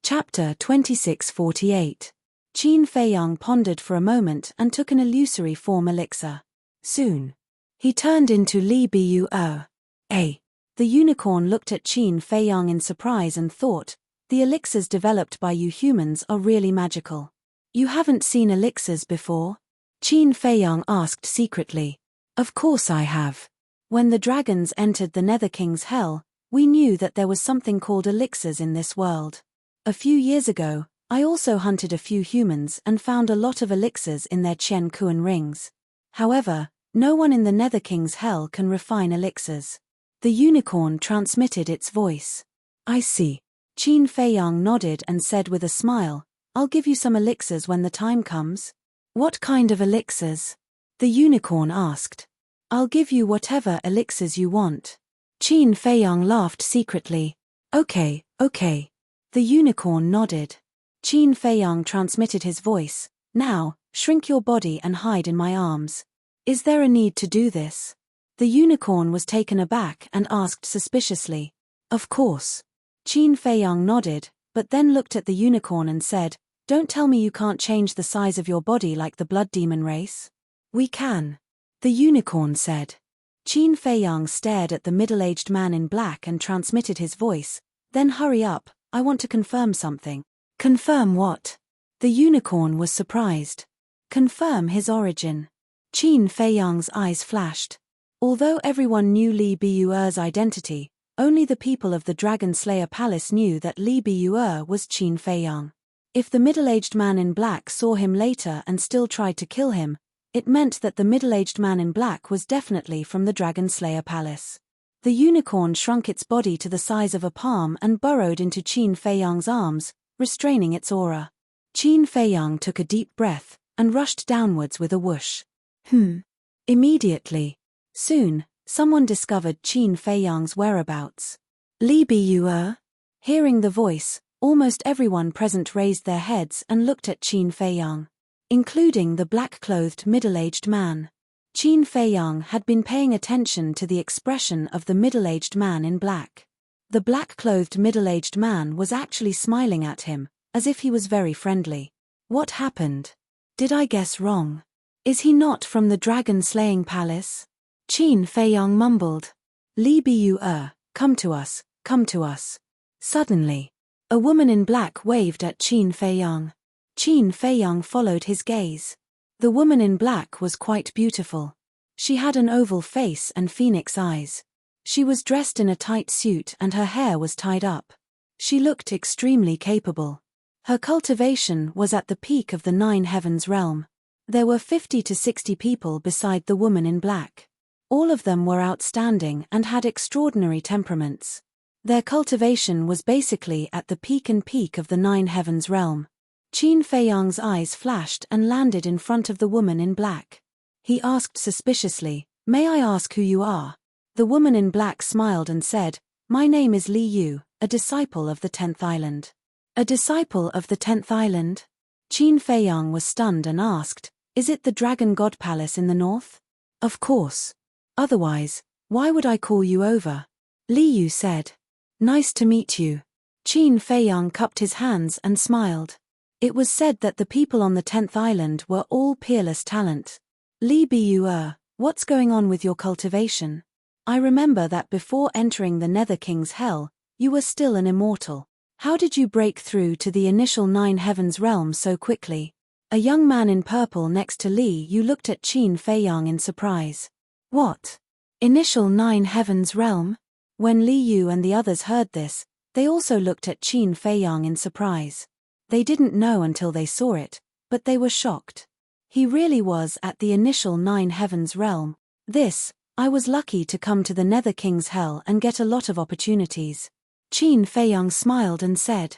Chapter 2648. Qin Feiyang pondered for a moment and took an illusory form elixir. Soon, he turned into Li Bu. The unicorn looked at Qin Feiyang in surprise and thought, the elixirs developed by you humans are really magical. You haven't seen elixirs before? Qin Feiyang asked secretly. Of course I have. When the dragons entered the Nether King's hell, we knew that there was something called elixirs in this world. A few years ago, I also hunted a few humans and found a lot of elixirs in their Chen Kuan rings. However, no one in the Nether King's hell can refine elixirs. The unicorn transmitted its voice. I see. Qin Feiyang nodded and said with a smile, I'll give you some elixirs when the time comes. What kind of elixirs? The unicorn asked. I'll give you whatever elixirs you want. Qin Feiyang laughed secretly. Okay. The unicorn nodded. Qin Feiyang transmitted his voice. Now, shrink your body and hide in my arms. Is there a need to do this? The unicorn was taken aback and asked suspiciously. Of course. Qin Feiyang nodded, but then looked at the unicorn and said, Don't tell me you can't change the size of your body like the blood demon race. We can. The unicorn said. Qin Feiyang stared at the middle-aged man in black and transmitted his voice. Then hurry up, I want to confirm something. Confirm what? The unicorn was surprised. Confirm his origin. Qin Feiyang's eyes flashed. Although everyone knew Li Bu's identity, only the people of the Dragon Slayer Palace knew that Li Bu was Qin Feiyang. If the middle-aged man in black saw him later and still tried to kill him, it meant that the middle-aged man in black was definitely from the Dragon Slayer Palace. The unicorn shrunk its body to the size of a palm and burrowed into Qin Feiyang's arms, restraining its aura. Qin Feiyang took a deep breath and rushed downwards with a whoosh. Immediately. Soon, someone discovered Qin Feiyang's whereabouts. Li Bu? Hearing the voice, almost everyone present raised their heads and looked at Qin Feiyang, including the black-clothed middle-aged man. Qin Feiyang had been paying attention to the expression of the middle-aged man in black. The black-clothed middle-aged man was actually smiling at him, as if he was very friendly. What happened? Did I guess wrong? Is he not from the dragon-slaying palace? Qin Feiyang mumbled. Li Bu, come to us, come to us. Suddenly, a woman in black waved at Qin Feiyang. Qin Feiyang followed his gaze. The woman in black was quite beautiful. She had an oval face and phoenix eyes. She was dressed in a tight suit and her hair was tied up. She looked extremely capable. Her cultivation was at the peak of the 9 heavens realm. There were 50 to 60 people beside the woman in black. All of them were outstanding and had extraordinary temperaments. Their cultivation was basically at the peak of the 9 heavens realm. Qin Feiyang's eyes flashed and landed in front of the woman in black. He asked suspiciously, May I ask who you are? The woman in black smiled and said, My name is Li Yu, a disciple of the 10th island. A disciple of the 10th island? Qin Feiyang was stunned and asked, Is it the Dragon God Palace in the north? Of course. Otherwise, why would I call you over? Li Yu said. Nice to meet you. Qin Feiyang cupped his hands and smiled. It was said that the people on the 10th island were all peerless talent. Li Bu, what's going on with your cultivation? I remember that before entering the Nether King's hell, you were still an immortal. How did you break through to the initial 9 heavens realm so quickly? A young man in purple next to Li Yu looked at Qin Feiyang in surprise. What? Initial 9 heavens realm? When Li Yu and the others heard this, they also looked at Qin Feiyang in surprise. They didn't know until they saw it, but they were shocked. He really was at the initial 9 heavens realm. I was lucky to come to the Nether King's hell and get a lot of opportunities. Qin Feiyang smiled and said,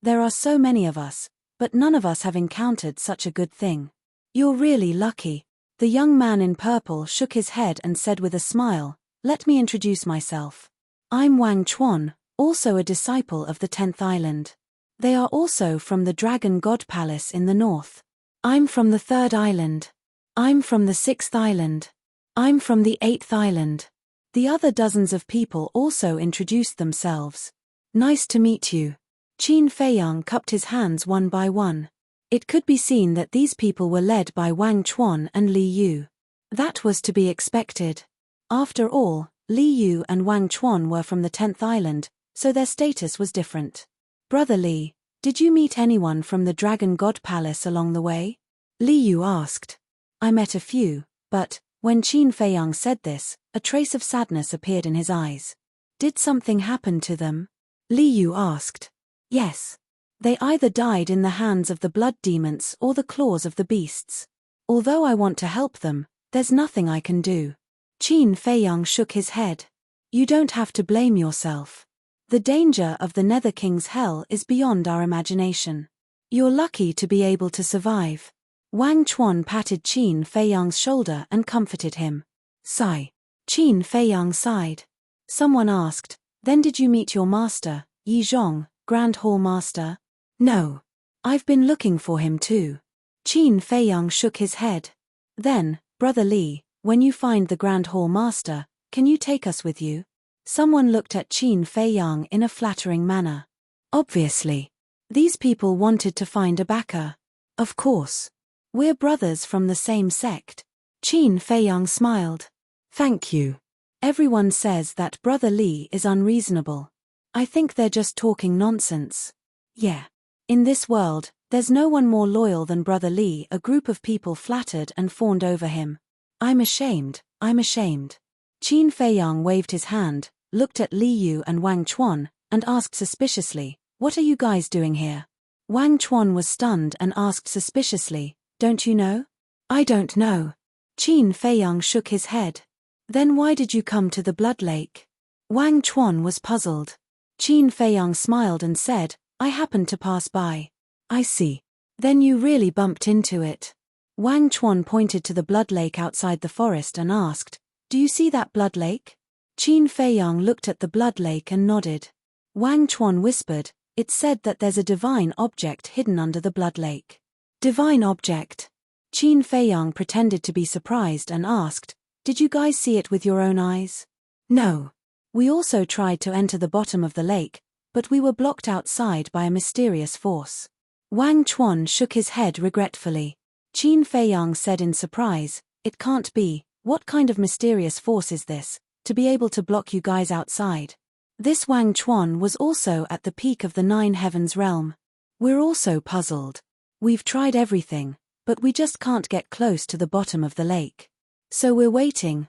there are so many of us, but none of us have encountered such a good thing. You're really lucky. The young man in purple shook his head and said with a smile, Let me introduce myself. I'm Wang Chuan, also a disciple of the 10th island. They are also from the Dragon God Palace in the north. I'm from the 3rd island. I'm from the 6th island. I'm from the 8th island. The other dozens of people also introduced themselves. Nice to meet you. Qin Feiyang cupped his hands one by one. It could be seen that these people were led by Wang Chuan and Li Yu. That was to be expected. After all, Li Yu and Wang Chuan were from the 10th island, so their status was different. Brother Li, did you meet anyone from the Dragon God Palace along the way? Li Yu asked. I met a few, but, when Qin Feiyang said this, a trace of sadness appeared in his eyes. Did something happen to them? Li Yu asked. Yes. They either died in the hands of the blood demons or the claws of the beasts. Although I want to help them, there's nothing I can do. Qin Feiyang shook his head. You don't have to blame yourself. The danger of the Nether King's hell is beyond our imagination. You're lucky to be able to survive. Wang Chuan patted Qin Feiyang's shoulder and comforted him. Sigh. Qin Feiyang sighed. Someone asked, then did you meet your master, Yi Zhong, Grand Hall Master? No. I've been looking for him too. Qin Feiyang shook his head. Then, Brother Li, when you find the Grand Hall Master, can you take us with you? Someone looked at Qin Feiyang in a flattering manner. Obviously. These people wanted to find a backer. Of course. We're brothers from the same sect. Qin Feiyang smiled. Thank you. Everyone says that Brother Li is unreasonable. I think they're just talking nonsense. Yeah. In this world, there's no one more loyal than Brother Li. A group of people flattered and fawned over him. I'm ashamed. Qin Feiyang waved his hand, looked at Li Yu and Wang Chuan, and asked suspiciously, what are you guys doing here? Wang Chuan was stunned and asked suspiciously, don't you know? I don't know. Qin Feiyang shook his head. Then why did you come to the Blood Lake? Wang Chuan was puzzled. Qin Feiyang smiled and said, I happened to pass by. I see. Then you really bumped into it. Wang Chuan pointed to the Blood Lake outside the forest and asked, do you see that Blood Lake? Qin Feiyang looked at the Blood Lake and nodded. Wang Chuan whispered, it's said that there's a divine object hidden under the Blood Lake. Divine object? Qin Feiyang pretended to be surprised and asked, did you guys see it with your own eyes? No. We also tried to enter the bottom of the lake, but we were blocked outside by a mysterious force. Wang Chuan shook his head regretfully. Qin Feiyang said in surprise, it can't be, what kind of mysterious force is this, to be able to block you guys outside? This Wang Chuan was also at the peak of the 9 Heavens realm. We're also puzzled. We've tried everything, but we just can't get close to the bottom of the lake. So we're waiting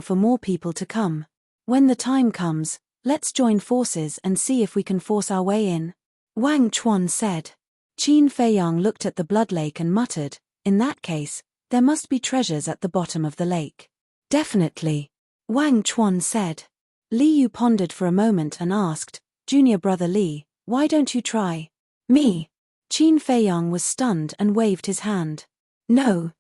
for more people to come. When the time comes, let's join forces and see if we can force our way in. Wang Chuan said. Qin Feiyang looked at the Blood Lake and muttered, in that case, there must be treasures at the bottom of the lake. Definitely. Wang Chuan said. Li Yu pondered for a moment and asked, Junior Brother Li, why don't you try? Me? Qin Feiyang was stunned and waved his hand. No.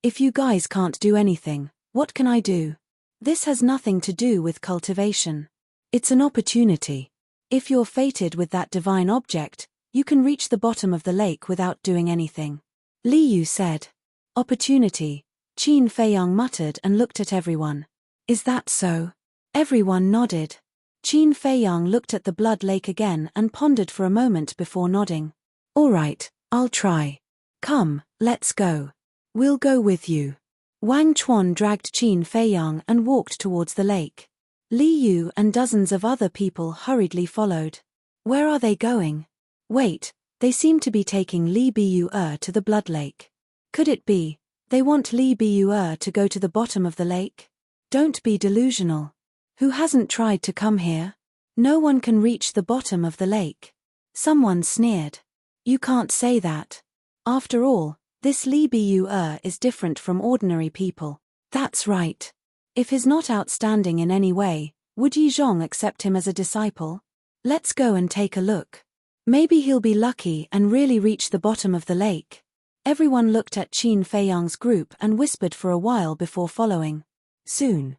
If you guys can't do anything, what can I do? This has nothing to do with cultivation. It's an opportunity. If you're fated with that divine object, you can reach the bottom of the lake without doing anything. Li Yu said. Opportunity. Qin Feiyang muttered and looked at everyone. Is that so? Everyone nodded. Qin Feiyang looked at the Blood Lake again and pondered for a moment before nodding. All right, I'll try. Come, let's go. We'll go with you. Wang Chuan dragged Qin Feiyang and walked towards the lake. Li Yu and dozens of other people hurriedly followed. Where are they going? Wait, they seem to be taking Li Biyu to the Blood Lake. Could it be, they want Li Biyu to go to the bottom of the lake? Don't be delusional. Who hasn't tried to come here? No one can reach the bottom of the lake. Someone sneered. You can't say that. After all, this Li Biyu is different from ordinary people. That's right. If he's not outstanding in any way, would Yi Zhong accept him as a disciple? Let's go and take a look. Maybe he'll be lucky and really reach the bottom of the lake. Everyone looked at Qin Feiyang's group and whispered for a while before following. Soon.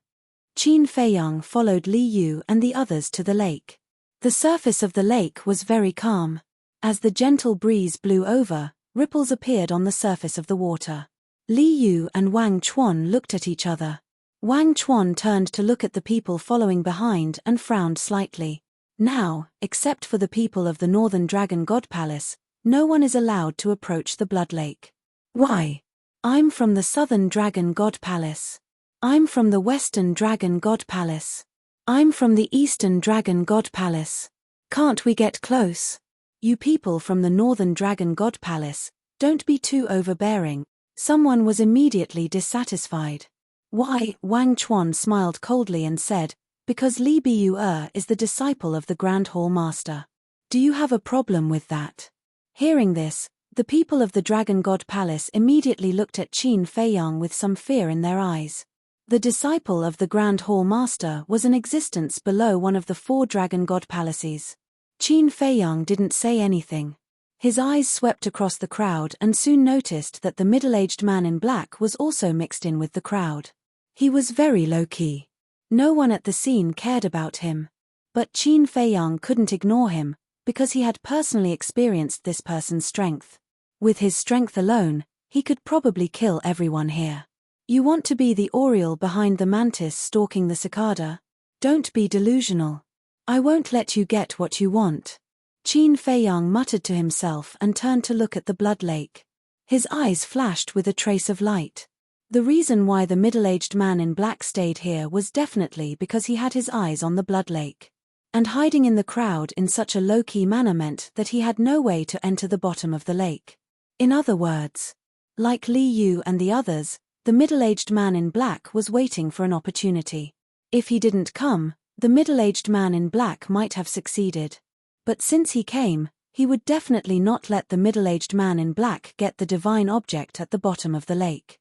Qin Feiyang followed Li Yu and the others to the lake. The surface of the lake was very calm. As the gentle breeze blew over, ripples appeared on the surface of the water. Li Yu and Wang Chuan looked at each other. Wang Chuan turned to look at the people following behind and frowned slightly. Now, except for the people of the Northern Dragon God Palace, no one is allowed to approach the Blood Lake. Why? I'm from the Southern Dragon God Palace. I'm from the Western Dragon God Palace. I'm from the Eastern Dragon God Palace. Can't we get close? You people from the Northern Dragon God Palace, don't be too overbearing. Someone was immediately dissatisfied. Why? Wang Chuan smiled coldly and said, because Li Biu is the disciple of the Grand Hall Master. Do you have a problem with that? Hearing this, the people of the Dragon God Palace immediately looked at Qin Feiyang with some fear in their eyes. The disciple of the Grand Hall Master was in existence below one of the 4 Dragon God Palaces. Qin Feiyang didn't say anything. His eyes swept across the crowd and soon noticed that the middle-aged man in black was also mixed in with the crowd. He was very low-key. No one at the scene cared about him. But Qin Feiyang couldn't ignore him, because he had personally experienced this person's strength. With his strength alone, he could probably kill everyone here. You want to be the oriole behind the mantis stalking the cicada? Don't be delusional. I won't let you get what you want. Qin Feiyang muttered to himself and turned to look at the Blood Lake. His eyes flashed with a trace of light. The reason why the middle-aged man in black stayed here was definitely because he had his eyes on the Blood Lake. And hiding in the crowd in such a low-key manner meant that he had no way to enter the bottom of the lake. In other words, like Li Yu and the others, the middle-aged man in black was waiting for an opportunity. If he didn't come, the middle-aged man in black might have succeeded. But since he came, he would definitely not let the middle-aged man in black get the divine object at the bottom of the lake.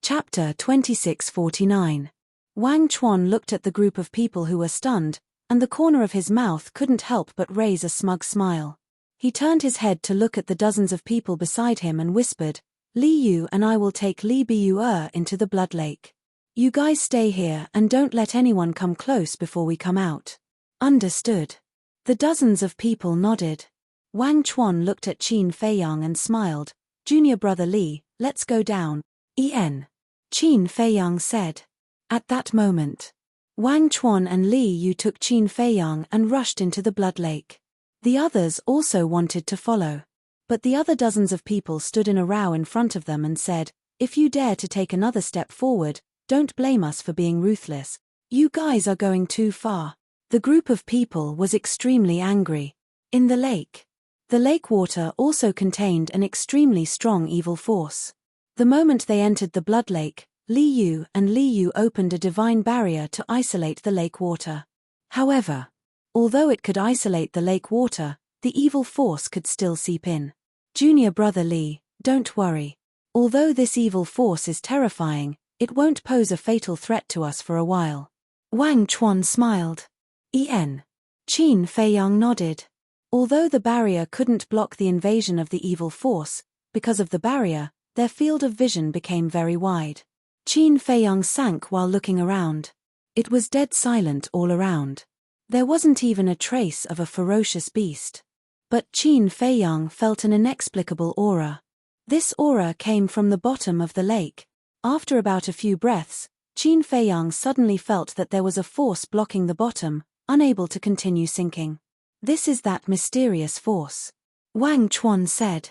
Chapter 2649. Wang Chuan looked at the group of people who were stunned, and the corner of his mouth couldn't help but raise a smug smile. He turned his head to look at the dozens of people beside him and whispered, Li Yu and I will take Li Biu into the Blood Lake. You guys stay here and don't let anyone come close before we come out. Understood. The dozens of people nodded. Wang Chuan looked at Qin Feiyang and smiled. Junior brother Li, let's go down. Qin Feiyang said. At that moment, Wang Chuan and Li Yu took Qin Feiyang and rushed into the Blood Lake. The others also wanted to follow. But the other dozens of people stood in a row in front of them and said, if you dare to take another step forward, don't blame us for being ruthless. You guys are going too far. The group of people was extremely angry. In the lake water also contained an extremely strong evil force. The moment they entered the Blood Lake, Li Yu opened a divine barrier to isolate the lake water. However, although it could isolate the lake water, the evil force could still seep in. Junior brother Li, don't worry. Although this evil force is terrifying, it won't pose a fatal threat to us for a while. Wang Chuan smiled. Qin Feiyang nodded. Although the barrier couldn't block the invasion of the evil force, because of the barrier, their field of vision became very wide. Qin Feiyang sank while looking around. It was dead silent all around. There wasn't even a trace of a ferocious beast. But Qin Feiyang felt an inexplicable aura. This aura came from the bottom of the lake. After about a few breaths, Qin Feiyang suddenly felt that there was a force blocking the bottom, unable to continue sinking. This is that mysterious force. Wang Chuan said.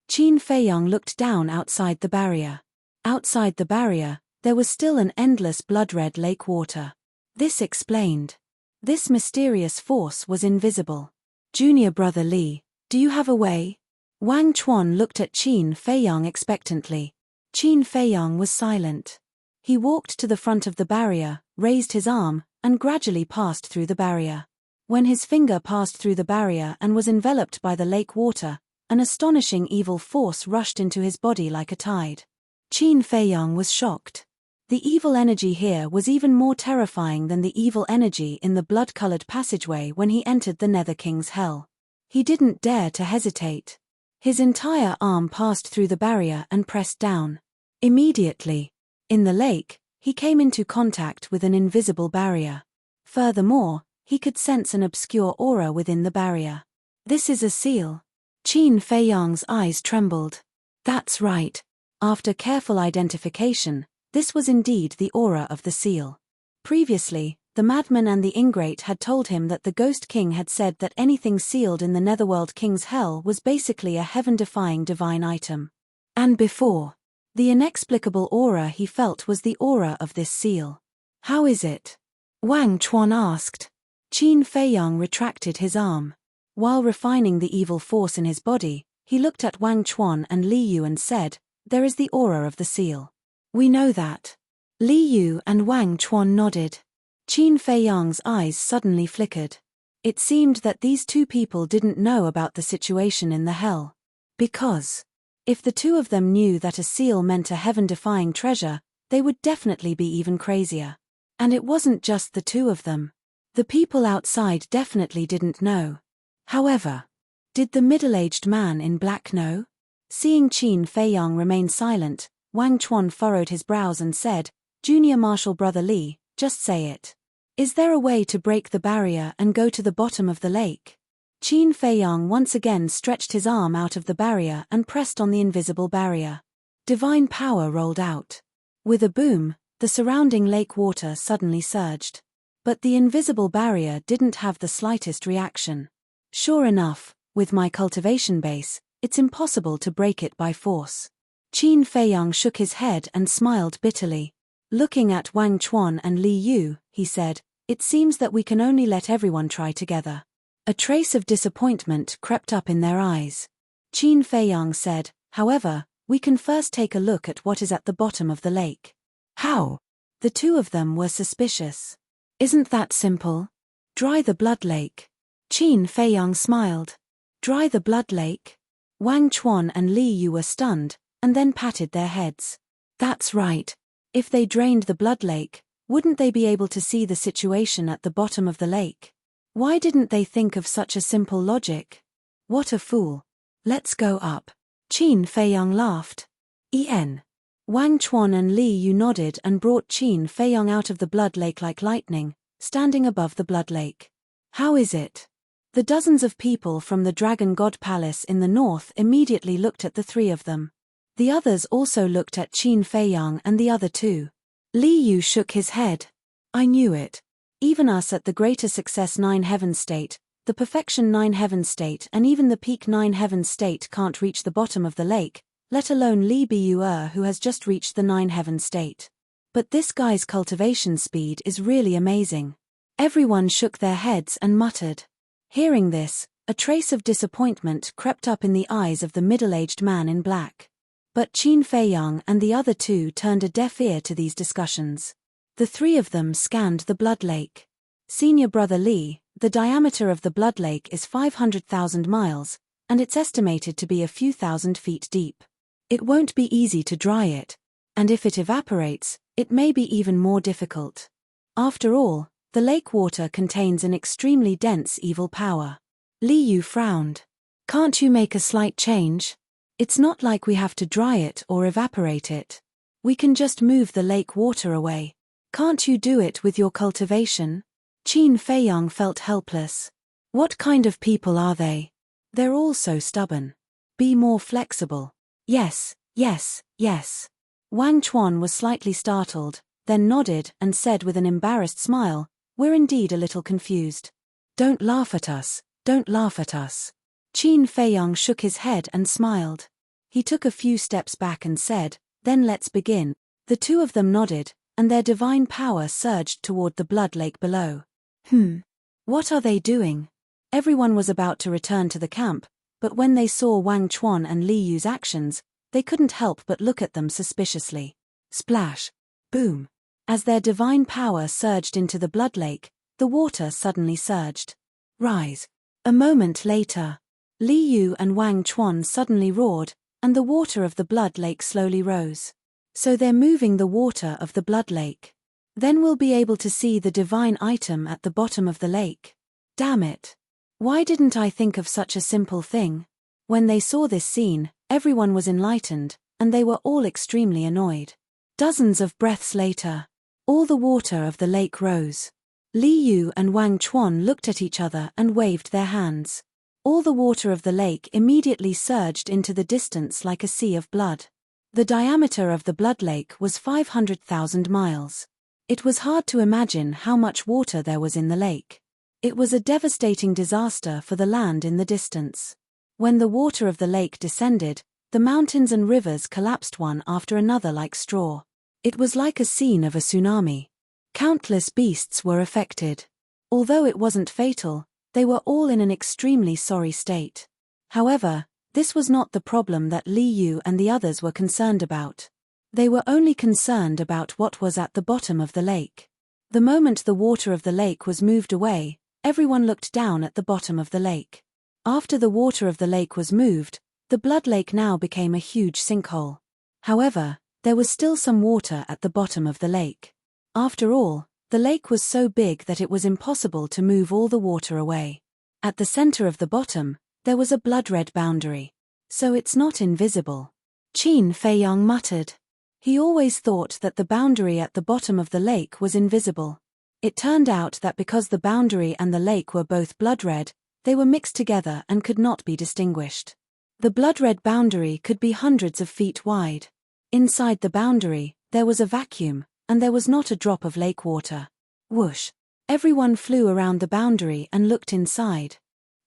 Qin Feiyang looked down outside the barrier. Outside the barrier, there was still an endless blood-red lake water. This explained. This mysterious force was invisible. Junior brother Li, do you have a way? Wang Chuan looked at Qin Feiyang expectantly. Qin Feiyang was silent. He walked to the front of the barrier, raised his arm, and gradually passed through the barrier. When his finger passed through the barrier and was enveloped by the lake water, an astonishing evil force rushed into his body like a tide. Qin Feiyang was shocked. The evil energy here was even more terrifying than the evil energy in the blood-colored passageway when he entered the Nether King's hell. He didn't dare to hesitate. His entire arm passed through the barrier and pressed down. Immediately, in the lake, he came into contact with an invisible barrier. Furthermore, he could sense an obscure aura within the barrier. This is a seal. Qin Feiyang's eyes trembled. That's right. After careful identification, this was indeed the aura of the seal. Previously, the madman and the ingrate had told him that the Ghost King had said that anything sealed in the Netherworld King's hell was basically a heaven-defying divine item. And before, the inexplicable aura he felt was the aura of this seal. How is it? Wang Chuan asked. Qin Feiyang retracted his arm. While refining the evil force in his body, he looked at Wang Chuan and Li Yu and said, "There is the aura of the seal. We know that." Li Yu and Wang Chuan nodded. Qin Feiyang's eyes suddenly flickered. It seemed that these two people didn't know about the situation in the hell. Because if the two of them knew that a seal meant a heaven-defying treasure, they would definitely be even crazier. And it wasn't just the two of them. The people outside definitely didn't know. However, did the middle-aged man in black know? Seeing Qin Feiyang remain silent, Wang Chuan furrowed his brows and said, "Junior Marshal Brother Li, just say it. Is there a way to break the barrier and go to the bottom of the lake?" Qin Feiyang once again stretched his arm out of the barrier and pressed on the invisible barrier. Divine power rolled out. With a boom, the surrounding lake water suddenly surged. But the invisible barrier didn't have the slightest reaction. Sure enough, with my cultivation base, it's impossible to break it by force. Qin Feiyang shook his head and smiled bitterly. Looking at Wang Chuan and Li Yu, he said, "It seems that we can only let everyone try together." A trace of disappointment crept up in their eyes. Qin Feiyang said, "However, we can first take a look at what is at the bottom of the lake." "How?" The two of them were suspicious. "Isn't that simple? Dry the blood lake." Qin Feiyang smiled. "Dry the blood lake?" Wang Chuan and Li Yu were stunned, and then patted their heads. "That's right. If they drained the blood lake, wouldn't they be able to see the situation at the bottom of the lake? Why didn't they think of such a simple logic? What a fool. Let's go up." Qin Feiyang laughed. Wang Chuan and Li Yu nodded and brought Qin Feiyang out of the blood lake like lightning, standing above the blood lake. "How is it?" The dozens of people from the Dragon God Palace in the north immediately looked at the three of them. The others also looked at Qin Feiyang and the other two. Li Yu shook his head. "I knew it. Even us at the Greater Success 9 Heaven State, the Perfection 9 Heaven State and even the Peak 9 Heaven State can't reach the bottom of the lake, let alone Li Biu who has just reached the 9 Heaven State. But this guy's cultivation speed is really amazing." Everyone shook their heads and muttered. Hearing this, a trace of disappointment crept up in the eyes of the middle-aged man in black. But Qin Feiyang and the other two turned a deaf ear to these discussions. The three of them scanned the blood lake. "Senior Brother Li, the diameter of the blood lake is 500,000 miles, and it's estimated to be a few thousand feet deep. It won't be easy to dry it, and if it evaporates, it may be even more difficult. After all, the lake water contains an extremely dense evil power." Li Yu frowned. "Can't you make a slight change? It's not like we have to dry it or evaporate it. We can just move the lake water away. Can't you do it with your cultivation?" Qin Feiyang felt helpless. What kind of people are they? They're all so stubborn. Be more flexible. Yes. Wang Chuan was slightly startled, then nodded and said with an embarrassed smile, "We're indeed a little confused." Don't laugh at us. Qin Feiyang shook his head and smiled. He took a few steps back and said, "Then let's begin." The two of them nodded, and their divine power surged toward the blood lake below. What are they doing? Everyone was about to return to the camp, but when they saw Wang Chuan and Li Yu's actions, they couldn't help but look at them suspiciously. Splash! Boom! As their divine power surged into the blood lake, the water suddenly surged. Rise! A moment later, Li Yu and Wang Chuan suddenly roared, and the water of the blood lake slowly rose. So they're moving the water of the blood lake. Then we'll be able to see the divine item at the bottom of the lake. Damn it! Why didn't I think of such a simple thing? When they saw this scene, everyone was enlightened, and they were all extremely annoyed. Dozens of breaths later, all the water of the lake rose. Li Yu and Wang Chuan looked at each other and waved their hands. All the water of the lake immediately surged into the distance like a sea of blood. The diameter of the blood lake was 500,000 miles. It was hard to imagine how much water there was in the lake. It was a devastating disaster for the land in the distance. When the water of the lake descended, the mountains and rivers collapsed one after another like straw. It was like a scene of a tsunami. Countless beasts were affected. Although it wasn't fatal, they were all in an extremely sorry state. However, this was not the problem that Li Yu and the others were concerned about. They were only concerned about what was at the bottom of the lake. The moment the water of the lake was moved away, everyone looked down at the bottom of the lake. After the water of the lake was moved, the blood lake now became a huge sinkhole. However, there was still some water at the bottom of the lake. After all, the lake was so big that it was impossible to move all the water away. At the center of the bottom, there was a blood-red boundary. So it's not invisible. Qin Feiyang muttered. He always thought that the boundary at the bottom of the lake was invisible. It turned out that because the boundary and the lake were both blood-red, they were mixed together and could not be distinguished. The blood-red boundary could be hundreds of feet wide. Inside the boundary, there was a vacuum, and there was not a drop of lake water. Whoosh! Everyone flew around the boundary and looked inside.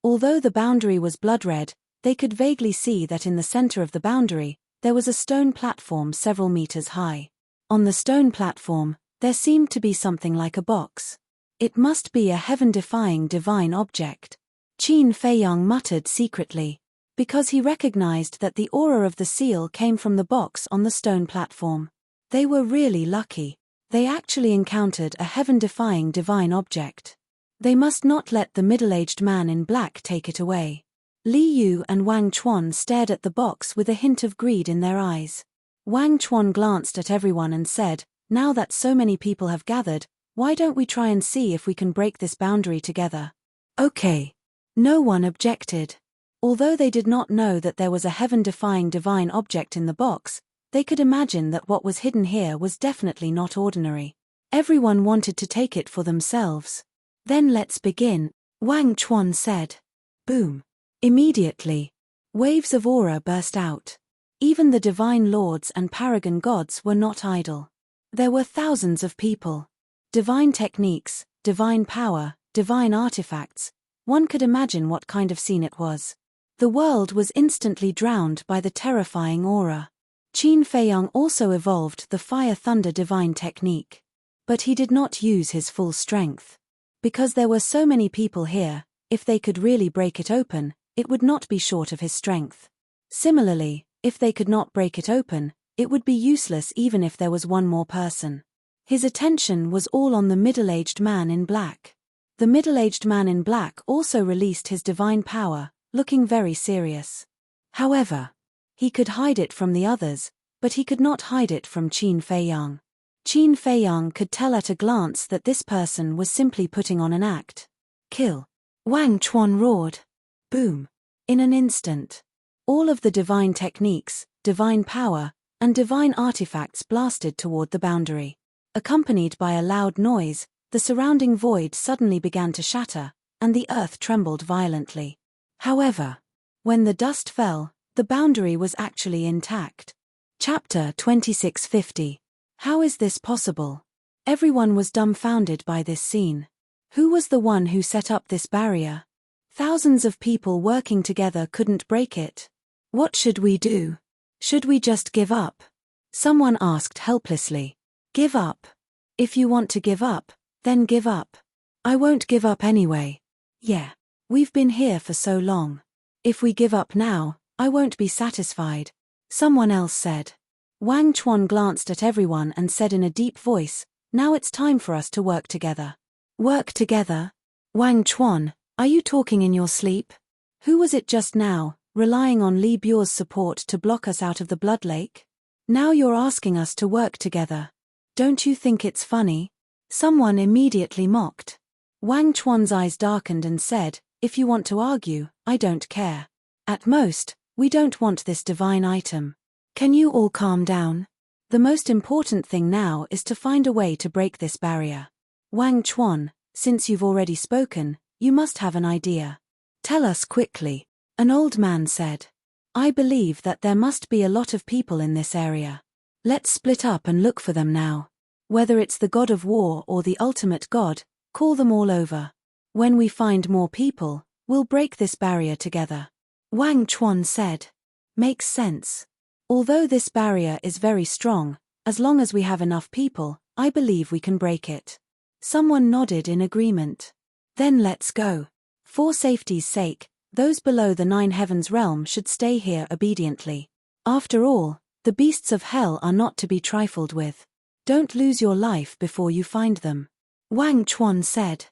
Although the boundary was blood-red, they could vaguely see that in the center of the boundary, there was a stone platform several meters high. On the stone platform, there seemed to be something like a box. It must be a heaven-defying divine object. Qin Feiyang muttered secretly, because he recognized that the aura of the seal came from the box on the stone platform. They were really lucky. They actually encountered a heaven-defying divine object. They must not let the middle-aged man in black take it away. Li Yu and Wang Chuan stared at the box with a hint of greed in their eyes. Wang Chuan glanced at everyone and said, "Now that so many people have gathered, why don't we try and see if we can break this boundary together?" Okay. No one objected. Although they did not know that there was a heaven-defying divine object in the box, they could imagine that what was hidden here was definitely not ordinary. Everyone wanted to take it for themselves. Then let's begin, Wang Chuan said. Boom. Immediately, waves of aura burst out. Even the divine lords and paragon gods were not idle. There were thousands of people. Divine techniques, divine power, divine artifacts. One could imagine what kind of scene it was. The world was instantly drowned by the terrifying aura. Qin Feiyang also evolved the fire-thunder divine technique. But he did not use his full strength. Because there were so many people here, if they could really break it open, it would not be short of his strength. Similarly, if they could not break it open, it would be useless even if there was one more person. His attention was all on the middle-aged man in black. The middle-aged man in black also released his divine power, looking very serious. However, he could hide it from the others, but he could not hide it from Qin Feiyang. Qin Feiyang could tell at a glance that this person was simply putting on an act. Kill! Wang Chuan roared. Boom! In an instant, all of the divine techniques, divine power, and divine artifacts blasted toward the boundary. Accompanied by a loud noise, the surrounding void suddenly began to shatter, and the earth trembled violently. However, when the dust fell, the boundary was actually intact. Chapter 2650. How is this possible? Everyone was dumbfounded by this scene. Who was the one who set up this barrier? Thousands of people working together couldn't break it. What should we do? Should we just give up? Someone asked helplessly. Give up? If you want to give up, then give up. I won't give up anyway. Yeah. We've been here for so long. If we give up now, I won't be satisfied. Someone else said. Wang Chuan glanced at everyone and said in a deep voice, "Now it's time for us to work together." Work together? Wang Chuan, are you talking in your sleep? Who was it just now, relying on Li Buo's support to block us out of the blood lake? Now you're asking us to work together. Don't you think it's funny? Someone immediately mocked. Wang Chuan's eyes darkened and said, "If you want to argue, I don't care. At most, we don't want this divine item. Can you all calm down? The most important thing now is to find a way to break this barrier. Wang Chuan, since you've already spoken, you must have an idea. Tell us quickly," an old man said. "I believe that there must be a lot of people in this area. Let's split up and look for them now." Whether it's the god of war or the ultimate god, call them all over. When we find more people, we'll break this barrier together. Wang Chuan said. Makes sense. Although this barrier is very strong, as long as we have enough people, I believe we can break it. Someone nodded in agreement. Then let's go. For safety's sake, those below the 9 heavens realm should stay here obediently. After all, the beasts of hell are not to be trifled with. Don't lose your life before you find them. Wang Chuan said.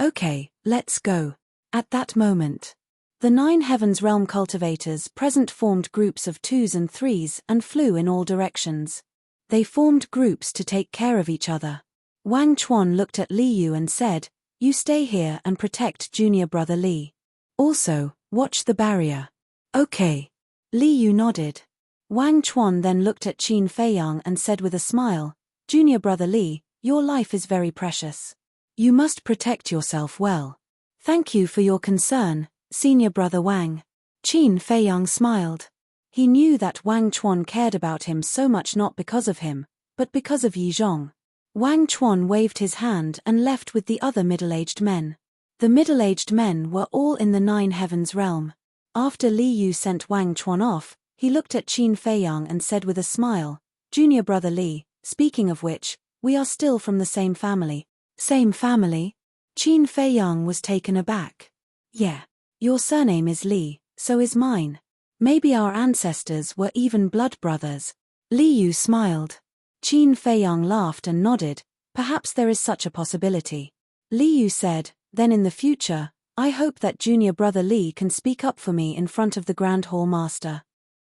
Okay, let's go. At that moment, the 9 heavens realm cultivators present formed groups of 2s and 3s and flew in all directions. They formed groups to take care of each other. Wang Chuan looked at Li Yu and said, "You stay here and protect junior brother Li. Also, watch the barrier." Okay. Li Yu nodded. Wang Chuan then looked at Qin Feiyang and said with a smile, "Junior brother Li, your life is very precious. You must protect yourself well." "Thank you for your concern, senior brother Wang." Qin Feiyang smiled. He knew that Wang Chuan cared about him so much not because of him, but because of Yi Zhong. Wang Chuan waved his hand and left with the other middle-aged men. The middle-aged men were all in the 9 heavens realm. After Li Yu sent Wang Chuan off, he looked at Qin Feiyang and said with a smile, "Junior brother Li, speaking of which, we are still from the same family." "Same family?" Qin Feiyang was taken aback. "Yeah. Your surname is Li, so is mine. Maybe our ancestors were even blood brothers." Li Yu smiled. Qin Feiyang laughed and nodded. "Perhaps there is such a possibility." Li Yu said, "Then in the future, I hope that junior brother Li can speak up for me in front of the Grand Hall Master."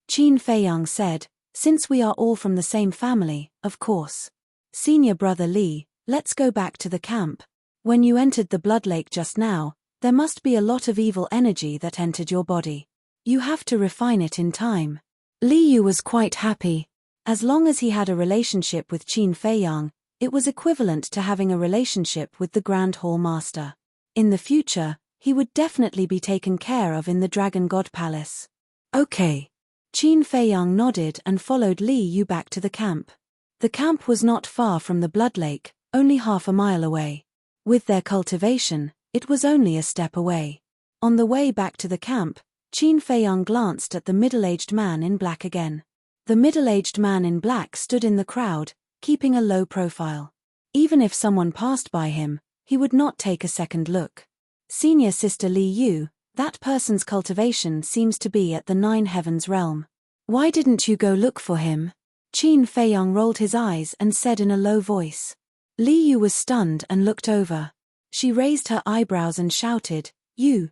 Qin Feiyang said, "Since we are all from the same family, of course. Senior brother Li, let's go back to the camp. When you entered the Blood Lake just now, there must be a lot of evil energy that entered your body. You have to refine it in time." Li Yu was quite happy. As long as he had a relationship with Qin Feiyang, it was equivalent to having a relationship with the Grand Hall Master. In the future, he would definitely be taken care of in the Dragon God Palace. Okay. Qin Feiyang nodded and followed Li Yu back to the camp. The camp was not far from the Blood Lake, only half a mile away. With their cultivation, it was only a step away. On the way back to the camp, Qin Feiyang glanced at the middle-aged man in black again. The middle-aged man in black stood in the crowd, keeping a low profile. Even if someone passed by him, he would not take a second look. "Senior sister Li Yu, that person's cultivation seems to be at the 9 heavens realm. Why didn't you go look for him?" Qin Feiyang rolled his eyes and said in a low voice. Li Yu was stunned and looked over. She raised her eyebrows and shouted, You.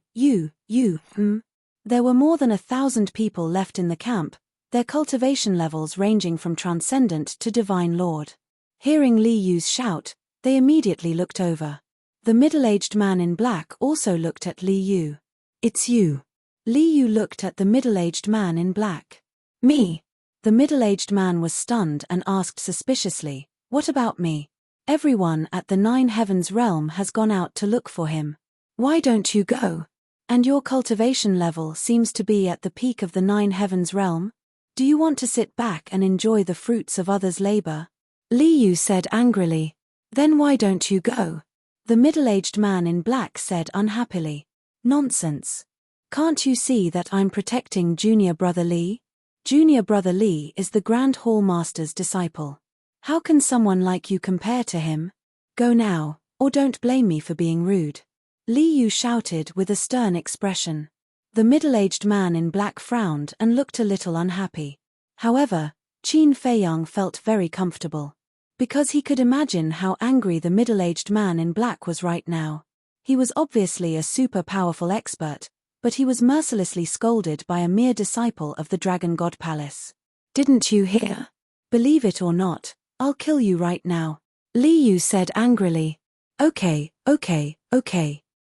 There were more than 1,000 people left in the camp, their cultivation levels ranging from transcendent to divine lord. Hearing Li Yu's shout, they immediately looked over. The middle-aged man in black also looked at Li Yu. "It's you." Li Yu looked at the middle-aged man in black. "Me?" The middle-aged man was stunned and asked suspiciously, "What about me? Everyone at the 9 heavens realm has gone out to look for him. Why don't you go? And your cultivation level seems to be at the peak of the 9 heavens realm? Do you want to sit back and enjoy the fruits of others' labor?" Li Yu said angrily. "Then why don't you go?" The middle-aged man in black said unhappily. "Nonsense. Can't you see that I'm protecting junior brother Li? Junior brother Li is the Grand Hall Master's disciple. How can someone like you compare to him? Go now, or don't blame me for being rude." Li Yu shouted with a stern expression. The middle-aged man in black frowned and looked a little unhappy. However, Qin Feiyang felt very comfortable. Because he could imagine how angry the middle-aged man in black was right now. He was obviously a super powerful expert, but he was mercilessly scolded by a mere disciple of the Dragon God Palace. "Didn't you hear? Believe it or not, I'll kill you right now," Li Yu said angrily. Okay.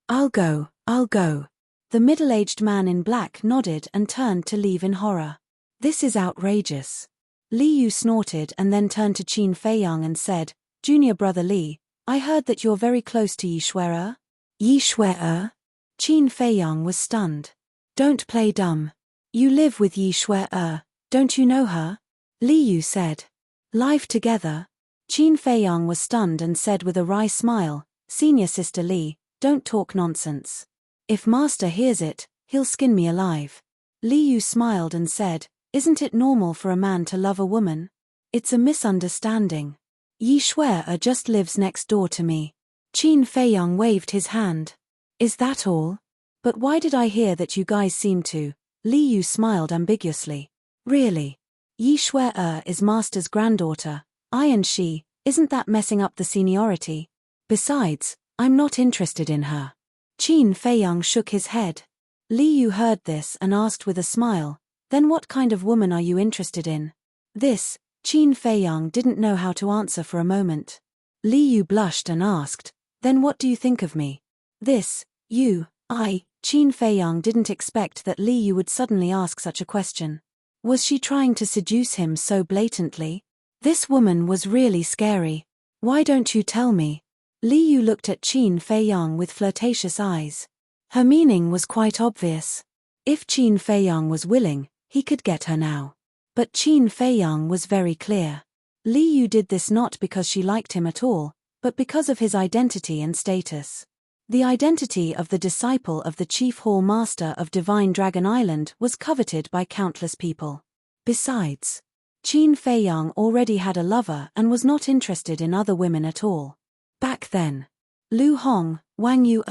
I'll go. The middle-aged man in black nodded and turned to leave in horror. "This is outrageous." Li Yu snorted and then turned to Qin Feiyang and said, "Junior brother Li, I heard that you're very close to Yi Shuai-er?" "Yi Shuai-er?" Qin Feiyang was stunned. "Don't play dumb. You live with Yi Shuai-er, don't you know her?" Li Yu said. "Live together? Qin Feiyang was stunned and said with a wry smile, "Senior Sister Li, don't talk nonsense. If Master hears it, he'll skin me alive." Li Yu smiled and said, "Isn't it normal for a man to love a woman? It's a misunderstanding. Yi Shuai just lives next door to me." Qin Feiyang waved his hand. "Is that all? But why did I hear that you guys seem to?" Li Yu smiled ambiguously. "Really? Yi Shuai is Master's granddaughter. I and she, isn't that messing up the seniority? Besides, I'm not interested in her." Qin Feiyang shook his head. Li Yu heard this and asked with a smile, "Then what kind of woman are you interested in?" This, Qin Feiyang didn't know how to answer for a moment. Li Yu blushed and asked, "Then what do you think of me?" This, Qin Feiyang didn't expect that Li Yu would suddenly ask such a question. Was she trying to seduce him so blatantly? This woman was really scary. "Why don't you tell me?" Li Yu looked at Qin Feiyang with flirtatious eyes. Her meaning was quite obvious. If Qin Feiyang was willing, he could get her now. But Qin Feiyang was very clear. Li Yu did this not because she liked him at all, but because of his identity and status. The identity of the disciple of the Chief Hall Master of Divine Dragon Island was coveted by countless people. Besides, Qin Feiyang already had a lover and was not interested in other women at all. Back then, Lu Hong, Wang Yu,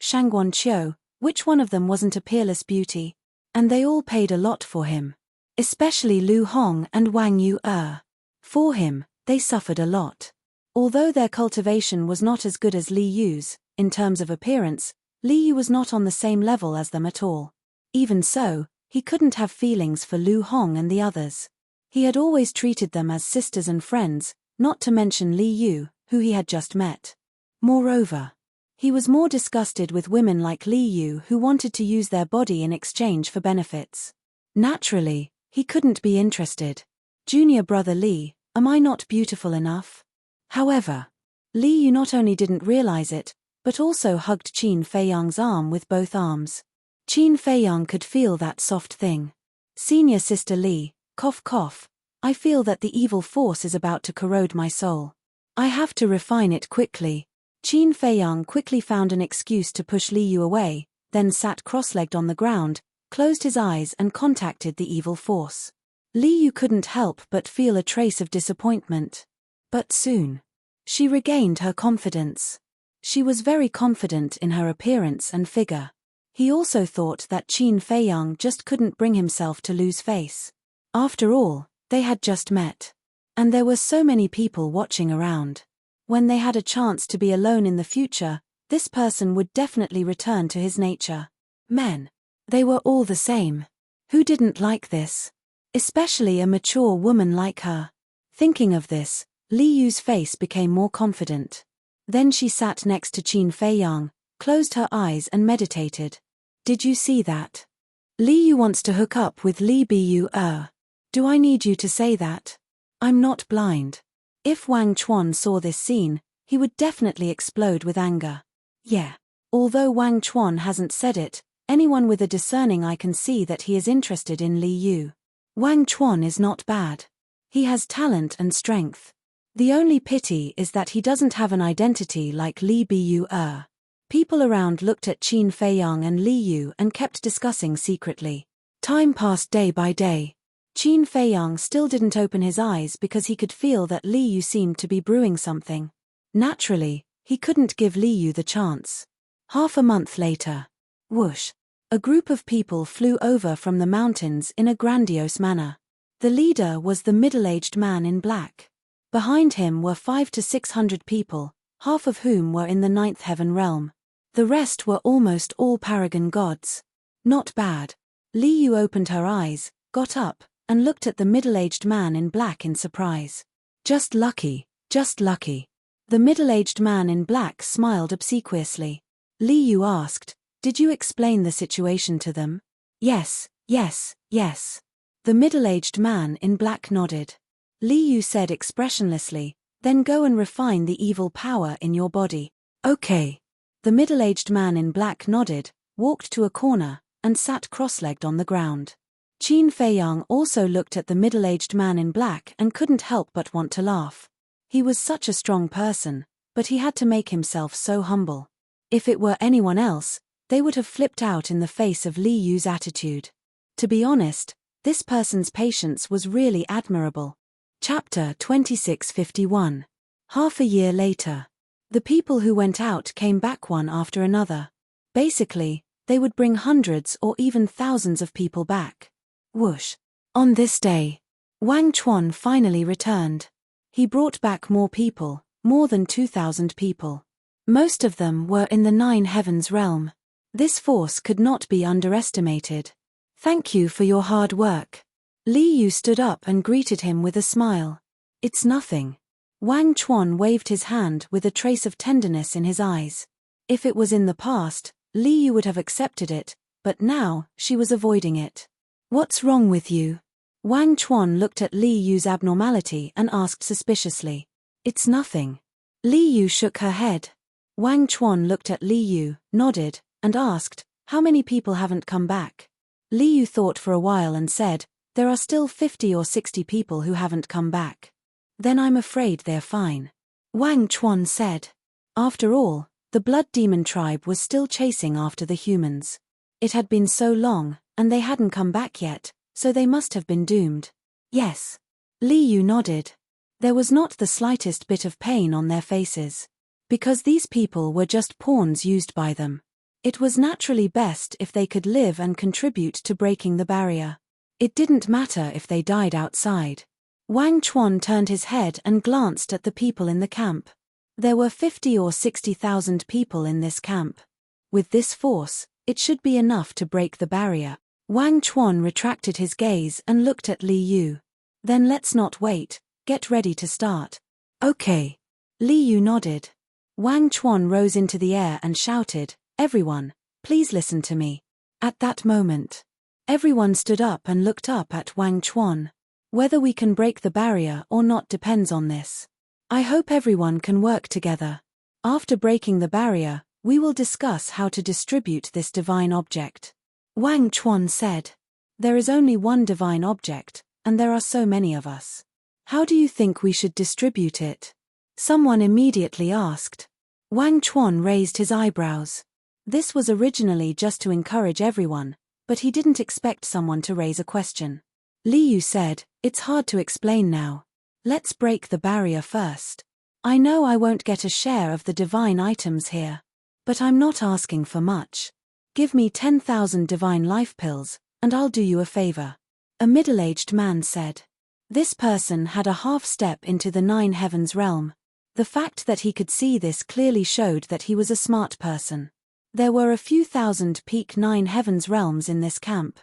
Shangguan Qiu, which one of them wasn't a peerless beauty? And they all paid a lot for him. Especially Lu Hong and Wang Yu. For him, they suffered a lot. Although their cultivation was not as good as Li Yu's, in terms of appearance, Li Yu was not on the same level as them at all. Even so, he couldn't have feelings for Lu Hong and the others. He had always treated them as sisters and friends, not to mention Li Yu, who he had just met. Moreover, he was more disgusted with women like Li Yu who wanted to use their body in exchange for benefits. Naturally, he couldn't be interested. "Junior brother Li, am I not beautiful enough?" However, Li Yu not only didn't realize it, but also hugged Qin Feiyang's arm with both arms. Qin Feiyang could feel that soft thing. "Senior Sister Li, cough cough, I feel that the evil force is about to corrode my soul. I have to refine it quickly." Qin Feiyang quickly found an excuse to push Li Yu away, then sat cross-legged on the ground, closed his eyes and contacted the evil force. Li Yu couldn't help but feel a trace of disappointment. But soon, she regained her confidence. She was very confident in her appearance and figure. He also thought that Qin Feiyang just couldn't bring himself to lose face. After all, they had just met. And there were so many people watching around. When they had a chance to be alone in the future, this person would definitely return to his nature. Men. They were all the same. Who didn't like this? Especially a mature woman like her. Thinking of this, Li Yu's face became more confident. Then she sat next to Qin Feiyang, closed her eyes and meditated. "Did you see that? Li Yu wants to hook up with Li Bu. Do I need you to say that? I'm not blind." If Wang Chuan saw this scene, he would definitely explode with anger. Yeah. Although Wang Chuan hasn't said it, anyone with a discerning eye can see that he is interested in Li Yu. Wang Chuan is not bad. He has talent and strength. The only pity is that he doesn't have an identity like Li Bu. People around looked at Qin Feiyang and Li Yu and kept discussing secretly. Time passed day by day. Qin Feiyang still didn't open his eyes because he could feel that Li Yu seemed to be brewing something. Naturally, he couldn't give Li Yu the chance. Half a month later. Whoosh. A group of people flew over from the mountains in a grandiose manner. The leader was the middle-aged man in black. Behind him were 500 to 600 people, half of whom were in the ninth heaven realm. The rest were almost all paragon gods. Not bad. Li Yu opened her eyes, got up, and looked at the middle-aged man in black in surprise. Just lucky, just lucky. The middle-aged man in black smiled obsequiously. Li Yu asked, "Did you explain the situation to them?" Yes. The middle-aged man in black nodded. Li Yu said expressionlessly, "Then go and refine the evil power in your body." "Okay." The middle-aged man in black nodded, walked to a corner, and sat cross-legged on the ground. Qin Feiyang also looked at the middle-aged man in black and couldn't help but want to laugh. He was such a strong person, but he had to make himself so humble. If it were anyone else, they would have flipped out in the face of Li Yu's attitude. To be honest, this person's patience was really admirable. Chapter 2651. Half a year later. The people who went out came back one after another. Basically, they would bring hundreds or even thousands of people back. Whoosh. On this day, Wang Chuan finally returned. He brought back more people, more than 2,000 people. Most of them were in the Nine Heavens realm. This force could not be underestimated. Thank you for your hard work. Li Yu stood up and greeted him with a smile. It's nothing. Wang Chuan waved his hand with a trace of tenderness in his eyes. If it was in the past, Li Yu would have accepted it, but now, she was avoiding it. What's wrong with you? Wang Chuan looked at Li Yu's abnormality and asked suspiciously. It's nothing. Li Yu shook her head. Wang Chuan looked at Li Yu, nodded, and asked, how many people haven't come back? Li Yu thought for a while and said, there are still 50 or 60 people who haven't come back. Then I'm afraid they're fine. Wang Chuan said. After all, the Blood Demon tribe was still chasing after the humans. It had been so long, and they hadn't come back yet, so they must have been doomed. Yes. Li Yu nodded. There was not the slightest bit of pain on their faces. Because these people were just pawns used by them. It was naturally best if they could live and contribute to breaking the barrier. It didn't matter if they died outside. Wang Chuan turned his head and glanced at the people in the camp. There were 50 or 60,000 people in this camp. With this force, it should be enough to break the barrier. Wang Chuan retracted his gaze and looked at Li Yu. Then let's not wait, get ready to start. Okay. Li Yu nodded. Wang Chuan rose into the air and shouted, everyone, please listen to me. At that moment, everyone stood up and looked up at Wang Chuan. Whether we can break the barrier or not depends on this. I hope everyone can work together. After breaking the barrier, we will discuss how to distribute this divine object. Wang Chuan said. There is only one divine object, and there are so many of us. How do you think we should distribute it? Someone immediately asked. Wang Chuan raised his eyebrows. This was originally just to encourage everyone, but he didn't expect someone to raise a question. Li Yu said, it's hard to explain now. Let's break the barrier first. I know I won't get a share of the divine items here. But I'm not asking for much. Give me 10,000 divine life pills, and I'll do you a favor. A middle-aged man said. This person had a half step into the Nine Heavens realm. The fact that he could see this clearly showed that he was a smart person. There were a few thousand peak Nine Heavens realms in this camp.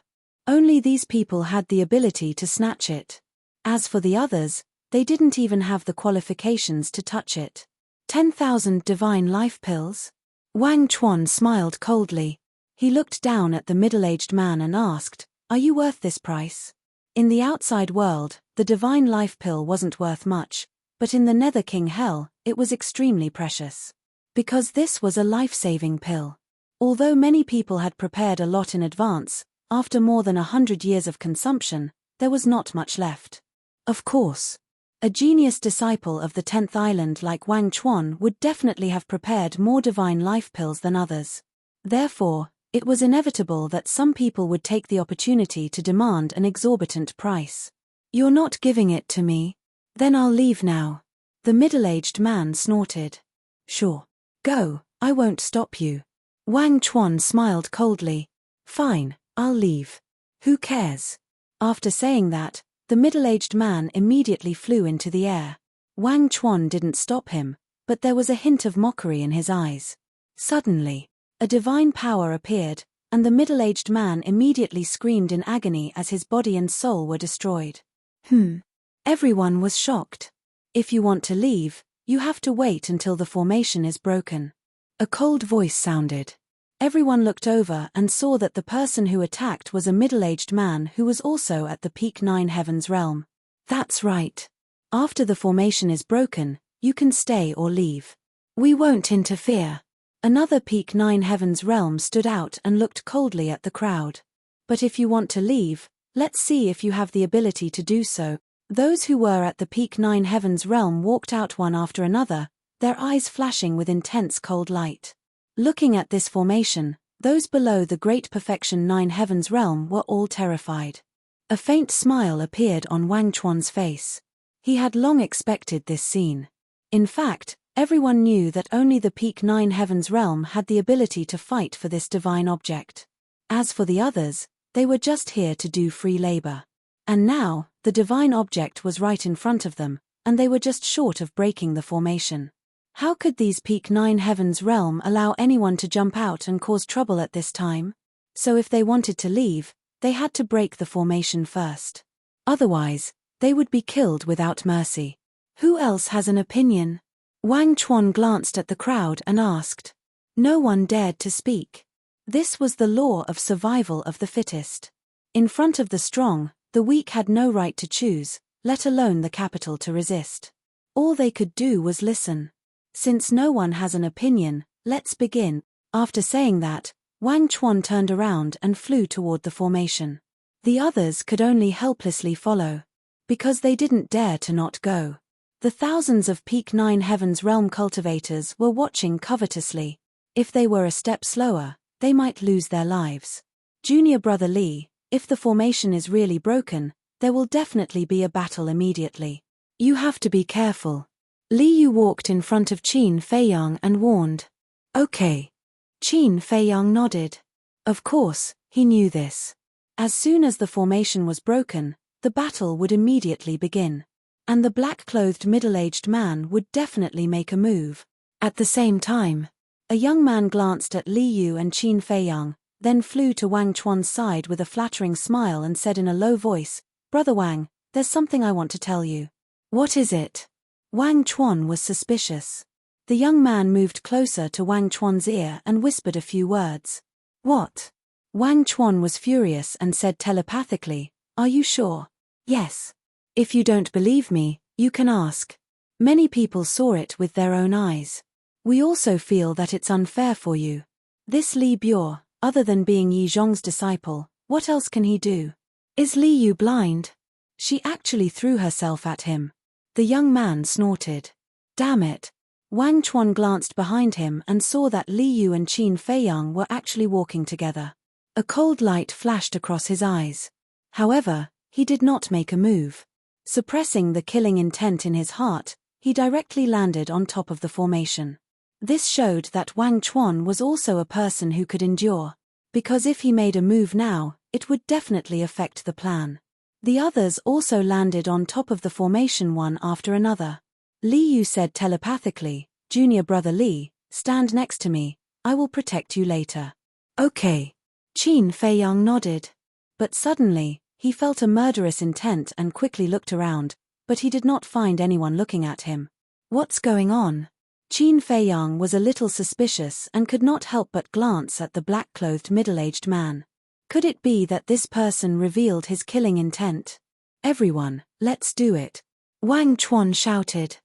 Only these people had the ability to snatch it. As for the others, they didn't even have the qualifications to touch it. 10,000 divine life pills? Wang Chuan smiled coldly. He looked down at the middle-aged man and asked, are you worth this price? In the outside world, the divine life pill wasn't worth much, but in the Nether King Hell, it was extremely precious. Because this was a life-saving pill. Although many people had prepared a lot in advance, after more than 100 years of consumption, there was not much left. Of course. A genius disciple of the 10th island like Wang Chuan would definitely have prepared more divine life pills than others. Therefore, it was inevitable that some people would take the opportunity to demand an exorbitant price. You're not giving it to me? Then I'll leave now. The middle-aged man snorted. Sure. Go, I won't stop you. Wang Chuan smiled coldly. Fine, I'll leave. Who cares? After saying that, the middle-aged man immediately flew into the air. Wang Chuan didn't stop him, but there was a hint of mockery in his eyes. Suddenly, a divine power appeared, and the middle-aged man immediately screamed in agony as his body and soul were destroyed. Everyone was shocked. If you want to leave, you have to wait until the formation is broken. A cold voice sounded. Everyone looked over and saw that the person who attacked was a middle-aged man who was also at the peak Nine Heavens realm. That's right. After the formation is broken, you can stay or leave. We won't interfere. Another peak Nine Heavens realm stood out and looked coldly at the crowd. But if you want to leave, let's see if you have the ability to do so. Those who were at the peak 9 heavens realm walked out one after another, their eyes flashing with intense cold light. Looking at this formation, those below the great perfection 9 heavens realm were all terrified. A faint smile appeared on Wang Chuan's face. He had long expected this scene. In fact, everyone knew that only the peak 9 heavens realm had the ability to fight for this divine object. As for the others, they were just here to do free labor. And now, the divine object was right in front of them, and they were just short of breaking the formation. How could these peak 9 heavens realm allow anyone to jump out and cause trouble at this time? So if they wanted to leave, they had to break the formation first. Otherwise, they would be killed without mercy. Who else has an opinion? Wang Chuan glanced at the crowd and asked. No one dared to speak. This was the law of survival of the fittest. In front of the strong, the weak had no right to choose, let alone the capital to resist. All they could do was listen. Since no one has an opinion, let's begin. After saying that, Wang Chuan turned around and flew toward the formation. The others could only helplessly follow. Because they didn't dare to not go. The thousands of peak 9 heavens realm cultivators were watching covetously. If they were a step slower, they might lose their lives. Junior brother Li, if the formation is really broken, there will definitely be a battle immediately. You have to be careful. Li Yu walked in front of Qin Feiyang and warned. Okay. Qin Feiyang nodded. Of course, he knew this. As soon as the formation was broken, the battle would immediately begin. And the black-clothed middle-aged man would definitely make a move. At the same time, a young man glanced at Li Yu and Qin Feiyang, then flew to Wang Chuan's side with a flattering smile and said in a low voice, Brother Wang, there's something I want to tell you. What is it? Wang Chuan was suspicious. The young man moved closer to Wang Chuan's ear and whispered a few words. What? Wang Chuan was furious and said telepathically, Are you sure? Yes. If you don't believe me, you can ask. Many people saw it with their own eyes. We also feel that it's unfair for you. This Li Biao, other than being Yi Zhong's disciple, what else can he do? Is Li Yu blind? She actually threw herself at him. The young man snorted. Damn it. Wang Chuan glanced behind him and saw that Li Yu and Qin Feiyang were actually walking together. A cold light flashed across his eyes. However, he did not make a move. Suppressing the killing intent in his heart, he directly landed on top of the formation. This showed that Wang Chuan was also a person who could endure. Because if he made a move now, it would definitely affect the plan. The others also landed on top of the formation one after another. Li Yu said telepathically, Junior brother Li, stand next to me, I will protect you later. Okay. Qin Feiyang nodded. But suddenly, he felt a murderous intent and quickly looked around, but he did not find anyone looking at him. What's going on? Qin Feiyang was a little suspicious and could not help but glance at the black-clothed middle-aged man. Could it be that this person revealed his killing intent? Everyone, let's do it. Wang Chuan shouted.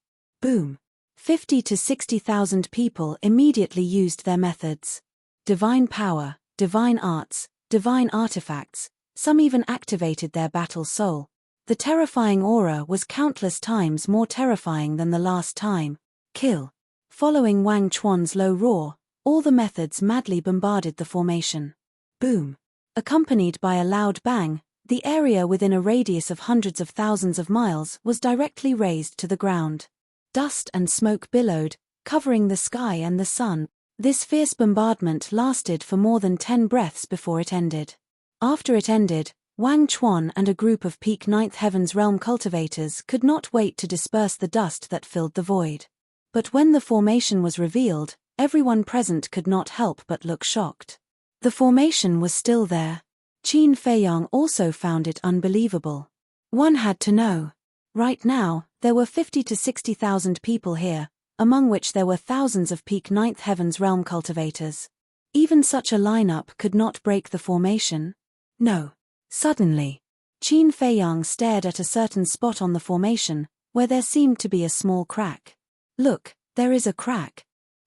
Boom. 50 to 60,000 people immediately used their methods. Divine power, divine arts, divine artifacts, some even activated their battle soul. The terrifying aura was countless times more terrifying than the last time. Kill. Following Wang Chuan's low roar, all the methods madly bombarded the formation. Boom. Accompanied by a loud bang, the area within a radius of hundreds of thousands of miles was directly razed to the ground. Dust and smoke billowed, covering the sky and the sun. This fierce bombardment lasted for more than 10 breaths before it ended. After it ended, Wang Chuan and a group of peak 9th heavens realm cultivators could not wait to disperse the dust that filled the void. But when the formation was revealed, everyone present could not help but look shocked. The formation was still there. Qin Feiyang also found it unbelievable. One had to know. Right now, there were 50 to 60,000 people here, among which there were thousands of peak 9th heavens realm cultivators. Even such a lineup could not break the formation? No. Suddenly, Qin Feiyang stared at a certain spot on the formation, where there seemed to be a small crack. Look, there is a crack.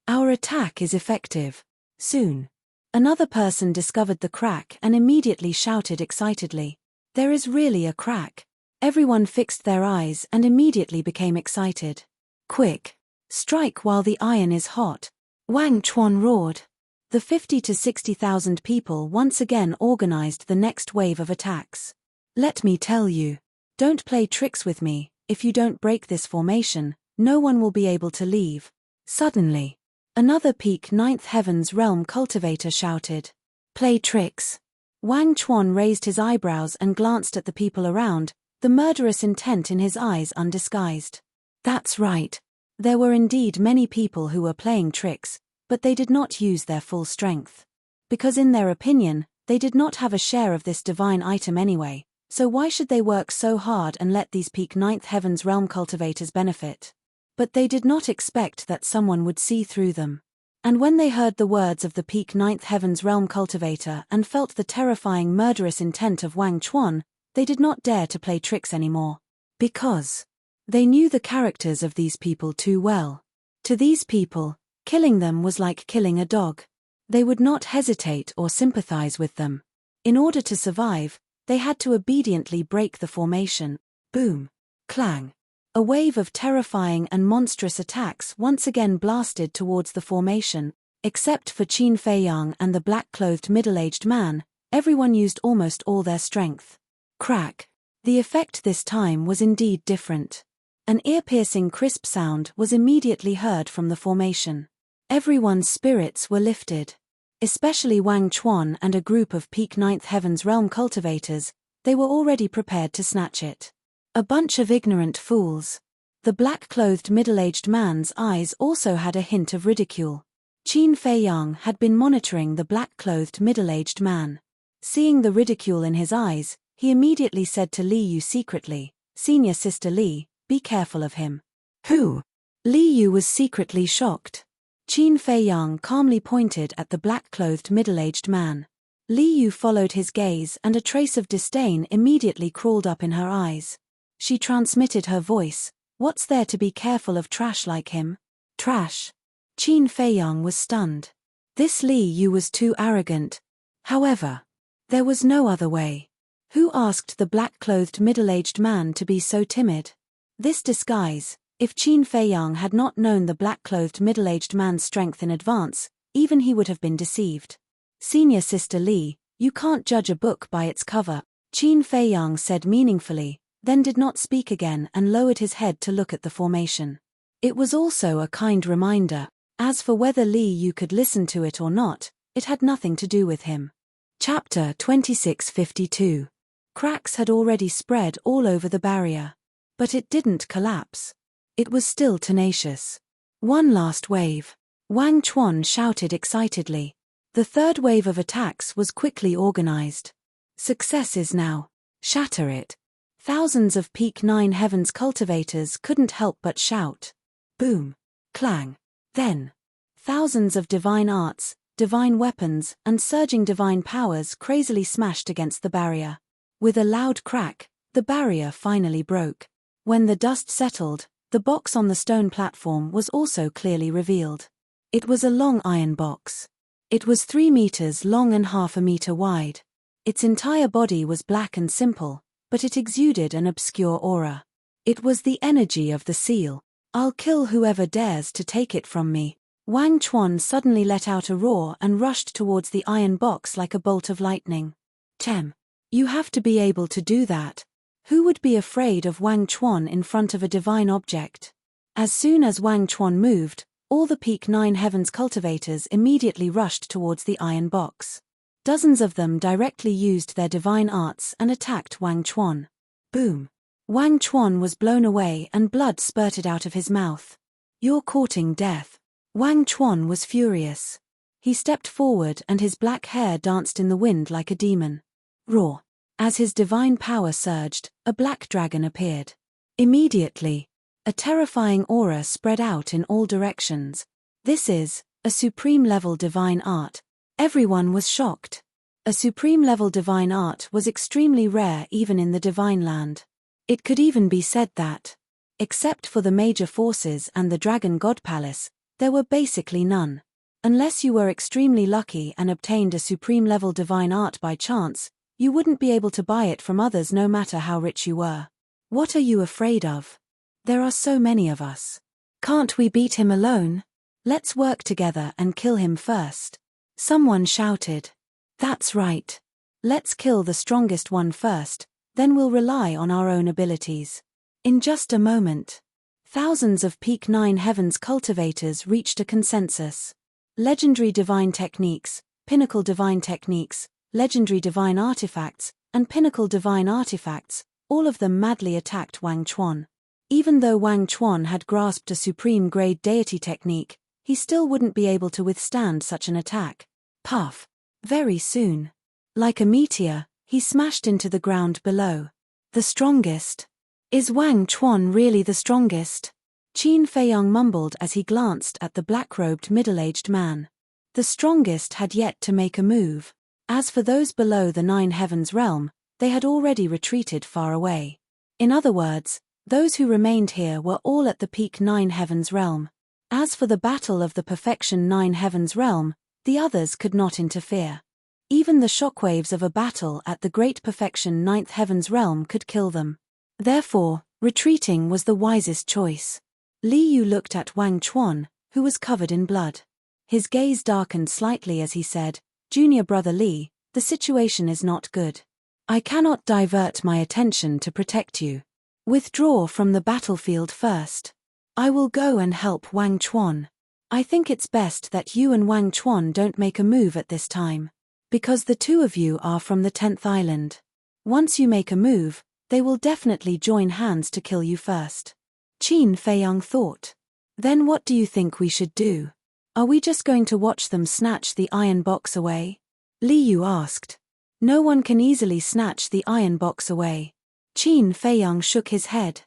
Our attack is effective. Soon. Another person discovered the crack and immediately shouted excitedly. There is really a crack. Everyone fixed their eyes and immediately became excited. Quick! Strike while the iron is hot! Wang Chuan roared. The 50 to 60,000 people once again organized the next wave of attacks. Let me tell you. Don't play tricks with me. If you don't break this formation, no one will be able to leave. Suddenly, another peak ninth heaven's realm cultivator shouted. Play tricks. Wang Chuan raised his eyebrows and glanced at the people around, the murderous intent in his eyes undisguised. That's right. There were indeed many people who were playing tricks, but they did not use their full strength. Because in their opinion, they did not have a share of this divine item anyway, so why should they work so hard and let these peak ninth heaven's realm cultivators benefit? But they did not expect that someone would see through them. And when they heard the words of the peak ninth heaven's realm cultivator and felt the terrifying murderous intent of Wang Chuan, they did not dare to play tricks anymore. Because they knew the characters of these people too well. To these people, killing them was like killing a dog. They would not hesitate or sympathize with them. In order to survive, they had to obediently break the formation. Boom! Clang! A wave of terrifying and monstrous attacks once again blasted towards the formation. Except for Qin Feiyang and the black-clothed middle-aged man, everyone used almost all their strength. Crack! The effect this time was indeed different. An ear-piercing crisp sound was immediately heard from the formation. Everyone's spirits were lifted. Especially Wang Chuan and a group of peak ninth heaven's realm cultivators, they were already prepared to snatch it. A bunch of ignorant fools. The black-clothed middle-aged man's eyes also had a hint of ridicule. Qin Feiyang had been monitoring the black-clothed middle-aged man. Seeing the ridicule in his eyes, he immediately said to Li Yu secretly, "Senior Sister Li, be careful of him." Who? Li Yu was secretly shocked. Qin Feiyang calmly pointed at the black-clothed middle-aged man. Li Yu followed his gaze and a trace of disdain immediately crawled up in her eyes. She transmitted her voice, "What's there to be careful of trash like him?" Trash? Qin Feiyang was stunned. This Li Yu was too arrogant. However, there was no other way. Who asked the black-clothed middle-aged man to be so timid? This disguise, if Qin Feiyang had not known the black-clothed middle-aged man's strength in advance, even he would have been deceived. "Senior Sister Li, you can't judge a book by its cover," Qin Feiyang said meaningfully, then did not speak again and lowered his head to look at the formation. It was also a kind reminder. As for whether Li Yu could listen to it or not, it had nothing to do with him. Chapter 2652. Cracks had already spread all over the barrier. But it didn't collapse. It was still tenacious. One last wave. Wang Chuan shouted excitedly. The third wave of attacks was quickly organized. Success is now. Shatter it. Thousands of peak 9 heavens cultivators couldn't help but shout. Boom. Clang. Then, thousands of divine arts, divine weapons, and surging divine powers crazily smashed against the barrier. With a loud crack, the barrier finally broke. When the dust settled, the box on the stone platform was also clearly revealed. It was a long iron box. It was 3 meters long and half a meter wide. Its entire body was black and simple, but it exuded an obscure aura. It was the energy of the seal. "I'll kill whoever dares to take it from me." Wang Chuan suddenly let out a roar and rushed towards the iron box like a bolt of lightning. "Tem. You have to be able to do that." Who would be afraid of Wang Chuan in front of a divine object? As soon as Wang Chuan moved, all the peak 9 heavens cultivators immediately rushed towards the iron box. Dozens of them directly used their divine arts and attacked Wang Chuan. Boom! Wang Chuan was blown away and blood spurted out of his mouth. "You're courting death." Wang Chuan was furious. He stepped forward and his black hair danced in the wind like a demon. Roar! As his divine power surged, a black dragon appeared. Immediately, a terrifying aura spread out in all directions. This is a supreme-level divine art. Everyone was shocked. A supreme-level divine art was extremely rare even in the divine land. It could even be said that, except for the major forces and the Dragon God Palace, there were basically none. Unless you were extremely lucky and obtained a supreme-level divine art by chance, you wouldn't be able to buy it from others no matter how rich you were. What are you afraid of? There are so many of us. Can't we beat him alone? Let's work together and kill him first. Someone shouted. That's right. Let's kill the strongest one first, then we'll rely on our own abilities. In just a moment, thousands of Peak 9 Heavens cultivators reached a consensus. Legendary divine techniques, pinnacle divine techniques, legendary divine artifacts, and pinnacle divine artifacts, all of them madly attacked Wang Chuan. Even though Wang Chuan had grasped a supreme-grade deity technique, he still wouldn't be able to withstand such an attack. Puff! Very soon. Like a meteor, he smashed into the ground below. The strongest? Is Wang Chuan really the strongest? Qin Feiyang mumbled as he glanced at the black-robed middle-aged man. The strongest had yet to make a move. As for those below the 9 Heavens realm, they had already retreated far away. In other words, those who remained here were all at the Peak 9 Heavens realm. As for the battle of the Perfection 9 Heavens realm, the others could not interfere. Even the shockwaves of a battle at the Great Perfection 9th Heavens realm could kill them. Therefore, retreating was the wisest choice. Li Yu looked at Wang Chuan, who was covered in blood. His gaze darkened slightly as he said, "Junior brother Li, the situation is not good. I cannot divert my attention to protect you. Withdraw from the battlefield first. I will go and help Wang Chuan. I think it's best that you and Wang Chuan don't make a move at this time. Because the two of you are from the 10th island. Once you make a move, they will definitely join hands to kill you first." Qin Feiyang thought. Then what do you think we should do? Are we just going to watch them snatch the iron box away? Li Yu asked. No one can easily snatch the iron box away. Qin Feiyang shook his head.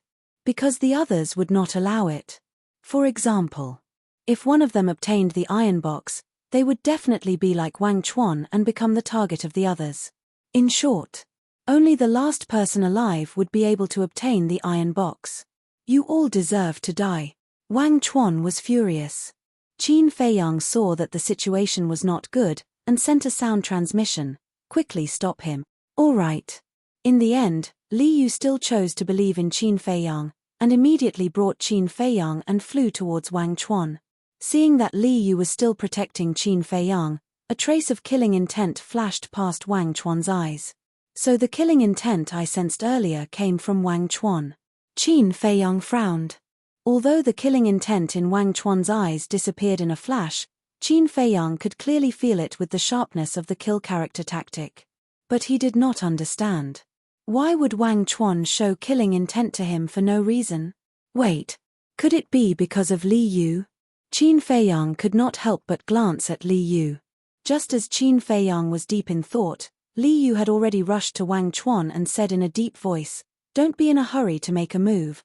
Because the others would not allow it. For example, if one of them obtained the iron box, they would definitely be like Wang Chuan and become the target of the others. In short, only the last person alive would be able to obtain the iron box. You all deserve to die. Wang Chuan was furious. Qin Feiyang saw that the situation was not good, and sent a sound transmission. Quickly stop him. All right. In the end, Li Yu still chose to believe in Qin Feiyang, and immediately brought Qin Feiyang and flew towards Wang Chuan. Seeing that Li Yu was still protecting Qin Feiyang, a trace of killing intent flashed past Wang Chuan's eyes. So the killing intent I sensed earlier came from Wang Chuan. Qin Feiyang frowned. Although the killing intent in Wang Chuan's eyes disappeared in a flash, Qin Feiyang could clearly feel it with the sharpness of the kill character tactic. But he did not understand. Why would Wang Chuan show killing intent to him for no reason? Wait, could it be because of Li Yu? Qin Feiyang could not help but glance at Li Yu. Just as Qin Feiyang was deep in thought, Li Yu had already rushed to Wang Chuan and said in a deep voice, "Don't be in a hurry to make a move."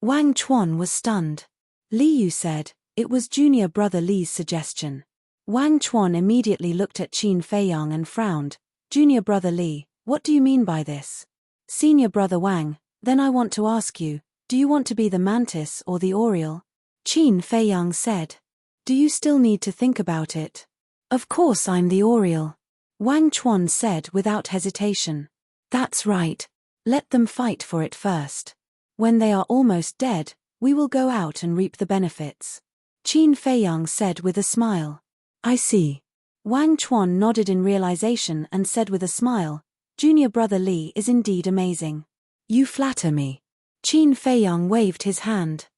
Wang Chuan was stunned. Li Yu said, "It was junior brother Li's suggestion." Wang Chuan immediately looked at Qin Feiyang and frowned. "Junior brother Li, what do you mean by this?" "Senior brother Wang, then I want to ask you, do you want to be the mantis or the oriole?" Qin Feiyang said. "Do you still need to think about it?" "Of course I'm the oriole," Wang Chuan said without hesitation. "That's right. Let them fight for it first. When they are almost dead, we will go out and reap the benefits." Qin Feiyang said with a smile. "I see." Wang Chuan nodded in realization and said with a smile, "Junior brother Li is indeed amazing. You flatter me." Qin Feiyang waved his hand.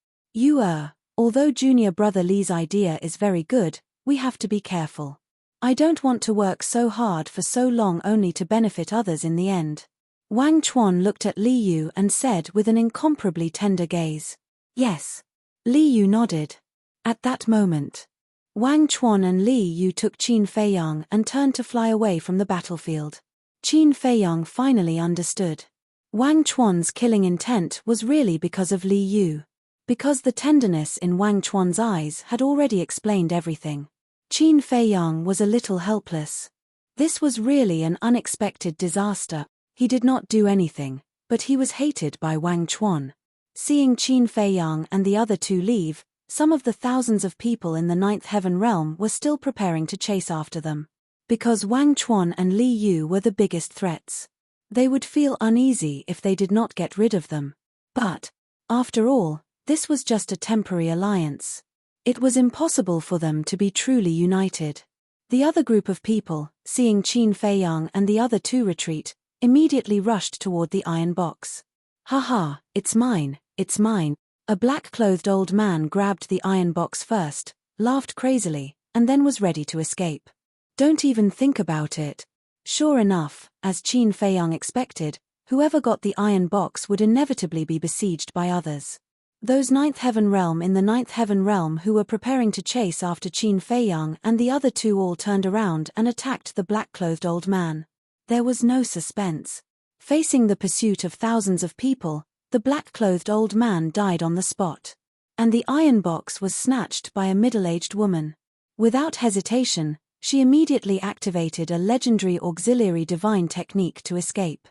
Although junior brother Li's idea is very good, we have to be careful. I don't want to work so hard for so long only to benefit others in the end." Wang Chuan looked at Li Yu and said with an incomparably tender gaze, "Yes." Li Yu nodded. At that moment, Wang Chuan and Li Yu took Qin Feiyang and turned to fly away from the battlefield. Qin Feiyang finally understood. Wang Chuan's killing intent was really because of Li Yu. Because the tenderness in Wang Chuan's eyes had already explained everything. Qin Feiyang was a little helpless. This was really an unexpected disaster. He did not do anything, but he was hated by Wang Chuan. Seeing Qin Feiyang and the other two leave, some of the thousands of people in the 9th Heaven realm were still preparing to chase after them. Because Wang Chuan and Li Yu were the biggest threats. They would feel uneasy if they did not get rid of them. But, after all, this was just a temporary alliance. It was impossible for them to be truly united. The other group of people, seeing Qin Feiyang and the other two retreat, immediately rushed toward the iron box. "Haha, it's mine, it's mine." A black-clothed old man grabbed the iron box first, laughed crazily, and then was ready to escape. "Don't even think about it." Sure enough, as Qin Feiyang expected, whoever got the iron box would inevitably be besieged by others. Those Ninth Heaven Realm in the Ninth Heaven Realm who were preparing to chase after Qin Feiyang and the other two all turned around and attacked the black-clothed old man. There was no suspense. Facing the pursuit of thousands of people, the black-clothed old man died on the spot. And the iron box was snatched by a middle-aged woman. Without hesitation, she immediately activated a legendary auxiliary divine technique to escape.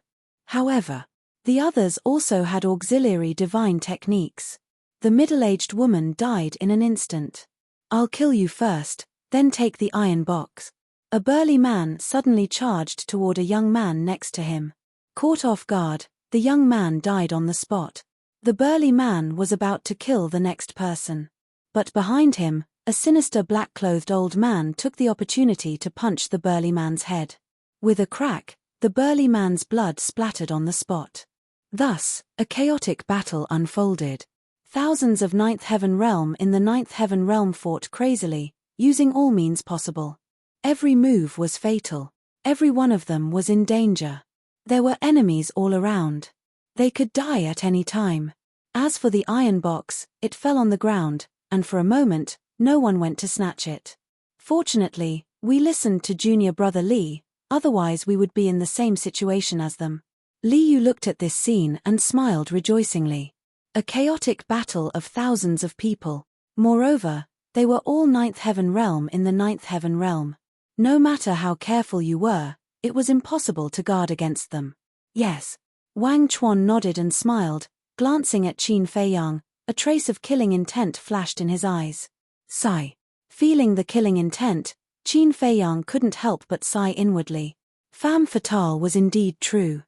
However, the others also had auxiliary divine techniques. The middle-aged woman died in an instant. "I'll kill you first, then take the iron box." A burly man suddenly charged toward a young man next to him. Caught off guard, the young man died on the spot. The burly man was about to kill the next person. But behind him, a sinister black-clothed old man took the opportunity to punch the burly man's head. With a crack, the burly man's blood splattered on the spot. Thus, a chaotic battle unfolded. Thousands of Ninth Heaven Realm in the Ninth Heaven Realm fought crazily, using all means possible. Every move was fatal. Every one of them was in danger. There were enemies all around. They could die at any time. As for the iron box, it fell on the ground, and for a moment, no one went to snatch it. Fortunately, we listened to junior brother Li, otherwise we would be in the same situation as them. Li Yu looked at this scene and smiled rejoicingly. A chaotic battle of thousands of people. Moreover, they were all Ninth Heaven Realm in the Ninth Heaven Realm. No matter how careful you were, it was impossible to guard against them. Yes. Wang Chuan nodded and smiled, glancing at Qin Feiyang. A trace of killing intent flashed in his eyes. Sigh. Feeling the killing intent, Qin Feiyang couldn't help but sigh inwardly. Femme fatale was indeed true.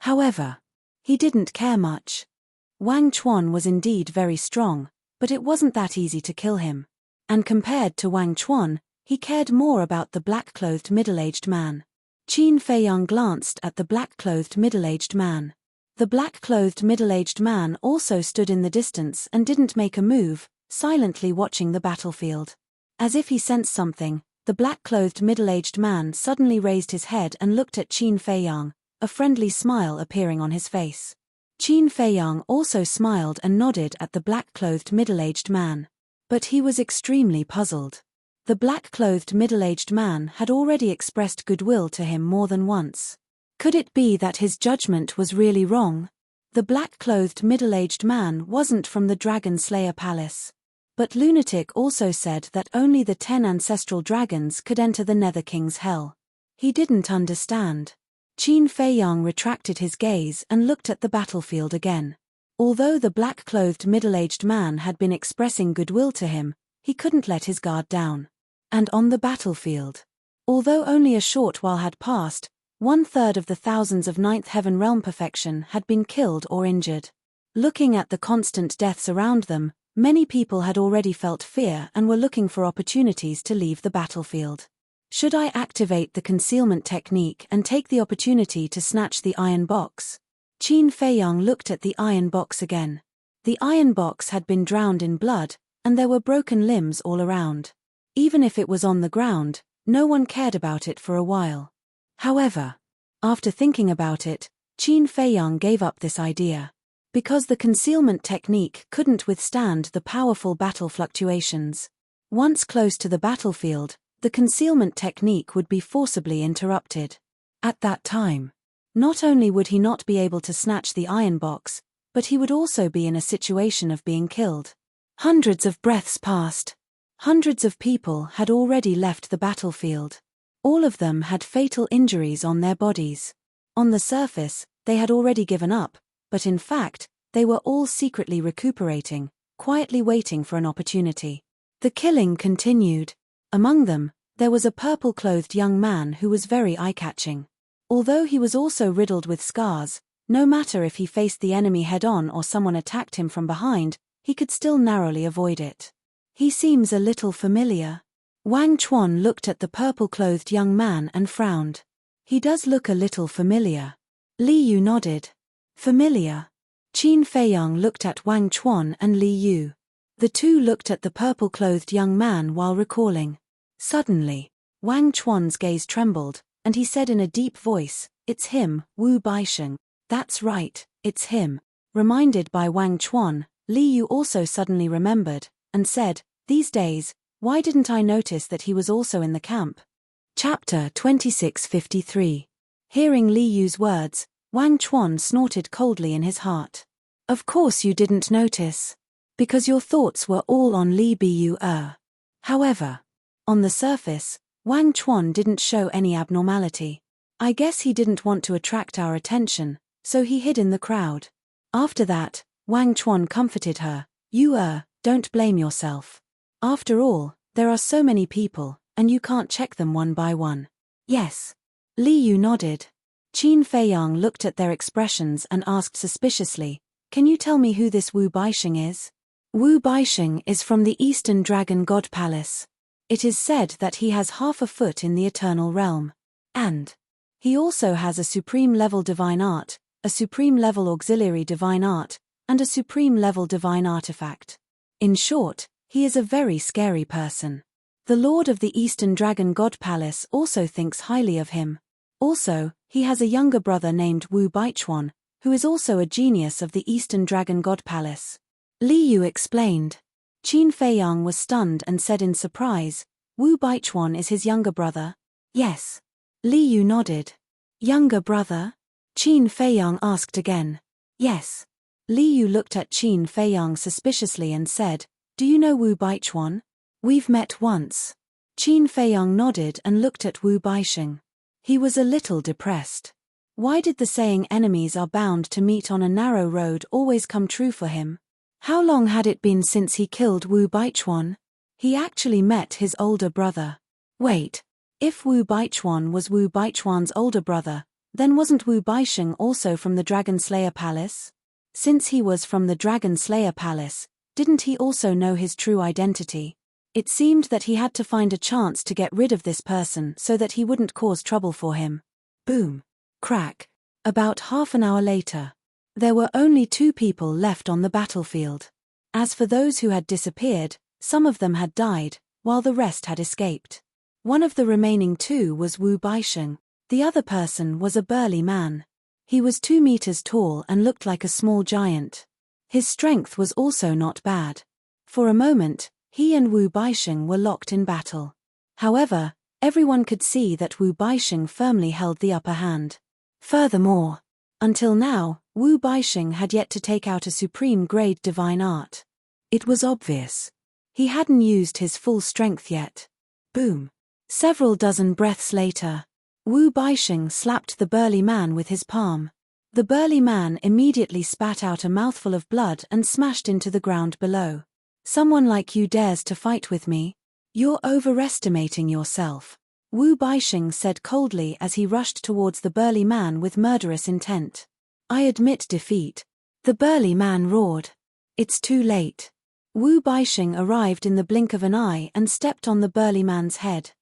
However, he didn't care much. Wang Chuan was indeed very strong, but it wasn't that easy to kill him. And compared to Wang Chuan, he cared more about the black-clothed middle-aged man. Qin Feiyang glanced at the black-clothed middle-aged man. The black-clothed middle-aged man also stood in the distance and didn't make a move, silently watching the battlefield. As if he sensed something, the black-clothed middle-aged man suddenly raised his head and looked at Qin Feiyang, a friendly smile appearing on his face. Qin Feiyang also smiled and nodded at the black-clothed middle-aged man. But he was extremely puzzled. The black-clothed middle-aged man had already expressed goodwill to him more than once. Could it be that his judgment was really wrong? The black-clothed middle-aged man wasn't from the Dragon Slayer Palace. But Lunatic also said that only the 10 ancestral dragons could enter the Nether King's hell. He didn't understand. Qin Feiyang retracted his gaze and looked at the battlefield again. Although the black-clothed middle-aged man had been expressing goodwill to him, he couldn't let his guard down. And on the battlefield, although only a short while had passed, 1/3 of the thousands of Ninth Heaven Realm perfection had been killed or injured. Looking at the constant deaths around them, many people had already felt fear and were looking for opportunities to leave the battlefield. Should I activate the concealment technique and take the opportunity to snatch the iron box? Qin Feiyang looked at the iron box again. The iron box had been drowned in blood, and there were broken limbs all around. Even if it was on the ground, no one cared about it for a while. However, after thinking about it, Qin Feiyang gave up this idea. Because the concealment technique couldn't withstand the powerful battle fluctuations. Once close to the battlefield, the concealment technique would be forcibly interrupted. At that time, not only would he not be able to snatch the iron box, but he would also be in a situation of being killed. Hundreds of breaths passed. Hundreds of people had already left the battlefield. All of them had fatal injuries on their bodies. On the surface, they had already given up, but in fact, they were all secretly recuperating, quietly waiting for an opportunity. The killing continued. Among them, there was a purple-clothed young man who was very eye-catching. Although he was also riddled with scars, no matter if he faced the enemy head-on or someone attacked him from behind, he could still narrowly avoid it. He seems a little familiar. Wang Chuan looked at the purple-clothed young man and frowned. He does look a little familiar. Li Yu nodded. Familiar. Qin Feiyang looked at Wang Chuan and Li Yu. The two looked at the purple-clothed young man while recalling. Suddenly, Wang Chuan's gaze trembled, and he said in a deep voice, "It's him, Wu Baisheng." "That's right, it's him." Reminded by Wang Chuan, Li Yu also suddenly remembered, and said, "These days, why didn't I notice that he was also in the camp?" Chapter 2653. Hearing Li Yu's words, Wang Chuan snorted coldly in his heart. "Of course you didn't notice. Because your thoughts were all on Li Bu. However, on the surface, Wang Chuan didn't show any abnormality. I guess he didn't want to attract our attention, so he hid in the crowd." After that, Wang Chuan comforted her. "You don't blame yourself. After all, there are so many people, and you can't check them one by one." "Yes." Li Yu nodded. Qin Feiyang looked at their expressions and asked suspiciously, "Can you tell me who this Wu Baisheng is?" Wu Baisheng is from the Eastern Dragon God Palace. It is said that he has half a foot in the eternal realm. And he also has a supreme-level divine art, a supreme-level auxiliary divine art, and a supreme-level divine artifact. In short, he is a very scary person. The Lord of the Eastern Dragon God Palace also thinks highly of him. Also, he has a younger brother named Wu Baichuan, who is also a genius of the Eastern Dragon God Palace. Li Yu explained. Qin Feiyang was stunned and said in surprise, "Wu Baichuan is his younger brother?" "Yes." Li Yu nodded. "Younger brother?" Qin Feiyang asked again. "Yes." Li Yu looked at Qin Feiyang suspiciously and said, "Do you know Wu Baichuan?" "We've met once." Qin Feiyang nodded and looked at Wu Baisheng. He was a little depressed. Why did the saying enemies are bound to meet on a narrow road always come true for him? How long had it been since he killed Wu Baichuan? He actually met his older brother. Wait, if Wu Baichuan was Wu Baichuan's older brother, then wasn't Wu Baisheng also from the Dragon Slayer Palace? Since he was from the Dragon Slayer Palace, didn't he also know his true identity? It seemed that he had to find a chance to get rid of this person so that he wouldn't cause trouble for him. Boom. Crack. About half an hour later. There were only 2 people left on the battlefield. As for those who had disappeared, some of them had died, while the rest had escaped. One of the remaining 2 was Wu Baisheng. The other person was a burly man. He was 2 meters tall and looked like a small giant. His strength was also not bad. For a moment, he and Wu Baisheng were locked in battle. However, everyone could see that Wu Baisheng firmly held the upper hand. Furthermore, until now, Wu Baisheng had yet to take out a supreme-grade divine art. It was obvious. He hadn't used his full strength yet. Boom. Several dozen breaths later, Wu Baisheng slapped the burly man with his palm. The burly man immediately spat out a mouthful of blood and smashed into the ground below. "Someone like you dares to fight with me? You're overestimating yourself," Wu Baisheng said coldly as he rushed towards the burly man with murderous intent. "I admit defeat," the burly man roared. "It's too late." Wu Baisheng arrived in the blink of an eye and stepped on the burly man's head.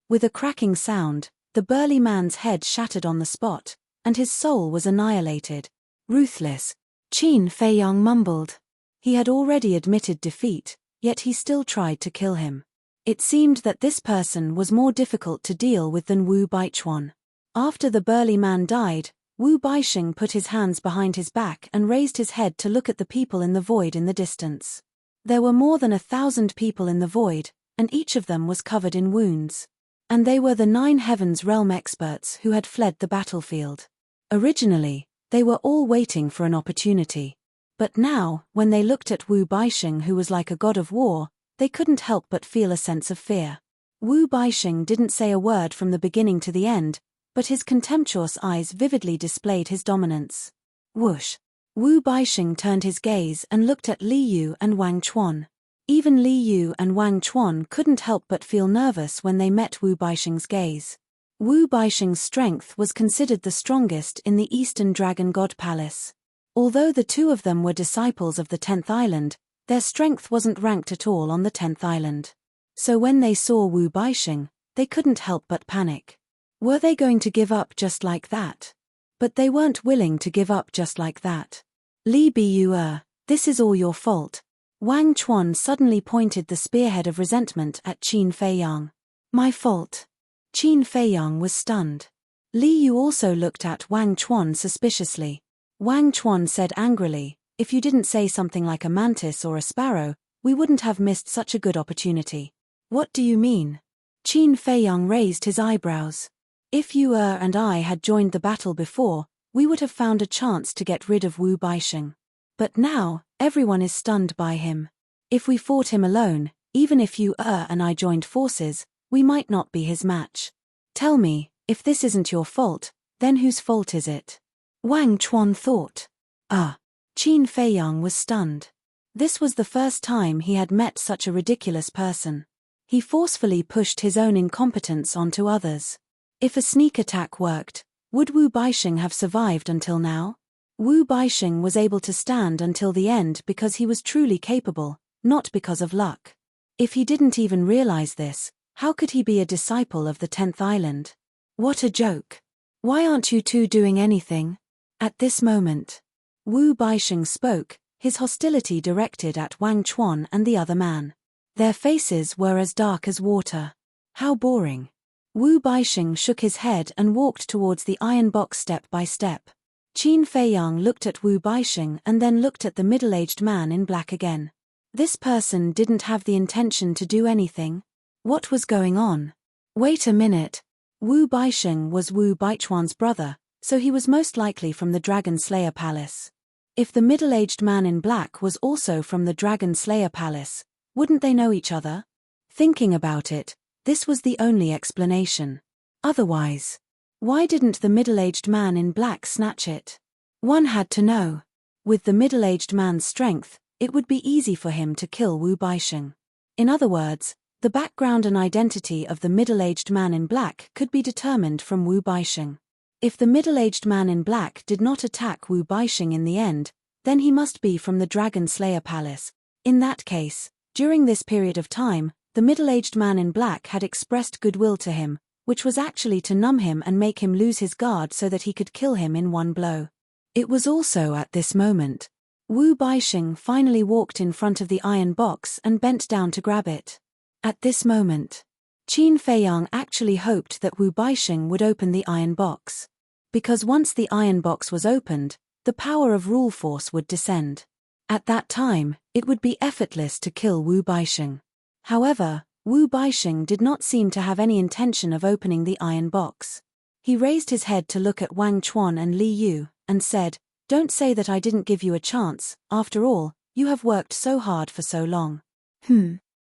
With a cracking sound, the burly man's head shattered on the spot, and his soul was annihilated. "Ruthless," Qin Feiyang mumbled. He had already admitted defeat, yet he still tried to kill him. It seemed that this person was more difficult to deal with than Wu Baichuan. After the burly man died, Wu Baisheng put his hands behind his back and raised his head to look at the people in the void in the distance. There were more than 1,000 people in the void, and each of them was covered in wounds. And they were the 9 Heavens Realm experts who had fled the battlefield. Originally, they were all waiting for an opportunity. But now, when they looked at Wu Baisheng, who was like a god of war, they couldn't help but feel a sense of fear. Wu Baisheng didn't say a word from the beginning to the end, but his contemptuous eyes vividly displayed his dominance. Whoosh! Wu Baisheng turned his gaze and looked at Li Yu and Wang Chuan. Even Li Yu and Wang Chuan couldn't help but feel nervous when they met Wu Baisheng's gaze. Wu Baixing's strength was considered the strongest in the Eastern Dragon God Palace. Although the two of them were disciples of the 10th island, their strength wasn't ranked at all on the 10th island. So when they saw Wu Baixing, they couldn't help but panic. Were they going to give up just like that? But they weren't willing to give up just like that. Li Biyu, this is all your fault. Wang Chuan suddenly pointed the spearhead of resentment at Qin Feiyang. My fault. Qin Feiyang was stunned. Li Yu also looked at Wang Chuan suspiciously. Wang Chuan said angrily, if you didn't say something like a mantis or a sparrow, we wouldn't have missed such a good opportunity. What do you mean? Qin Feiyang raised his eyebrows. If you and I had joined the battle before, we would have found a chance to get rid of Wu Baixing. But now, everyone is stunned by him. If we fought him alone, even if you and I joined forces, we might not be his match. Tell me, if this isn't your fault, then whose fault is it? Wang Chuan thought. Qin Feiyang was stunned. This was the first time he had met such a ridiculous person. He forcefully pushed his own incompetence onto others. If a sneak attack worked, would Wu Baixing have survived until now? Wu Baixing was able to stand until the end because he was truly capable, not because of luck. If he didn't even realize this, how could he be a disciple of the 10th island? What a joke. Why aren't you two doing anything? At this moment, Wu Baixing spoke, his hostility directed at Wang Chuan and the other man. Their faces were as dark as water. How boring. Wu Baixing shook his head and walked towards the iron box step by step. Qin Feiyang looked at Wu Baixing and then looked at the middle-aged man in black again. This person didn't have the intention to do anything. What was going on? Wait a minute. Wu Baixing was Wu Baichuan's brother, so he was most likely from the Dragon Slayer Palace. If the middle-aged man in black was also from the Dragon Slayer Palace, wouldn't they know each other? Thinking about it, this was the only explanation. Otherwise, why didn't the middle-aged man in black snatch it? One had to know. With the middle-aged man's strength, it would be easy for him to kill Wu Baixing. In other words, the background and identity of the middle-aged man in black could be determined from Wu Baixing. If the middle-aged man in black did not attack Wu Baixing in the end, then he must be from the Dragon Slayer Palace. In that case, during this period of time, the middle-aged man in black had expressed goodwill to him, which was actually to numb him and make him lose his guard so that he could kill him in one blow. It was also at this moment. Wu Baixing finally walked in front of the iron box and bent down to grab it. At this moment, Qin Feiyang actually hoped that Wu Baixing would open the iron box. Because once the iron box was opened, the power of rule force would descend. At that time, it would be effortless to kill Wu Baixing. However, Wu Baixing did not seem to have any intention of opening the iron box. He raised his head to look at Wang Chuan and Li Yu, and said, "Don't say that I didn't give you a chance, after all, you have worked so hard for so long."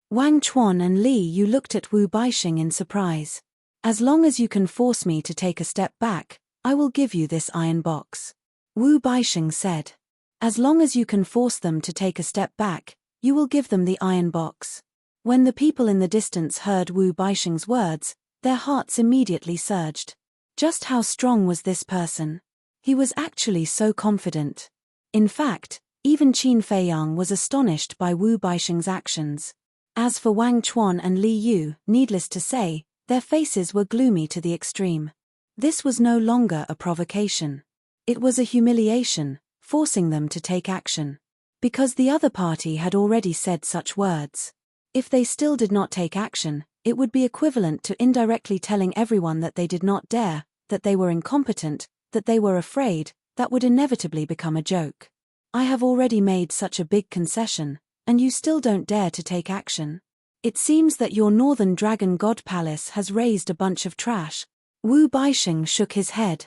Wang Chuan and Li Yu looked at Wu Baixing in surprise. "As long as you can force me to take a step back, I will give you this iron box." Wu Baixing said. "As long as you can force them to take a step back, you will give them the iron box." When the people in the distance heard Wu Baixing's words, their hearts immediately surged. Just how strong was this person? He was actually so confident. In fact, even Qin Feiyang was astonished by Wu Baixing's actions. As for Wang Chuan and Li Yu, needless to say, their faces were gloomy to the extreme. This was no longer a provocation. It was a humiliation, forcing them to take action. Because the other party had already said such words. If they still did not take action, it would be equivalent to indirectly telling everyone that they did not dare, that they were incompetent, that they were afraid. That would inevitably become a joke. I have already made such a big concession, and you still don't dare to take action. It seems that your Northern Dragon God Palace has raised a bunch of trash. Wu Baixing shook his head.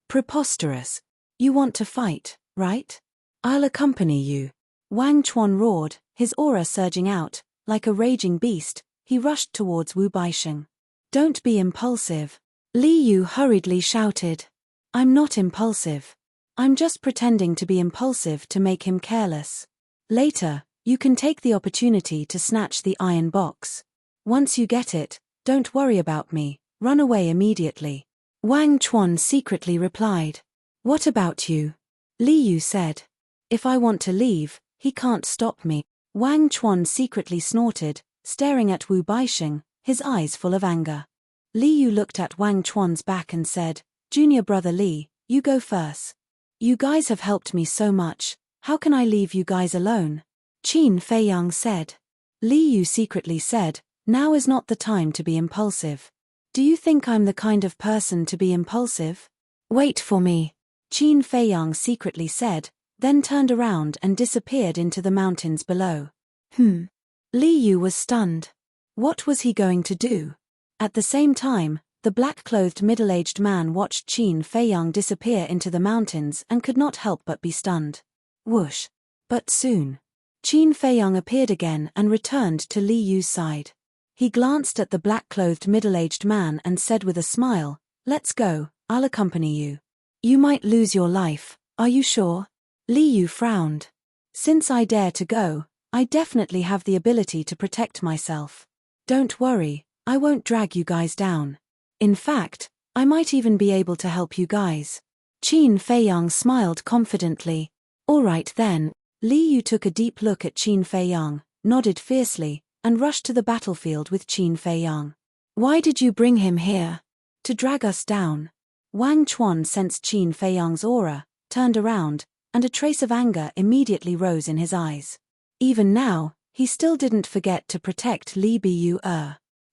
Preposterous. You want to fight, right? I'll accompany you. Wang Chuan roared, his aura surging out. Like a raging beast, he rushed towards Wu Baixing. Don't be impulsive. Li Yu hurriedly shouted. I'm not impulsive. I'm just pretending to be impulsive to make him careless. Later, you can take the opportunity to snatch the iron box. Once you get it, don't worry about me, Run away immediately. Wang Chuan secretly replied. What about you? Li Yu said. If I want to leave, he can't stop me. Wang Chuan secretly snorted, staring at Wu Baixing, his eyes full of anger. Li Yu looked at Wang Chuan's back and said, Junior brother Li, you go first. You guys have helped me so much, how can I leave you guys alone? Qin Feiyang said. Li Yu secretly said, now is not the time to be impulsive. Do you think I'm the kind of person to be impulsive? Wait for me. Qin Feiyang secretly said, then turned around and disappeared into the mountains below. Li Yu was stunned. What was he going to do? At the same time, the black-clothed middle-aged man watched Qin Feiyang disappear into the mountains and could not help but be stunned. Whoosh. But soon, Qin Feiyang appeared again and returned to Li Yu's side. He glanced at the black-clothed middle-aged man and said with a smile, let's go, I'll accompany you. You might lose your life, are you sure? Li Yu frowned. Since I dare to go, I definitely have the ability to protect myself. Don't worry, I won't drag you guys down. In fact, I might even be able to help you guys. Qin Feiyang smiled confidently. All right then. Li Yu took a deep look at Qin Feiyang, nodded fiercely, and rushed to the battlefield with Qin Feiyang. Why did you bring him here? To drag us down. Wang Chuan sensed Qin Feiyang's aura, turned around, and a trace of anger immediately rose in his eyes. Even now, he still didn't forget to protect Li Biyu.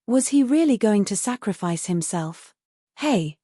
Was he really going to sacrifice himself? Hey,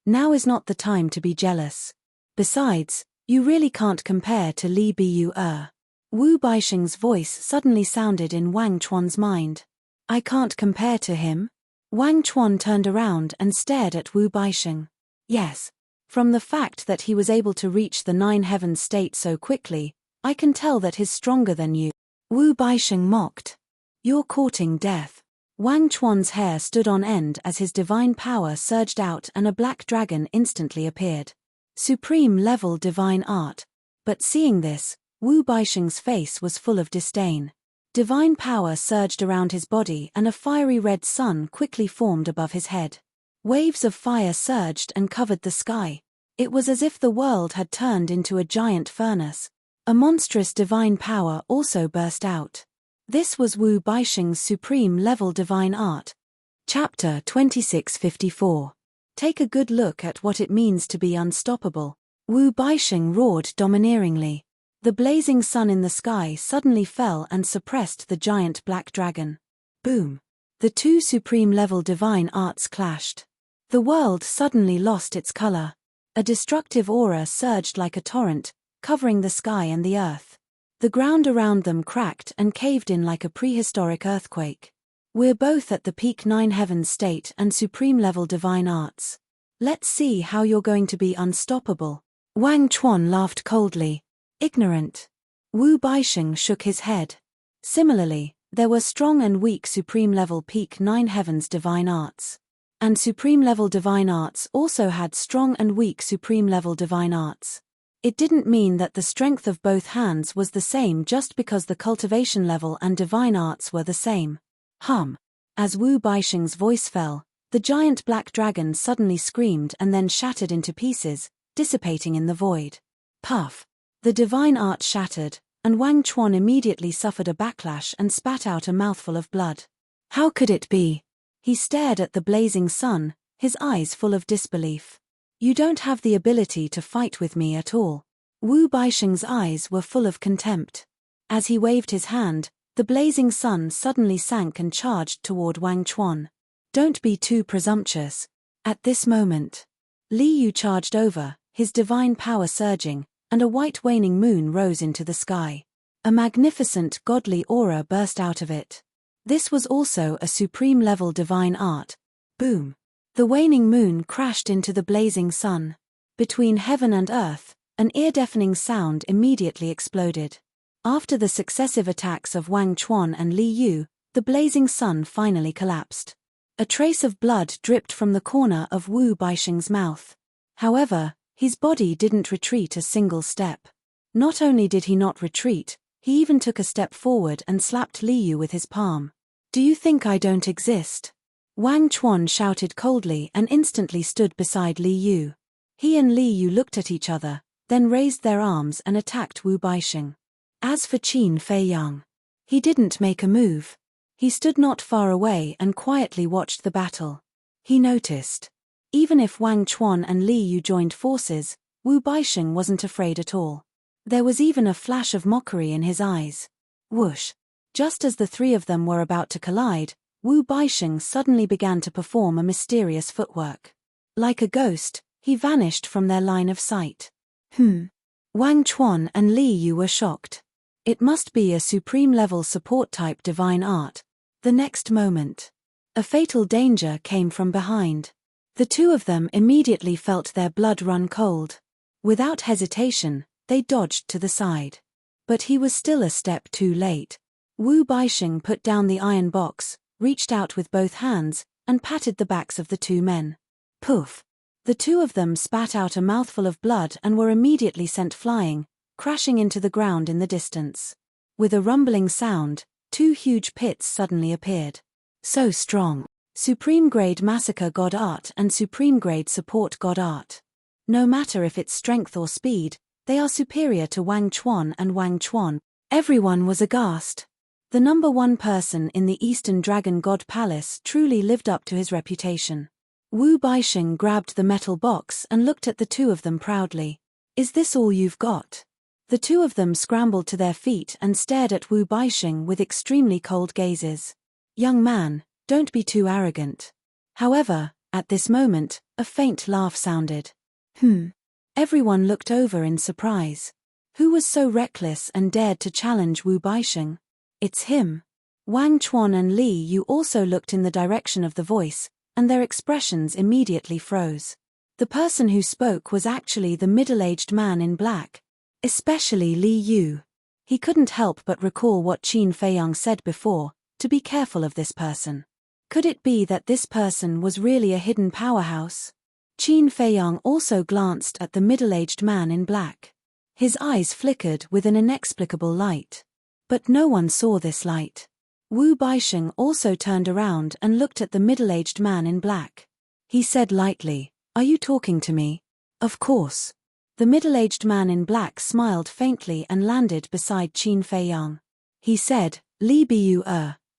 now is not the time to be jealous. Besides, you really can't compare to Li Biyu. Wu Baixing's voice suddenly sounded in Wang Chuan's mind. I can't compare to him? Wang Chuan turned around and stared at Wu Baixing. Yes. From the fact that he was able to reach the 9 heavens state so quickly, I can tell that he's stronger than you. Wu Baixing mocked. You're courting death. Wang Chuan's hair stood on end as his divine power surged out and a black dragon instantly appeared. Supreme level divine art. But seeing this, Wu Baixing's face was full of disdain. Divine power surged around his body and a fiery red sun quickly formed above his head. Waves of fire surged and covered the sky. It was as if the world had turned into a giant furnace. A monstrous divine power also burst out. This was Wu Baixing's supreme level divine art. Chapter 2654. Take a good look at what it means to be unstoppable. Wu Baixing roared domineeringly. The blazing sun in the sky suddenly fell and suppressed the giant black dragon. Boom. The two supreme level divine arts clashed. The world suddenly lost its color. A destructive aura surged like a torrent, covering the sky and the earth. The ground around them cracked and caved in like a prehistoric earthquake. We're both at the peak 9 heavens state and supreme level divine arts. Let's see how you're going to be unstoppable. Wang Chuan laughed coldly. Ignorant. Wu Baixing shook his head. Similarly, there were strong and weak supreme level peak 9 heavens divine arts. And supreme level divine arts also had strong and weak supreme level divine arts. It didn't mean that the strength of both hands was the same just because the cultivation level and divine arts were the same. As Wu Baixing's voice fell, the giant black dragon suddenly screamed and then shattered into pieces, dissipating in the void. Puff. The divine art shattered, and Wang Chuan immediately suffered a backlash and spat out a mouthful of blood. How could it be? He stared at the blazing sun, his eyes full of disbelief. You don't have the ability to fight with me at all. Wu Baixing's eyes were full of contempt. As he waved his hand, the blazing sun suddenly sank and charged toward Wang Chuan. Don't be too presumptuous. At this moment, Li Yu charged over, his divine power surging, and a white waning moon rose into the sky. A magnificent godly aura burst out of it. This was also a supreme level divine art. Boom. The waning moon crashed into the blazing sun. Between heaven and earth, an ear-deafening sound immediately exploded. After the successive attacks of Wang Chuan and Li Yu, the blazing sun finally collapsed. A trace of blood dripped from the corner of Wu Baixing's mouth. However, his body didn't retreat a single step. Not only did he not retreat, he even took a step forward and slapped Li Yu with his palm. Do you think I don't exist? Wang Chuan shouted coldly and instantly stood beside Li Yu. He and Li Yu looked at each other, then raised their arms and attacked Wu Baixing. As for Qin Feiyang, he didn't make a move. He stood not far away and quietly watched the battle. He noticed. Even if Wang Chuan and Li Yu joined forces, Wu Baixing wasn't afraid at all. There was even a flash of mockery in his eyes. Whoosh! Just as the three of them were about to collide, Wu Baixing suddenly began to perform a mysterious footwork. Like a ghost, he vanished from their line of sight. Wang Chuan and Li Yu were shocked. It must be a supreme-level support-type divine art. The next moment, a fatal danger came from behind. The two of them immediately felt their blood run cold. Without hesitation, they dodged to the side. But he was still a step too late. Wu Baixing put down the iron box, reached out with both hands, and patted the backs of the two men. Poof! The two of them spat out a mouthful of blood and were immediately sent flying, crashing into the ground in the distance. With a rumbling sound, two huge pits suddenly appeared. So strong. Supreme-grade massacre god art and supreme-grade support god art. No matter if it's strength or speed, they are superior to Wang Chuan and Wang Chuan. Everyone was aghast. The number one person in the Eastern Dragon God Palace truly lived up to his reputation. Wu Baixing grabbed the metal box and looked at the two of them proudly. Is this all you've got? The two of them scrambled to their feet and stared at Wu Baixing with extremely cold gazes. Young man, don't be too arrogant. However, at this moment, a faint laugh sounded. Everyone looked over in surprise. Who was so reckless and dared to challenge Wu Baixing? It's him. Wang Chuan and Li Yu also looked in the direction of the voice, and their expressions immediately froze. The person who spoke was actually the middle-aged man in black. Especially Li Yu. He couldn't help but recall what Qin Feiyang said before, to be careful of this person. Could it be that this person was really a hidden powerhouse? Qin Feiyang also glanced at the middle-aged man in black. His eyes flickered with an inexplicable light. But no one saw this light. Wu Baixing also turned around and looked at the middle-aged man in black. He said lightly, "Are you talking to me?" "Of course." The middle-aged man in black smiled faintly and landed beside Qin Feiyang. He said, "Li Bu,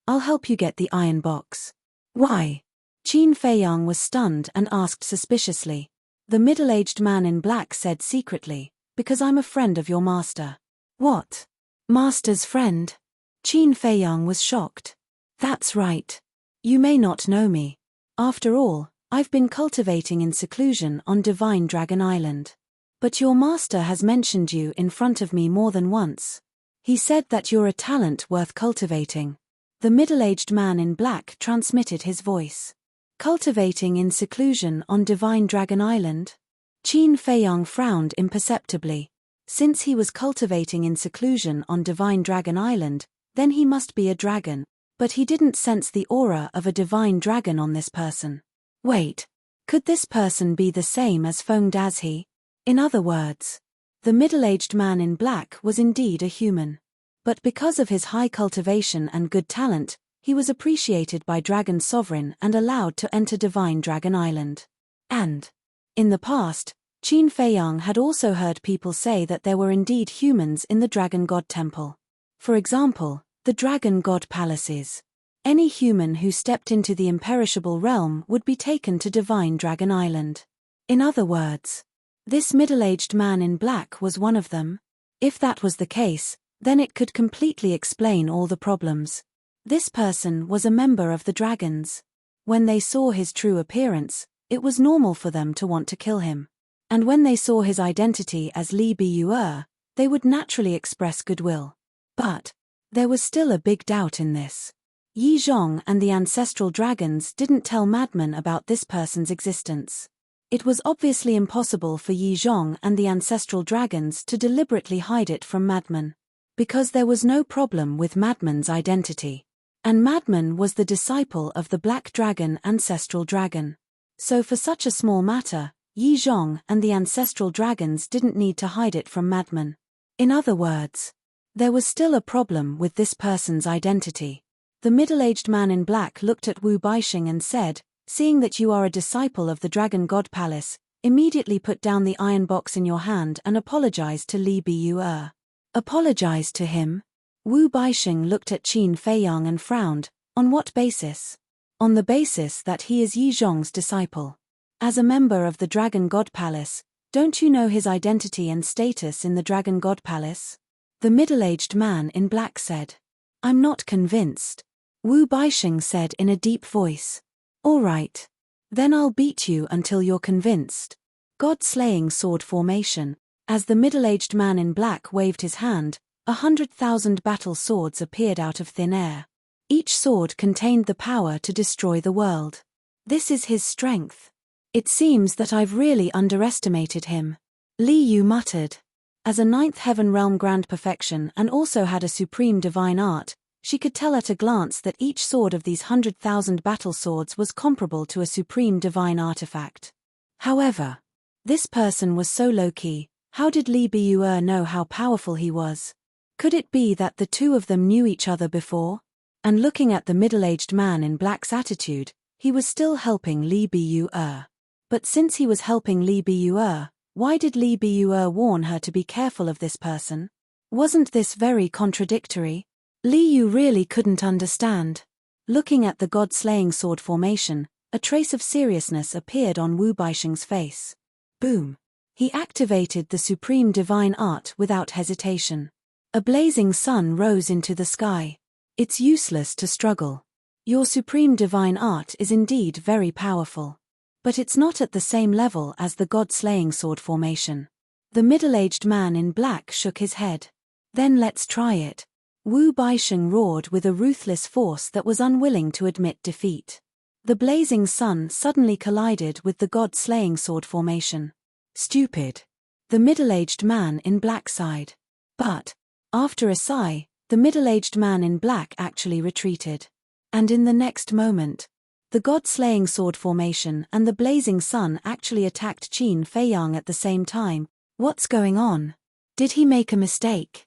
I'll help you get the iron box." "Why?" Qin Feiyang was stunned and asked suspiciously. The middle-aged man in black said secretly, "Because I'm a friend of your master." "What? Master's friend?" Qin Feiyang was shocked. "That's right. You may not know me. After all, I've been cultivating in seclusion on Divine Dragon Island. But your master has mentioned you in front of me more than once. He said that you're a talent worth cultivating." The middle-aged man in black transmitted his voice. Cultivating in seclusion on Divine Dragon Island? Qin Feiyang frowned imperceptibly. Since he was cultivating in seclusion on Divine Dragon Island, then he must be a dragon, but he didn't sense the aura of a divine dragon on this person. Wait, could this person be the same as Feng Dazhe? In other words, the middle-aged man in black was indeed a human. But because of his high cultivation and good talent, he was appreciated by Dragon Sovereign and allowed to enter Divine Dragon Island. And, in the past, Qin Feiyang had also heard people say that there were indeed humans in the Dragon God Temple. For example, the Dragon God Palaces. Any human who stepped into the imperishable realm would be taken to Divine Dragon Island. In other words, this middle-aged man in black was one of them. If that was the case, then it could completely explain all the problems. This person was a member of the dragons. When they saw his true appearance, it was normal for them to want to kill him. And when they saw his identity as Li Bu, they would naturally express goodwill. But there was still a big doubt in this. Yi Zhong and the ancestral dragons didn't tell Madman about this person's existence. It was obviously impossible for Yi Zhong and the ancestral dragons to deliberately hide it from Madman. Because there was no problem with Madman's identity. And Madman was the disciple of the Black Dragon ancestral dragon. So for such a small matter, Yi Zhong and the ancestral dragons didn't need to hide it from Madman. In other words, there was still a problem with this person's identity. The middle-aged man in black looked at Wu Baixing and said, "Seeing that you are a disciple of the Dragon God Palace, immediately put down the iron box in your hand and apologize to Li Biyue." "Apologize to him?" Wu Baixing looked at Qin Feiyang and frowned. "On what basis?" "On the basis that he is Yi Zhong's disciple. As a member of the Dragon God Palace, don't you know his identity and status in the Dragon God Palace?" The middle-aged man in black said. "I'm not convinced." Wu Baixing said in a deep voice. "All right. Then I'll beat you until you're convinced." God-slaying sword formation. As the middle-aged man in black waved his hand, 100,000 battle swords appeared out of thin air. Each sword contained the power to destroy the world. "This is his strength. It seems that I've really underestimated him," Li Yu muttered. As a ninth heaven realm grand perfection and also had a supreme divine art, she could tell at a glance that each sword of these 100,000 battle swords was comparable to a supreme divine artifact. However, this person was so low-key. How did Li Biyue know how powerful he was? Could it be that the two of them knew each other before? And looking at the middle-aged man in black's attitude, he was still helping Li Biyue. But since he was helping Li Biyue, why did Li Biyue warn her to be careful of this person? Wasn't this very contradictory? Li Yu really couldn't understand. Looking at the god-slaying sword formation, a trace of seriousness appeared on Wu Baixing's face. Boom! He activated the supreme divine art without hesitation. A blazing sun rose into the sky. "It's useless to struggle. Your supreme divine art is indeed very powerful. But it's not at the same level as the god-slaying sword formation." The middle-aged man in black shook his head. "Then let's try it." Wu Baixing roared with a ruthless force that was unwilling to admit defeat. The blazing sun suddenly collided with the god-slaying sword formation. "Stupid." The middle-aged man in black sighed. But, after a sigh, the middle-aged man in black actually retreated. And in the next moment, the god-slaying sword formation and the blazing sun actually attacked Qin Feiyang at the same time. What's going on? Did he make a mistake?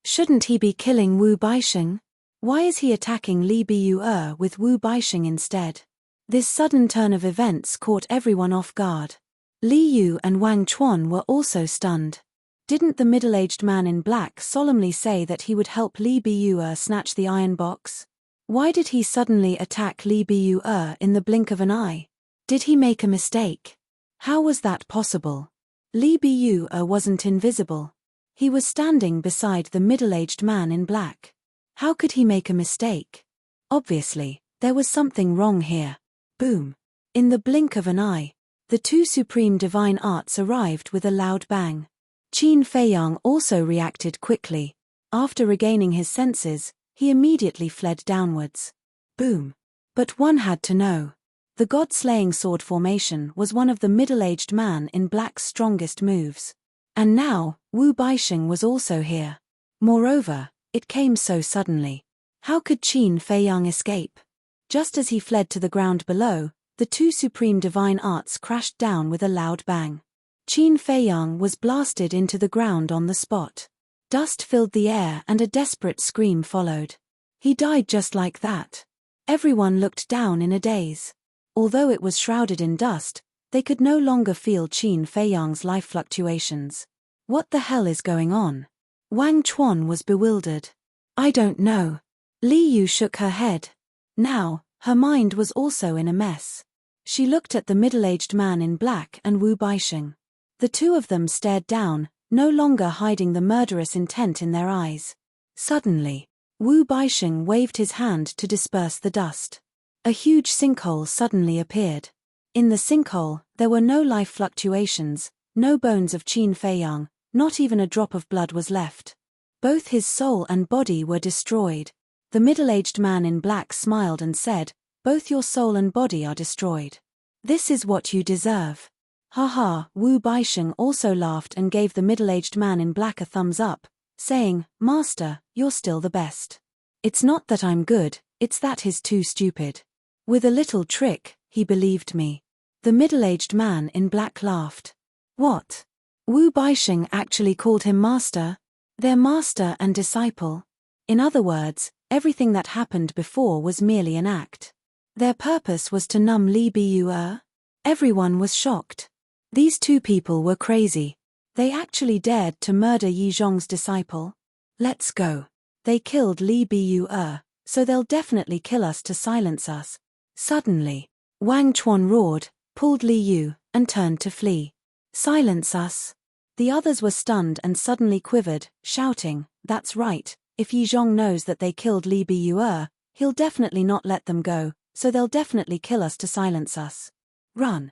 Shouldn't he be killing Wu Baixing? Why is he attacking Li Biyue with Wu Baixing instead? This sudden turn of events caught everyone off guard. Li Yu and Wang Chuan were also stunned. Didn't the middle-aged man in black solemnly say that he would help Li Biyue snatch the iron box? Why did he suddenly attack Li Biyue in the blink of an eye? Did he make a mistake? How was that possible? Li Biyue wasn't invisible. He was standing beside the middle-aged man in black. How could he make a mistake? Obviously, there was something wrong here. Boom! In the blink of an eye, the two supreme divine arts arrived with a loud bang. Qin Feiyang also reacted quickly. After regaining his senses, he immediately fled downwards. Boom! But one had to know. The god-slaying sword formation was one of the middle-aged man in black's strongest moves. And now, Wu Baixing was also here. Moreover, it came so suddenly. How could Qin Feiyang escape? Just as he fled to the ground below, the two supreme divine arts crashed down with a loud bang. Qin Feiyang was blasted into the ground on the spot. Dust filled the air and a desperate scream followed. He died just like that. Everyone looked down in a daze. Although it was shrouded in dust, they could no longer feel Qin Feiyang's life fluctuations. What the hell is going on? Wang Chuan was bewildered. "I don't know." Li Yu shook her head. Now, her mind was also in a mess. She looked at the middle-aged man in black and Wu Baixing. The two of them stared down, no longer hiding the murderous intent in their eyes. Suddenly, Wu Baixing waved his hand to disperse the dust. A huge sinkhole suddenly appeared. In the sinkhole, there were no life fluctuations, no bones of Qin Feiyang, not even a drop of blood was left. Both his soul and body were destroyed. The middle-aged man in black smiled and said, "Both your soul and body are destroyed. This is what you deserve." Haha, Wu Baixing also laughed and gave the middle-aged man in black a thumbs up, saying, "Master, you're still the best. It's not that I'm good, it's that he's too stupid. With a little trick, he believed me." The middle-aged man in black laughed. What? Wu Baixing actually called him master? Their master and disciple? In other words, Everything that happened before was merely an act. Their purpose was to numb Li Biu. Everyone was shocked. These two people were crazy. They actually dared to murder Yi Zhong's disciple. Let's go. They killed Li Biu, so they'll definitely kill us to silence us. Suddenly, Wang Chuan roared, pulled Li Yu, and turned to flee. Silence us. The others were stunned and suddenly quivered, shouting, that's right, if Yi Zhong knows that they killed Li Biu, he'll definitely not let them go, so they'll definitely kill us to silence us. Run.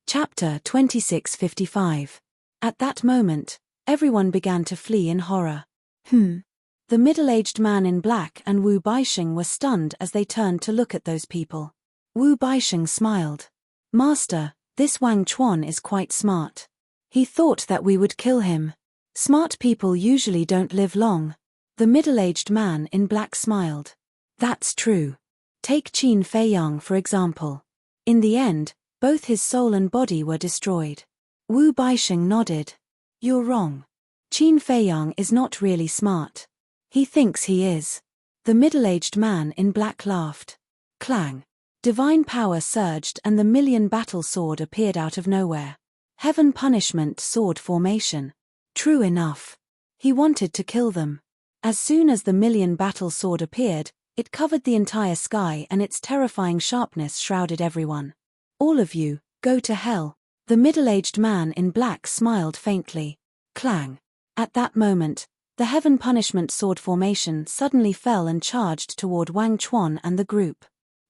Chapter 2655. At that moment, everyone began to flee in horror. The middle-aged man in black and Wu Baixing were stunned as they turned to look at those people. Wu Baixing smiled. Master, this Wang Chuan is quite smart. He thought that we would kill him. Smart people usually don't live long. The middle-aged man in black smiled. That's true. Take Qin Feiyang for example. In the end, both his soul and body were destroyed. Wu Baixing nodded. You're wrong. Qin Feiyang is not really smart. He thinks he is. The middle-aged man in black laughed. Clang. Divine power surged and the million battle sword appeared out of nowhere. Heaven punishment sword formation. True enough. He wanted to kill them. As soon as the million battle sword appeared, it covered the entire sky and its terrifying sharpness shrouded everyone. All of you, go to hell. The middle-aged man in black smiled faintly. Clang. At that moment, the heaven punishment sword formation suddenly fell and charged toward Wang Chuan and the group.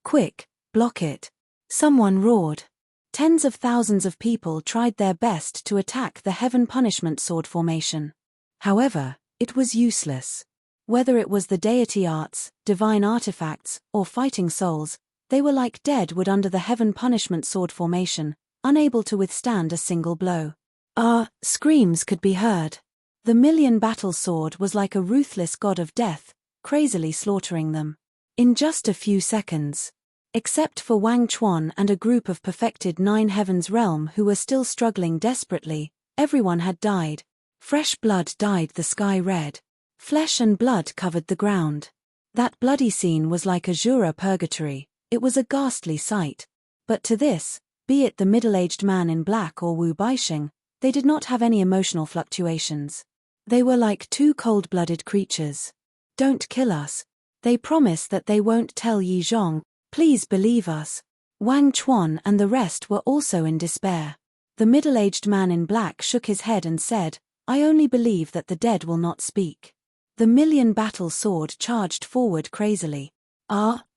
Quick, block it. Someone roared. Tens of thousands of people tried their best to attack the heaven punishment sword formation. However, it was useless. Whether it was the deity arts, divine artifacts, or fighting souls, they were like dead wood under the heaven punishment sword formation, unable to withstand a single blow. Screams could be heard. The million battle sword was like a ruthless god of death, crazily slaughtering them. In just a few seconds. Except for Wang Chuan and a group of perfected Nine Heavens realm who were still struggling desperately, everyone had died. Fresh blood dyed the sky red. Flesh and blood covered the ground. That bloody scene was like a Jura purgatory. It was a ghastly sight. But to this, be it the middle-aged man in black or Wu Baixing, they did not have any emotional fluctuations. They were like two cold-blooded creatures. Don't kill us. They promise that they won't tell Yi Zhong. Please believe us. Wang Chuan and the rest were also in despair. The middle-aged man in black shook his head and said, I only believe that the dead will not speak. The million battle sword charged forward crazily.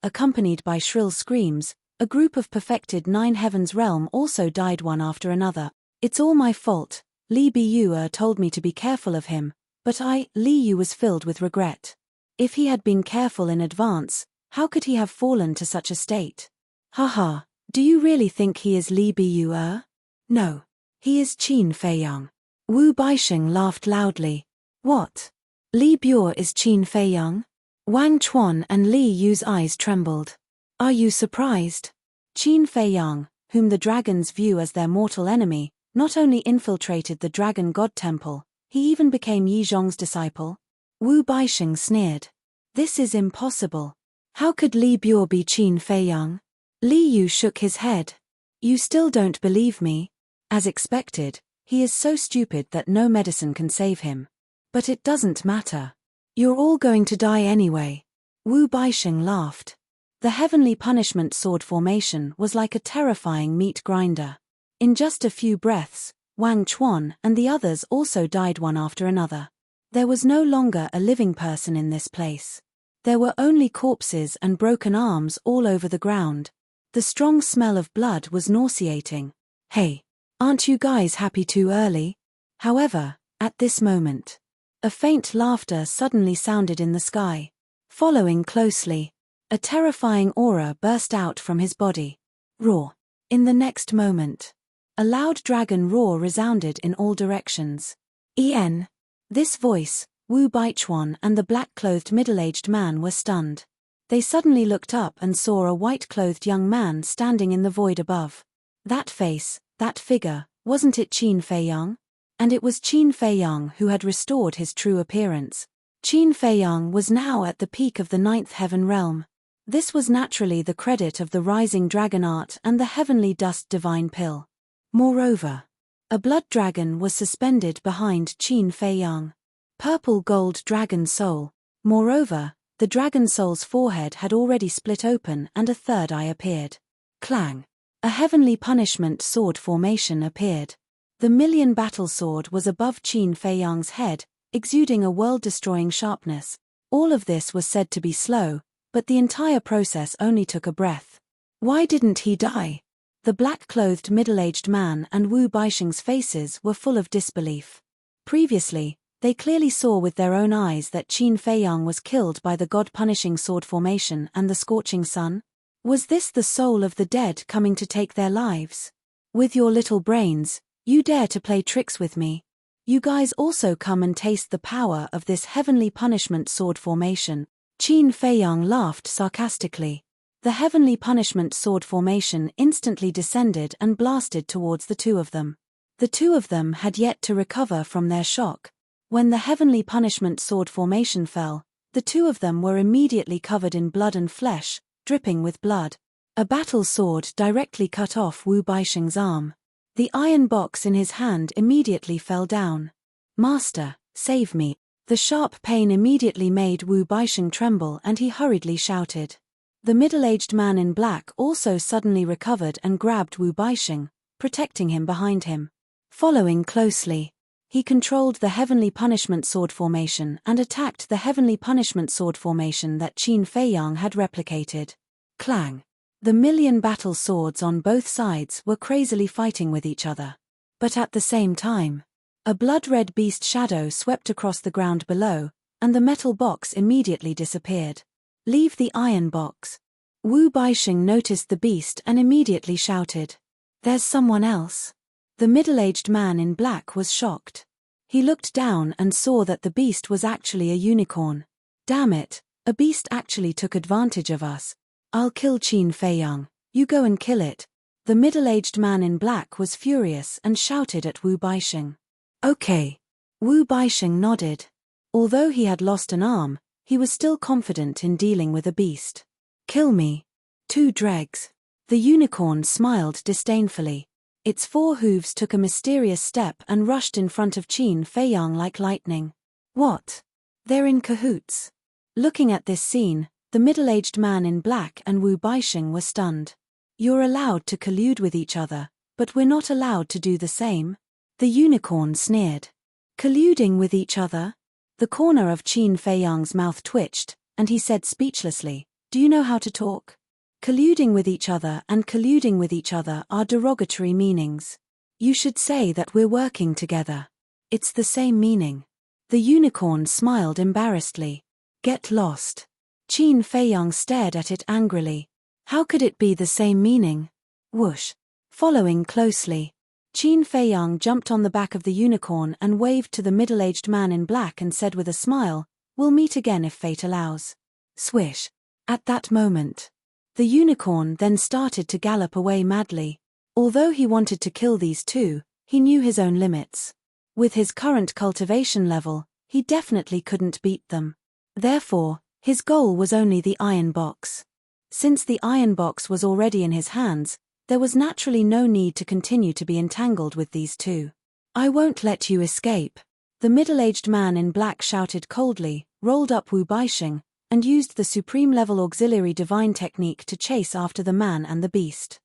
Accompanied by shrill screams, a group of perfected Nine Heavens realm also died one after another. It's all my fault. Li Biu told me to be careful of him, but Li Yu was filled with regret. If he had been careful in advance, how could he have fallen to such a state? Haha, do you really think he is Li Biu? No. He is Qin Feiyang. Wu Baixing laughed loudly. What? Li Biu is Qin Feiyang? Wang Chuan and Li Yu's eyes trembled. Are you surprised? Qin Feiyang, whom the dragons view as their mortal enemy, not only infiltrated the Dragon God Temple, he even became Yi Zhong's disciple. Wu Baixing sneered. This is impossible. How could Li Biu be Qin Feiyang? Li Yu shook his head. You still don't believe me? As expected, he is so stupid that no medicine can save him. But it doesn't matter. You're all going to die anyway. Wu Baixing laughed. The heavenly punishment sword formation was like a terrifying meat grinder. In just a few breaths, Wang Chuan and the others also died one after another. There was no longer a living person in this place. There were only corpses and broken arms all over the ground. The strong smell of blood was nauseating. Hey, aren't you guys happy too early? However, at this moment, a faint laughter suddenly sounded in the sky. Following closely, a terrifying aura burst out from his body. Roar. In the next moment, a loud dragon roar resounded in all directions. This voice, Wu Baichuan and the black-clothed middle-aged man were stunned. They suddenly looked up and saw a white-clothed young man standing in the void above. That face, that figure, wasn't it Qin Feiyang? And it was Qin Feiyang who had restored his true appearance. Qin Feiyang was now at the peak of the ninth heaven realm. This was naturally the credit of the rising dragon art and the heavenly dust divine pill. Moreover, a blood dragon was suspended behind Qin Feiyang. Purple gold dragon soul. Moreover, the dragon soul's forehead had already split open and a third eye appeared. Clang! A heavenly punishment sword formation appeared. The million battle sword was above Qin Feiyang's head, exuding a world-destroying sharpness. All of this was said to be slow, but the entire process only took a breath. Why didn't he die? The black-clothed middle-aged man and Wu Baixing's faces were full of disbelief. Previously, they clearly saw with their own eyes that Qin Feiyang was killed by the god-punishing sword formation and the scorching sun. Was this the soul of the dead coming to take their lives? With your little brains, you dare to play tricks with me? You guys also come and taste the power of this heavenly punishment sword formation. Qin Feiyang laughed sarcastically. The heavenly punishment sword formation instantly descended and blasted towards the two of them. The two of them had yet to recover from their shock. When the heavenly punishment sword formation fell, the two of them were immediately covered in blood and flesh, dripping with blood. A battle sword directly cut off Wu Baixing's arm. The iron box in his hand immediately fell down. Master, save me. The sharp pain immediately made Wu Baixing tremble and he hurriedly shouted. The middle-aged man in black also suddenly recovered and grabbed Wu Baixing, protecting him behind him. Following closely, he controlled the heavenly punishment sword formation and attacked the heavenly punishment sword formation that Qin Feiyang had replicated. Clang! The million battle swords on both sides were crazily fighting with each other. But at the same time, a blood-red beast shadow swept across the ground below, and the metal box immediately disappeared. Leave the iron box. Wu Baixing noticed the beast and immediately shouted. There's someone else. The middle-aged man in black was shocked. He looked down and saw that the beast was actually a unicorn. Damn it, a beast actually took advantage of us. I'll kill Qin Feiyang, you go and kill it. The middle-aged man in black was furious and shouted at Wu Baixing. Okay. Wu Baixing nodded. Although he had lost an arm, he was still confident in dealing with a beast. Kill me. Two dregs. The unicorn smiled disdainfully. Its four hooves took a mysterious step and rushed in front of Qin Feiyang like lightning. What? They're in cahoots. Looking at this scene, the middle-aged man in black and Wu Baixing were stunned. You're allowed to collude with each other, but we're not allowed to do the same? The unicorn sneered. Colluding with each other? The corner of Qin Feiyang's mouth twitched, and he said speechlessly, do you know how to talk? Colluding with each other and colluding with each other are derogatory meanings. You should say that we're working together. It's the same meaning. The unicorn smiled embarrassedly. Get lost. Qin Feiyang stared at it angrily. How could it be the same meaning? Whoosh. Following closely, Qin Feiyang jumped on the back of the unicorn and waved to the middle-aged man in black and said with a smile, we'll meet again if fate allows. Swish. At that moment, the unicorn then started to gallop away madly. Although he wanted to kill these two, he knew his own limits. With his current cultivation level, he definitely couldn't beat them. Therefore, his goal was only the iron box. Since the iron box was already in his hands, there was naturally no need to continue to be entangled with these two. I won't let you escape. The middle-aged man in black shouted coldly, rolled up Wu Baixing, and used the supreme-level auxiliary divine technique to chase after the man and the beast.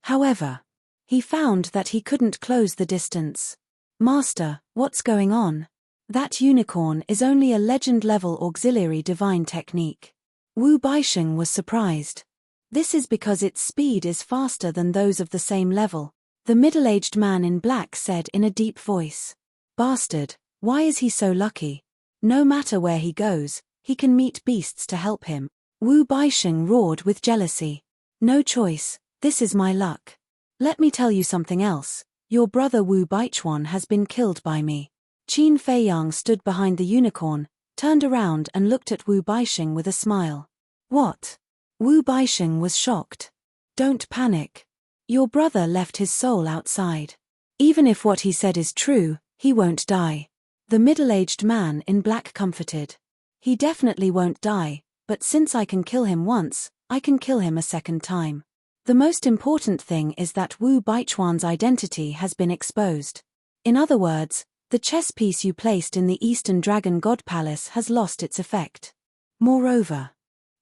However, he found that he couldn't close the distance. Master, what's going on? That unicorn is only a legend-level auxiliary divine technique. Wu Baixing was surprised. This is because its speed is faster than those of the same level, the middle-aged man in black said in a deep voice. Bastard, why is he so lucky? No matter where he goes, he can meet beasts to help him. Wu Baixing roared with jealousy. No choice, this is my luck. Let me tell you something else, your brother Wu Baichuan has been killed by me. Qin Feiyang stood behind the unicorn, turned around and looked at Wu Baixing with a smile. What? Wu Baixing was shocked. Don't panic. Your brother left his soul outside. Even if what he said is true, he won't die. The middle-aged man in black comforted. He definitely won't die, but since I can kill him once, I can kill him a second time. The most important thing is that Wu Baichuan's identity has been exposed. In other words, the chess piece you placed in the Eastern Dragon God Palace has lost its effect. Moreover,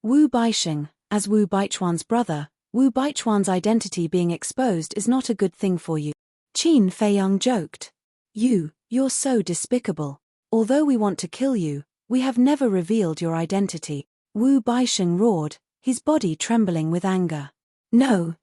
Wu Baisheng, as Wu Baichuan's brother, Wu Baichuan's identity being exposed is not a good thing for you. Qin Feiyang joked. You're so despicable. Although we want to kill you, we have never revealed your identity. Wu Baisheng roared, his body trembling with anger. No.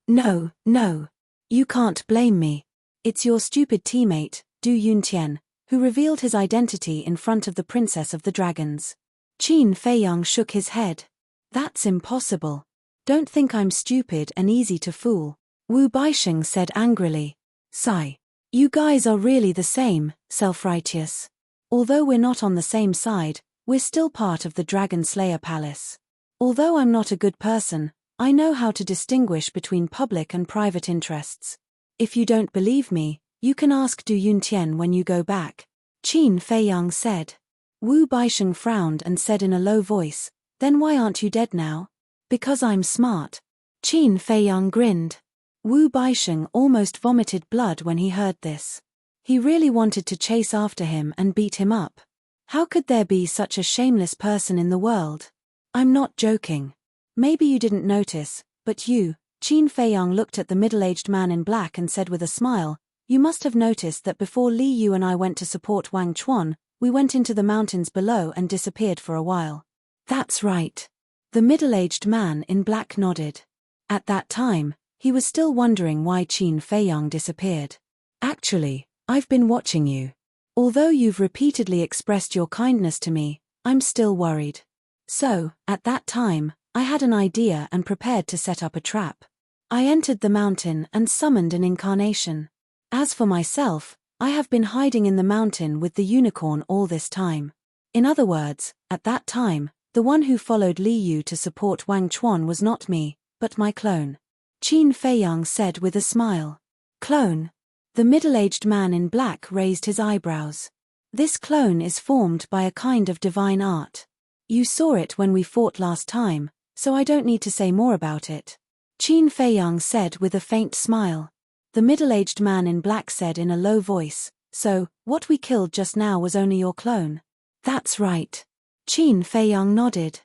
You can't blame me. It's your stupid teammate, Du Yuntian, who revealed his identity in front of the Princess of the Dragons. Qin Feiyang shook his head. That's impossible. Don't think I'm stupid and easy to fool. Wu Baisheng said angrily. Sigh. You guys are really the same, self-righteous. Although we're not on the same side, we're still part of the Dragon Slayer Palace. Although I'm not a good person, I know how to distinguish between public and private interests. If you don't believe me, you can ask Du Yuntian when you go back. Qin Feiyang said. Wu Baisheng frowned and said in a low voice, Then why aren't you dead now? Because I'm smart. Qin Feiyang grinned. Wu Baisheng almost vomited blood when he heard this. He really wanted to chase after him and beat him up. How could there be such a shameless person in the world? I'm not joking. Maybe you didn't notice, but you, Qin Feiyang looked at the middle-aged man in black and said with a smile, You must have noticed that before Li Yu and I went to support Wang Chuan, we went into the mountains below and disappeared for a while. That's right. The middle-aged man in black nodded. At that time, he was still wondering why Qin Feiyang disappeared. Actually, I've been watching you. Although you've repeatedly expressed your kindness to me, I'm still worried. So, at that time, I had an idea and prepared to set up a trap. I entered the mountain and summoned an incarnation. As for myself, I have been hiding in the mountain with the unicorn all this time. In other words, at that time, the one who followed Li Yu to support Wang Chuan was not me, but my clone. Qin Feiyang said with a smile. Clone? The middle-aged man in black raised his eyebrows. This clone is formed by a kind of divine art. You saw it when we fought last time, so I don't need to say more about it. Qin Feiyang said with a faint smile. The middle-aged man in black said in a low voice, So, what we killed just now was only your clone? That's right. Qin Feiyang nodded.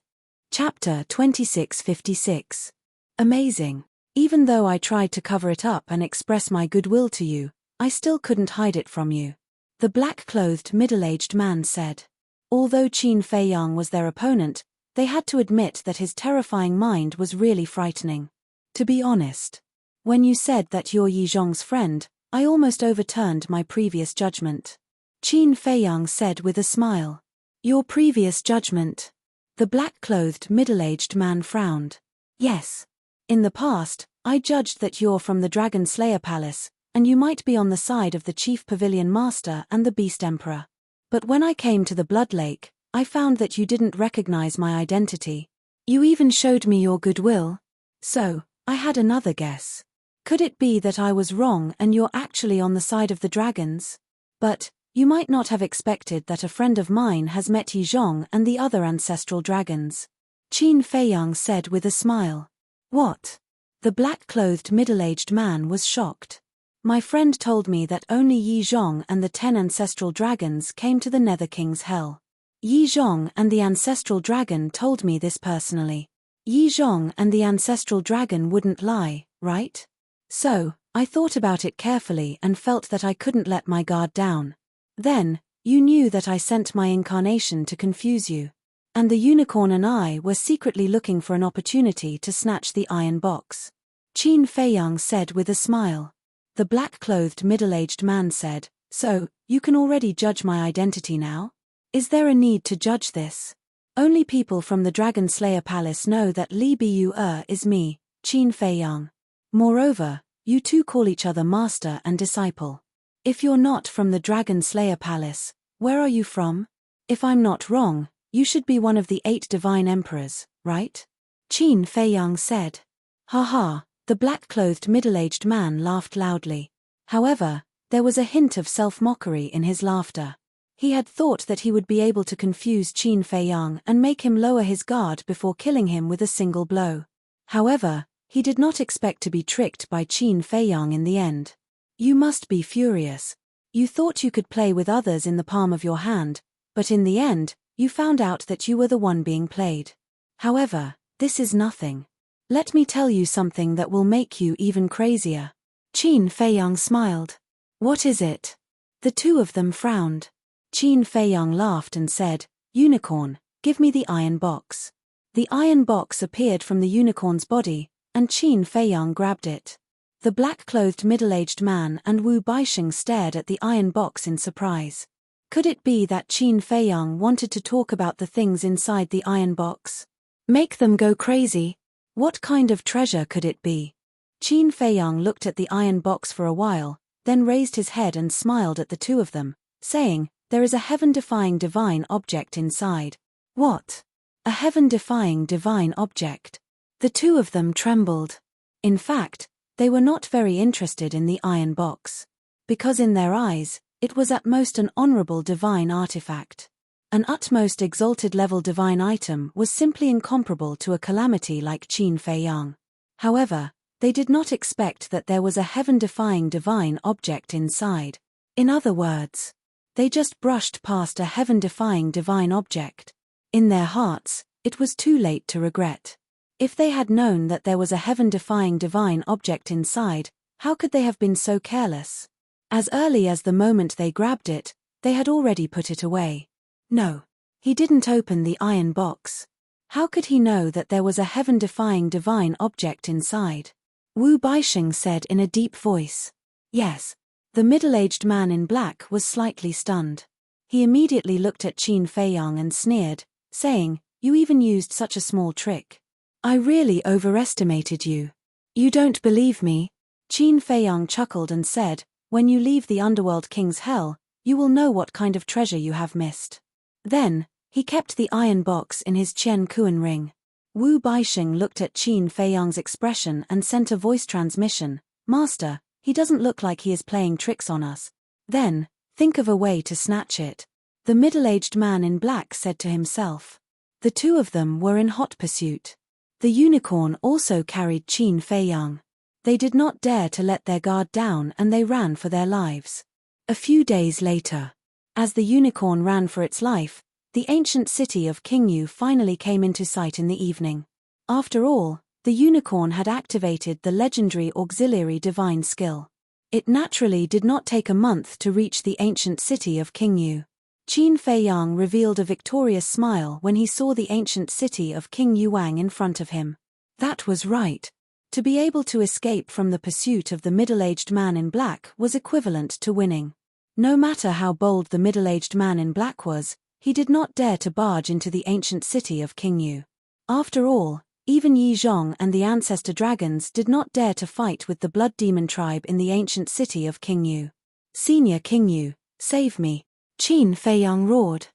Chapter 2656. Amazing. Even though I tried to cover it up and express my goodwill to you, I still couldn't hide it from you. The black-clothed middle-aged man said. Although Qin Feiyang was their opponent, they had to admit that his terrifying mind was really frightening. To be honest, when you said that you're Yi Zhong's friend, I almost overturned my previous judgment. Qin Feiyang said with a smile. Your previous judgment? The black-clothed middle-aged man frowned. Yes. In the past, I judged that you're from the Dragon Slayer Palace, and you might be on the side of the Chief Pavilion Master and the Beast Emperor. But when I came to the Blood Lake, I found that you didn't recognize my identity. You even showed me your goodwill. So, I had another guess. Could it be that I was wrong and you're actually on the side of the dragons? But, you might not have expected that a friend of mine has met Yi Zhong and the other ancestral dragons. Qin Feiyang said with a smile. What? The black-clothed middle-aged man was shocked. My friend told me that only Yi Zhong and the 10 ancestral dragons came to the Nether King's hell. Yi Zhong and the ancestral dragon told me this personally. Yi Zhong and the ancestral dragon wouldn't lie, right? So, I thought about it carefully and felt that I couldn't let my guard down. Then, you knew that I sent my incarnation to confuse you. And the unicorn and I were secretly looking for an opportunity to snatch the iron box. Qin Feiyang said with a smile. The black-clothed middle-aged man said, So, you can already judge my identity now? Is there a need to judge this? Only people from the Dragon Slayer Palace know that Li Biu is me, Qin Feiyang. Moreover, you two call each other master and disciple. If you're not from the Dragon Slayer Palace, where are you from? If I'm not wrong, you should be one of the 8 divine emperors, right? Qin Feiyang said. Ha ha, the black-clothed middle-aged man laughed loudly. However, there was a hint of self-mockery in his laughter. He had thought that he would be able to confuse Qin Feiyang and make him lower his guard before killing him with a single blow. However, he did not expect to be tricked by Qin Feiyang in the end. You must be furious. You thought you could play with others in the palm of your hand, but in the end, you found out that you were the one being played. However, this is nothing. Let me tell you something that will make you even crazier. Qin Feiyang smiled. What is it? The two of them frowned. Qin Feiyang laughed and said, Unicorn, give me the iron box. The iron box appeared from the unicorn's body, and Qin Feiyang grabbed it. The black-clothed middle-aged man and Wu Baixing stared at the iron box in surprise. Could it be that Qin Feiyang wanted to talk about the things inside the iron box? Make them go crazy? What kind of treasure could it be? Qin Feiyang looked at the iron box for a while, then raised his head and smiled at the two of them, saying, There is a heaven-defying divine object inside. What? A heaven-defying divine object? The two of them trembled. In fact, they were not very interested in the iron box. Because in their eyes, it was at most an honorable divine artifact. An utmost exalted level divine item was simply incomparable to a calamity like Qin Feiyang. However, they did not expect that there was a heaven-defying divine object inside. In other words, they just brushed past a heaven-defying divine object. In their hearts, it was too late to regret. If they had known that there was a heaven-defying divine object inside, how could they have been so careless? As early as the moment they grabbed it, they had already put it away. No. He didn't open the iron box. How could he know that there was a heaven-defying divine object inside? Wu Baixing said in a deep voice. Yes. The middle-aged man in black was slightly stunned. He immediately looked at Qin Feiyang and sneered, saying, You even used such a small trick. I really overestimated you. You don't believe me? Qin Feiyang chuckled and said, When you leave the Underworld King's hell, you will know what kind of treasure you have missed. Then, he kept the iron box in his Qian Kuan ring. Wu Baixing looked at Qin Feiyang's expression and sent a voice transmission, Master, he doesn't look like he is playing tricks on us. Then, think of a way to snatch it. The middle-aged man in black said to himself. The two of them were in hot pursuit. The unicorn also carried Qin Feiyang. They did not dare to let their guard down and they ran for their lives. A few days later, as the unicorn ran for its life, the ancient city of Qingyu finally came into sight in the evening. After all, the unicorn had activated the legendary auxiliary divine skill. It naturally did not take a month to reach the ancient city of Qingyu. Qin Feiyang revealed a victorious smile when he saw the ancient city of King Yuang in front of him. That was right. To be able to escape from the pursuit of the middle-aged man in black was equivalent to winning. No matter how bold the middle-aged man in black was, he did not dare to barge into the ancient city of Qingyu. After all, even Yi Zhong and the ancestor dragons did not dare to fight with the blood demon tribe in the ancient city of Qingyu. Senior Qingyu, save me. Qin Feiyang roared.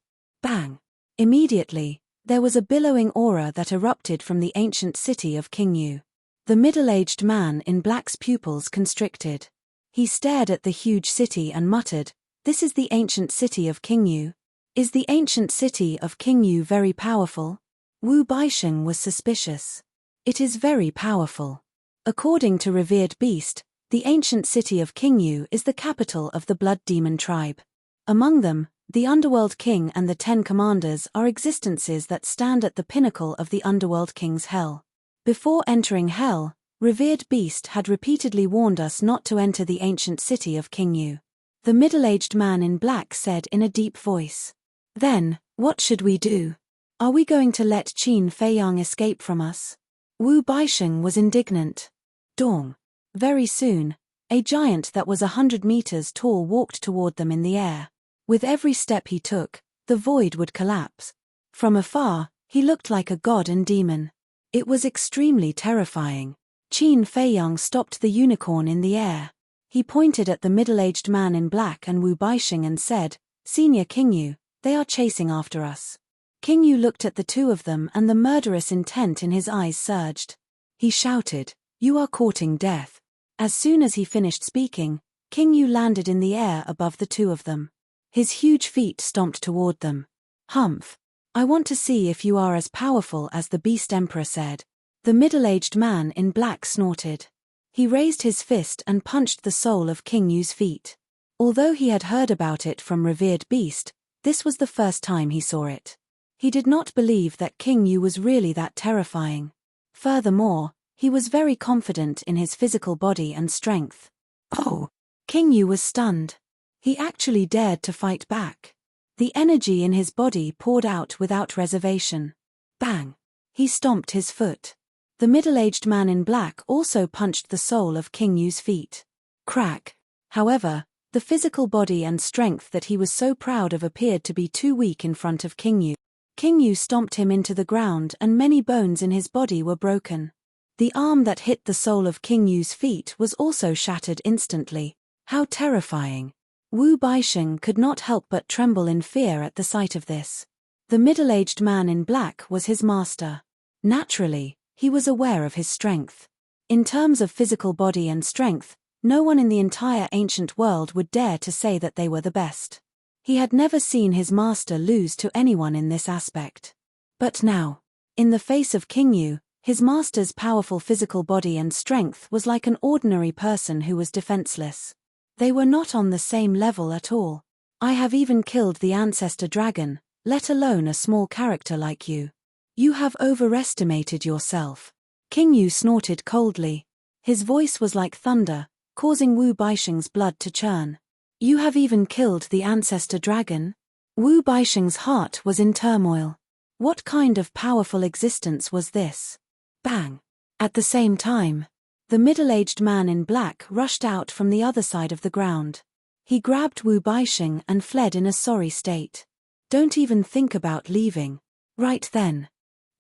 Bang! Immediately, there was a billowing aura that erupted from the ancient city of Qingyu. The middle-aged man in black's pupils constricted. He stared at the huge city and muttered, This is the ancient city of Qingyu. Is the ancient city of Qingyu very powerful? Wu Baixing was suspicious. It is very powerful. According to revered beast, the ancient city of Qingyu is the capital of the blood demon tribe. Among them, the Underworld King and the 10 Commanders are existences that stand at the pinnacle of the Underworld King's hell. Before entering hell, revered beast had repeatedly warned us not to enter the ancient city of Qingyu. The middle-aged man in black said in a deep voice. Then, what should we do? Are we going to let Qin Feiyang escape from us? Wu Baixing was indignant. Dong. Very soon, a giant that was 100 meters tall walked toward them in the air. With every step he took, the void would collapse. From afar, he looked like a god and demon. It was extremely terrifying. Qin Feiyang stopped the unicorn in the air. He pointed at the middle-aged man in black and Wu Baixing and said, Senior Qingyu, they are chasing after us. Qingyu looked at the two of them and the murderous intent in his eyes surged. He shouted, You are courting death. As soon as he finished speaking, Qingyu landed in the air above the two of them. His huge feet stomped toward them. Humph. I want to see if you are as powerful as the Beast Emperor said. The middle-aged man in black snorted. He raised his fist and punched the sole of King Yu's feet. Although he had heard about it from revered Beast, this was the first time he saw it. He did not believe that King Yu was really that terrifying. Furthermore, he was very confident in his physical body and strength. Oh! King Yu was stunned. He actually dared to fight back. The energy in his body poured out without reservation. Bang! He stomped his foot. The middle-aged man in black also punched the sole of King Yu's feet. Crack! However, the physical body and strength that he was so proud of appeared to be too weak in front of King Yu. King Yu stomped him into the ground and many bones in his body were broken. The arm that hit the sole of King Yu's feet was also shattered instantly. How terrifying! Wu Baisheng could not help but tremble in fear at the sight of this. The middle-aged man in black was his master. Naturally, he was aware of his strength. In terms of physical body and strength, no one in the entire ancient world would dare to say that they were the best. He had never seen his master lose to anyone in this aspect. But now, in the face of King Yu, his master's powerful physical body and strength was like an ordinary person who was defenseless. They were not on the same level at all. I have even killed the ancestor dragon, let alone a small character like you. You have overestimated yourself. King Yu snorted coldly. His voice was like thunder, causing Wu Baisheng's blood to churn. You have even killed the ancestor dragon? Wu Baisheng's heart was in turmoil. What kind of powerful existence was this? Bang! At the same time, the middle-aged man in black rushed out from the other side of the ground. He grabbed Wu Baisheng and fled in a sorry state. Don't even think about leaving. Right then.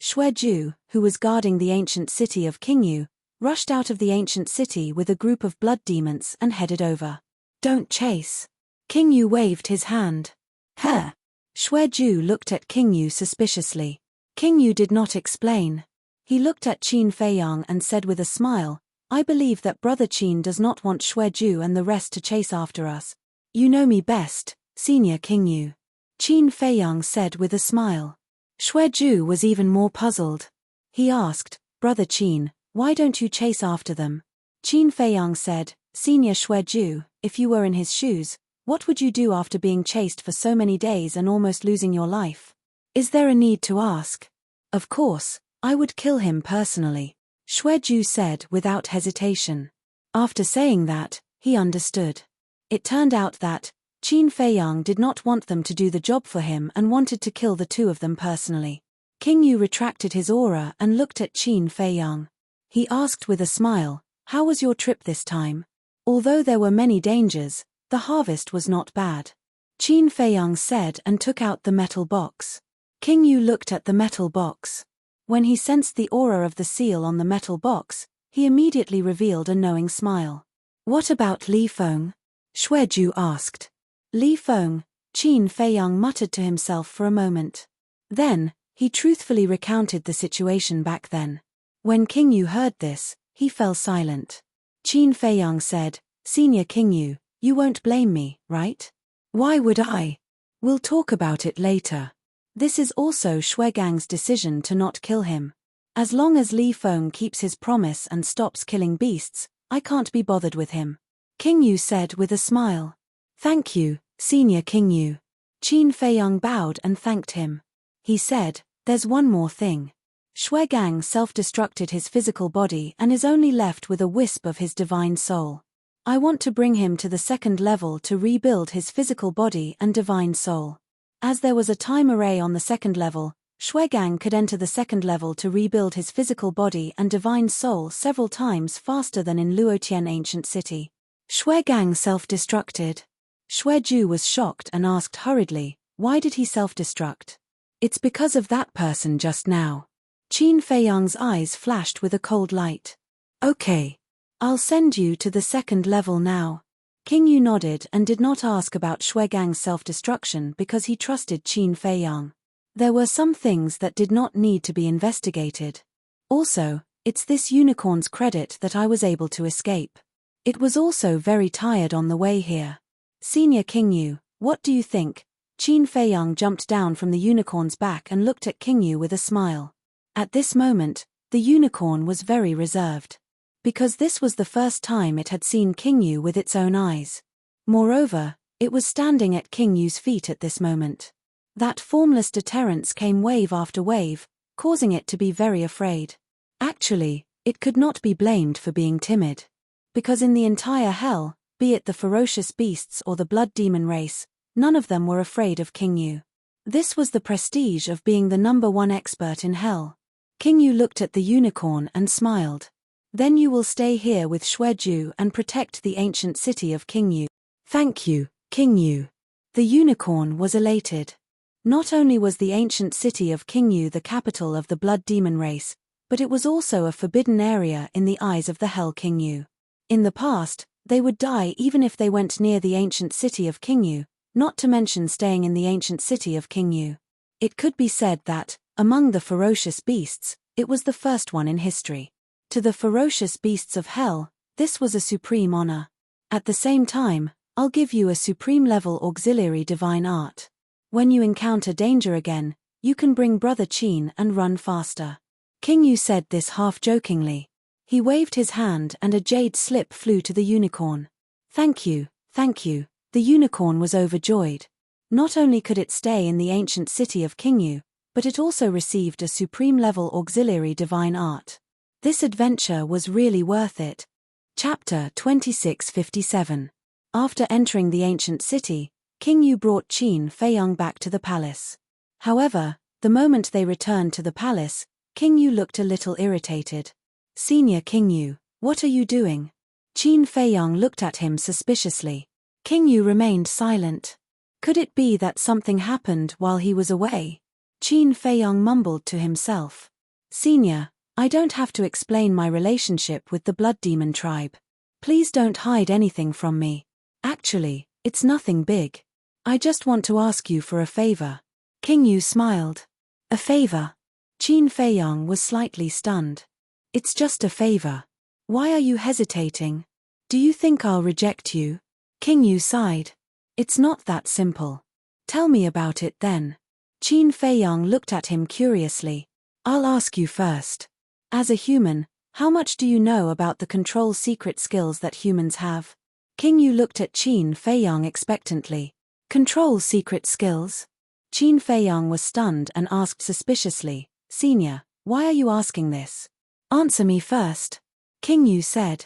Xueju, who was guarding the ancient city of King Yu, rushed out of the ancient city with a group of blood demons and headed over. Don't chase. King Yu waved his hand. Huh. Xueju looked at King Yu suspiciously. King Yu did not explain. He looked at Qin Feiyang and said with a smile, I believe that Brother Qin does not want Xueju and the rest to chase after us. You know me best, Senior King Yu. Qin Feiyang said with a smile. Xueju was even more puzzled. He asked, Brother Qin, why don't you chase after them? Qin Feiyang said, Senior Xueju, if you were in his shoes, what would you do after being chased for so many days and almost losing your life? Is there a need to ask? Of course, I would kill him personally, Xueju said without hesitation. After saying that, he understood. It turned out that Qin Feiyang did not want them to do the job for him and wanted to kill the two of them personally. King Yu retracted his aura and looked at Qin Feiyang. He asked with a smile, how was your trip this time? Although there were many dangers, the harvest was not bad. Qin Feiyang said and took out the metal box. King Yu looked at the metal box. When he sensed the aura of the seal on the metal box, he immediately revealed a knowing smile. What about Li Feng? Xueju asked. Li Feng, Qin Feiyang muttered to himself for a moment. Then, he truthfully recounted the situation back then. When King Yu heard this, he fell silent. Qin Feiyang said, Senior King Yu, you won't blame me, right? Why would I? We'll talk about it later. This is also Xuegang's decision to not kill him. As long as Li Feng keeps his promise and stops killing beasts, I can't be bothered with him. King Yu said with a smile. Thank you, Senior King Yu. Qin Feiyang bowed and thanked him. He said, there's one more thing. Xuegang self-destructed his physical body and is only left with a wisp of his divine soul. I want to bring him to the second level to rebuild his physical body and divine soul. As there was a time array on the second level, Xuegang could enter the second level to rebuild his physical body and divine soul several times faster than in Luotian ancient city. Xuegang self-destructed. Xueju was shocked and asked hurriedly, why did he self-destruct? It's because of that person just now. Qin Feiyang's eyes flashed with a cold light. Okay. I'll send you to the second level now. King Yu nodded and did not ask about Xuegang's self-destruction because he trusted Qin Feiyang. There were some things that did not need to be investigated. Also, it's this unicorn's credit that I was able to escape. It was also very tired on the way here. Senior King Yu, What do you think? Qin Feiyang jumped down from the unicorn's back and looked at King Yu with a smile. At this moment, the unicorn was very reserved. Because this was the first time it had seen King Yu with its own eyes. Moreover, it was standing at King Yu's feet at this moment. That formless deterrence came wave after wave, causing it to be very afraid. Actually, it could not be blamed for being timid. Because in the entire hell, be it the ferocious beasts or the blood demon race, none of them were afraid of King Yu. This was the prestige of being the #1 expert in hell. King Yu looked at the unicorn and smiled. Then you will stay here with Xueju and protect the ancient city of King Yu. Thank you, King Yu. The unicorn was elated. Not only was the ancient city of King Yu the capital of the blood demon race, but it was also a forbidden area in the eyes of the Hell King Yu. In the past, they would die even if they went near the ancient city of King Yu, not to mention staying in the ancient city of King Yu. It could be said that, among the ferocious beasts, it was the first one in history. To the ferocious beasts of hell, this was a supreme honor. At the same time, I'll give you a supreme-level auxiliary divine art. When you encounter danger again, you can bring Brother Qin and run faster. King Yu said this half-jokingly. He waved his hand and a jade slip flew to the unicorn. Thank you, thank you. The unicorn was overjoyed. Not only could it stay in the ancient city of King Yu, but it also received a supreme-level auxiliary divine art. This adventure was really worth it. Chapter 2657. After entering the ancient city, King Yu brought Qin Feiyang back to the palace. However, the moment they returned to the palace, King Yu looked a little irritated. Senior King Yu, what are you doing? Qin Feiyang looked at him suspiciously. King Yu remained silent. Could it be that something happened while he was away? Qin Feiyang mumbled to himself. Senior, I don't have to explain my relationship with the Blood Demon tribe. Please don't hide anything from me. Actually, it's nothing big. I just want to ask you for a favor. King Yu smiled. A favor? Qin Feiyang was slightly stunned. It's just a favor. Why are you hesitating? Do you think I'll reject you? King Yu sighed. It's not that simple. Tell me about it then. Qin Feiyang looked at him curiously. I'll ask you first. As a human, how much do you know about the control secret skills that humans have? King Yu looked at Qin Feiyang expectantly. Control secret skills? Qin Feiyang was stunned and asked suspiciously, Senior, why are you asking this? Answer me first. King Yu said.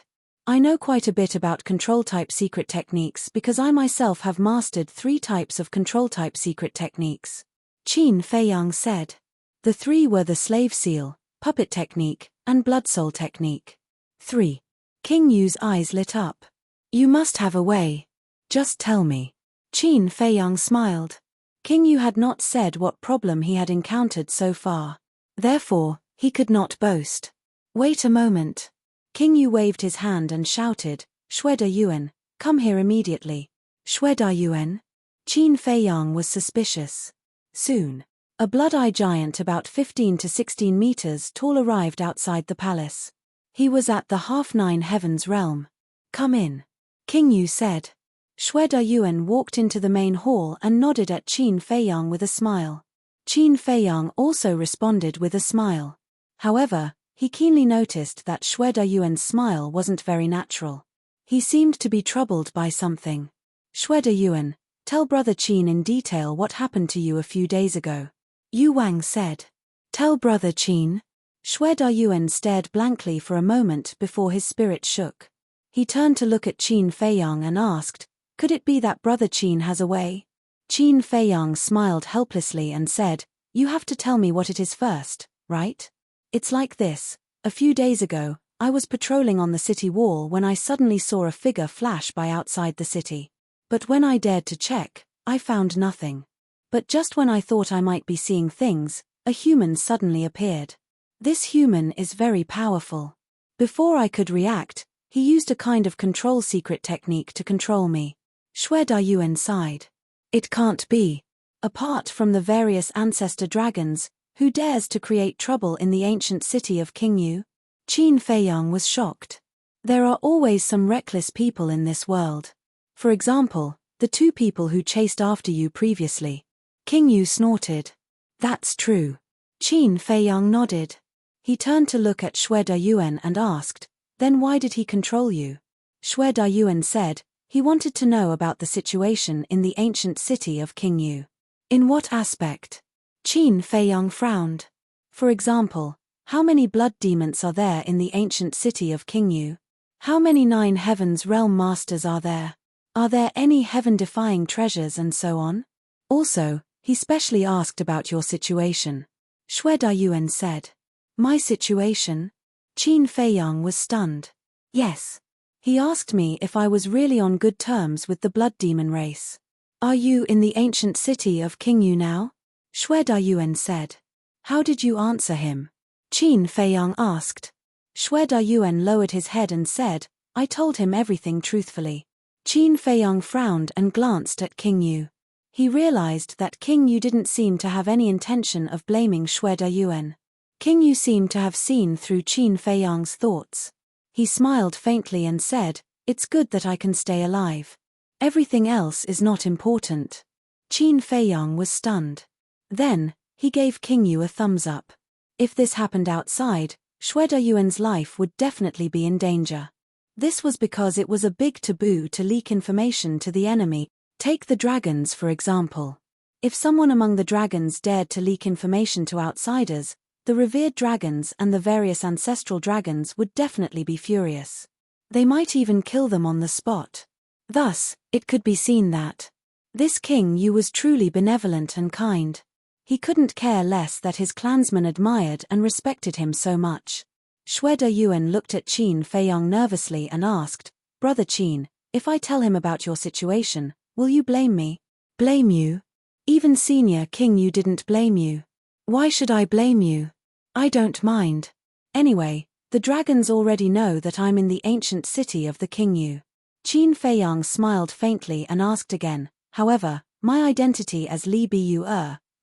I know quite a bit about control-type secret techniques because I myself have mastered 3 types of control-type secret techniques. Qin Feiyang said. The 3 were the slave seal, puppet technique, and blood soul technique. 3. King Yu's eyes lit up. You must have a way. Just tell me. Qin Feiyang smiled. King Yu had not said what problem he had encountered so far. Therefore, he could not boast. Wait a moment. King Yu waved his hand and shouted, Xueda Yuan, come here immediately. Xueda Yuan? Qin Feiyang was suspicious. Soon, a blood-eye giant about 15 to 16 meters tall arrived outside the palace. He was at the half-9 heavens realm. Come in. King Yu said. Xueda Yuan walked into the main hall and nodded at Qin Feiyang with a smile. Qin Feiyang also responded with a smile. However, he keenly noticed that Xueda Yuan's smile wasn't very natural. He seemed to be troubled by something. Xueda Yuan, tell Brother Qin in detail what happened to you a few days ago. Yu Wang said. Tell Brother Qin? Xueda Yuan stared blankly for a moment before his spirit shook. He turned to look at Qin Feiyang and asked, could it be that Brother Qin has a way? Qin Feiyang smiled helplessly and said, you have to tell me what it is first, right? It's like this. A few days ago, I was patrolling on the city wall when I suddenly saw a figure flash by outside the city. But when I dared to check, I found nothing. But just when I thought I might be seeing things, a human suddenly appeared. This human is very powerful. Before I could react, he used a kind of control secret technique to control me. Xueda Yuan sighed. It can't be. Apart from the various ancestor dragons, who dares to create trouble in the ancient city of King Yu? Qin Feiyang was shocked. There are always some reckless people in this world. For example, The two people who chased after you previously. King Yu snorted. That's true. Qin Feiyang nodded. He turned to look at Xue Dayuan and asked, then why did he control you? Xue Dayuan said, he wanted to know about the situation in the ancient city of King Yu. In what aspect? Qin Feiyang frowned. For example, how many blood demons are there in the ancient city of King Yu? How many 9 heavens realm masters are there? Are there any heaven-defying treasures and so on? Also, he specially asked about your situation. Xue Dayuan said. My situation? Qin Feiyang was stunned. Yes. He asked me if I was really on good terms with the blood demon race. Are you in the ancient city of King Yu now? Xue Dayuan said. How did you answer him? Qin Feiyang asked. Xue Dayuan lowered his head and said, I told him everything truthfully. Qin Feiyang frowned and glanced at King Yu. He realized that King Yu didn't seem to have any intention of blaming Xue Dayuan. King Yu seemed to have seen through Qin Feiyang's thoughts. He smiled faintly and said, it's good that I can stay alive. Everything else is not important. Qin Feiyang was stunned. Then, he gave King Yu a thumbs up. If this happened outside, Xue Dayuan's life would definitely be in danger. This was because it was a big taboo to leak information to the enemy. Take the dragons for example. If someone among the dragons dared to leak information to outsiders, the revered dragons and the various ancestral dragons would definitely be furious. They might even kill them on the spot. Thus, it could be seen that this King Yu was truly benevolent and kind. He couldn't care less that his clansmen admired and respected him so much. Xue Dayuan looked at Qin Feiyang nervously and asked, Brother Qin, if I tell him about your situation, will you blame me? Blame you? Even senior King Yu didn't blame you. Why should I blame you? I don't mind. Anyway, the dragons already know that I'm in the ancient city of the King Yu. Qin Feiyang smiled faintly and asked again, however, my identity as Li Bu,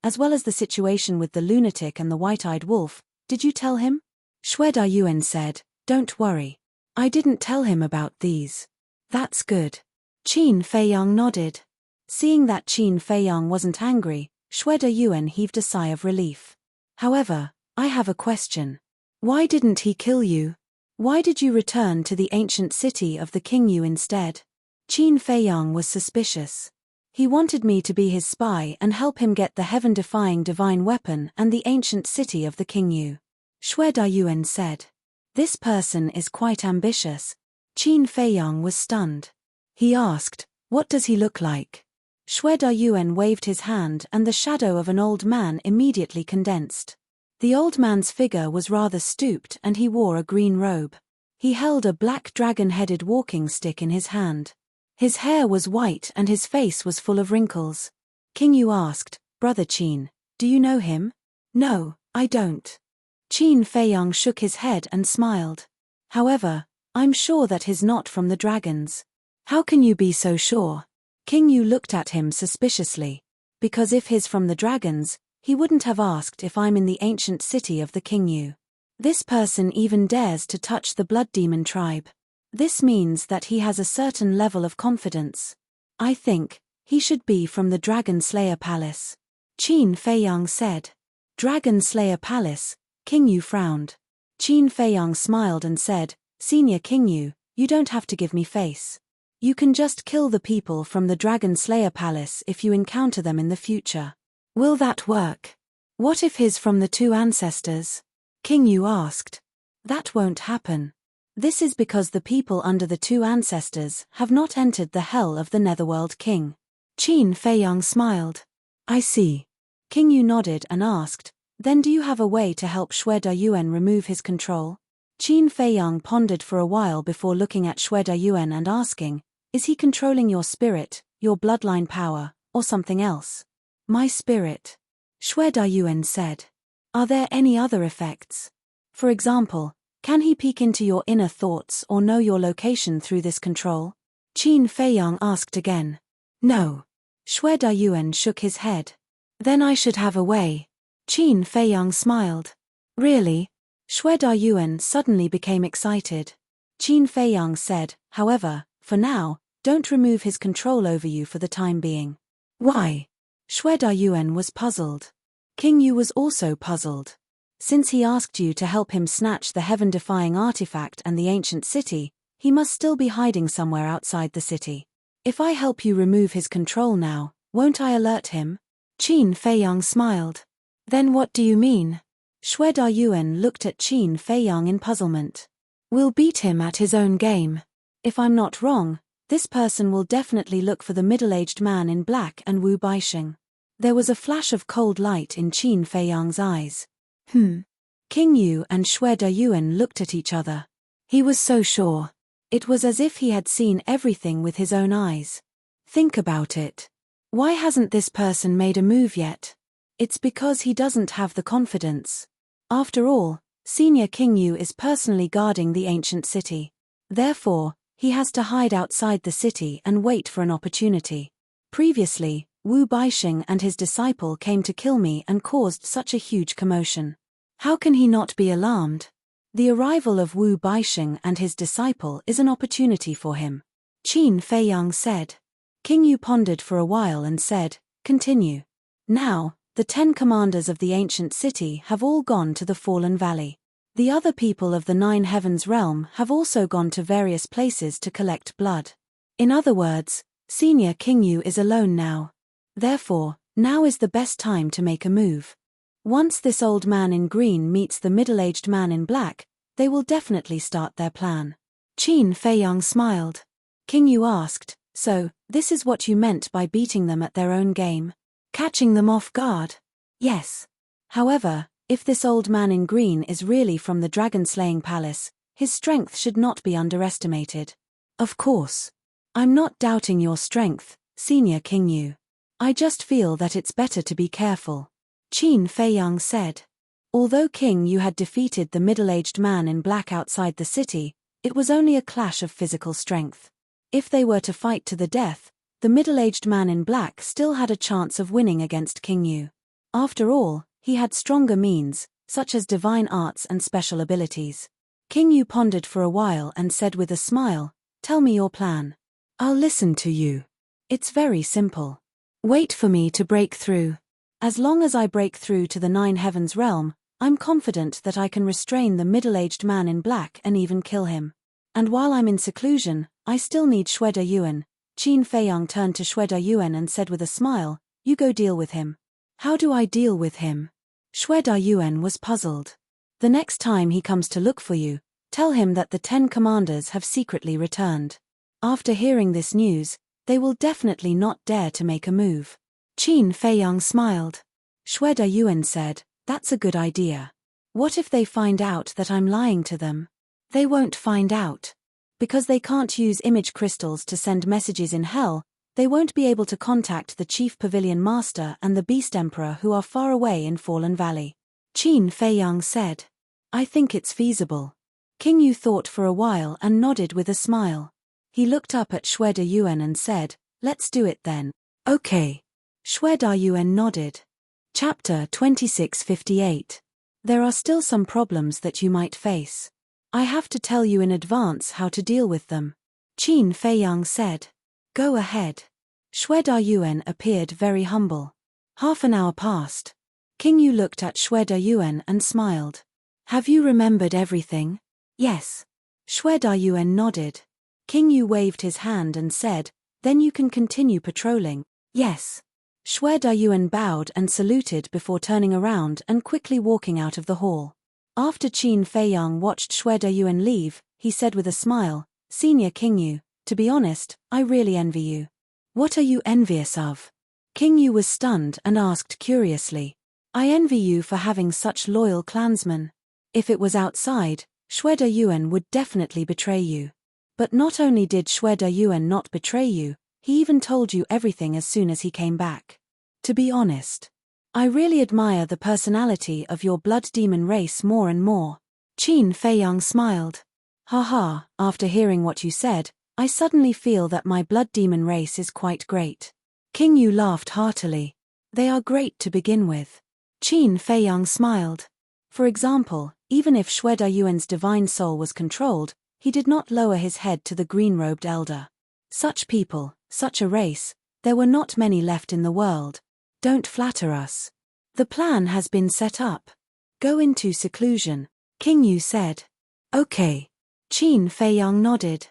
as well as the situation with the lunatic and the white-eyed wolf, did you tell him? Xue Dayuan said, don't worry. I didn't tell him about these. That's good. Qin Feiyang nodded. Seeing that Qin Feiyang wasn't angry, Xue Dayuan heaved a sigh of relief. However, I have a question. Why didn't he kill you? Why did you return to the ancient city of the King Yu instead? Qin Feiyang was suspicious. He wanted me to be his spy and help him get the heaven-defying divine weapon and the ancient city of the King Yu. Xue Dayuan said. This person is quite ambitious. Qin Feiyang was stunned. He asked, what does he look like? Xue Dayuan waved his hand and the shadow of an old man immediately condensed. The old man's figure was rather stooped and he wore a green robe. He held a black dragon-headed walking stick in his hand. His hair was white and his face was full of wrinkles. King Yu asked, Brother Qin, do you know him? No, I don't. Qin Feiyang shook his head and smiled. However, I'm sure that he's not from the dragons. How can you be so sure? King Yu looked at him suspiciously. Because if he's from the dragons, he wouldn't have asked if I'm in the ancient city of the King Yu. This person even dares to touch the blood demon tribe. This means that he has a certain level of confidence. I think he should be from the Dragon Slayer Palace. Qin Feiyang said. Dragon Slayer Palace? King Yu frowned. Qin Feiyang smiled and said, Senior King Yu, you don't have to give me face. You can just kill the people from the Dragon Slayer Palace if you encounter them in the future. Will that work? What if he's from the 2 ancestors? King Yu asked. That won't happen. This is because the people under the 2 ancestors have not entered the hell of the Netherworld King. Qin Feiyang smiled. I see. King Yu nodded and asked, then do you have a way to help Xue Dayuan remove his control? Qin Feiyang pondered for a while before looking at Xue Dayuan and asking, is he controlling your spirit, your bloodline power, or something else? My spirit. Xue Dayuan said. Are there any other effects? For example, can he peek into your inner thoughts or know your location through this control? Qin Feiyang asked again. No. Xue Dayuan shook his head. Then I should have a way. Qin Feiyang smiled. Really? Xue Dayuan suddenly became excited. Qin Feiyang said, however, for now, Don't remove his control over you for the time being. Why? Shue Dayuan was puzzled. King Yu was also puzzled. Since he asked you to help him snatch the heaven-defying artifact and the ancient city, he must still be hiding somewhere outside the city. If I help you remove his control now, won't I alert him? Qin Feiyang smiled. Then what do you mean? Shue Dayuan looked at Qin Feiyang in puzzlement. We'll beat him at his own game. If I'm not wrong, this person will definitely look for the middle-aged man in black and Wu Baixing. There was a flash of cold light in Qin Feiyang's eyes. King Yu and Shue Dayuan looked at each other. He was so sure. It was as if he had seen everything with his own eyes. Think about it. Why hasn't this person made a move yet? It's because he doesn't have the confidence. After all, Senior King Yu is personally guarding the ancient city. Therefore, he has to hide outside the city and wait for an opportunity. Previously, Wu Baixing and his disciple came to kill me and caused such a huge commotion. How can he not be alarmed? The arrival of Wu Baixing and his disciple is an opportunity for him. Qin Feiyang said. King Yu pondered for a while and said, continue. Now, the 10 commanders of the ancient city have all gone to the Fallen Valley. The other people of the 9 Heavens realm have also gone to various places to collect blood. In other words, Senior King Yu is alone now. Therefore, now is the best time to make a move. Once this old man in green meets the middle-aged man in black, they will definitely start their plan. Qin Feiyang smiled. King Yu asked, so, this is what you meant by beating them at their own game? Catching them off guard? Yes. However, if this old man in green is really from the dragon-slaying palace, his strength should not be underestimated. Of course. I'm not doubting your strength, Senior King Yu. I just feel that it's better to be careful. Qin Feiyang said. Although King Yu had defeated the middle-aged man in black outside the city, it was only a clash of physical strength. If they were to fight to the death, the middle-aged man in black still had a chance of winning against King Yu. After all, he had stronger means, such as divine arts and special abilities. King Yu pondered for a while and said with a smile, tell me your plan. I'll listen to you. It's very simple. Wait for me to break through. As long as I break through to the 9 Heavens realm, I'm confident that I can restrain the middle-aged man in black and even kill him. And while I'm in seclusion, I still need Shue Dayuan. Qin Feiyang turned to Shue Dayuan and said with a smile, you go deal with him. How do I deal with him? Shue Dayuan was puzzled. The next time he comes to look for you, tell him that the 10 commanders have secretly returned. After hearing this news, they will definitely not dare to make a move. Qin Feiyang smiled. Shue Dayuan said, that's a good idea. What if they find out that I'm lying to them? They won't find out. Because they can't use image crystals to send messages in hell, they won't be able to contact the Chief Pavilion Master and the Beast Emperor who are far away in Fallen Valley. Qin Feiyang said. I think it's feasible. King Yu thought for a while and nodded with a smile. He looked up at Shue Dayuan and said, let's do it then. Okay. Shue Dayuan nodded. Chapter 2658. There are still some problems that you might face. I have to tell you in advance how to deal with them. Qin Feiyang said. Go ahead. Shue Dayuan appeared very humble. Half an hour passed. King Yu looked at Shue Dayuan and smiled. Have you remembered everything? Yes. Shue Dayuan nodded. King Yu waved his hand and said, then you can continue patrolling. Yes. Shue Dayuan bowed and saluted before turning around and quickly walking out of the hall. After Qin Feiyang watched Shue Dayuan leave, he said with a smile, Senior King Yu, to be honest, I really envy you. What are you envious of? King Yu was stunned and asked curiously. I envy you for having such loyal clansmen. If it was outside, Shue Dayuan would definitely betray you. But not only did Shue Dayuan not betray you, he even told you everything as soon as he came back. To be honest, I really admire the personality of your blood demon race more and more. Qin Feiyang smiled. Haha, after hearing what you said, I suddenly feel that my blood demon race is quite great. King Yu laughed heartily. They are great to begin with. Qin Feiyang smiled. For example, even if Shue Dayuan's divine soul was controlled, he did not lower his head to the green-robed elder. Such people, such a race, there were not many left in the world. Don't flatter us. The plan has been set up. Go into seclusion, King Yu said. Okay. Qin Feiyang nodded.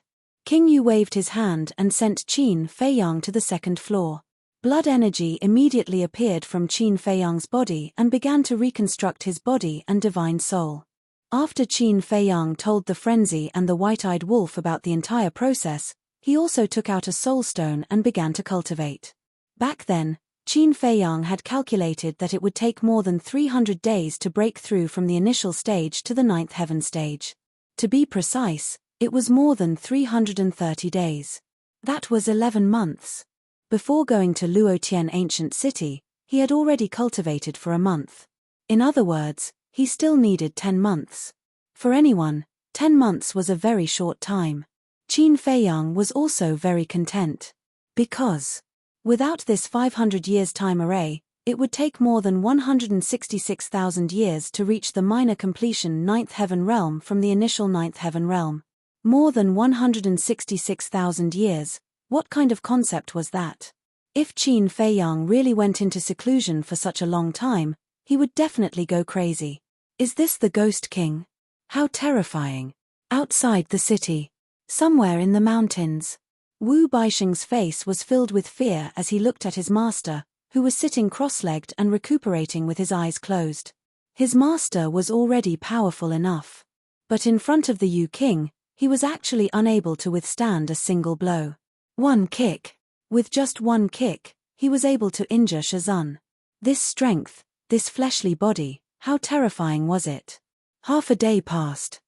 King Yu waved his hand and sent Qin Feiyang to the second floor. Blood energy immediately appeared from Qin Feiyang's body and began to reconstruct his body and divine soul. After Qin Feiyang told the frenzy and the white-eyed wolf about the entire process, he also took out a soul stone and began to cultivate. Back then, Qin Feiyang had calculated that it would take more than 300 days to break through from the initial stage to the 9th heaven stage. To be precise, it was more than 330 days. That was 11 months. Before going to Luotian ancient city, he had already cultivated for a month. In other words, he still needed 10 months. For anyone, 10 months was a very short time. Qin Feiyang was also very content. Because, without this 500 years time array, it would take more than 166,000 years to reach the minor completion 9th heaven realm from the initial 9th heaven realm. More than 166,000 years, what kind of concept was that? If Qin Feiyang really went into seclusion for such a long time, he would definitely go crazy. Is this the Ghost King? How terrifying. Outside the city. Somewhere in the mountains. Wu Baixing's face was filled with fear as he looked at his master, who was sitting cross-legged and recuperating with his eyes closed. His master was already powerful enough. But in front of the Yu King, he was actually unable to withstand a single blow. One kick. With just one kick, he was able to injure Shazun. This strength, this fleshly body, how terrifying was it? Half a day passed.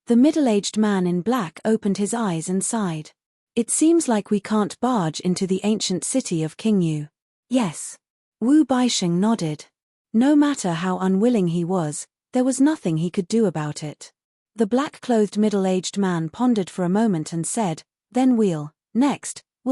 The middle-aged man in black opened his eyes and sighed. It seems like we can't barge into the ancient city of King Yu. Yes. Wu Baixing nodded. No matter how unwilling he was, there was nothing he could do about it. The black-clothed middle-aged man pondered for a moment and said, then we'll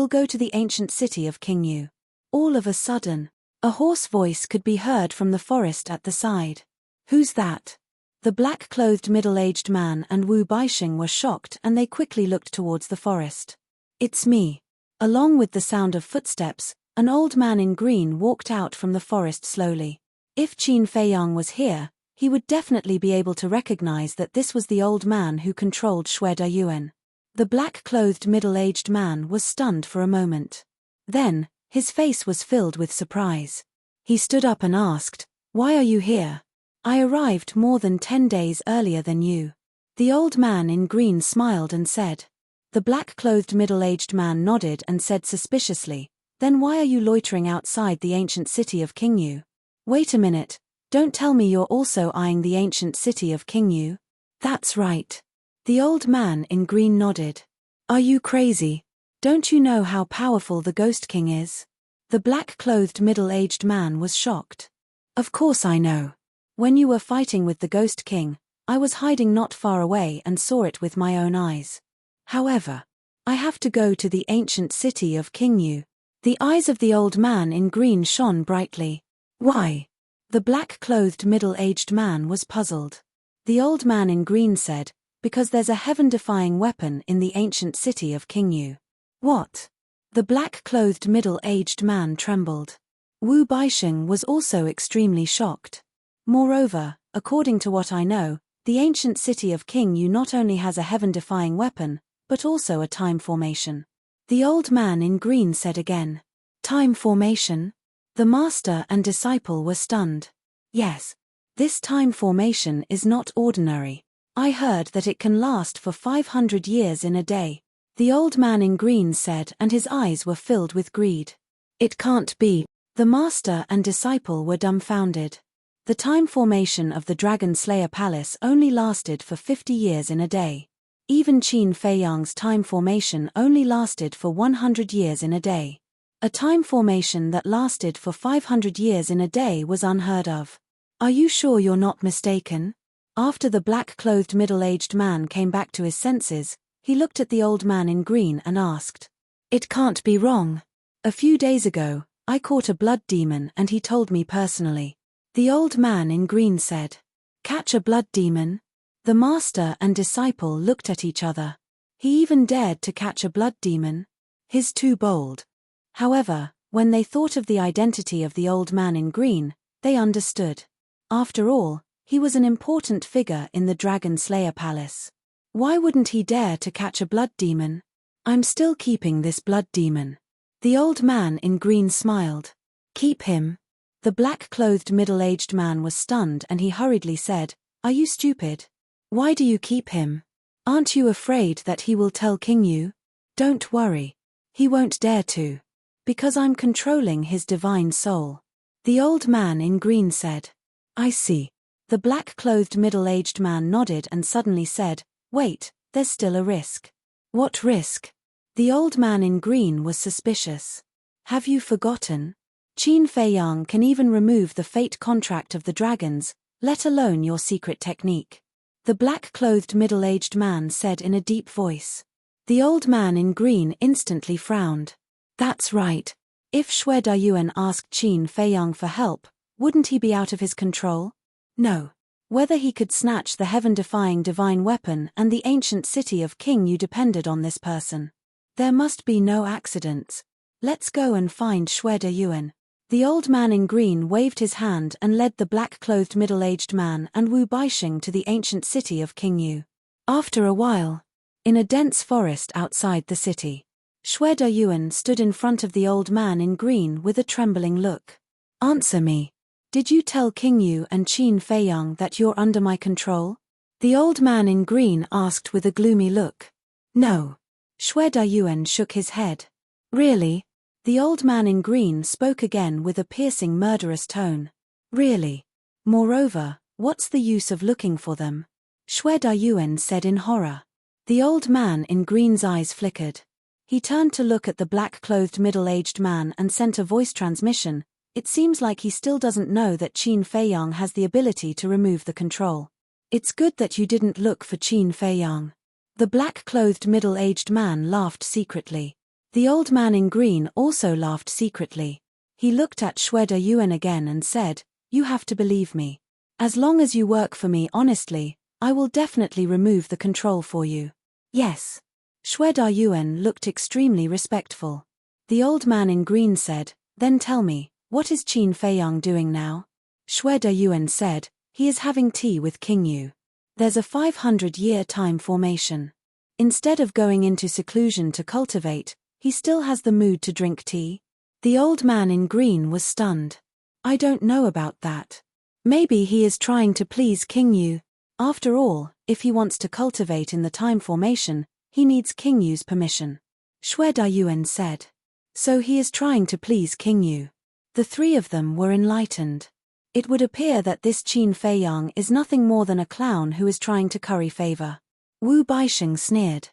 go to the ancient city of King Yu. All of a sudden, a hoarse voice could be heard from the forest at the side. Who's that? The black-clothed middle-aged man and Wu Baixing were shocked and they quickly looked towards the forest. It's me. Along with the sound of footsteps, an old man in green walked out from the forest slowly. If Qin Feiyang was here, he would definitely be able to recognize that this was the old man who controlled Xue Dayuan. The black-clothed middle-aged man was stunned for a moment. Then, his face was filled with surprise. He stood up and asked, "Why are you here? I arrived more than 10 days earlier than you." The old man in green smiled and said. The black-clothed middle-aged man nodded and said suspiciously, "Then why are you loitering outside the ancient city of King Yu?" "Wait a minute, don't tell me you're also eyeing the ancient city of King Yu?" "That's right." The old man in green nodded. "Are you crazy? Don't you know how powerful the Ghost King is?" The black-clothed middle-aged man was shocked. "Of course I know. When you were fighting with the Ghost King, I was hiding not far away and saw it with my own eyes. However, I have to go to the ancient city of King Yu." The eyes of the old man in green shone brightly. "Why?" The black-clothed middle-aged man was puzzled. The old man in green said, "Because there's a heaven-defying weapon in the ancient city of King Yu." "What?" The black-clothed middle-aged man trembled. Wu Baixing was also extremely shocked. "Moreover, according to what I know, the ancient city of King Yu not only has a heaven-defying weapon, but also a time formation." The old man in green said again. "Time formation?" The master and disciple were stunned. "Yes. This time formation is not ordinary. I heard that it can last for 500 years in a day." The old man in green said, and his eyes were filled with greed. "It can't be." The master and disciple were dumbfounded. The time formation of the Dragon Slayer Palace only lasted for 50 years in a day. Even Qin Feiyang's time formation only lasted for 100 years in a day. A time formation that lasted for 500 years in a day was unheard of. "Are you sure you're not mistaken?" After the black-clothed middle-aged man came back to his senses, he looked at the old man in green and asked, "It can't be wrong. A few days ago, I caught a blood demon and he told me personally." The old man in green said, "Catch a blood demon?" The master and disciple looked at each other. He even dared to catch a blood demon? He's too bold. However, when they thought of the identity of the old man in green, they understood. After all, he was an important figure in the Dragon Slayer Palace. Why wouldn't he dare to catch a blood demon? I'm still keeping this blood demon. The old man in green smiled. Keep him. The black-clothed middle-aged man was stunned and he hurriedly said, Are you stupid? Why do you keep him? Aren't you afraid that he will tell King Yu? Don't worry. He won't dare to. Because I'm controlling his divine soul. The old man in green said. I see. The black-clothed middle-aged man nodded and suddenly said, Wait, there's still a risk. What risk? The old man in green was suspicious. Have you forgotten? Qin Feiyang can even remove the fate contract of the dragons, let alone your secret technique. The black-clothed middle-aged man said in a deep voice. The old man in green instantly frowned. That's right. If Xue Dayuan asked Qin Feiyang for help, wouldn't he be out of his control? No. Whether he could snatch the heaven-defying divine weapon and the ancient city of King Yu depended on this person. There must be no accidents. Let's go and find Xue Dayuan. The old man in green waved his hand and led the black-clothed middle-aged man and Wu Baixing to the ancient city of King Yu. After a while, in a dense forest outside the city, Xue Dayuan stood in front of the old man in green with a trembling look. Answer me. Did you tell King Yu and Qin Feiyang that you're under my control? The old man in green asked with a gloomy look. No. Xue Dayuan shook his head. Really? The old man in green spoke again with a piercing murderous tone. Really? Moreover, what's the use of looking for them? Xue Dayuan said in horror. The old man in green's eyes flickered. He turned to look at the black-clothed middle-aged man and sent a voice transmission. It seems like he still doesn't know that Qin Feiyang has the ability to remove the control. It's good that you didn't look for Qin Feiyang. The black-clothed middle-aged man laughed secretly. The old man in green also laughed secretly. He looked at Xue Dayuan again and said, You have to believe me. As long as you work for me honestly, I will definitely remove the control for you. Yes. Xue Dayuan looked extremely respectful. The old man in green said, Then tell me, what is Qin Feiyang doing now? Xue Dayuan said, He is having tea with King Yu. There's a 500-year time formation. Instead of going into seclusion to cultivate, he still has the mood to drink tea. The old man in green was stunned. I don't know about that. Maybe he is trying to please King Yu. After all, if he wants to cultivate in the time formation, he needs King Yu's permission. Xue Dayuan said. So he is trying to please King Yu. The three of them were enlightened. It would appear that this Qin Feiyang is nothing more than a clown who is trying to curry favor. Wu Baixing sneered.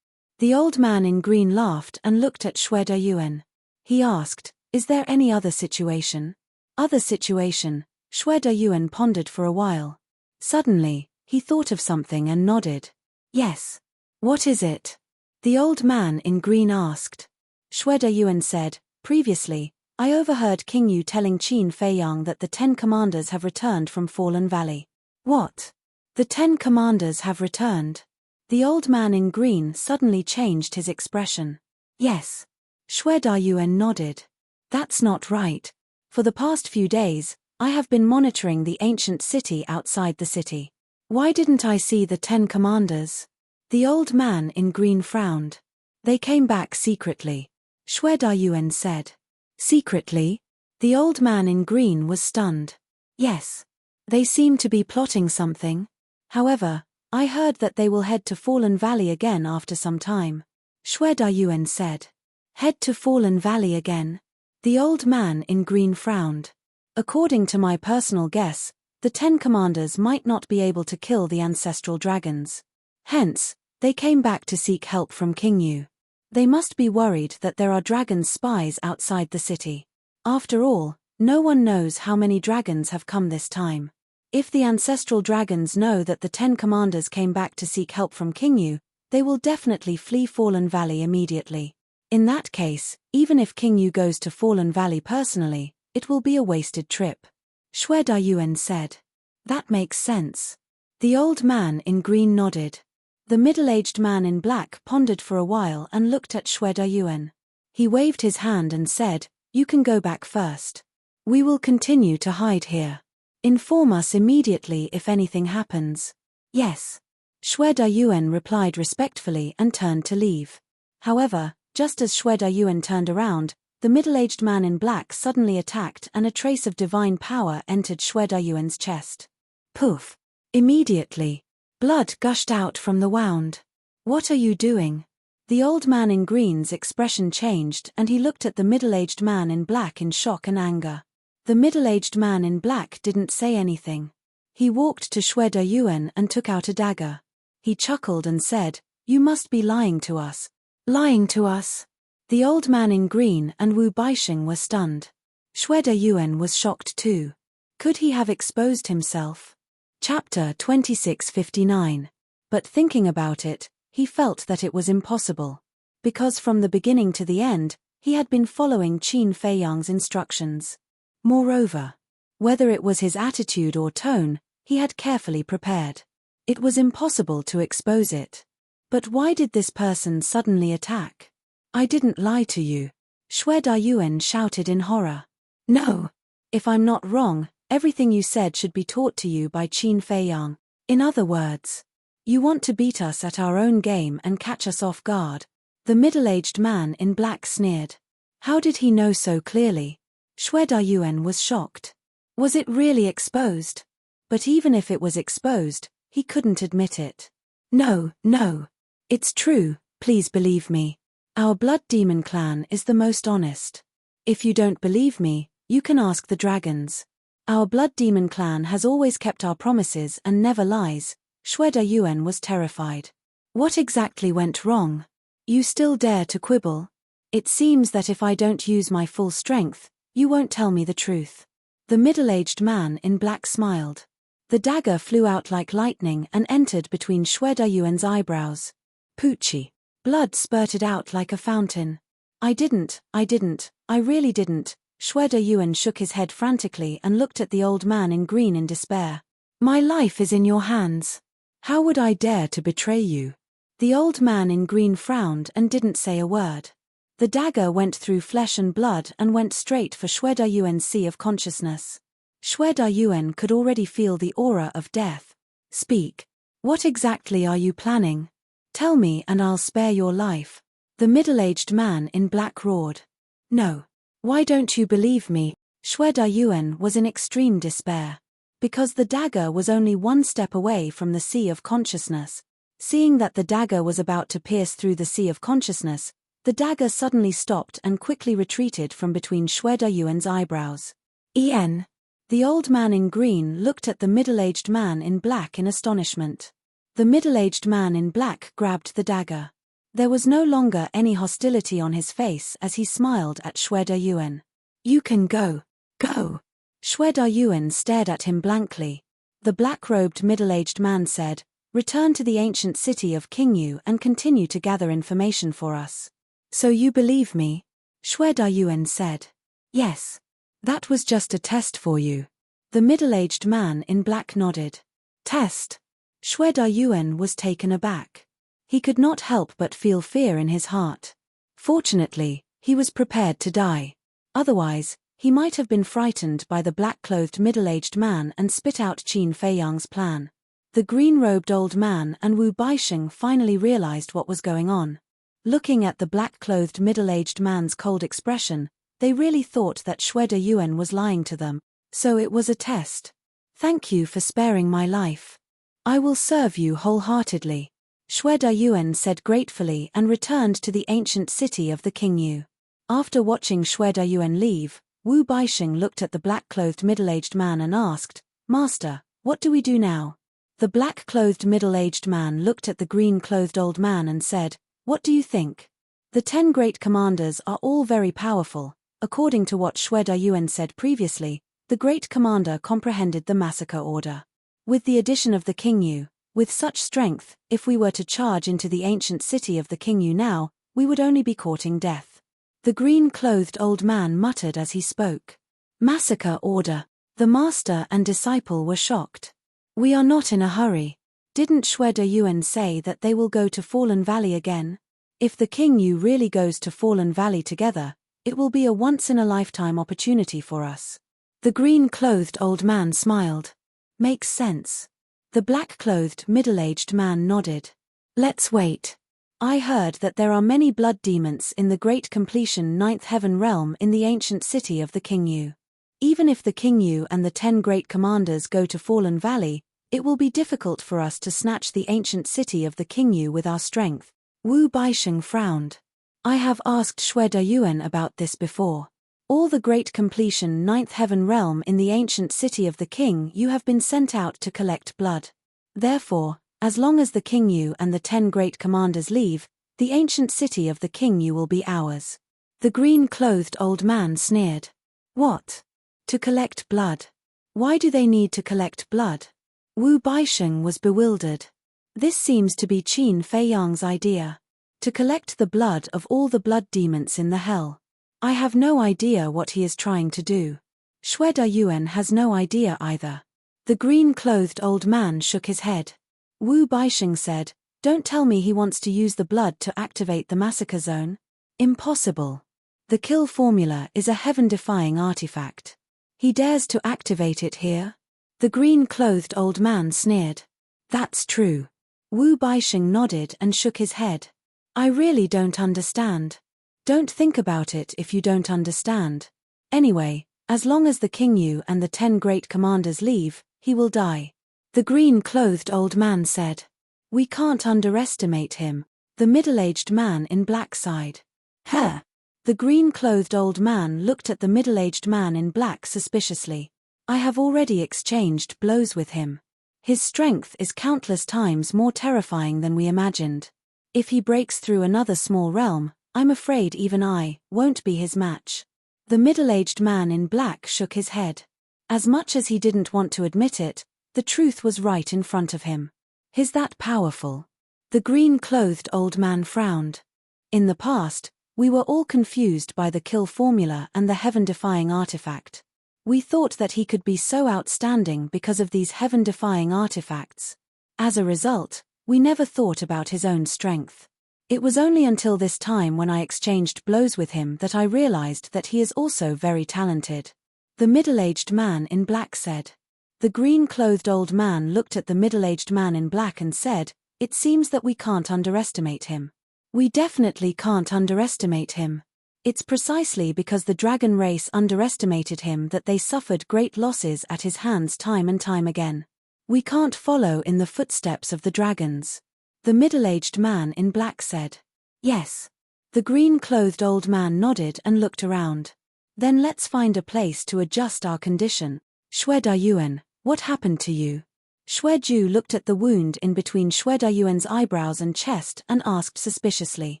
The old man in green laughed and looked at Xue Dayuan. He asked, Is there any other situation? Other situation? Xue Dayuan pondered for a while. Suddenly, he thought of something and nodded. Yes. What is it? The old man in green asked. Xue Dayuan said, Previously, I overheard King Yu telling Qin Feiyang that the 10 commanders have returned from Fallen Valley. What? The 10 commanders have returned? The old man in green suddenly changed his expression. Yes. Xue Dayuan nodded. That's not right. For the past few days, I have been monitoring the ancient city outside the city. Why didn't I see the 10 commanders? The old man in green frowned. They came back secretly. Xue Dayuan said. Secretly? The old man in green was stunned. Yes. They seem to be plotting something. However, I heard that they will head to Fallen Valley again after some time. Xue Dayuan said. Head to Fallen Valley again? The old man in green frowned. According to my personal guess, the 10 commanders might not be able to kill the ancestral dragons. Hence, they came back to seek help from King Yu. They must be worried that there are dragon spies outside the city. After all, no one knows how many dragons have come this time. If the ancestral dragons know that the 10 commanders came back to seek help from King Yu, they will definitely flee Fallen Valley immediately. In that case, even if King Yu goes to Fallen Valley personally, it will be a wasted trip. Xue Dayuan said. That makes sense. The old man in green nodded. The middle-aged man in black pondered for a while and looked at Xue Dayuan. He waved his hand and said, "You can go back first. We will continue to hide here. Inform us immediately if anything happens." "Yes." Shwe Dayuan replied respectfully and turned to leave. However, just as Shwe Dayuan turned around, the middle-aged man in black suddenly attacked and a trace of divine power entered Shwe Dayuan's chest. Poof! Immediately, blood gushed out from the wound. "What are you doing?" The old man in green's expression changed and he looked at the middle-aged man in black in shock and anger. The middle-aged man in black didn't say anything. He walked to Shwe Dayuan and took out a dagger. He chuckled and said, "You must be lying to us." "Lying to us?" The old man in green and Wu Baixing were stunned. Shwe Dayuan was shocked too. Could he have exposed himself? Chapter 2659. But thinking about it, he felt that it was impossible. Because from the beginning to the end, he had been following Qin Feiyang's instructions. Moreover, whether it was his attitude or tone, he had carefully prepared. It was impossible to expose it. But why did this person suddenly attack? "I didn't lie to you," Shwe Dayuan shouted in horror. "No. If I'm not wrong, everything you said should be taught to you by Qin Feiyang. In other words, you want to beat us at our own game and catch us off guard." The middle-aged man in black sneered. How did he know so clearly? Shwe Dayuan was shocked. Was it really exposed? But even if it was exposed, he couldn't admit it. "No, no. It's true, please believe me. Our blood demon clan is the most honest. If you don't believe me, you can ask the dragons. Our blood demon clan has always kept our promises and never lies." Shwe Dayuan was terrified. What exactly went wrong? "You still dare to quibble? It seems that if I don't use my full strength, you won't tell me the truth." The middle-aged man in black smiled. The dagger flew out like lightning and entered between Shwe Dayuan's eyebrows. Poochie. Blood spurted out like a fountain. I didn't, I really didn't." Shwe Dayuan shook his head frantically and looked at the old man in green in despair. "My life is in your hands. How would I dare to betray you?" The old man in green frowned and didn't say a word. The dagger went through flesh and blood and went straight for Shwe Dayuan's sea of consciousness. Shwe Dayuan could already feel the aura of death. "Speak. What exactly are you planning? Tell me and I'll spare your life." The middle-aged man in black roared. "No. Why don't you believe me?" Shwe Dayuan was in extreme despair. Because the dagger was only one step away from the sea of consciousness. Seeing that the dagger was about to pierce through the sea of consciousness, the dagger suddenly stopped and quickly retreated from between Shwe Dayuan's eyebrows. "En." The old man in green looked at the middle-aged man in black in astonishment. The middle-aged man in black grabbed the dagger. There was no longer any hostility on his face as he smiled at Shwe Dayuan. "You can go. Go." Shwe Dayuan stared at him blankly. The black-robed middle-aged man said, "Return to the ancient city of Qingyu and continue to gather information for us." "So you believe me?" Shwe Dayuan said. "Yes. That was just a test for you." The middle-aged man in black nodded. "Test?" Shwe Dayuan was taken aback. He could not help but feel fear in his heart. Fortunately, he was prepared to die. Otherwise, he might have been frightened by the black-clothed middle-aged man and spit out Qin Feiyang's plan. The green-robed old man and Wu Baixing finally realized what was going on. Looking at the black-clothed middle-aged man's cold expression, they really thought that Shwe Dayuan was lying to them. So it was a test. "Thank you for sparing my life. I will serve you wholeheartedly," Shwe Dayuan said gratefully and returned to the ancient city of the Qingyu. After watching Shwe Dayuan leave, Wu Baixing looked at the black-clothed middle-aged man and asked, "Master, what do we do now?" The black-clothed middle-aged man looked at the green-clothed old man and said, "What do you think? The 10 great commanders are all very powerful." According to what Shwe Dayuan said previously, the great commander comprehended the massacre order. With the addition of the Qingyu, with such strength, if we were to charge into the ancient city of the Qingyu now, we would only be courting death. The green-clothed old man muttered as he spoke. "Massacre order." The master and disciple were shocked. "We are not in a hurry. Didn't Shwe Dayuan say that they will go to Fallen Valley again?" If the King Yu really goes to Fallen Valley together, it will be a once-in-a-lifetime opportunity for us. The green-clothed old man smiled. Makes sense. The black-clothed middle-aged man nodded. Let's wait. I heard that there are many blood demons in the Great Completion Ninth Heaven Realm in the ancient city of the King Yu. Even if the King Yu and the 10 great commanders go to Fallen Valley, it will be difficult for us to snatch the ancient city of the King Yu with our strength. Wu Baisheng frowned. I have asked Xue Dayuan about this before. All the Great Completion Ninth Heaven Realm in the ancient city of the King Yu have been sent out to collect blood. Therefore, as long as the King Yu and the 10 great commanders leave, the ancient city of the King Yu will be ours. The green-clothed old man sneered. What? To collect blood? Why do they need to collect blood? Wu Baisheng was bewildered. This seems to be Qin Feiyang's idea. To collect the blood of all the blood demons in the hell. I have no idea what he is trying to do. Xue Dayuan has no idea either. The green-clothed old man shook his head. Wu Baisheng said, Don't tell me he wants to use the blood to activate the massacre zone. Impossible. The kill formula is a heaven-defying artifact. He dares to activate it here? The green-clothed old man sneered. That's true. Wu Baisheng nodded and shook his head. I really don't understand. Don't think about it if you don't understand. Anyway, as long as the King Yu and the 10 great commanders leave, he will die. The green-clothed old man said. We can't underestimate him, the middle-aged man in black sighed. Huh? The green-clothed old man looked at the middle-aged man in black suspiciously. I have already exchanged blows with him. His strength is countless times more terrifying than we imagined. If he breaks through another small realm, I'm afraid even I won't be his match. The middle-aged man in black shook his head. As much as he didn't want to admit it, the truth was right in front of him. Is that powerful? The green-clothed old man frowned. In the past, we were all confused by the kill formula and the heaven-defying artifact. We thought that he could be so outstanding because of these heaven-defying artifacts. As a result, we never thought about his own strength. It was only until this time when I exchanged blows with him that I realized that he is also very talented. The middle-aged man in black said. The green-clothed old man looked at the middle-aged man in black and said, It seems that we can't underestimate him. We definitely can't underestimate him. It's precisely because the dragon race underestimated him that they suffered great losses at his hands time and time again. We can't follow in the footsteps of the dragons. The middle-aged man in black said. Yes. The green-clothed old man nodded and looked around. Then let's find a place to adjust our condition. Xue Dayuan, what happened to you? Xue Ju looked at the wound in between Xue Dayuan's eyebrows and chest and asked suspiciously.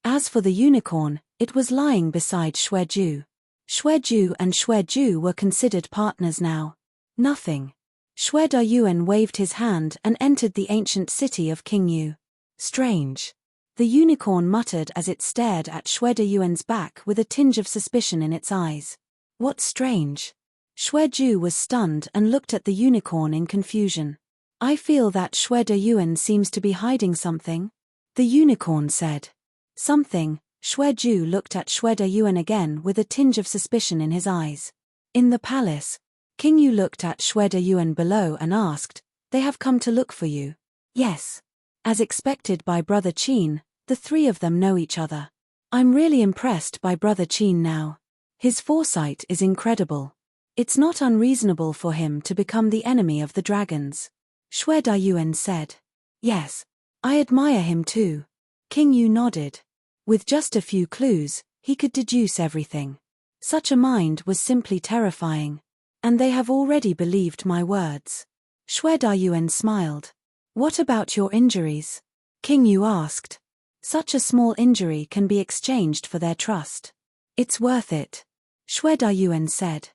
As for the unicorn, it was lying beside Xue Ju. Xue Ju and Xue Ju were considered partners now. Nothing. Xue Dayuan waved his hand and entered the ancient city of King Yu. Strange. The unicorn muttered as it stared at Xue Dayuan's back with a tinge of suspicion in its eyes. What's strange? Xue Ju was stunned and looked at the unicorn in confusion. I feel that Xue Dayuan seems to be hiding something. The unicorn said. Something. Xue Ju looked at Xue Dayuan again with a tinge of suspicion in his eyes. In the palace. King Yu looked at Xue Dayuan below and asked, They have come to look for you? Yes. As expected by Brother Qin, the three of them know each other. I'm really impressed by Brother Qin now. His foresight is incredible. It's not unreasonable for him to become the enemy of the dragons. Xue Dayuan said. Yes. I admire him too. King Yu nodded. With just a few clues, he could deduce everything. Such a mind was simply terrifying. And they have already believed my words. Xue Dayuan smiled. What about your injuries? King Yu asked. Such a small injury can be exchanged for their trust. It's worth it. Xue Dayuan said.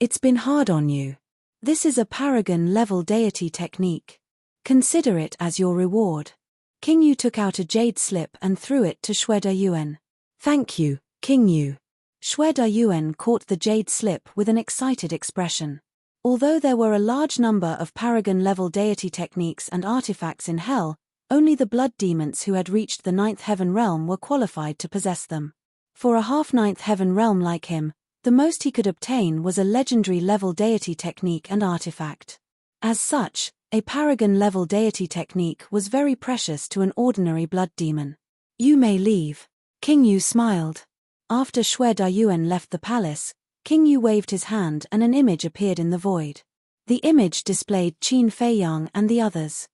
It's been hard on you. This is a paragon-level deity technique. Consider it as your reward. King Yu took out a jade slip and threw it to Xue Dayuan. Thank you, King Yu. Xue Dayuan caught the jade slip with an excited expression. Although there were a large number of paragon-level deity techniques and artifacts in hell, Only the blood demons who had reached the ninth heaven realm were qualified to possess them. For a half-ninth heaven realm like him, the most he could obtain was a legendary level deity technique and artifact. As such, a paragon level deity technique was very precious to an ordinary blood demon. You may leave. King Yu smiled. After Xue Dayuan left the palace, King Yu waved his hand and an image appeared in the void. The image displayed Qin Feiyang and the others.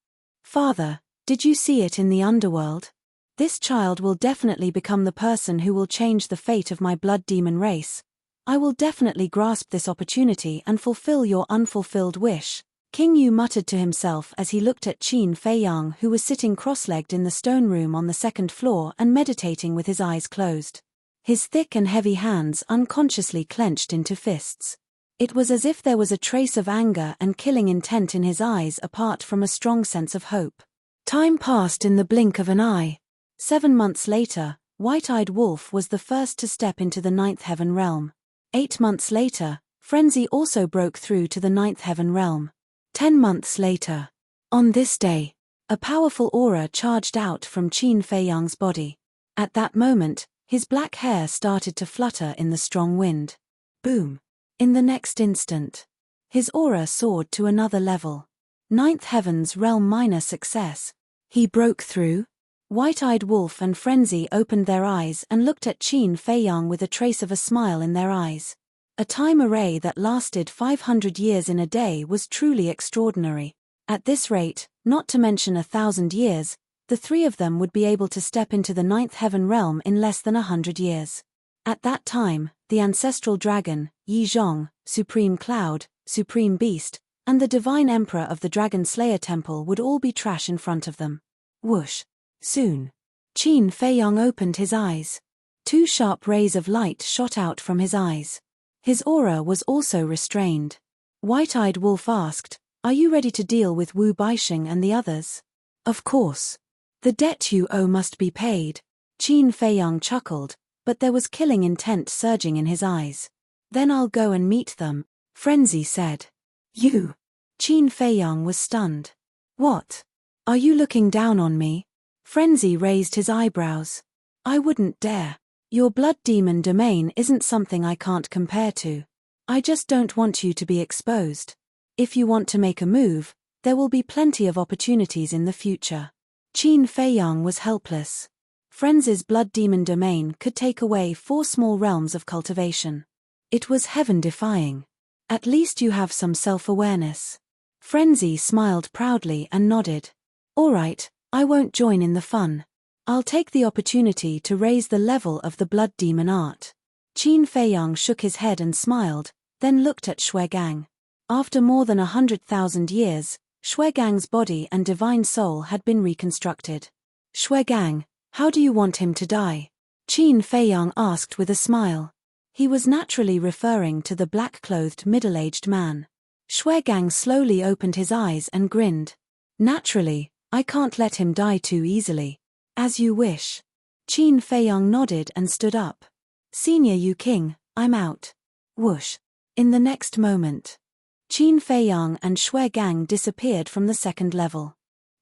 Father, did you see it in the underworld? This child will definitely become the person who will change the fate of my blood demon race. I will definitely grasp this opportunity and fulfill your unfulfilled wish. King Yu muttered to himself as he looked at Qin Feiyang, who was sitting cross-legged in the stone room on the second floor and meditating with his eyes closed. His thick and heavy hands unconsciously clenched into fists. It was as if there was a trace of anger and killing intent in his eyes apart from a strong sense of hope. Time passed in the blink of an eye. 7 months later, White-Eyed Wolf was the first to step into the ninth heaven realm. 8 months later, Frenzy also broke through to the ninth heaven realm. 10 months later. On this day, a powerful aura charged out from Qin Feiyang's body. At that moment, his black hair started to flutter in the strong wind. Boom. In the next instant, his aura soared to another level. Ninth heaven's realm minor success. He broke through. White-Eyed Wolf and Frenzy opened their eyes and looked at Qin Feiyang with a trace of a smile in their eyes. A time array that lasted 500 years in a day was truly extraordinary. At this rate, not to mention 1,000 years, the three of them would be able to step into the ninth heaven realm in less than 100 years. At that time, the ancestral dragon, Yi Zhong, Supreme Cloud, Supreme Beast, and the Divine Emperor of the Dragon Slayer Temple would all be trash in front of them. Whoosh. Soon. Qin Feiyang opened his eyes. 2 sharp rays of light shot out from his eyes. His aura was also restrained. White-Eyed Wolf asked, "Are you ready to deal with Wu Baixing and the others?" "Of course. The debt you owe must be paid." Qin Feiyang chuckled, but there was killing intent surging in his eyes. "Then I'll go and meet them," Frenzy said. "You?" Qin Feiyang was stunned. "What? Are you looking down on me?" Frenzy raised his eyebrows. "I wouldn't dare. Your blood demon domain isn't something I can't compare to. I just don't want you to be exposed. If you want to make a move, there will be plenty of opportunities in the future." Qin Feiyang was helpless. Frenzy's blood demon domain could take away 4 small realms of cultivation. It was heaven-defying. "At least you have some self-awareness." Frenzy smiled proudly and nodded. "All right, I won't join in the fun. I'll take the opportunity to raise the level of the blood demon art." Qin Feiyang shook his head and smiled, then looked at Xuegang. After more than 100,000 years, Xuegang's body and divine soul had been reconstructed. "Xuegang, how do you want him to die?" Qin Feiyang asked with a smile. He was naturally referring to the black-clothed middle-aged man. Xuegang slowly opened his eyes and grinned. "Naturally, I can't let him die too easily." "As you wish." Qin Feiyang nodded and stood up. "Senior Yu King, I'm out." Whoosh. In the next moment, Qin Feiyang and Xuegang disappeared from the second level.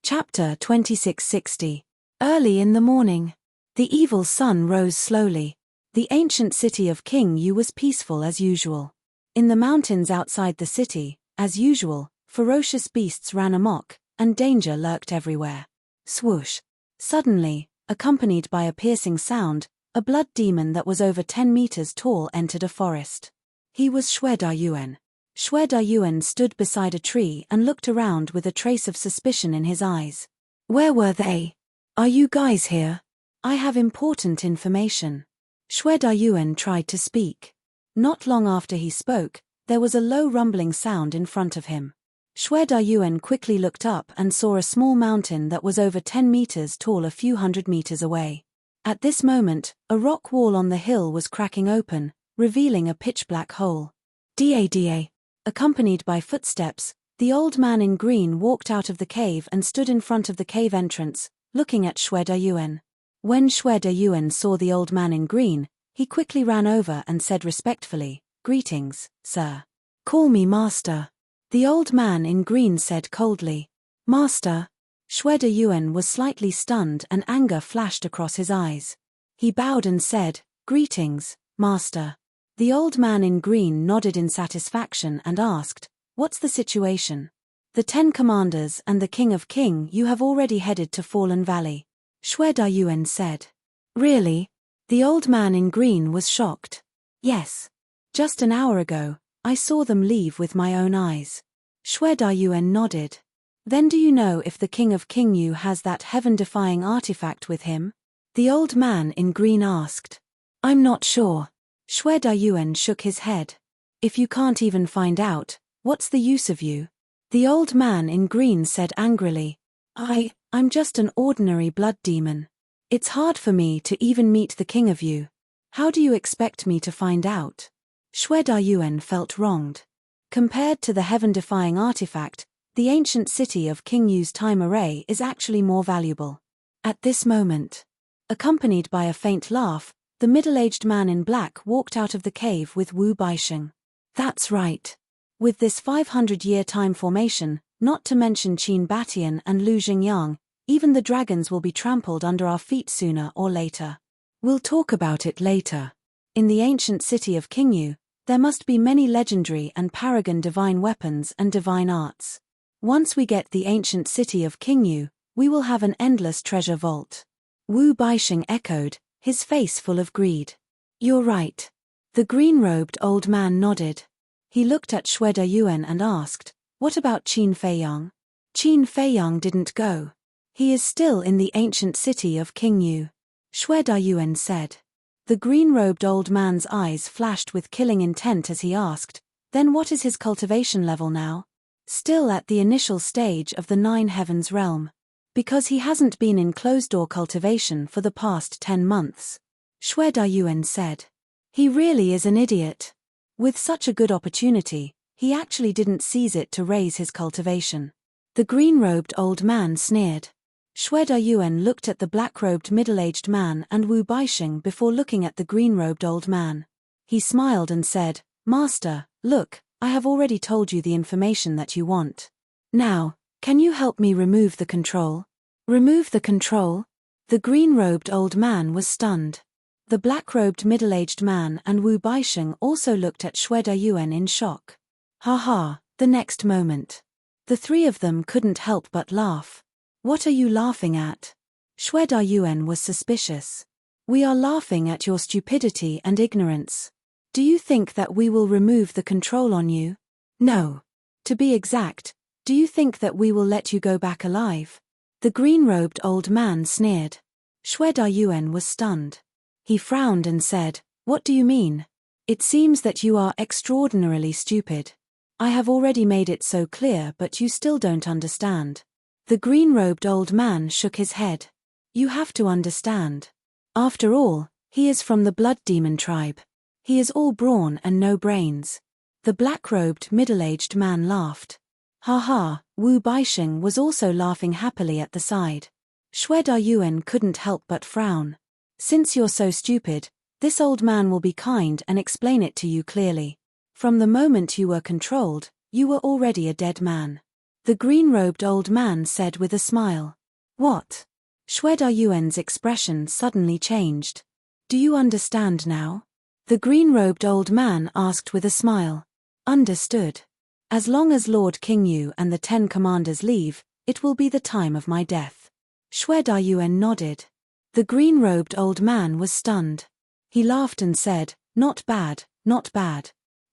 Chapter 2660. Early in the morning. The evil sun rose slowly. The ancient city of King Yu was peaceful as usual. In the mountains outside the city, as usual, ferocious beasts ran amok, and danger lurked everywhere. Swoosh. Suddenly, accompanied by a piercing sound, a blood demon that was over 10 meters tall entered a forest. He was Xue Dayuan. Xue Dayuan stood beside a tree and looked around with a trace of suspicion in his eyes. "Where were they? Are you guys here? I have important information." Xue Dayuan tried to speak. Not long after he spoke, there was a low rumbling sound in front of him. Xue Dayuan quickly looked up and saw a small mountain that was over 10 meters tall a few hundred meters away. At this moment, a rock wall on the hill was cracking open, revealing a pitch-black hole. "Da." Accompanied by footsteps, the old man in green walked out of the cave and stood in front of the cave entrance, looking at Xue Dayuan. When Xue Dayuan saw the old man in green, he quickly ran over and said respectfully, "Greetings, sir." "Call me master." The old man in green said coldly. "Master?" Shweda Yuen was slightly stunned and anger flashed across his eyes. He bowed and said, "Greetings, Master." The old man in green nodded in satisfaction and asked, "What's the situation?" "The 10 commanders and the King of King you have already headed to Fallen Valley," Shweda Yuen said. "Really?" The old man in green was shocked. "Yes. Just an hour ago, I saw them leave with my own eyes." Shweda Yuen nodded. "Then do you know if the King of King has that heaven-defying artifact with him?" The old man in green asked. "I'm not sure." Shweda Yuen shook his head. "If you can't even find out, what's the use of you?" The old man in green said angrily. I'm just an ordinary blood demon. It's hard for me to even meet the king of you. How do you expect me to find out?" Shweda Yuen felt wronged. Compared to the heaven-defying artifact, the ancient city of King Yu's time array is actually more valuable. At this moment, accompanied by a faint laugh, the middle-aged man in black walked out of the cave with Wu Baisheng. "That's right. With this 500-year time formation, not to mention Qin Batian and Lu Xingyang, even the dragons will be trampled under our feet sooner or later. We'll talk about it later. In the ancient city of Qingyu, there must be many legendary and paragon divine weapons and divine arts. Once we get the ancient city of Qingyu, we will have an endless treasure vault." Wu Baisheng echoed, his face full of greed. "You're right." The green-robed old man nodded. He looked at Shweda Yuen and asked, "What about Qin Feiyang?" "Qin Feiyang didn't go. He is still in the ancient city of Qingyu," Shweda Yuen said. The green-robed old man's eyes flashed with killing intent as he asked, "Then what is his cultivation level now?" "Still at the initial stage of the 9 Heavens realm. Because he hasn't been in closed-door cultivation for the past 10 months," Shweda Yuen said. "He really is an idiot. With such a good opportunity, he actually didn't seize it to raise his cultivation." The green-robed old man sneered. Shweda Yuen looked at the black-robed middle-aged man and Wu Baisheng before looking at the green-robed old man. He smiled and said, "Master, look, I have already told you the information that you want. Now, can you help me remove the control?" "Remove the control?" The green-robed old man was stunned. The black-robed middle-aged man and Wu Baisheng also looked at Shweda Yuen in shock. Ha! The next moment, the three of them couldn't help but laugh. "What are you laughing at?" Shweda Yuen was suspicious. "We are laughing at your stupidity and ignorance. Do you think that we will remove the control on you?" "No. To be exact, do you think that we will let you go back alive?" The green-robed old man sneered. Shweda Yuen was stunned. He frowned and said, "What do you mean? It seems that you are extraordinarily stupid. I have already made it so clear, but you still don't understand." The green-robed old man shook his head. "You have to understand. After all, he is from the blood demon tribe. He is all brawn and no brains." The black-robed middle-aged man laughed. Ha! Wu Baisheng was also laughing happily at the side. Shweda Yuen couldn't help but frown. "Since you're so stupid, this old man will be kind and explain it to you clearly. From the moment you were controlled, you were already a dead man." The green-robed old man said with a smile. "What?" Shweda Yuen's expression suddenly changed. "Do you understand now?" The green-robed old man asked with a smile. "Understood. As long as Lord Qingyu and the 10 commanders leave, it will be the time of my death." Shweda Yuen nodded. The green-robed old man was stunned. He laughed and said, Not bad.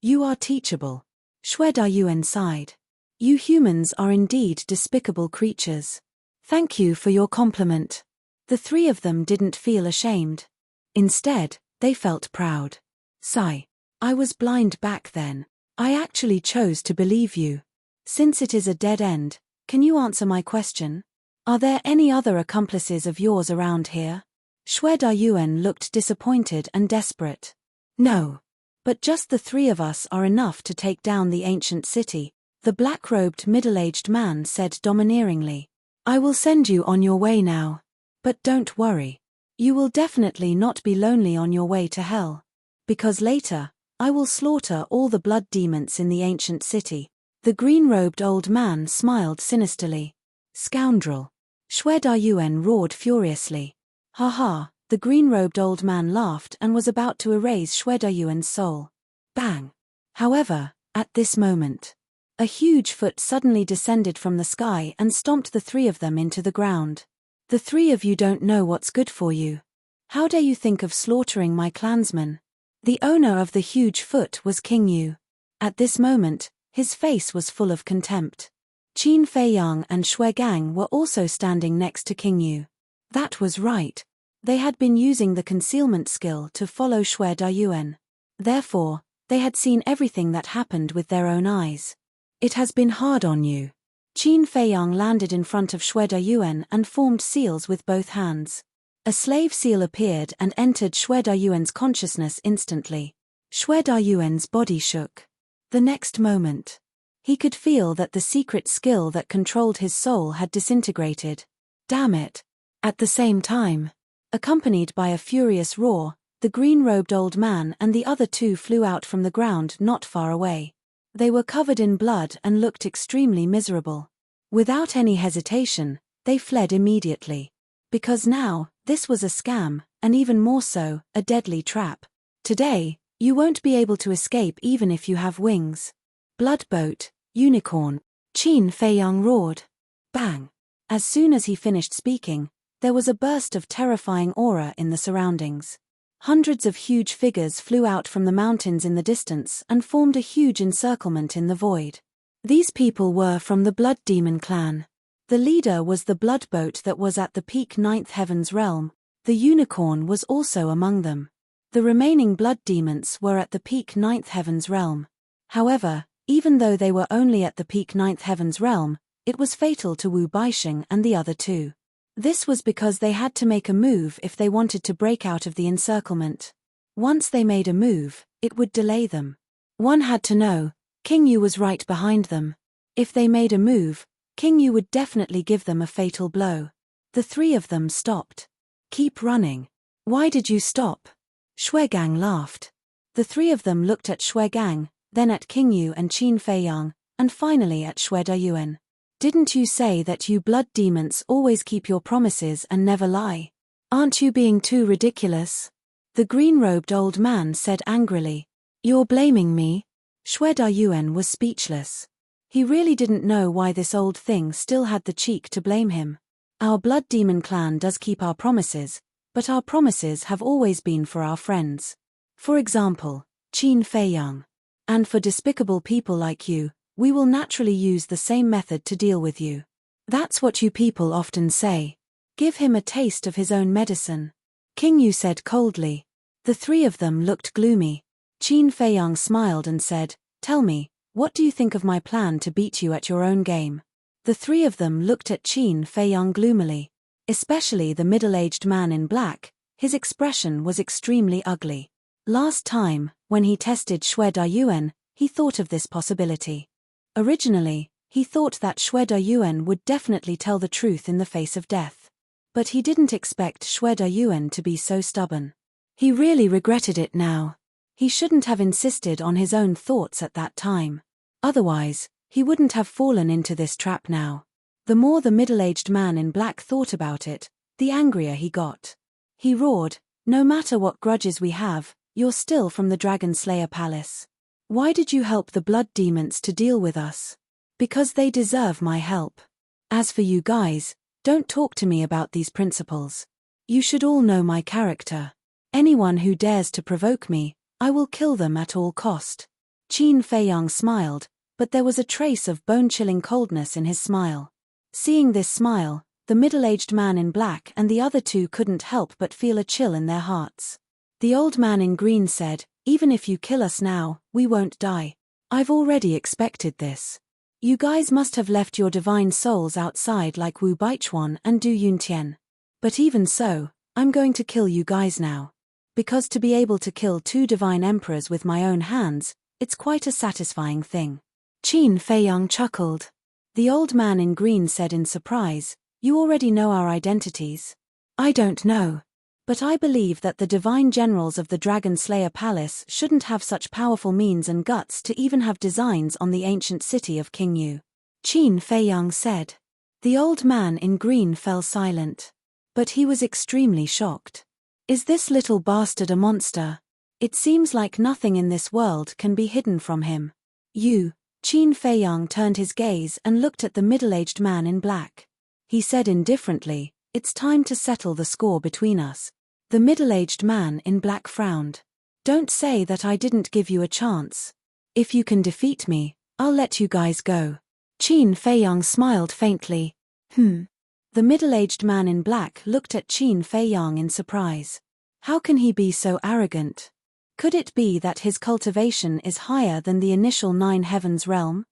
You are teachable." Shweda Yuen sighed. "You humans are indeed despicable creatures. Thank you for your compliment." The three of them didn't feel ashamed. Instead, they felt proud. "Sigh. I was blind back then. I actually chose to believe you. Since it is a dead end, can you answer my question? Are there any other accomplices of yours around here?" Shweda Yuen looked disappointed and desperate. "No. But just the three of us are enough to take down the ancient city," the black-robed middle-aged man said domineeringly. "I will send you on your way now. But don't worry. You will definitely not be lonely on your way to hell. Because later, I will slaughter all the blood demons in the ancient city." The green-robed old man smiled sinisterly. "Scoundrel. Xue Dayuan roared furiously. Ha ha, the green-robed old man laughed and was about to erase Xue Dayuan's soul. Bang! However, at this moment, a huge foot suddenly descended from the sky and stomped the three of them into the ground. The three of you don't know what's good for you. How dare you think of slaughtering my clansmen? The owner of the huge foot was King Yu. At this moment, his face was full of contempt. Qin Feiyang and Xue Gang were also standing next to King Yu. That was right. They had been using the concealment skill to follow Xue Dayuan. Therefore, they had seen everything that happened with their own eyes. It has been hard on you. Qin Feiyang landed in front of Xue Dayuan and formed seals with both hands. A slave seal appeared and entered Xue Dayuan's consciousness instantly. Xue Dayuan's body shook. The next moment, he could feel that the secret skill that controlled his soul had disintegrated. Damn it! At the same time, accompanied by a furious roar, the green-robed old man and the other two flew out from the ground not far away. They were covered in blood and looked extremely miserable. Without any hesitation, they fled immediately. Because now, this was a scam, and even more so, a deadly trap. Today, you won't be able to escape even if you have wings. Bloodboat, unicorn, Qin Feiyang roared. Bang! As soon as he finished speaking, there was a burst of terrifying aura in the surroundings. Hundreds of huge figures flew out from the mountains in the distance and formed a huge encirclement in the void. These people were from the Blood Demon clan. The leader was the bloodboat that was at the peak Ninth Heaven's realm. The unicorn was also among them. The remaining blood demons were at the peak Ninth Heaven's realm. However, even though they were only at the peak Ninth Heaven's realm, it was fatal to Wu Baixing and the other two. This was because they had to make a move if they wanted to break out of the encirclement. Once they made a move, it would delay them. One had to know, King Yu was right behind them. If they made a move, King Yu would definitely give them a fatal blow. The three of them stopped. Keep running. Why did you stop? Xue Gang laughed. The three of them looked at Xue Gang, then at King Yu and Qin Feiyang, and finally at Xue Dayuan. Didn't you say that you blood demons always keep your promises and never lie? Aren't you being too ridiculous? The green-robed old man said angrily. You're blaming me? Xue Dayuan was speechless. He really didn't know why this old thing still had the cheek to blame him. Our blood demon clan does keep our promises, but our promises have always been for our friends. For example, Qin Feiyang. And for despicable people like you, we will naturally use the same method to deal with you. That's what you people often say. Give him a taste of his own medicine. King Yu said coldly. The three of them looked gloomy. Qin Feiyang smiled and said, Tell me, what do you think of my plan to beat you at your own game? The three of them looked at Qin Feiyang gloomily. Especially the middle-aged man in black, his expression was extremely ugly. Last time, when he tested Xue Dayuan, he thought of this possibility. Originally, he thought that Xue Dayuan would definitely tell the truth in the face of death. But he didn't expect Xue Dayuan to be so stubborn. He really regretted it now. He shouldn't have insisted on his own thoughts at that time. Otherwise, he wouldn't have fallen into this trap now. The more the middle-aged man in black thought about it, the angrier he got. He roared, No matter what grudges we have, you're still from the Dragon Slayer Palace. Why did you help the blood demons to deal with us? Because they deserve my help. As for you guys, don't talk to me about these principles. You should all know my character. Anyone who dares to provoke me, I will kill them at all cost. Qin Feiyang smiled, but there was a trace of bone-chilling coldness in his smile. Seeing this smile, the middle-aged man in black and the other two couldn't help but feel a chill in their hearts. The old man in green said, Even if you kill us now, we won't die. I've already expected this. You guys must have left your divine souls outside like Wu Baichuan and Du Yuntian. But even so, I'm going to kill you guys now. Because to be able to kill two divine emperors with my own hands, it's quite a satisfying thing. Qin Feiyang chuckled. The old man in green said in surprise, You already know our identities. I don't know. But I believe that the divine generals of the Dragon Slayer Palace shouldn't have such powerful means and guts to even have designs on the ancient city of King Yu. Qin Feiyang said. The old man in green fell silent. But he was extremely shocked. Is this little bastard a monster? It seems like nothing in this world can be hidden from him. You, Qin Feiyang turned his gaze and looked at the middle-aged man in black. He said indifferently, "It's time to settle the score between us." The middle-aged man in black frowned. "Don't say that I didn't give you a chance. If you can defeat me, I'll let you guys go." Qin Feiyang smiled faintly. The middle-aged man in black looked at Qin Feiyang in surprise. How can he be so arrogant? Could it be that his cultivation is higher than the initial 9 heavens realm?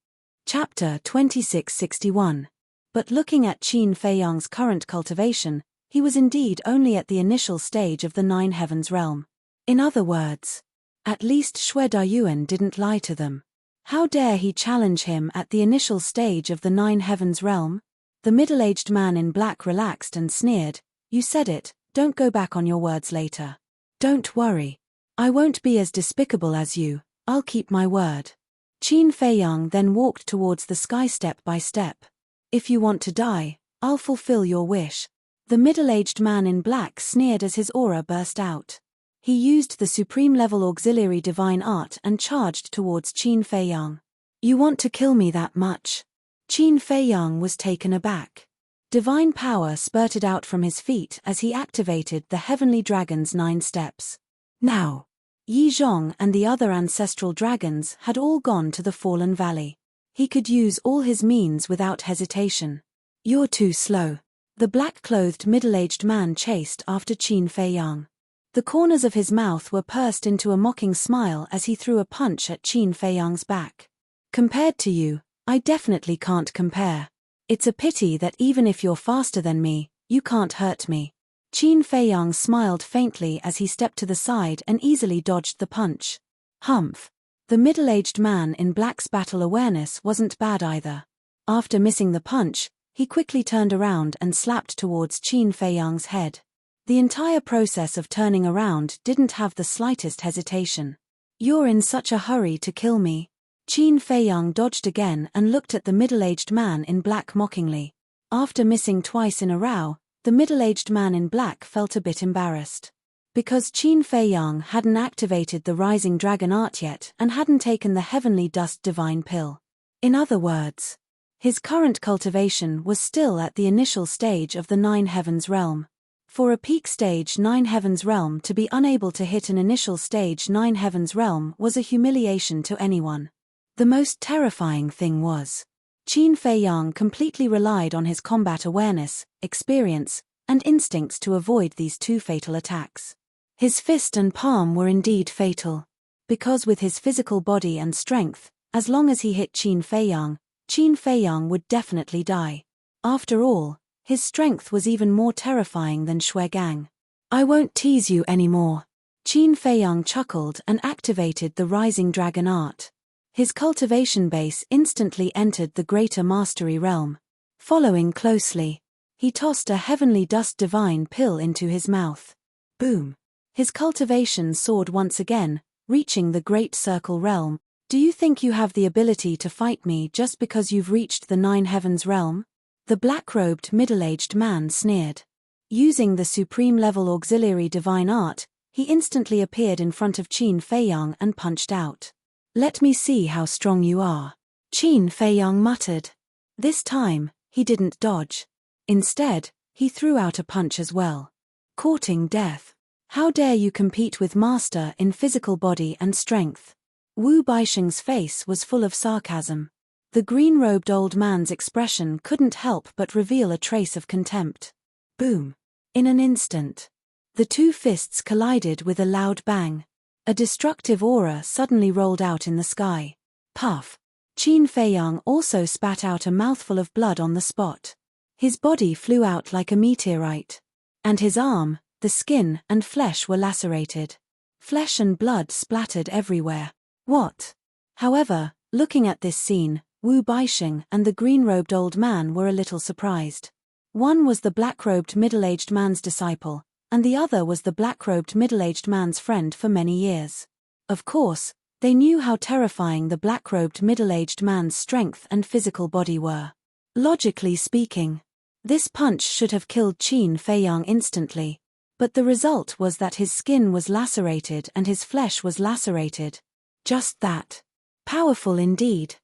Chapter 2661. But looking at Qin Feiyang's current cultivation, he was indeed only at the initial stage of the 9 heavens realm. In other words, at least Xue Dayuan didn't lie to them. How dare he challenge him at the initial stage of the 9 heavens realm? The middle-aged man in black relaxed and sneered. "You said it, don't go back on your words later. Don't worry. I won't be as despicable as you, I'll keep my word." Qin Feiyang then walked towards the sky step by step. "If you want to die, I'll fulfill your wish." The middle-aged man in black sneered as his aura burst out. He used the supreme-level auxiliary divine art and charged towards Qin Feiyang. "You want to kill me that much?" Qin Feiyang was taken aback. Divine power spurted out from his feet as he activated the heavenly dragon's 9 steps. Now, Yi Zhong and the other ancestral dragons had all gone to the fallen valley. He could use all his means without hesitation. "You're too slow." The black-clothed middle-aged man chased after Qin Feiyang. The corners of his mouth were pursed into a mocking smile as he threw a punch at Qin Feiyang's back. "Compared to you, I definitely can't compare. It's a pity that even if you're faster than me, you can't hurt me." Qin Feiyang smiled faintly as he stepped to the side and easily dodged the punch. Humph. The middle-aged man in black's battle awareness wasn't bad either. After missing the punch, he quickly turned around and slapped towards Qin Feiyang's head. The entire process of turning around didn't have the slightest hesitation. "You're in such a hurry to kill me." Qin Feiyang dodged again and looked at the middle-aged man in black mockingly. After missing twice in a row, the middle-aged man in black felt a bit embarrassed. Because Qin Feiyang hadn't activated the Rising Dragon art yet and hadn't taken the Heavenly Dust Divine Pill. In other words, his current cultivation was still at the initial stage of the 9 heavens realm. For a peak stage 9 heavens realm to be unable to hit an initial stage 9 heavens realm was a humiliation to anyone. The most terrifying thing was, Qin Feiyang completely relied on his combat awareness, experience, and instincts to avoid these 2 fatal attacks. His fist and palm were indeed fatal. Because with his physical body and strength, as long as he hit Qin Feiyang would definitely die. After all, his strength was even more terrifying than Xue Gang. "I won't tease you anymore." Qin Feiyang chuckled and activated the Rising Dragon art. His cultivation base instantly entered the Greater Mastery realm. Following closely, he tossed a Heavenly Dust Divine Pill into his mouth. Boom. His cultivation soared once again, reaching the Great Circle realm. "Do you think you have the ability to fight me just because you've reached the 9 heavens realm?" The black-robed middle-aged man sneered. Using the supreme-level auxiliary divine art, he instantly appeared in front of Qin Feiyang and punched out. "Let me see how strong you are." Qin Feiyang muttered. This time, he didn't dodge. Instead, he threw out a punch as well. Courting death. "How dare you compete with Master in physical body and strength?" Wu Baisheng's face was full of sarcasm. The green-robed old man's expression couldn't help but reveal a trace of contempt. Boom. In an instant, the 2 fists collided with a loud bang. A destructive aura suddenly rolled out in the sky. Puff. Qin Feiyang also spat out a mouthful of blood on the spot. His body flew out like a meteorite. And his arm, the skin and flesh were lacerated. Flesh and blood splattered everywhere. What? However, looking at this scene, Wu Baisheng and the green-robed old man were a little surprised. One was the black-robed middle-aged man's disciple, and the other was the black-robed middle-aged man's friend for many years. Of course, they knew how terrifying the black-robed middle-aged man's strength and physical body were. Logically speaking, This punch should have killed Qin Feiyang instantly. But the result was that his skin was lacerated and his flesh was lacerated. Just that. Powerful indeed.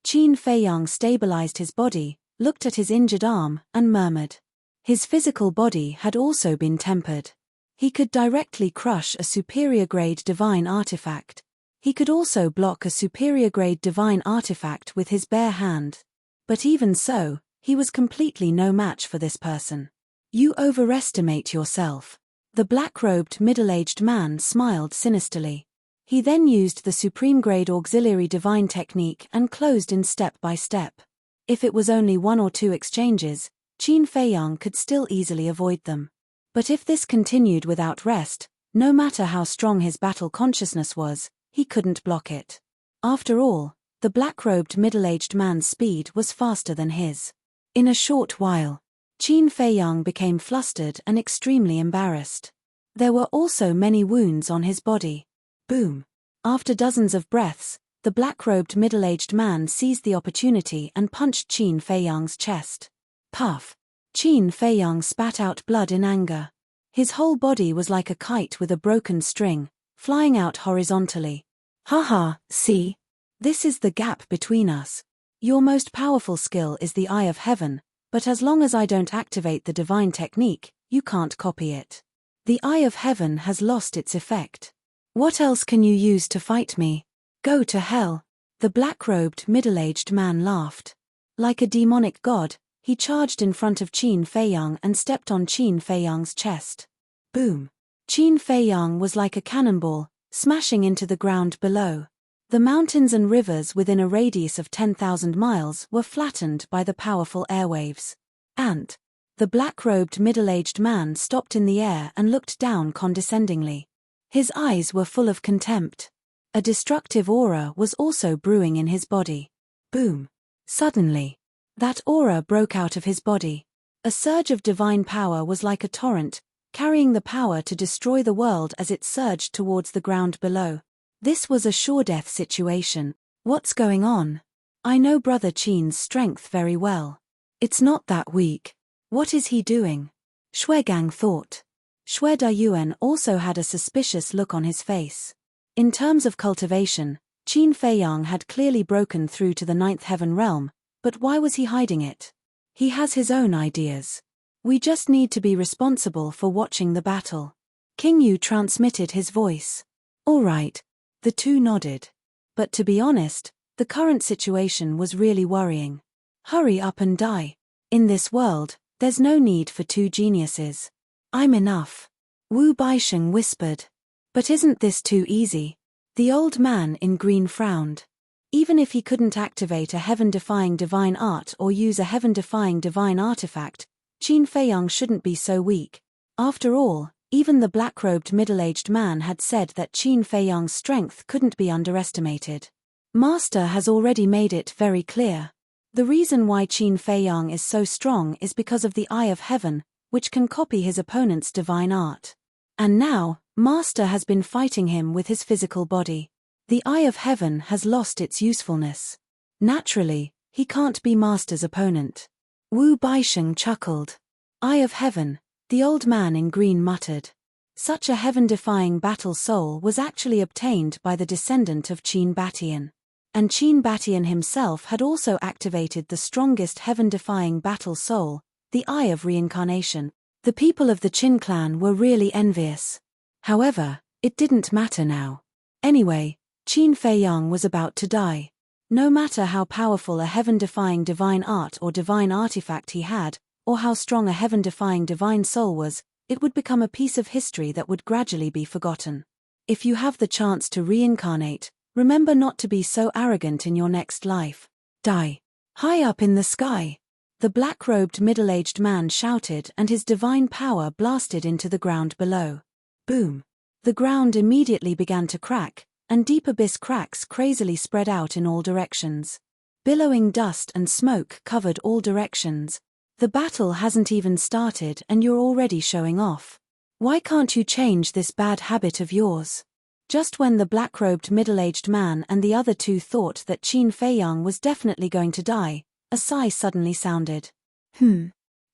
Qin Feiyang stabilized his body, looked at his injured arm, and murmured. His physical body had also been tempered. He could directly crush a superior-grade divine artifact. He could also block a superior-grade divine artifact with his bare hand. But even so, he was completely no match for this person. You overestimate yourself. The black-robed middle-aged man smiled sinisterly. He then used the supreme-grade auxiliary divine technique and closed in step by step. If it was only 1 or 2 exchanges, Qin Feiyang could still easily avoid them. But if this continued without rest, no matter how strong his battle consciousness was, he couldn't block it. After all, the black-robed middle-aged man's speed was faster than his. In a short while, Qin Feiyang became flustered and extremely embarrassed. There were also many wounds on his body. Boom! After dozens of breaths, the black-robed middle-aged man seized the opportunity and punched Qin Feiyang's chest. Puff! Qin Feiyang spat out blood in anger. His whole body was like a kite with a broken string, flying out horizontally. Haha, see? This is the gap between us. Your most powerful skill is the Eye of Heaven, but as long as I don't activate the divine technique, you can't copy it. The Eye of Heaven has lost its effect. What else can you use to fight me? Go to hell. The black-robed middle-aged man laughed. Like a demonic god, he charged in front of Qin Feiyang and stepped on Qin Feiyang's chest. Boom! Qin Feiyang was like a cannonball, smashing into the ground below. The mountains and rivers within a radius of 10,000 miles were flattened by the powerful airwaves. And the black-robed middle-aged man stopped in the air and looked down condescendingly. His eyes were full of contempt. A destructive aura was also brewing in his body. Boom! Suddenly, that aura broke out of his body. A surge of divine power was like a torrent, carrying the power to destroy the world as it surged towards the ground below. This was a sure-death situation. What's going on? I know Brother Qin's strength very well. It's not that weak. What is he doing? Shuegang thought. Xue Dayuan also had a suspicious look on his face. In terms of cultivation, Qin Feiyang had clearly broken through to the 9th heaven realm, but why was he hiding it? He has his own ideas. We just need to be responsible for watching the battle. King Yu transmitted his voice. All right. The two nodded. But to be honest, the current situation was really worrying. Hurry up and die. In this world, there's no need for 2 geniuses. I'm enough. Wu Baisheng whispered. But isn't this too easy? The old man in green frowned. Even if he couldn't activate a heaven-defying divine art or use a heaven-defying divine artifact, Qin Feiyang shouldn't be so weak. After all, even the black-robed middle-aged man had said that Qin Feiyang's strength couldn't be underestimated. Master has already made it very clear. The reason why Qin Feiyang is so strong is because of the Eye of Heaven, which can copy his opponent's divine art. And now, Master has been fighting him with his physical body. The Eye of Heaven has lost its usefulness. Naturally, he can't be Master's opponent. Wu Baisheng chuckled. Eye of Heaven, the old man in green muttered. Such a heaven-defying battle soul was actually obtained by the descendant of Qin Batian. And Qin Batian himself had also activated the strongest heaven-defying battle soul, the Eye of Reincarnation. The people of the Qin clan were really envious. However, it didn't matter now. Anyway, Qin Feiyang was about to die. No matter how powerful a heaven-defying divine art or divine artifact he had, or how strong a heaven-defying divine soul was, it would become a piece of history that would gradually be forgotten. If you have the chance to reincarnate, remember not to be so arrogant in your next life. Die. High up in the sky. The black-robed middle-aged man shouted and his divine power blasted into the ground below. Boom! The ground immediately began to crack, and deep abyss cracks crazily spread out in all directions. Billowing dust and smoke covered all directions. The battle hasn't even started and you're already showing off. Why can't you change this bad habit of yours? Just when the black-robed middle-aged man and the other two thought that Qin Feiyang was definitely going to die, a sigh suddenly sounded.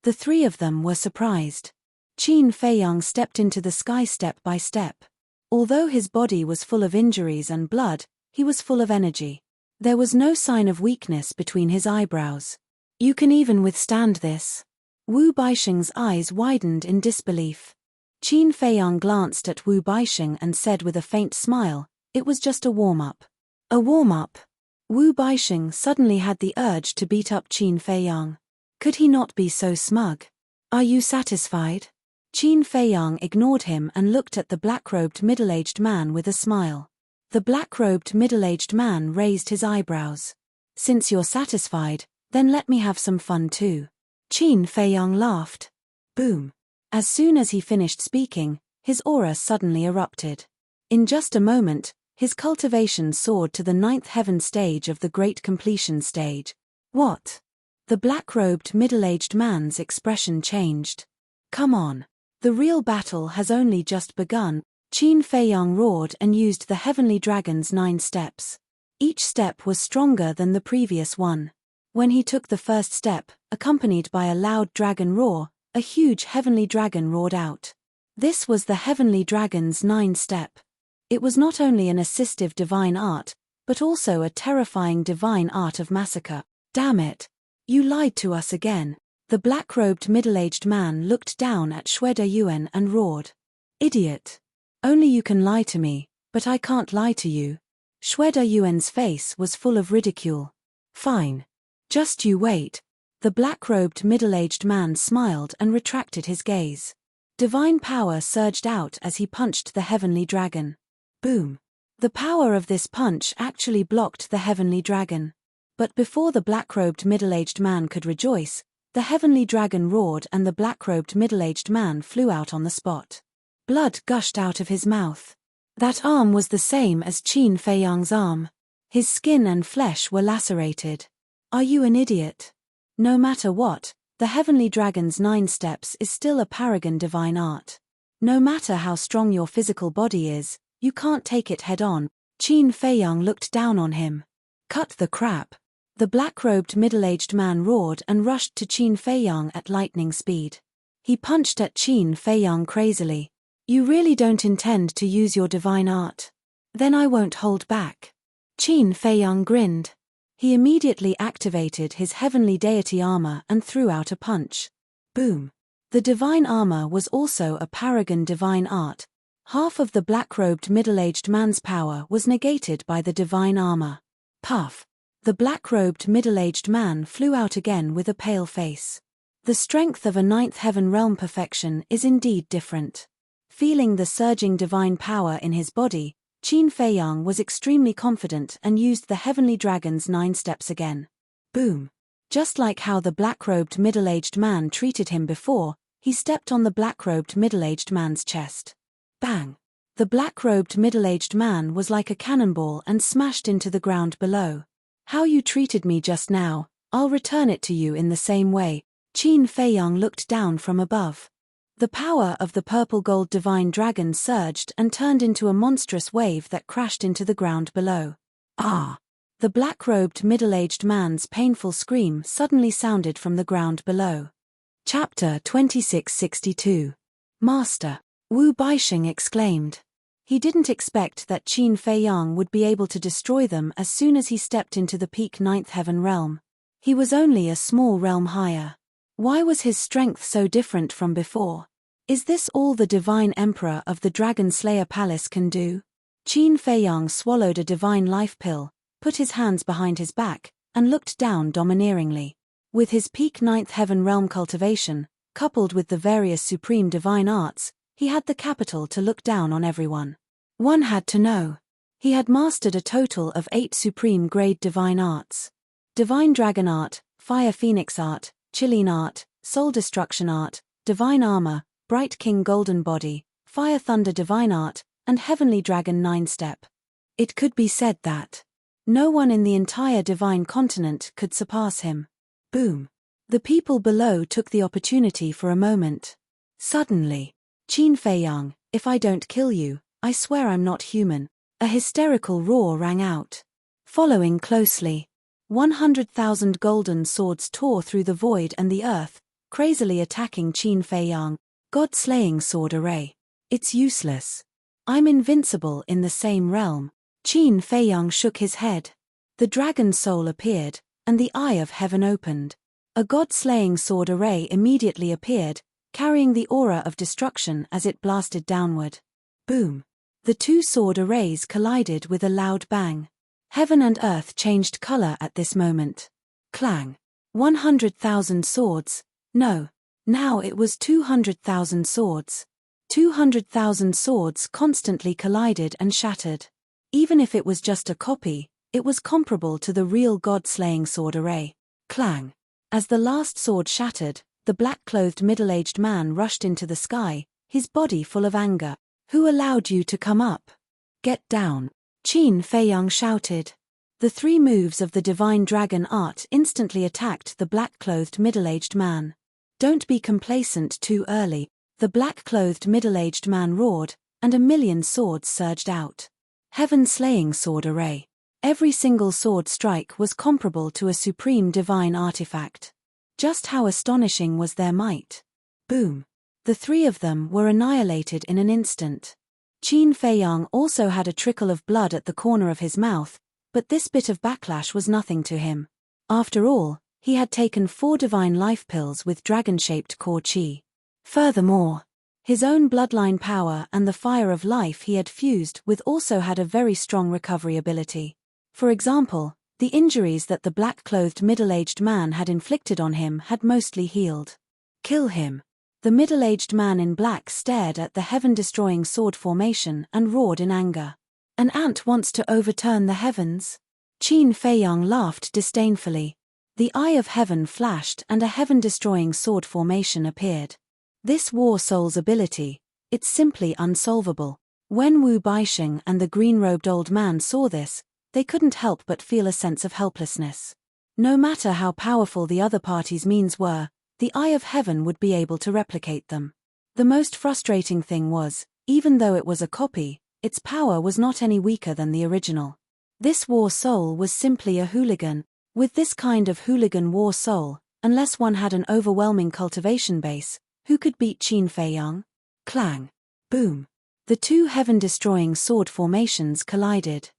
The three of them were surprised. Qin Feiyang stepped into the sky step by step. Although his body was full of injuries and blood, he was full of energy. There was no sign of weakness between his eyebrows. You can even withstand this? Wu Baixing's eyes widened in disbelief. Qin Feiyang glanced at Wu Baixing and said with a faint smile, "It was just a warm-up." A warm-up? Wu Baixing suddenly had the urge to beat up Qin Feiyang. Could he not be so smug? "Are you satisfied?" Qin Feiyang ignored him and looked at the black-robed middle-aged man with a smile. The black-robed middle-aged man raised his eyebrows. "Since you're satisfied, then let me have some fun too." Qin Feiyang laughed. Boom. As soon as he finished speaking, his aura suddenly erupted. In just a moment, his cultivation soared to the 9th heaven stage of the Great Completion stage. What? The black-robed middle-aged man's expression changed. "Come on. The real battle has only just begun." Qin Feiyang roared and used the Heavenly Dragon's 9 steps. Each step was stronger than the previous one. When he took the first step, accompanied by a loud dragon roar, a huge heavenly dragon roared out. This was the Heavenly Dragon's 9 step. It was not only an assistive divine art, but also a terrifying divine art of massacre. "Damn it! You lied to us again." The black-robed middle-aged man looked down at Shweda Yuan and roared. "Idiot! Only you can lie to me, but I can't lie to you." Shweda Yuan's face was full of ridicule. "Fine. Just you wait." The black-robed middle-aged man smiled and retracted his gaze. Divine power surged out as he punched the heavenly dragon. Boom. The power of this punch actually blocked the heavenly dragon. But before the black-robed middle-aged man could rejoice, the heavenly dragon roared and the black-robed middle-aged man flew out on the spot. Blood gushed out of his mouth. That arm was the same as Qin Feiyang's arm. His skin and flesh were lacerated. "Are you an idiot? No matter what, the Heavenly Dragon's 9 steps is still a paragon divine art. No matter how strong your physical body is, you can't take it head-on." Qin Feiyang looked down on him. "Cut the crap." The black-robed middle-aged man roared and rushed to Qin Feiyang at lightning speed. He punched at Qin Feiyang crazily. "You really don't intend to use your divine art? Then I won't hold back." Qin Feiyang grinned. He immediately activated his heavenly deity armor and threw out a punch. Boom. The divine armor was also a paragon divine art. Half of the black-robed middle-aged man's power was negated by the divine armor. Puff. The black-robed middle-aged man flew out again with a pale face. The strength of a 9th heaven realm perfection is indeed different. Feeling the surging divine power in his body, Qin Feiyang was extremely confident and used the Heavenly Dragon's 9 steps again. Boom. Just like how the black-robed middle-aged man treated him before, he stepped on the black-robed middle-aged man's chest. Bang. The black-robed middle-aged man was like a cannonball and smashed into the ground below. "How you treated me just now, I'll return it to you in the same way." Qin Feiyang looked down from above. The power of the purple-gold divine dragon surged and turned into a monstrous wave that crashed into the ground below. "Ah!" The black-robed middle-aged man's painful scream suddenly sounded from the ground below. Chapter 2662. "Master!" Wu Baixing exclaimed. He didn't expect that Qin Feiyang would be able to destroy them as soon as he stepped into the peak 9th heaven realm. He was only a small realm higher. Why was his strength so different from before? Is this all the divine emperor of the Dragon Slayer Palace can do? Qin Feiyang swallowed a divine life pill, put his hands behind his back, and looked down domineeringly. With his peak 9th heaven realm cultivation, coupled with the various supreme divine arts, he had the capital to look down on everyone. One had to know. He had mastered a total of 8 supreme grade divine arts. Divine Dragon Art, Fire Phoenix Art, Chilean Art, Soul Destruction Art, Divine Armor, Bright King Golden Body, Fire Thunder Divine Art, and Heavenly Dragon 9 Step. It could be said that no one in the entire divine continent could surpass him. Boom. The people below took the opportunity for a moment. Suddenly, "Qin Feiyang, if I don't kill you, I swear I'm not human." A hysterical roar rang out. Following closely, 100,000 golden swords tore through the void and the earth, crazily attacking Qin Feiyang. God-slaying sword array. It's useless. I'm invincible in the same realm. Qin Feiyang shook his head. The dragon soul appeared, and the eye of heaven opened. A god-slaying sword array immediately appeared, carrying the aura of destruction as it blasted downward. Boom! The two sword arrays collided with a loud bang. Heaven and earth changed color at this moment. Clang! 100,000 swords. No. Now it was 200,000 swords. 200,000 swords constantly collided and shattered. Even if it was just a copy, it was comparable to the real god-slaying sword array. Clang! As the last sword shattered, the black-clothed middle-aged man rushed into the sky, his body full of anger. Who allowed you to come up? Get down! Qin Feiyang shouted. The three moves of the divine dragon art instantly attacked the black-clothed middle-aged man. Don't be complacent too early, the black-clothed middle-aged man roared, and 1,000,000 swords surged out. Heaven-slaying sword array. Every single sword strike was comparable to a supreme divine artifact. Just how astonishing was their might? Boom! The three of them were annihilated in an instant. Qin Feiyang also had a trickle of blood at the corner of his mouth, but this bit of backlash was nothing to him. After all, he had taken 4 divine life pills with dragon-shaped core chi. Furthermore, his own bloodline power and the fire of life he had fused with also had a very strong recovery ability. For example, the injuries that the black-clothed middle-aged man had inflicted on him had mostly healed. Kill him. The middle-aged man in black stared at the heaven-destroying sword formation and roared in anger. An ant wants to overturn the heavens? Qin Feiyang laughed disdainfully. The eye of heaven flashed and a heaven-destroying sword formation appeared. This war soul's ability, it's simply unsolvable. When Wu Baixing and the green-robed old man saw this, they couldn't help but feel a sense of helplessness. No matter how powerful the other party's means were, the eye of heaven would be able to replicate them. The most frustrating thing was, even though it was a copy, its power was not any weaker than the original. This war soul was simply a hooligan. With this kind of hooligan war soul, unless one had an overwhelming cultivation base, who could beat Qin Feiyang? Clang! Boom! The two heaven-destroying sword formations collided.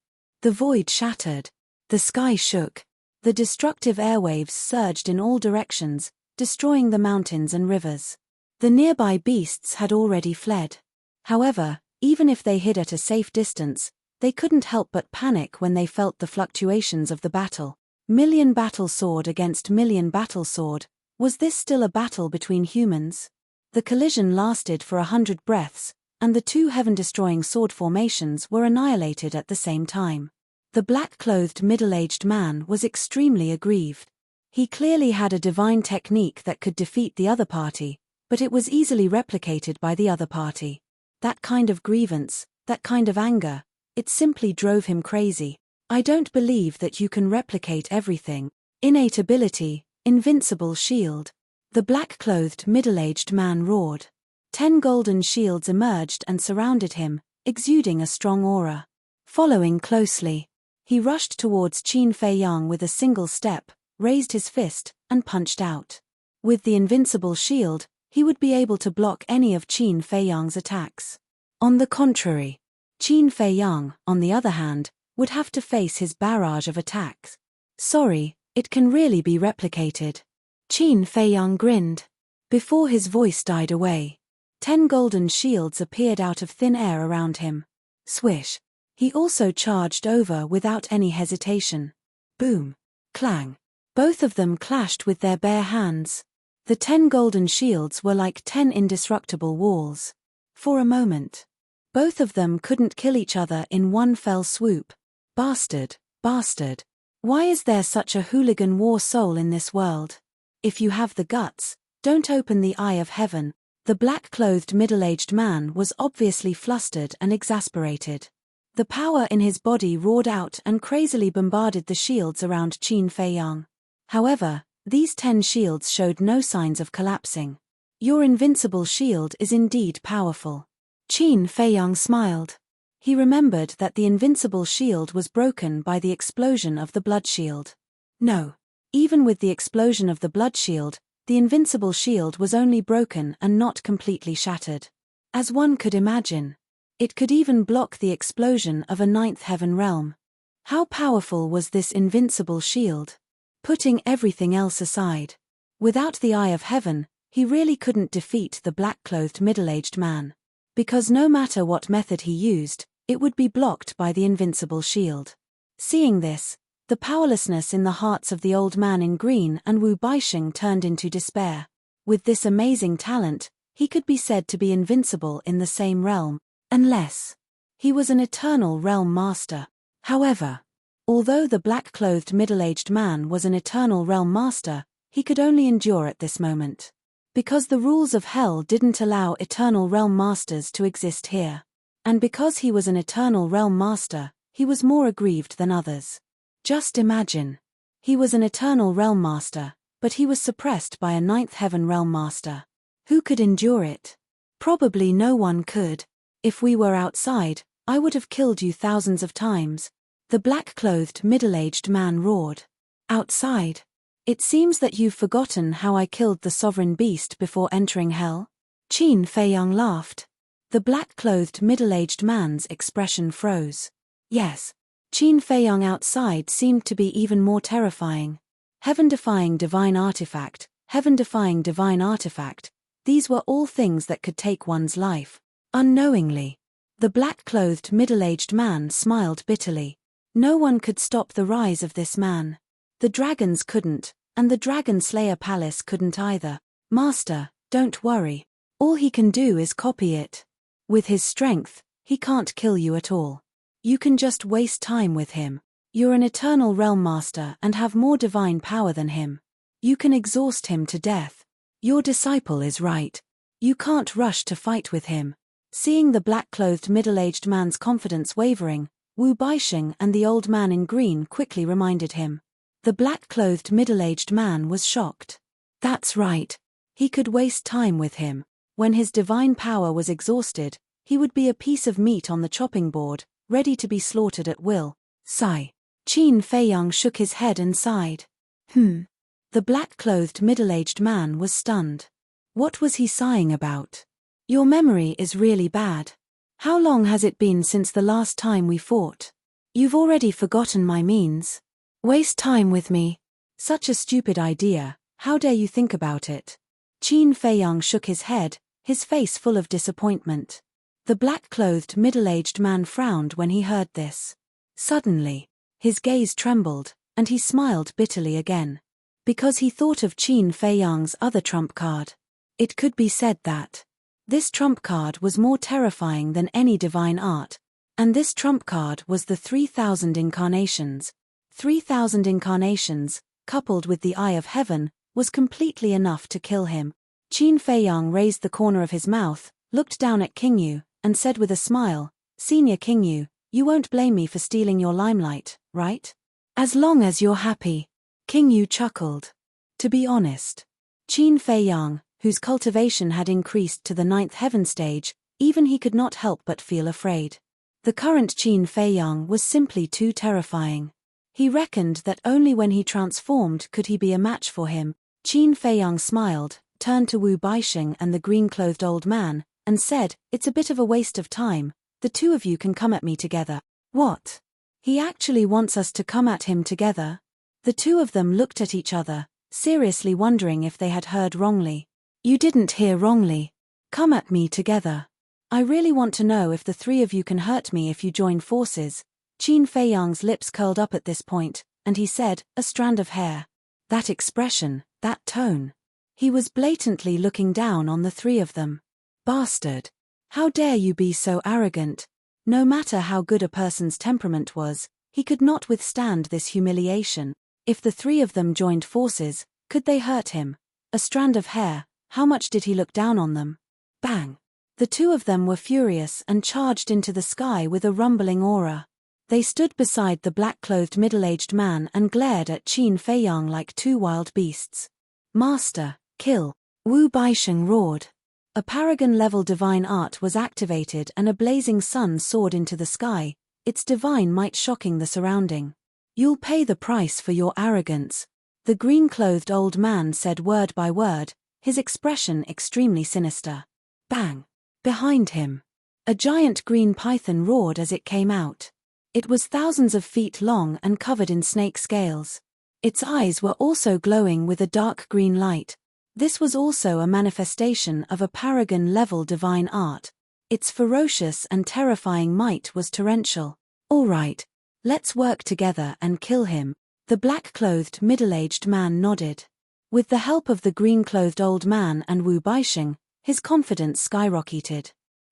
The void shattered. The sky shook. The destructive airwaves surged in all directions, destroying the mountains and rivers. The nearby beasts had already fled. However, even if they hid at a safe distance, they couldn't help but panic when they felt the fluctuations of the battle. Million battle sword against million battle sword. Was this still a battle between humans? The collision lasted for 100 breaths, and the two heaven-destroying sword formations were annihilated at the same time. The black-clothed middle-aged man was extremely aggrieved. He clearly had a divine technique that could defeat the other party, but it was easily replicated by the other party. That kind of grievance, that kind of anger, it simply drove him crazy. I don't believe that you can replicate everything. Innate ability, invincible shield. The black-clothed middle-aged man roared. 10 golden shields emerged and surrounded him, exuding a strong aura. Following closely, he rushed towards Qin Feiyang with a single step, raised his fist, and punched out. With the invincible shield, he would be able to block any of Qin Feiyang's attacks. On the contrary, Qin Feiyang, on the other hand, would have to face his barrage of attacks. Sorry, it can really be replicated. Qin Feiyang grinned. Before his voice died away, 10 golden shields appeared out of thin air around him. Swish. He also charged over without any hesitation. Boom. Clang. Both of them clashed with their bare hands. The 10 golden shields were like 10 indestructible walls. For a moment, both of them couldn't kill each other in one fell swoop. Bastard, bastard. Why is there such a hooligan war soul in this world? If you have the guts, don't open the eye of heaven. The black-clothed middle-aged man was obviously flustered and exasperated. The power in his body roared out and crazily bombarded the shields around Qin Feiyang. However, these 10 shields showed no signs of collapsing. Your invincible shield is indeed powerful. Qin Feiyang smiled. He remembered that the invincible shield was broken by the explosion of the blood shield. No. Even with the explosion of the blood shield, The invincible shield was only broken and not completely shattered. As one could imagine, it could even block the explosion of a ninth heaven realm. How powerful was this invincible shield? Putting everything else aside, without the eye of heaven, he really couldn't defeat the black-clothed middle-aged man. Because no matter what method he used, it would be blocked by the invincible shield. Seeing this, the powerlessness in the hearts of the old man in green and Wu Baixing turned into despair. With this amazing talent, he could be said to be invincible in the same realm, unless he was an eternal realm master. However, although the black-clothed middle-aged man was an eternal realm master, he could only endure at this moment. Because the rules of hell didn't allow eternal realm masters to exist here. And because he was an eternal realm master, he was more aggrieved than others. Just imagine. He was an eternal realm master, but he was suppressed by a ninth heaven realm master. Who could endure it? Probably no one could. If we were outside, I would have killed you thousands of times. The black-clothed middle-aged man roared. Outside? It seems that you've forgotten how I killed the sovereign beast before entering hell? Qin Feiyang laughed. The black-clothed middle-aged man's expression froze. Yes. Qin Feiyang outside seemed to be even more terrifying. Heaven-defying divine artifact, heaven-defying divine artifact, these were all things that could take one's life. Unknowingly, the black-clothed middle-aged man smiled bitterly. No one could stop the rise of this man. The dragons couldn't, and the Dragon Slayer Palace couldn't either. Master, don't worry. All he can do is copy it. With his strength, he can't kill you at all. You can just waste time with him. You're an eternal realm master and have more divine power than him. You can exhaust him to death. Your disciple is right. You can't rush to fight with him. Seeing the black-clothed middle-aged man's confidence wavering, Wu Baixing and the old man in green quickly reminded him. The black-clothed middle-aged man was shocked. That's right. He could waste time with him. When his divine power was exhausted, he would be a piece of meat on the chopping board, ready to be slaughtered at will. Sigh. Qin Feiyang shook his head and sighed. The black-clothed middle-aged man was stunned. What was he sighing about? Your memory is really bad. How long has it been since the last time we fought? You've already forgotten my means. Waste time with me. Such a stupid idea, how dare you think about it? Qin Feiyang shook his head, his face full of disappointment. The black-clothed middle-aged man frowned when he heard this. Suddenly, his gaze trembled, and he smiled bitterly again. Because he thought of Qin Feiyang's other trump card. It could be said that this trump card was more terrifying than any divine art, and this trump card was the 3,000 incarnations. 3,000 incarnations, coupled with the eye of heaven, was completely enough to kill him. Qin Feiyang raised the corner of his mouth, looked down at King Yu, and said with a smile, Senior King Yu, you won't blame me for stealing your limelight, right? As long as you're happy. King Yu chuckled. To be honest, Qin Feiyang, whose cultivation had increased to the 9th heaven stage, even he could not help but feel afraid. The current Qin Feiyang was simply too terrifying. He reckoned that only when he transformed could he be a match for him. Qin Feiyang smiled, turned to Wu Baixing and the green-clothed old man, and said, It's a bit of a waste of time. The two of you can come at me together. What? He actually wants us to come at him together? The two of them looked at each other, seriously wondering if they had heard wrongly. You didn't hear wrongly. Come at me together. I really want to know if the three of you can hurt me if you join forces. Qin Feiyang's lips curled up at this point, and he said, a strand of hair. That expression, that tone. He was blatantly looking down on the three of them. Bastard. How dare you be so arrogant? No matter how good a person's temperament was, he could not withstand this humiliation. If the three of them joined forces, could they hurt him? A strand of hair, how much did he look down on them? Bang! The two of them were furious and charged into the sky with a rumbling aura. They stood beside the black-clothed middle-aged man and glared at Qin Feiyang like two wild beasts. Master, kill! Wu Baixing roared. A paragon-level divine art was activated and a blazing sun soared into the sky, its divine might shocking the surrounding. You'll pay the price for your arrogance. The green-clothed old man said word by word, his expression extremely sinister. Bang! Behind him. A giant green python roared as it came out. It was thousands of feet long and covered in snake scales. Its eyes were also glowing with a dark green light. This was also a manifestation of a paragon-level divine art. Its ferocious and terrifying might was torrential. "All right, let's work together and kill him." The black-clothed middle-aged man nodded. With the help of the green-clothed old man and Wu Baixing, his confidence skyrocketed.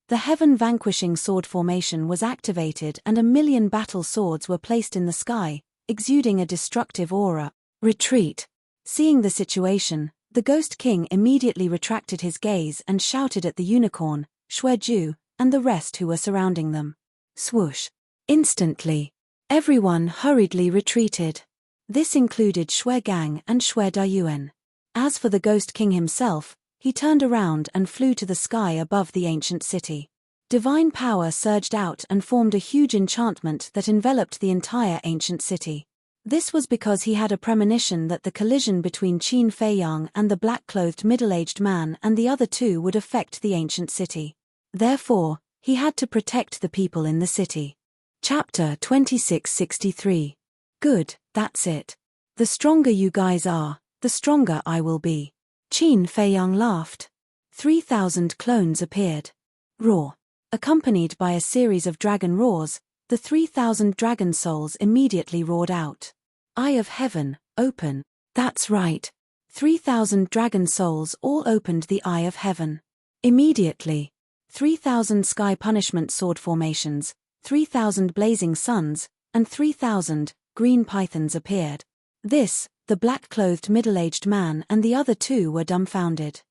The heaven-vanquishing sword formation was activated and 1,000,000 battle swords were placed in the sky, exuding a destructive aura. Retreat! Seeing the situation, the Ghost King immediately retracted his gaze and shouted at the unicorn, Xueju, and the rest who were surrounding them. Swoosh! Instantly, everyone hurriedly retreated. This included Xue Gang and Xue Dayuan. As for the Ghost King himself, he turned around and flew to the sky above the ancient city. Divine power surged out and formed a huge enchantment that enveloped the entire ancient city. This was because he had a premonition that the collision between Qin Feiyang and the black-clothed middle-aged man and the other two would affect the ancient city. Therefore, he had to protect the people in the city. Chapter 2663. Good, that's it. The stronger you guys are, the stronger I will be. Qin Feiyang laughed. 3,000 clones appeared. Roar. Accompanied by a series of dragon roars, the 3,000 dragon souls immediately roared out. Eye of Heaven, open. That's right. 3,000 dragon souls all opened the Eye of Heaven. Immediately. 3,000 sky punishment sword formations, 3,000 blazing suns, and 3,000 green pythons appeared. The black-clothed middle-aged man and the other two were dumbfounded.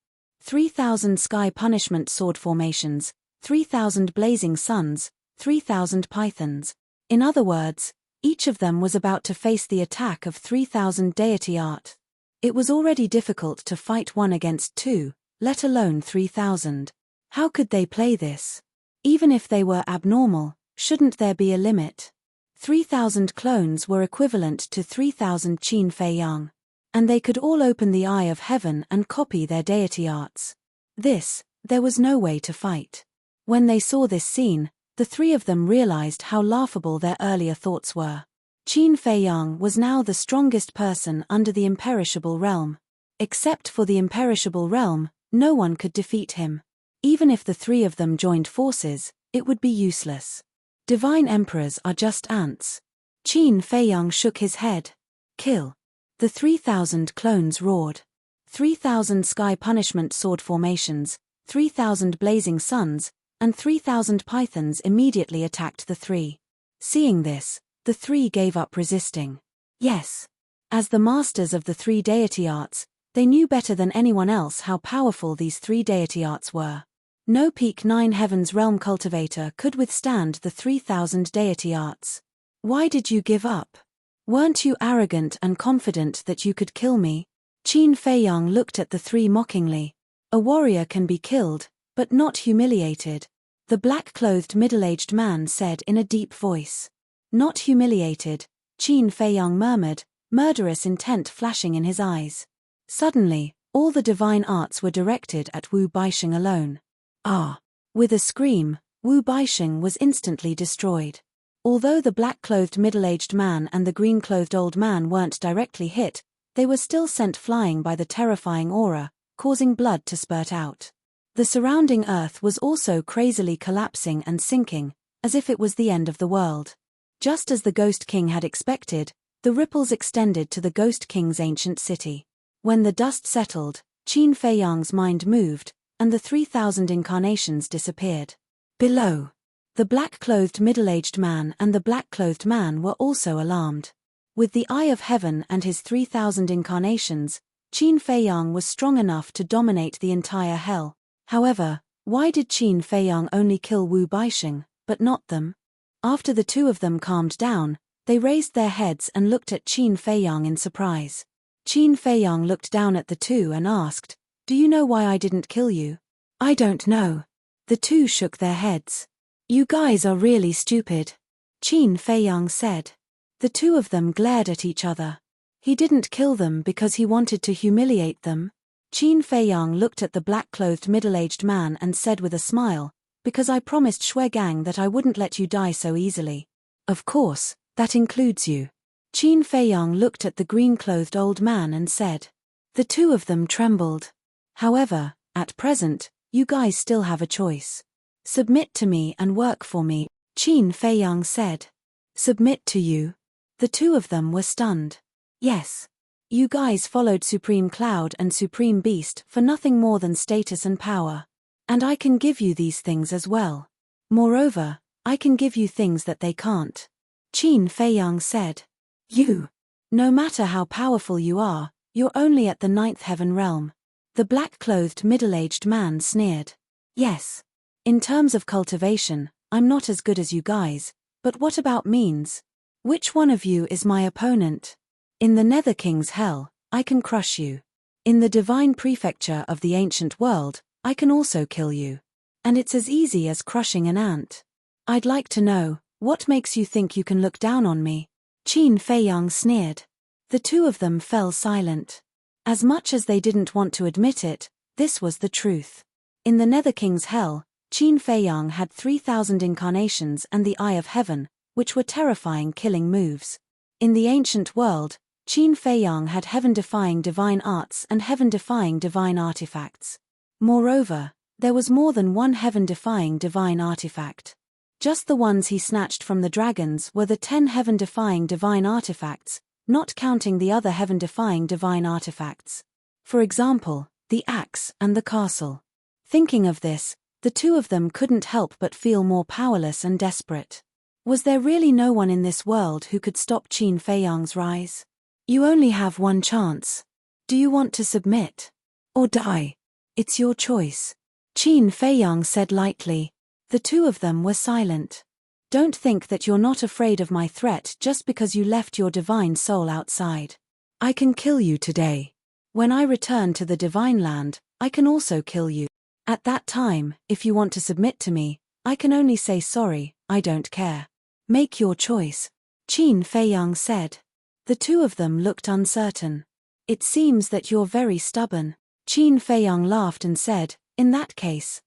3,000 sky punishment sword formations, 3,000 blazing suns, 3,000 pythons. In other words, each of them was about to face the attack of 3,000 deity art. It was already difficult to fight 1 against 2, let alone 3,000. How could they play this? Even if they were abnormal, shouldn't there be a limit? 3,000 clones were equivalent to 3,000 Qin Feiyang. And they could all open the Eye of Heaven and copy their deity arts. There was no way to fight. When they saw this scene, the three of them realized how laughable their earlier thoughts were. Qin Feiyang was now the strongest person under the imperishable realm. Except for the imperishable realm, no one could defeat him. Even if the three of them joined forces, it would be useless. Divine emperors are just ants. Qin Feiyang shook his head. Kill. The 3,000 clones roared. 3,000 sky punishment sword formations, 3,000 blazing suns, and 3,000 pythons immediately attacked the three. Seeing this, the three gave up resisting. Yes. As the masters of the 3 deity arts, they knew better than anyone else how powerful these 3 deity arts were. No peak 9 heavens realm cultivator could withstand the 3,000 deity arts. Why did you give up? Weren't you arrogant and confident that you could kill me? Qin Feiyang looked at the three mockingly. A warrior can be killed, but not humiliated. The black-clothed middle-aged man said in a deep voice. Not humiliated, Qin Feiyang murmured, murderous intent flashing in his eyes. Suddenly, all the divine arts were directed at Wu Baixing alone. Ah! With a scream, Wu Baixing was instantly destroyed. Although the black-clothed middle-aged man and the green-clothed old man weren't directly hit, they were still sent flying by the terrifying aura, causing blood to spurt out. The surrounding earth was also crazily collapsing and sinking, as if it was the end of the world. Just as the Ghost King had expected, the ripples extended to the Ghost King's ancient city. When the dust settled, Qin Feiyang's mind moved, and the 3,000 incarnations disappeared. Below, the black-clothed middle-aged man and the black-clothed man were also alarmed. With the Eye of Heaven and his 3,000 incarnations, Qin Feiyang was strong enough to dominate the entire hell. However, why did Qin Feiyang only kill Wu Baixing, but not them? After the two of them calmed down, they raised their heads and looked at Qin Feiyang in surprise. Qin Feiyang looked down at the two and asked, "Do you know why I didn't kill you?" "I don't know." The two shook their heads. "You guys are really stupid," Qin Feiyang said. The two of them glared at each other. He didn't kill them because he wanted to humiliate them. Qin Feiyang looked at the black-clothed middle-aged man and said with a smile, because I promised Shuegang that I wouldn't let you die so easily. Of course, that includes you. Qin Feiyang looked at the green-clothed old man and said. The two of them trembled. However, at present, you guys still have a choice. Submit to me and work for me, Qin Feiyang said. Submit to you? The two of them were stunned. Yes. You guys followed Supreme Cloud and Supreme Beast for nothing more than status and power. And I can give you these things as well. Moreover, I can give you things that they can't. Qin Feiyang said. You. No matter how powerful you are, you're only at the 9th heaven realm. The black-clothed middle-aged man sneered. Yes. In terms of cultivation, I'm not as good as you guys, but what about means? Which one of you is my opponent? In the Nether King's hell, I can crush you. In the divine prefecture of the ancient world, I can also kill you. And it's as easy as crushing an ant. I'd like to know, what makes you think you can look down on me? Qin Feiyang sneered. The two of them fell silent. As much as they didn't want to admit it, this was the truth. In the Nether King's hell, Qin Feiyang had 3,000 incarnations and the Eye of Heaven, which were terrifying killing moves. In the ancient world, Qin Feiyang had heaven-defying divine arts and heaven-defying divine artifacts. Moreover, there was more than one heaven-defying divine artifact. Just the ones he snatched from the dragons were the 10 heaven-defying divine artifacts, not counting the other heaven-defying divine artifacts. For example, the axe and the castle. Thinking of this, the two of them couldn't help but feel more powerless and desperate. Was there really no one in this world who could stop Qin Feiyang's rise? You only have one chance. Do you want to submit? Or die? It's your choice. Qin Feiyang said lightly. The two of them were silent. Don't think that you're not afraid of my threat just because you left your divine soul outside. I can kill you today. When I return to the divine land, I can also kill you. At that time, if you want to submit to me, I can only say sorry, I don't care. Make your choice. Qin Feiyang said. The two of them looked uncertain. It seems that you're very stubborn. Qin Feiyang laughed and said, in that case,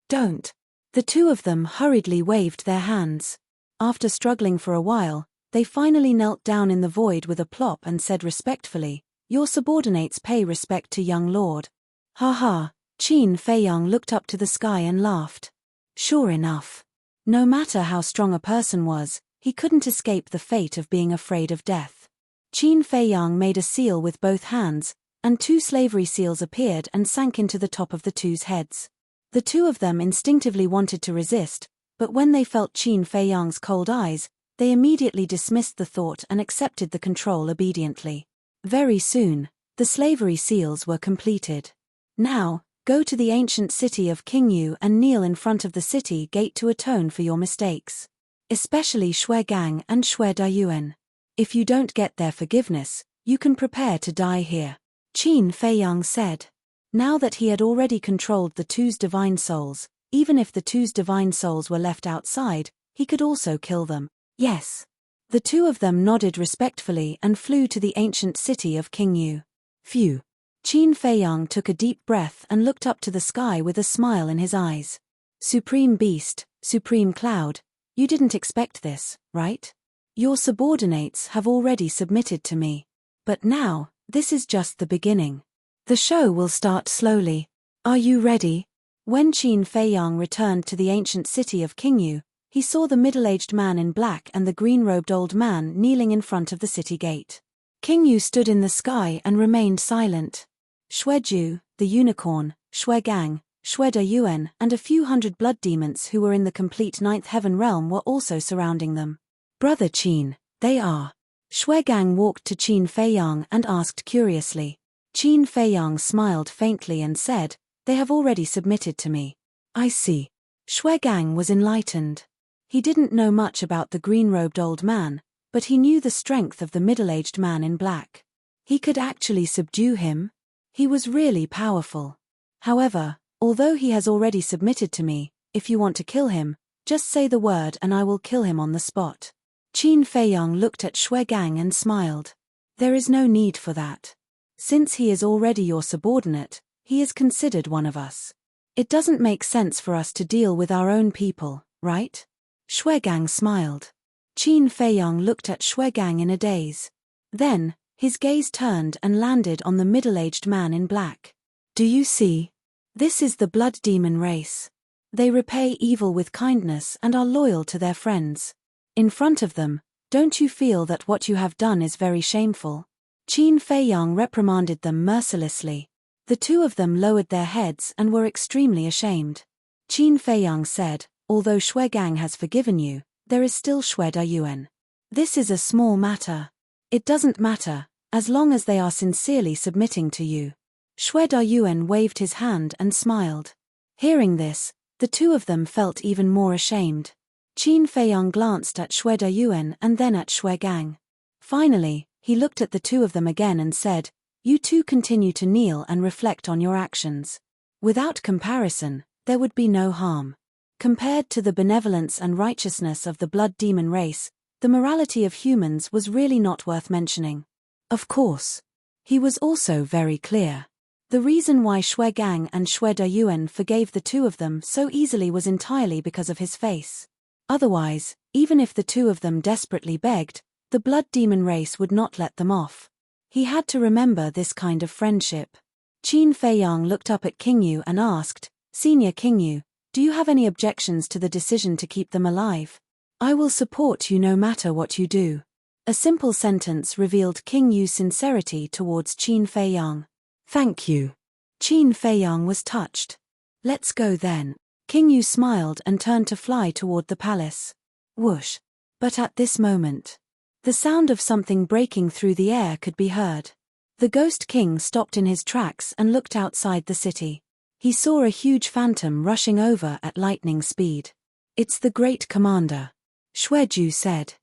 Don't. The two of them hurriedly waved their hands. After struggling for a while, they finally knelt down in the void with a plop and said respectfully, your subordinates pay respect to young lord. Ha ha, Qin Feiyang looked up to the sky and laughed. Sure enough. No matter how strong a person was, he couldn't escape the fate of being afraid of death. Qin Feiyang made a seal with both hands, and 2 slavery seals appeared and sank into the top of the two's heads. The two of them instinctively wanted to resist, but when they felt Qin Feiyang's cold eyes, they immediately dismissed the thought and accepted the control obediently. Very soon, the slavery seals were completed. Now, go to the ancient city of Qingyu and kneel in front of the city gate to atone for your mistakes. Especially Shuegang and Xue Dayuan. If you don't get their forgiveness, you can prepare to die here. Qin Feiyang said. Now that he had already controlled the two's divine souls, even if the two's divine souls were left outside, he could also kill them. Yes. The two of them nodded respectfully and flew to the ancient city of Qingyu. Phew. Qin Feiyang took a deep breath and looked up to the sky with a smile in his eyes. Supreme Beast, Supreme Cloud, you didn't expect this, right? Your subordinates have already submitted to me. But now, this is just the beginning. The show will start slowly. Are you ready? When Qin Feiyang returned to the ancient city of Qingyu, he saw the middle-aged man in black and the green-robed old man kneeling in front of the city gate. Qingyu stood in the sky and remained silent. Xueju, the unicorn, Xuegang, Xue Dayuan and a few hundred blood demons who were in the complete 9th heaven realm were also surrounding them. Brother Qin, they are. Xuegang walked to Qin Feiyang and asked curiously. Qin Feiyang smiled faintly and said, they have already submitted to me. I see. Xuegang was enlightened. He didn't know much about the green-robed old man, but he knew the strength of the middle-aged man in black. He could actually subdue him. He was really powerful. However, although he has already submitted to me, if you want to kill him, just say the word and I will kill him on the spot. Qin Feiyang looked at Xuegang and smiled. There is no need for that. Since he is already your subordinate, he is considered one of us. It doesn't make sense for us to deal with our own people, right? Shuegang smiled. Qin Feiyang looked at Shuegang in a daze. Then, his gaze turned and landed on the middle-aged man in black. Do you see? This is the blood demon race. They repay evil with kindness and are loyal to their friends. In front of them, don't you feel that what you have done is very shameful? Qin Feiyang reprimanded them mercilessly. The two of them lowered their heads and were extremely ashamed. Qin Feiyang said, although Shuegang has forgiven you, there is still Xue Dayuan. This is a small matter. It doesn't matter, as long as they are sincerely submitting to you. Xue Dayuan waved his hand and smiled. Hearing this, the two of them felt even more ashamed. Qin Feiyang glanced at Xue Dayuan and then at Shuegang. Finally, he looked at the two of them again and said, you two continue to kneel and reflect on your actions. Without comparison, there would be no harm. Compared to the benevolence and righteousness of the blood demon race, the morality of humans was really not worth mentioning. Of course. He was also very clear. The reason why Shuegang and Xue Dayuan forgave the two of them so easily was entirely because of his face. Otherwise, even if the two of them desperately begged, the blood demon race would not let them off. He had to remember this kind of friendship. Qin Feiyang looked up at Qingyu and asked, Senior Qingyu, do you have any objections to the decision to keep them alive? I will support you no matter what you do. A simple sentence revealed Qingyu's sincerity towards Qin Feiyang. Thank you. Qin Feiyang was touched. Let's go then. Qingyu smiled and turned to fly toward the palace. Whoosh. But at this moment, the sound of something breaking through the air could be heard. The Ghost King stopped in his tracks and looked outside the city. He saw a huge phantom rushing over at lightning speed. It's the Great Commander, Xueju said.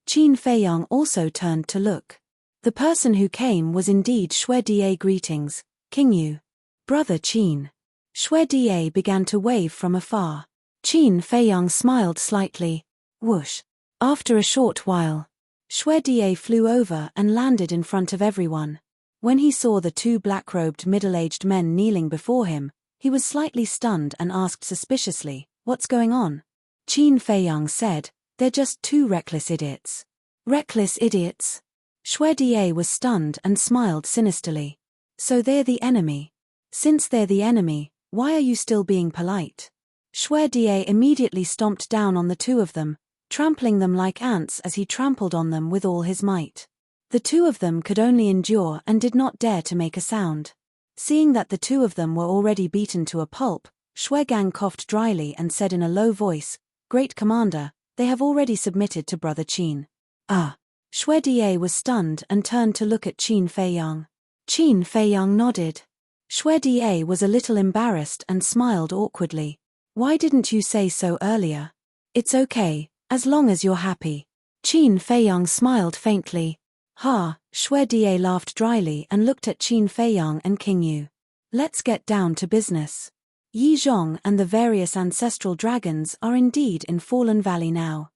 Qin Feiyang also turned to look. The person who came was indeed Xue Da. Greetings, Qingyu. Brother Qin. Xue Da began to wave from afar. Qin Feiyang smiled slightly. Whoosh. After a short while, Xue Da flew over and landed in front of everyone. When he saw the two black-robed middle-aged men kneeling before him, he was slightly stunned and asked suspiciously, what's going on? Qin Feiyang said, they're just two reckless idiots. Reckless idiots? Xue Da was stunned and smiled sinisterly. So they're the enemy. Since they're the enemy, why are you still being polite? Xue Da immediately stomped down on the two of them, trampling them like ants as he trampled on them with all his might. The two of them could only endure and did not dare to make a sound. Seeing that the two of them were already beaten to a pulp, Shuegang coughed dryly and said in a low voice, Great Commander, they have already submitted to Brother Qin. Ah. Xue Da was stunned and turned to look at Qin Feiyang. Qin Feiyang nodded. Xue Da was a little embarrassed and smiled awkwardly. Why didn't you say so earlier? It's okay, as long as you're happy. Qin Feiyang smiled faintly. Ha, Xue Da laughed dryly and looked at Qin Feiyang and Qingyu. Let's get down to business. Yi Zhong and the various ancestral dragons are indeed in Fallen Valley now.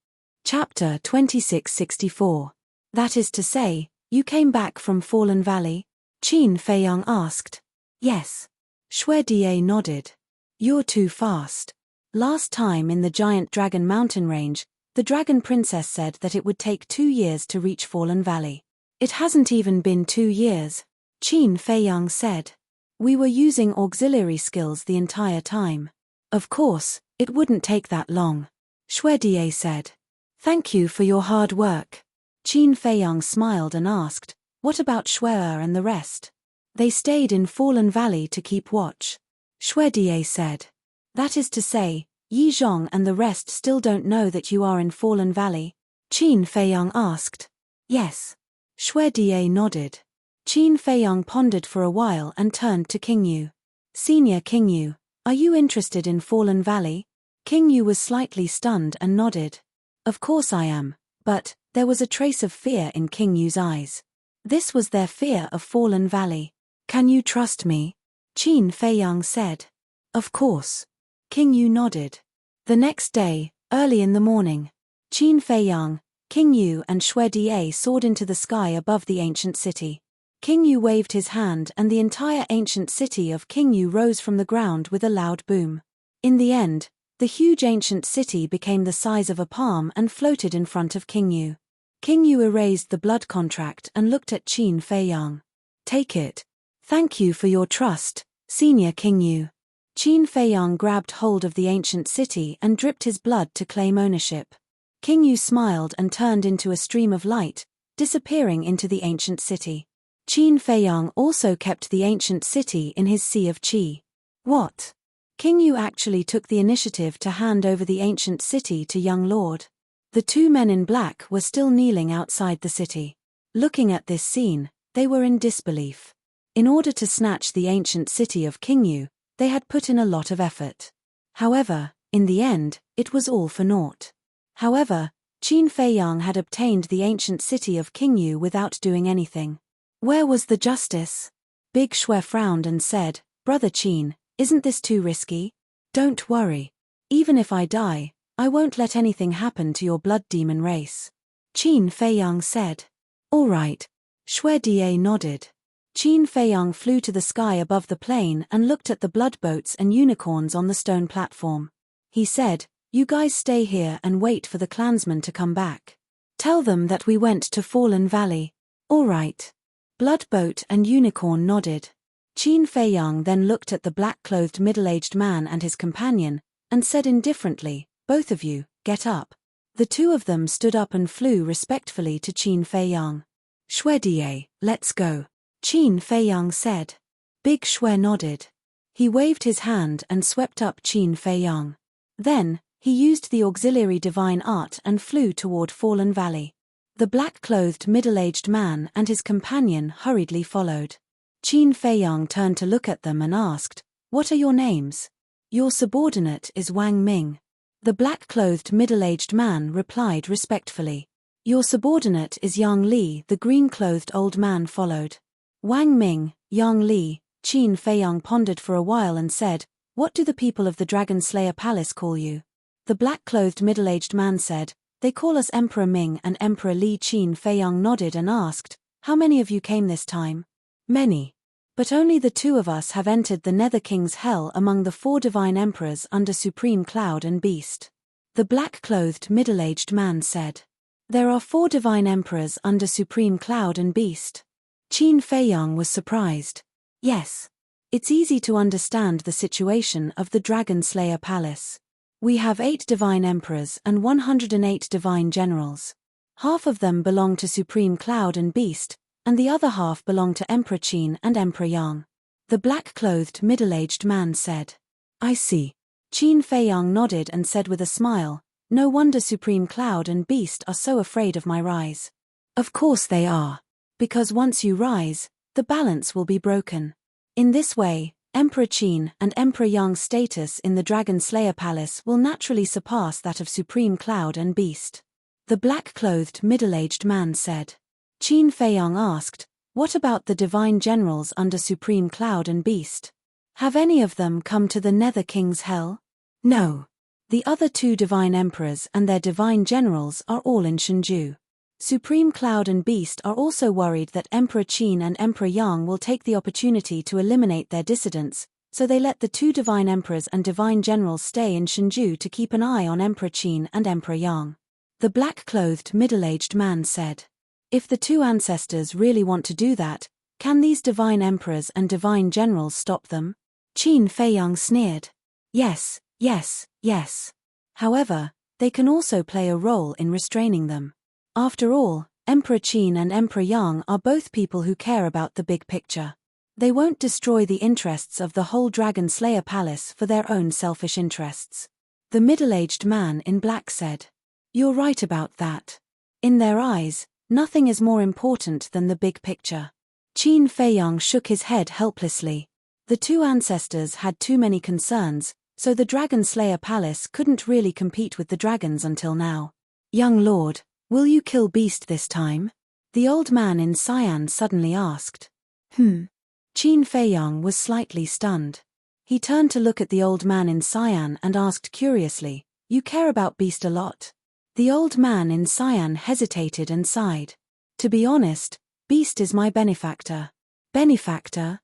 Chapter 2664. That is to say, you came back from Fallen Valley? Qin Feiyang asked. Yes. Xue Da nodded. You're too fast. Last time in the giant dragon mountain range, the dragon princess said that it would take 2 years to reach Fallen Valley. It hasn't even been 2 years, Qin Feiyang said. We were using auxiliary skills the entire time. Of course, it wouldn't take that long, Xue Da said. Thank you for your hard work. Qin Feiyang smiled and asked, what about Xue and the rest? They stayed in Fallen Valley to keep watch. Xue Da said. That is to say, Yi Zhong and the rest still don't know that you are in Fallen Valley? Qin Feiyang asked. Yes. Xue Da nodded. Qin Feiyang pondered for a while and turned to Qingyu. Senior Qingyu, are you interested in Fallen Valley? Qingyu was slightly stunned and nodded. Of course I am, but there was a trace of fear in Qingyu's eyes. This was their fear of Fallen Valley. Can you trust me? Qin Feiyang said. Of course. Qingyu nodded. The next day, early in the morning, Qin Feiyang, King Yu and Xue Die soared into the sky above the ancient city. King Yu waved his hand and the entire ancient city of King Yu rose from the ground with a loud boom. In the end, the huge ancient city became the size of a palm and floated in front of King Yu. King Yu erased the blood contract and looked at Qin Feiyang. Take it. Thank you for your trust, Senior King Yu. Qin Feiyang grabbed hold of the ancient city and dripped his blood to claim ownership. King Yu smiled and turned into a stream of light, disappearing into the ancient city. Qin Feiyang also kept the ancient city in his sea of qi. What? King Yu actually took the initiative to hand over the ancient city to young lord. The two men in black were still kneeling outside the city. Looking at this scene, they were in disbelief. In order to snatch the ancient city of King Yu, they had put in a lot of effort. However, in the end, it was all for naught. However, Qin Feiyang had obtained the ancient city of King Yu without doing anything. Where was the justice? Big Xue frowned and said, Brother Qin, isn't this too risky? Don't worry. Even if I die, I won't let anything happen to your blood demon race. Qin Feiyang said. All right. Xue Die nodded. Qin Feiyang flew to the sky above the plain and looked at the blood boats and unicorns on the stone platform. He said, You guys stay here and wait for the clansmen to come back. Tell them that we went to Fallen Valley. All right. Blood boat and unicorn nodded. Qin Feiyang then looked at the black-clothed middle-aged man and his companion, and said indifferently, Both of you, get up. The two of them stood up and flew respectfully to Qin Feiyang. Xue Die, let's go. Qin Feiyang said. Big Xue nodded. He waved his hand and swept up Qin Feiyang. Then, he used the auxiliary divine art and flew toward Fallen Valley. The black-clothed middle-aged man and his companion hurriedly followed. Qin Feiyang turned to look at them and asked, What are your names? Your subordinate is Wang Ming. The black-clothed middle-aged man replied respectfully. Your subordinate is Yang Li. The green-clothed old man followed. Wang Ming, Yang Li, Qin Feiyang pondered for a while and said, What do the people of the Dragon Slayer Palace call you? The black-clothed middle-aged man said, They call us Emperor Ming and Emperor Li. Qin Feiyang nodded and asked, How many of you came this time? Many. But only the two of us have entered the Nether King's hell among the 4 divine emperors under Supreme Cloud and Beast. The black-clothed middle-aged man said. There are 4 divine emperors under Supreme Cloud and Beast. Qin Feiyang was surprised. Yes. It's easy to understand the situation of the Dragon Slayer Palace. We have 8 divine emperors and 108 divine generals. Half of them belong to Supreme Cloud and Beast, and the other half belong to Emperor Qin and Emperor Yang. The black-clothed middle-aged man said. I see. Qin Feiyang nodded and said with a smile, No wonder Supreme Cloud and Beast are so afraid of my rise. Of course they are. Because once you rise, the balance will be broken. In this way, Emperor Qin and Emperor Yang's status in the Dragon Slayer Palace will naturally surpass that of Supreme Cloud and Beast. The black-clothed middle-aged man said. Qin Feiyang asked, What about the divine generals under Supreme Cloud and Beast? Have any of them come to the Nether King's hell? No. The other 2 divine emperors and their divine generals are all in Shenju. Supreme Cloud and Beast are also worried that Emperor Qin and Emperor Yang will take the opportunity to eliminate their dissidents, so they let the 2 divine emperors and divine generals stay in Shenju to keep an eye on Emperor Qin and Emperor Yang. The black-clothed middle-aged man said. If the 2 ancestors really want to do that, can these divine emperors and divine generals stop them? Qin Feiyang sneered. Yes, yes, yes. However, they can also play a role in restraining them. After all, Emperor Qin and Emperor Yang are both people who care about the big picture. They won't destroy the interests of the whole Dragon Slayer Palace for their own selfish interests. The middle-aged man in black said. You're right about that. In their eyes, nothing is more important than the big picture. Qin Feiyang shook his head helplessly. The 2 ancestors had too many concerns, so the Dragon Slayer Palace couldn't really compete with the dragons until now. Young lord, will you kill Beast this time? The old man in cyan suddenly asked. Qin Feiyang was slightly stunned. He turned to look at the old man in cyan and asked curiously, You care about Beast a lot? The old man in cyan hesitated and sighed. To be honest, Beast is my benefactor. Benefactor?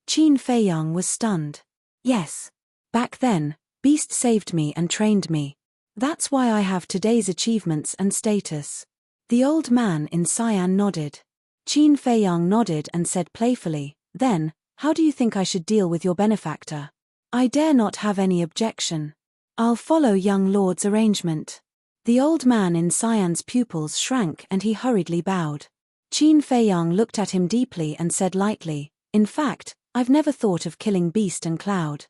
Qin Feiyang was stunned. Yes. Back then, Beast saved me and trained me. That's why I have today's achievements and status. The old man in cyan nodded. Qin Feiyang nodded and said playfully, then, how do you think I should deal with your benefactor? I dare not have any objection. I'll follow young lord's arrangement. The old man in cyan's pupils shrank and he hurriedly bowed. Qin Feiyang looked at him deeply and said lightly, in fact, I've never thought of killing Beast and Cloud.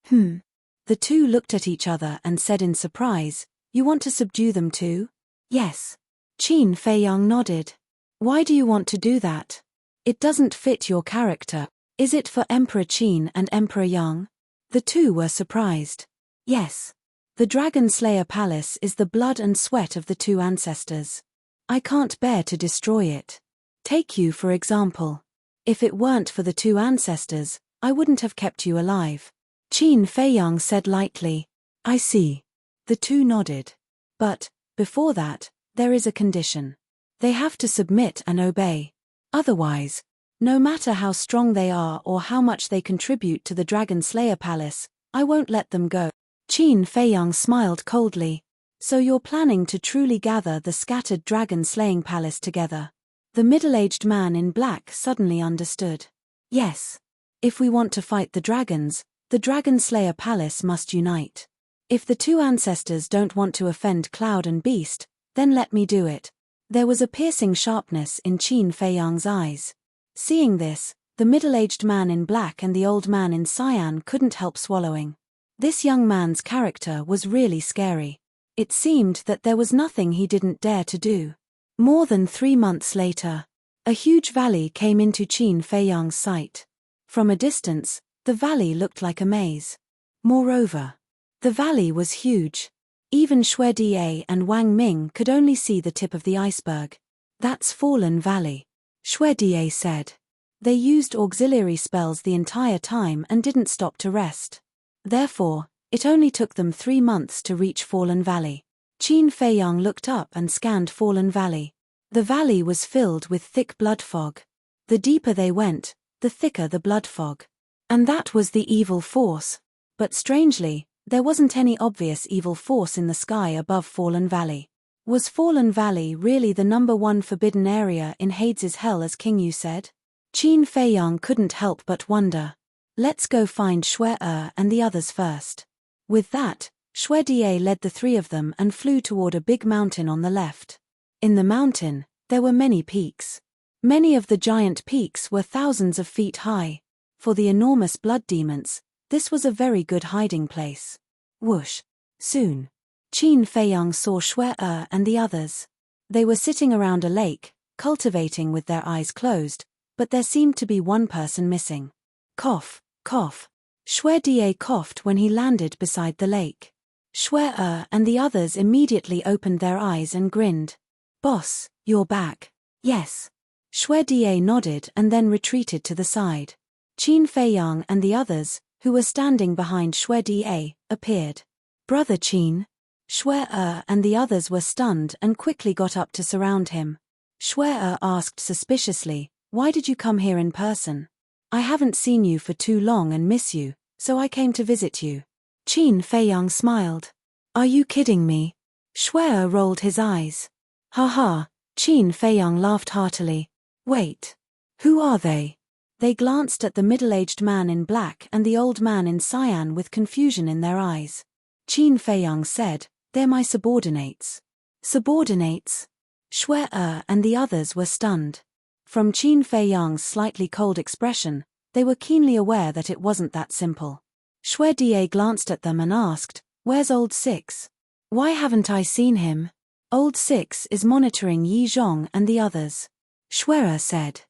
The two looked at each other and said in surprise, you want to subdue them too? Yes. Qin Feiyang nodded. Why do you want to do that? It doesn't fit your character. Is it for Emperor Qin and Emperor Yang? The two were surprised. Yes. The Dragon Slayer Palace is the blood and sweat of the two ancestors. I can't bear to destroy it. Take you for example. If it weren't for the two ancestors, I wouldn't have kept you alive. Qin Feiyang said lightly. I see. The two nodded. But, before that, there is a condition. They have to submit and obey. Otherwise, no matter how strong they are or how much they contribute to the Dragon Slayer Palace, I won't let them go. Qin Feiyang smiled coldly. So you're planning to truly gather the scattered dragon slaying palace together? The middle-aged man in black suddenly understood. Yes. If we want to fight the dragons, the Dragon Slayer Palace must unite. If the two ancestors don't want to offend Cloud and Beast, then let me do it. There was a piercing sharpness in Qin Feiyang's eyes. Seeing this, the middle-aged man in black and the old man in cyan couldn't help swallowing. This young man's character was really scary. It seemed that there was nothing he didn't dare to do. More than 3 months later, a huge valley came into Qin Feiyang's sight. From a distance, the valley looked like a maze. Moreover, the valley was huge. Even Xue Da and Wang Ming could only see the tip of the iceberg. That's Fallen Valley, Xue Da said. They used auxiliary spells the entire time and didn't stop to rest. Therefore, it only took them 3 months to reach Fallen Valley. Qin Feiyang looked up and scanned Fallen Valley. The valley was filled with thick blood fog. The deeper they went, the thicker the blood fog. And that was the evil force. But strangely, there wasn't any obvious evil force in the sky above Fallen Valley. Was Fallen Valley really the #1 forbidden area in Hades' hell as King Yu said? Qin Feiyang couldn't help but wonder. Let's go find Xue and the others first. With that, Xue Da led the 3 of them and flew toward a big mountain on the left. In the mountain, there were many peaks. Many of the giant peaks were thousands of feet high. For the enormous blood demons, this was a very good hiding place. Whoosh! Soon, Qin Feiyang saw Xue and the others. They were sitting around a lake, cultivating with their eyes closed, but there seemed to be one person missing. Cough, cough. Xue Da coughed when he landed beside the lake. Xue and the others immediately opened their eyes and grinned. Boss, you're back. Yes. Xue Da nodded and then retreated to the side. Qin Feiyang and the others, who were standing behind Xue Da, appeared. Brother Qin. Xue and the others were stunned and quickly got up to surround him. Xue asked suspiciously, why did you come here in person? I haven't seen you for too long and miss you, so I came to visit you. Qin Feiyang smiled. Are you kidding me? Xue rolled his eyes. Ha ha, Qin Feiyang laughed heartily. Wait. Who are they? They glanced at the middle-aged man in black and the old man in cyan with confusion in their eyes. Qin Feiyang said, they're my subordinates. Subordinates? Xue and the others were stunned. From Qin Feiyang's slightly cold expression, they were keenly aware that it wasn't that simple. Xue Da glanced at them and asked, where's Old Six? Why haven't I seen him? Old Six is monitoring Yi Zhong and the others. Xue said.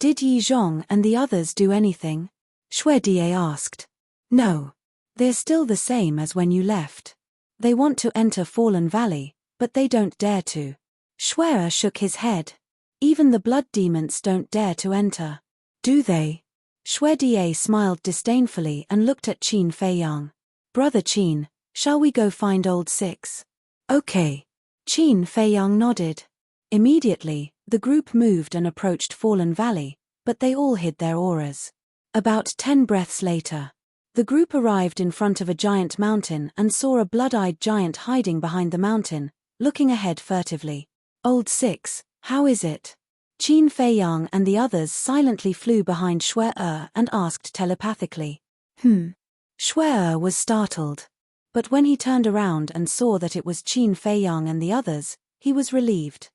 Did Yi Zhong and the others do anything? Xue Da asked. No. They're still the same as when you left. They want to enter Fallen Valley, but they don't dare to. Xue shook his head. Even the blood demons don't dare to enter. Do they? Xue Da smiled disdainfully and looked at Qin Feiyang. Brother Qin, shall we go find Old Six? Okay. Qin Feiyang nodded. Immediately, the group moved and approached Fallen Valley, but they all hid their auras. About 10 breaths later, the group arrived in front of a giant mountain and saw a blood-eyed giant hiding behind the mountain, looking ahead furtively. Old Six, how is it? Qin Feiyang and the others silently flew behind Shui-Er and asked telepathically. Shui-Er was startled. But when he turned around and saw that it was Qin Feiyang and the others, he was relieved.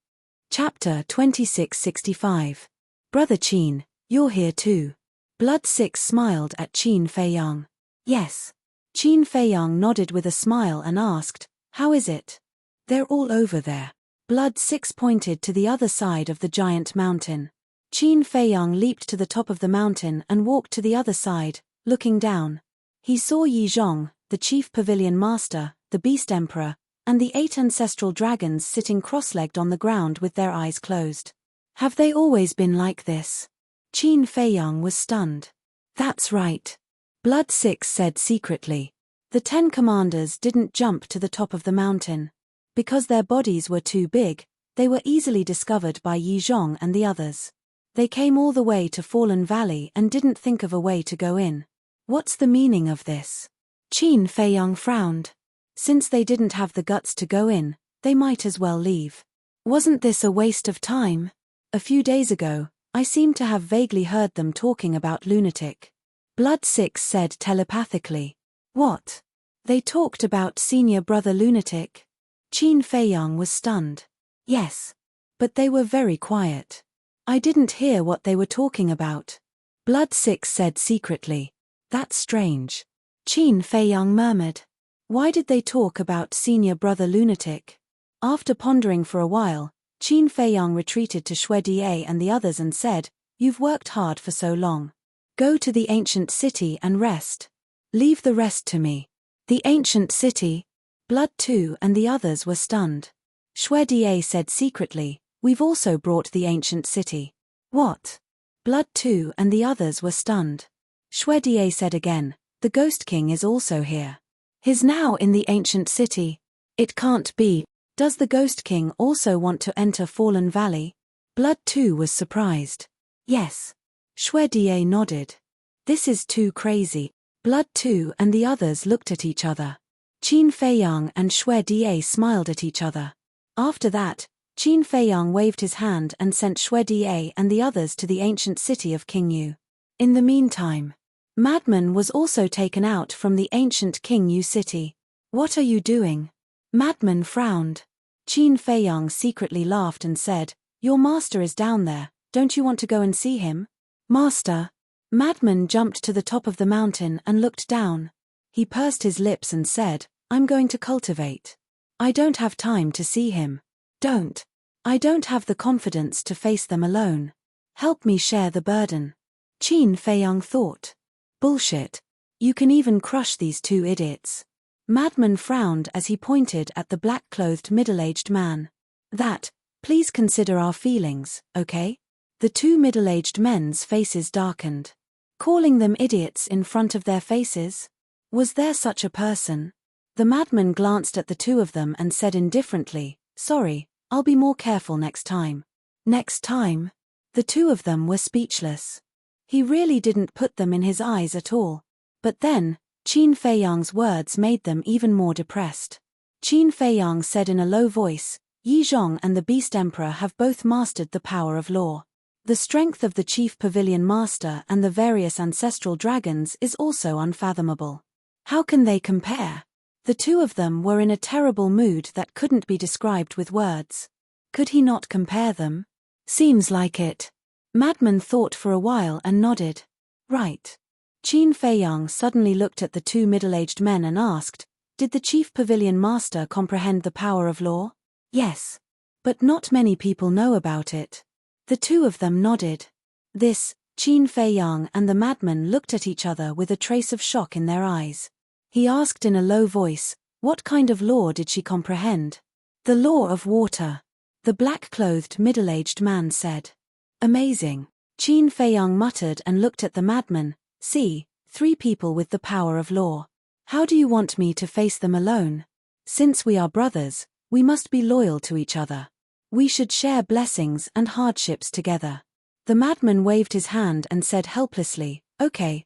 Chapter 2665. Brother Qin, you're here too. Blood Six smiled at Qin Feiyang. Yes. Qin Feiyang nodded with a smile and asked, how is it? They're all over there. Blood Six pointed to the other side of the giant mountain. Qin Feiyang leaped to the top of the mountain and walked to the other side, looking down. He saw Yi Zhong, the chief pavilion master, the beast emperor, and the 8 ancestral dragons sitting cross-legged on the ground with their eyes closed. Have they always been like this? Qin Feiyang was stunned. That's right. Blood Six said secretly. The 10 commanders didn't jump to the top of the mountain. Because their bodies were too big, they were easily discovered by Yi Zhong and the others. They came all the way to Fallen Valley and didn't think of a way to go in. What's the meaning of this? Qin Feiyang frowned. Since they didn't have the guts to go in, they might as well leave. Wasn't this a waste of time? A few days ago, I seem to have vaguely heard them talking about lunatic. Blood Six said telepathically. What? They talked about senior brother lunatic? Qin Feiyang was stunned. Yes. But they were very quiet. I didn't hear what they were talking about. Blood Six said secretly. That's strange. Qin Feiyang murmured. Why did they talk about senior brother lunatic? After pondering for a while, Qin Feiyang retreated to Shui-Er and the others and said, You've worked hard for so long. Go to the ancient city and rest. Leave the rest to me. The ancient city? Blood Two and the others were stunned. Shui-Er said secretly, We've also brought the ancient city. What? Blood Two and the others were stunned. Shui-Er said again, The Ghost King is also here. He's now in the ancient city. It can't be. Does the Ghost King also want to enter Fallen Valley? Blood Two was surprised. Yes. Shui-Er nodded. This is too crazy. Blood Two and the others looked at each other. Qin Feiyang and Shui-Er smiled at each other. After that, Qin Feiyang waved his hand and sent Shui-Er and the others to the ancient city of Qingyu. In the meantime, Madman was also taken out from the ancient Qingyu city. What are you doing? Madman frowned. Qin Feiyang secretly laughed and said, Your master is down there, don't you want to go and see him? Master. Madman jumped to the top of the mountain and looked down. He pursed his lips and said, I'm going to cultivate. I don't have time to see him. Don't. I don't have the confidence to face them alone. Help me share the burden. Qin Feiyang thought. Bullshit. You can even crush these 2 idiots. Madman frowned as he pointed at the black-clothed middle-aged man. Please consider our feelings, okay? The 2 middle-aged men's faces darkened. Calling them idiots in front of their faces? Was there such a person? The madman glanced at the 2 of them and said indifferently, Sorry, I'll be more careful next time. Next time? The 2 of them were speechless. He really didn't put them in his eyes at all. But then, Qin Feiyang's words made them even more depressed. Qin Feiyang said in a low voice, Yi Zhong and the Beast Emperor have both mastered the power of law. The strength of the Chief Pavilion Master and the various ancestral dragons is also unfathomable. How can they compare? The 2 of them were in a terrible mood that couldn't be described with words. Could he not compare them? Seems like it. Madman thought for a while and nodded. Right. Qin Feiyang suddenly looked at the 2 middle-aged men and asked, Did the Chief Pavilion Master comprehend the power of law? Yes. But not many people know about it. The 2 of them nodded. This, Qin Feiyang and the madman looked at each other with a trace of shock in their eyes. He asked in a low voice, What kind of law did she comprehend? The law of water. The black-clothed middle-aged man said. Amazing. Qin Feiyang muttered and looked at the madman. See, 3 people with the power of law. How do you want me to face them alone? Since we are brothers, We must be loyal to each other. We should share blessings and hardships together. The madman waved his hand and said helplessly, Okay,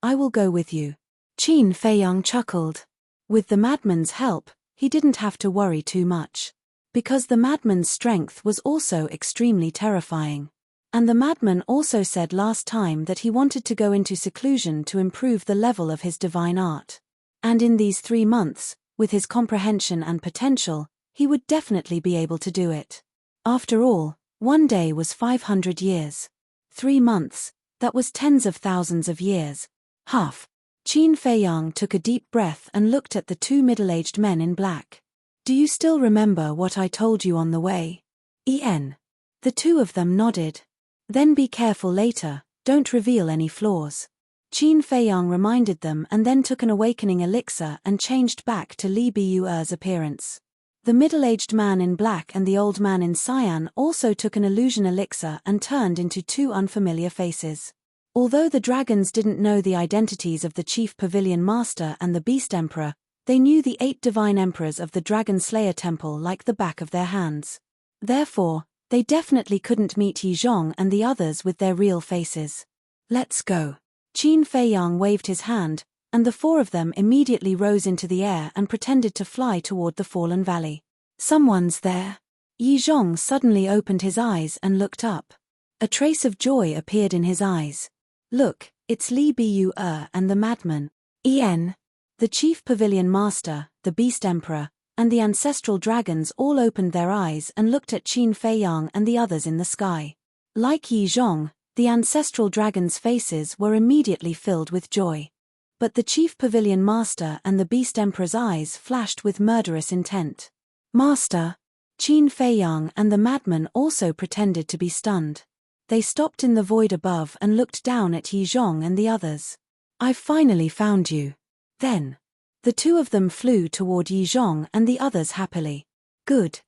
I will go with you. Qin Feiyang chuckled. With the madman's help, he didn't have to worry too much. Because the madman's strength was also extremely terrifying. And the madman also said last time that he wanted to go into seclusion to improve the level of his divine art. And in these 3 months, with his comprehension and potential, he would definitely be able to do it. After all, 1 day was 500 years. 3 months, that was tens of thousands of years. Half. Qin Feiyang took a deep breath and looked at the 2 middle-aged men in black. Do you still remember what I told you on the way? En. The 2 of them nodded. Then be careful later, don't reveal any flaws. Qin Feiyang reminded them and then took an awakening elixir and changed back to Li Biyuer's appearance. The middle-aged man in black and the old man in cyan also took an illusion elixir and turned into 2 unfamiliar faces. Although the dragons didn't know the identities of the Chief Pavilion Master and the Beast Emperor, they knew the 8 divine emperors of the Dragon Slayer Temple like the back of their hands. Therefore, they definitely couldn't meet Yi Zhong and the others with their real faces. Let's go. Qin Feiyang waved his hand, and the 4 of them immediately rose into the air and pretended to fly toward the fallen valley. Someone's there. Yi Zhong suddenly opened his eyes and looked up. A trace of joy appeared in his eyes. Look, it's Li Biyuer and the madman. En. The Chief Pavilion Master, the Beast Emperor, and the ancestral dragons all opened their eyes and looked at Qin Feiyang and the others in the sky. Like Yi Zhong, the ancestral dragons' faces were immediately filled with joy. But the Chief Pavilion Master and the Beast Emperor's eyes flashed with murderous intent. Master! Qin Feiyang and the madman also pretended to be stunned. They stopped in the void above and looked down at Yi Zhong and the others. I've finally found you. Then. The 2 of them flew toward Yi Zhong and the others happily. Good.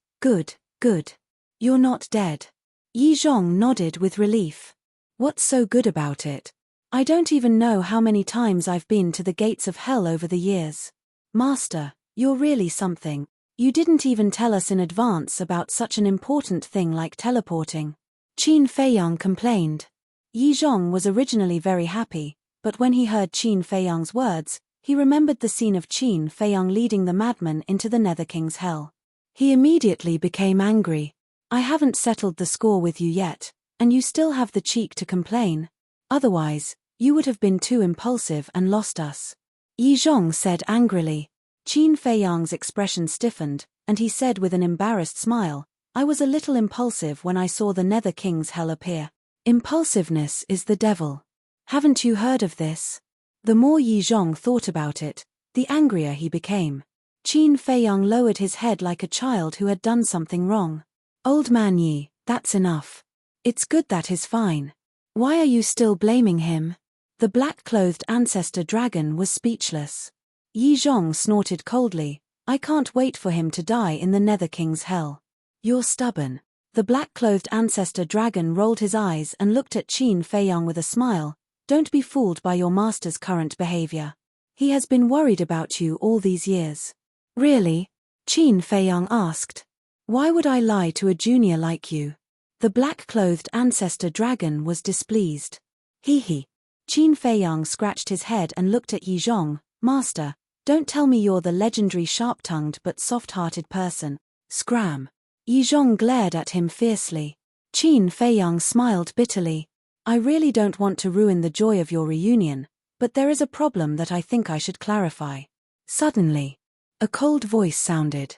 You're not dead. Yi Zhong nodded with relief. What's so good about it? I don't even know how many times I've been to the gates of hell over the years. Master, you're really something. You didn't even tell us in advance about such an important thing like teleporting. Qin Feiyang complained. Yi Zhong was originally very happy, but when he heard Qin Feiyang's words, he remembered the scene of Qin Feiyang leading the madman into the Nether King's hell. He immediately became angry. I haven't settled the score with you yet, and you still have the cheek to complain. Otherwise, you would have been too impulsive and lost us. Yi Zhong said angrily. Qin Feiyang's expression stiffened, and he said with an embarrassed smile, I was a little impulsive when I saw the Nether King's hell appear. Impulsiveness is the devil. Haven't you heard of this? The more Yi Zhong thought about it, the angrier he became. Qin Feiyang lowered his head like a child who had done something wrong. Old man Yi, that's enough. It's good that is fine. Why are you still blaming him? The black-clothed ancestor dragon was speechless. Yi Zhong snorted coldly, I can't wait for him to die in the Nether King's hell. You're stubborn. The black-clothed ancestor dragon rolled his eyes and looked at Qin Feiyang with a smile. Don't be fooled by your master's current behavior. He has been worried about you all these years. Really? Qin Feiyang asked. Why would I lie to a junior like you? The black-clothed ancestor dragon was displeased. Hee. Qin Feiyang scratched his head and looked at Yi Zhong. Master, don't tell me you're the legendary sharp-tongued but soft-hearted person. Scram. Yi Zhong glared at him fiercely. Qin Feiyang smiled bitterly. I really don't want to ruin the joy of your reunion, but there is a problem that I think I should clarify. Suddenly, a cold voice sounded.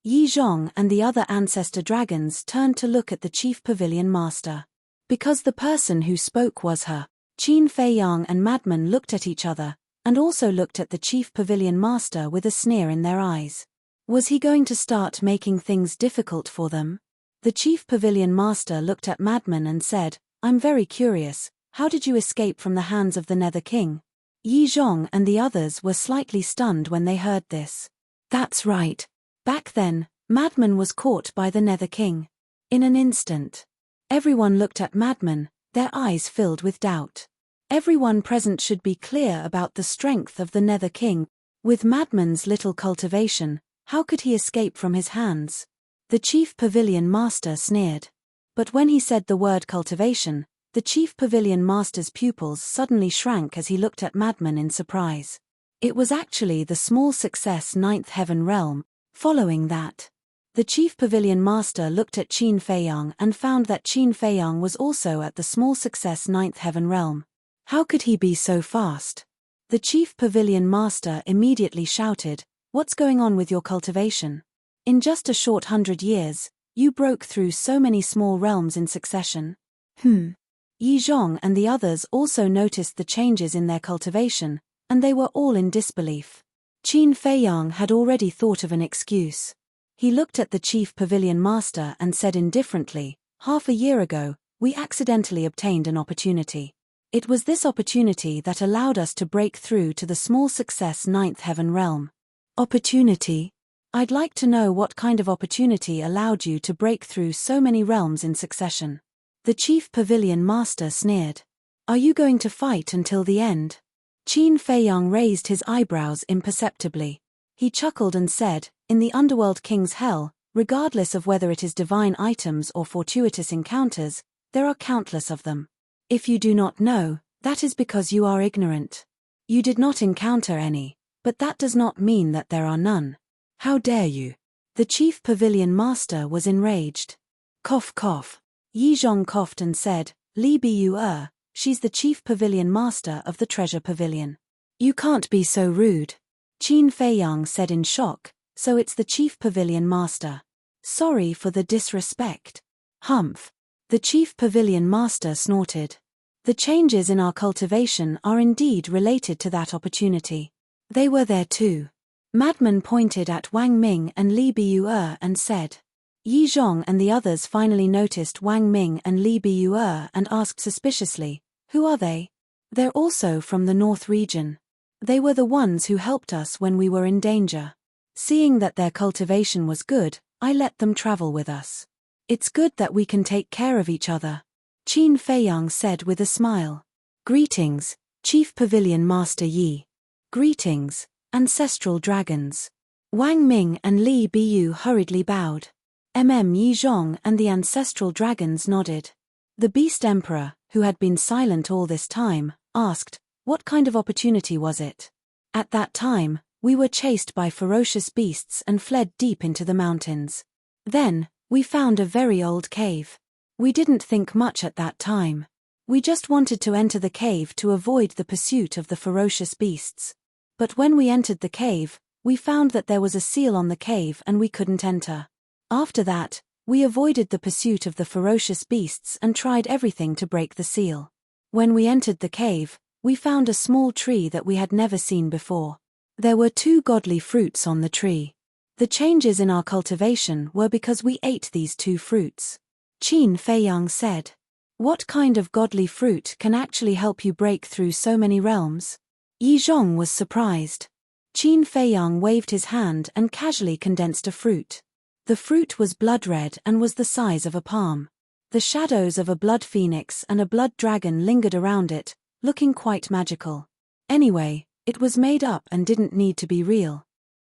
Yi Zhong and the other ancestor dragons turned to look at the Chief Pavilion Master. Because the person who spoke was her, Qin Feiyang and madman looked at each other, and also looked at the Chief Pavilion Master with a sneer in their eyes. Was he going to start making things difficult for them? The Chief Pavilion Master looked at madman and said, I'm very curious, how did you escape from the hands of the Nether King? Yi Zhong and the others were slightly stunned when they heard this. That's right. Back then, madman was caught by the Nether King. In an instant. Everyone looked at madman, their eyes filled with doubt. Everyone present should be clear about the strength of the Nether King. With madman's little cultivation, How could he escape from his hands? The chief pavilion master sneered. But when he said the word cultivation, the chief pavilion master's pupils suddenly shrank as he looked at Madman in surprise. It was actually the small success ninth heaven realm. Following that, the chief pavilion master looked at Qin Feiyang and found that Qin Feiyang was also at the small success ninth heaven realm. How could he be so fast? The chief pavilion master immediately shouted, "What's going on with your cultivation? In just a short 100 years, you broke through so many small realms in succession." Yi Zhong and the others also noticed the changes in their cultivation, and they were all in disbelief. Qin Feiyang had already thought of an excuse. He looked at the chief pavilion master and said indifferently, "Half a year ago, we accidentally obtained an opportunity. It was this opportunity that allowed us to break through to the small success ninth heaven realm." Opportunity? I'd like to know what kind of opportunity allowed you to break through so many realms in succession. The chief pavilion master sneered. Are you going to fight until the end? Qin Feiyang raised his eyebrows imperceptibly. He chuckled and said, "In the underworld king's hell, regardless of whether it is divine items or fortuitous encounters, there are countless of them. If you do not know, that is because you are ignorant. You did not encounter any, but that does not mean that there are none. How dare you?" The chief pavilion master was enraged. Cough cough. Yi Zhong coughed and said, "Li Bu, she's the chief pavilion master of the treasure pavilion. You can't be so rude." Qin Feiyang said in shock, "So it's the chief pavilion master. Sorry for the disrespect." Humph. The chief pavilion master snorted. The changes in our cultivation are indeed related to that opportunity. They were there too. Madman pointed at Wang Ming and Li Bu and said. Yi Zhong and the others finally noticed Wang Ming and Li Bu and asked suspiciously, "Who are they?" "They're also from the north region. They were the ones who helped us when we were in danger. Seeing that their cultivation was good, I let them travel with us. It's good that we can take care of each other," Qin Feiyang said with a smile. "Greetings, Chief Pavilion Master Yi. Greetings, Ancestral Dragons." Wang Ming and Li Bu hurriedly bowed. Yi Zhong and the Ancestral Dragons nodded. The Beast Emperor, who had been silent all this time, asked, "What kind of opportunity was it?" "At that time, we were chased by ferocious beasts and fled deep into the mountains. Then, we found a very old cave. We didn't think much at that time. We just wanted to enter the cave to avoid the pursuit of the ferocious beasts. But when we entered the cave, we found that there was a seal on the cave and we couldn't enter. After that, we avoided the pursuit of the ferocious beasts and tried everything to break the seal. When we entered the cave, we found a small tree that we had never seen before. There were 2 godly fruits on the tree. The changes in our cultivation were because we ate these 2 fruits." Qin Feiyang said. "What kind of godly fruit can actually help you break through so many realms?" Yi Zhong was surprised. Qin Feiyang waved his hand and casually condensed a fruit. The fruit was blood red and was the size of a palm. The shadows of a blood phoenix and a blood dragon lingered around it, looking quite magical. Anyway, it was made up and didn't need to be real.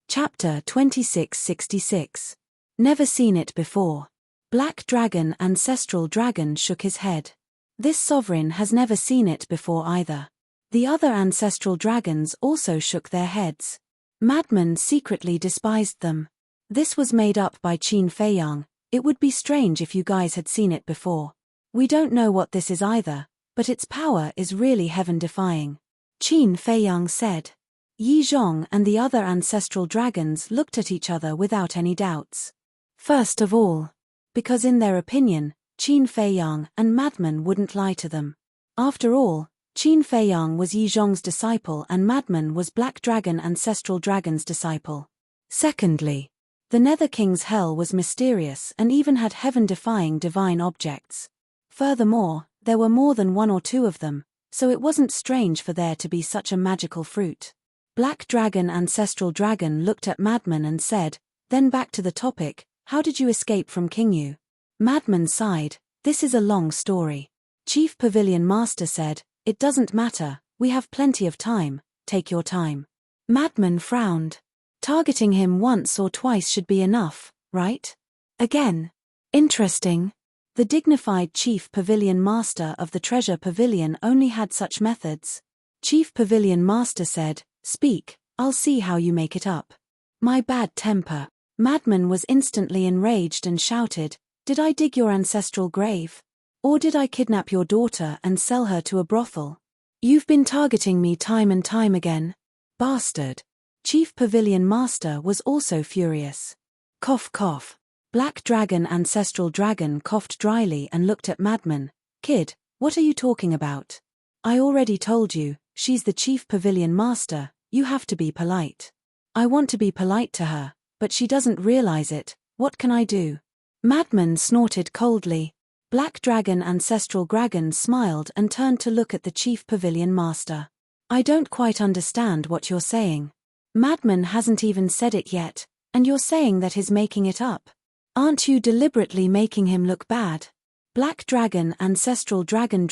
Chapter 2666. Never seen it before. Black Dragon Ancestral Dragon shook his head. This sovereign has never seen it before either. The other ancestral dragons also shook their heads. Madman secretly despised them. This was made up by Qin Feiyang. "It would be strange if you guys had seen it before. We don't know what this is either, but its power is really heaven-defying," Qin Feiyang said. Yi Zhong and the other ancestral dragons looked at each other without any doubts. First of all, because in their opinion, Qin Feiyang and Madman wouldn't lie to them. After all, Qin Feiyang was Yi Zhong's disciple and Madman was Black Dragon Ancestral Dragon's disciple. Secondly, the Nether King's hell was mysterious and even had heaven-defying divine objects. Furthermore, there were more than 1 or 2 of them, so it wasn't strange for there to be such a magical fruit. Black Dragon Ancestral Dragon looked at Madman and said, "Then back to the topic, how did you escape from Qingyu?" Madman sighed, "This is a long story." Chief Pavilion Master said, "It doesn't matter, we have plenty of time, take your time." Madman frowned. Targeting him once or twice should be enough, right? Again. Interesting. The dignified Chief Pavilion Master of the Treasure Pavilion only had such methods. Chief Pavilion Master said, "Speak, I'll see how you make it up." My bad temper. Madman was instantly enraged and shouted, "Did I dig your ancestral grave? Or did I kidnap your daughter and sell her to a brothel? You've been targeting me time and time again. Bastard." Chief Pavilion Master was also furious. Cough cough. Black Dragon Ancestral Dragon coughed dryly and looked at Madman. "Kid, what are you talking about? I already told you, she's the Chief Pavilion Master, you have to be polite." "I want to be polite to her, but she doesn't realize it, what can I do?" Madman snorted coldly. Black Dragon Ancestral Dragon smiled and turned to look at the Chief Pavilion Master. "I don't quite understand what you're saying. Madman hasn't even said it yet, and you're saying that he's making it up. Aren't you deliberately making him look bad?" Black Dragon Ancestral Dragon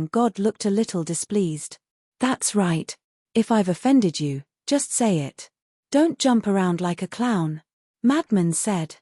God looked a little displeased. "That's right. If I've offended you, just say it. Don't jump around like a clown," Madman said.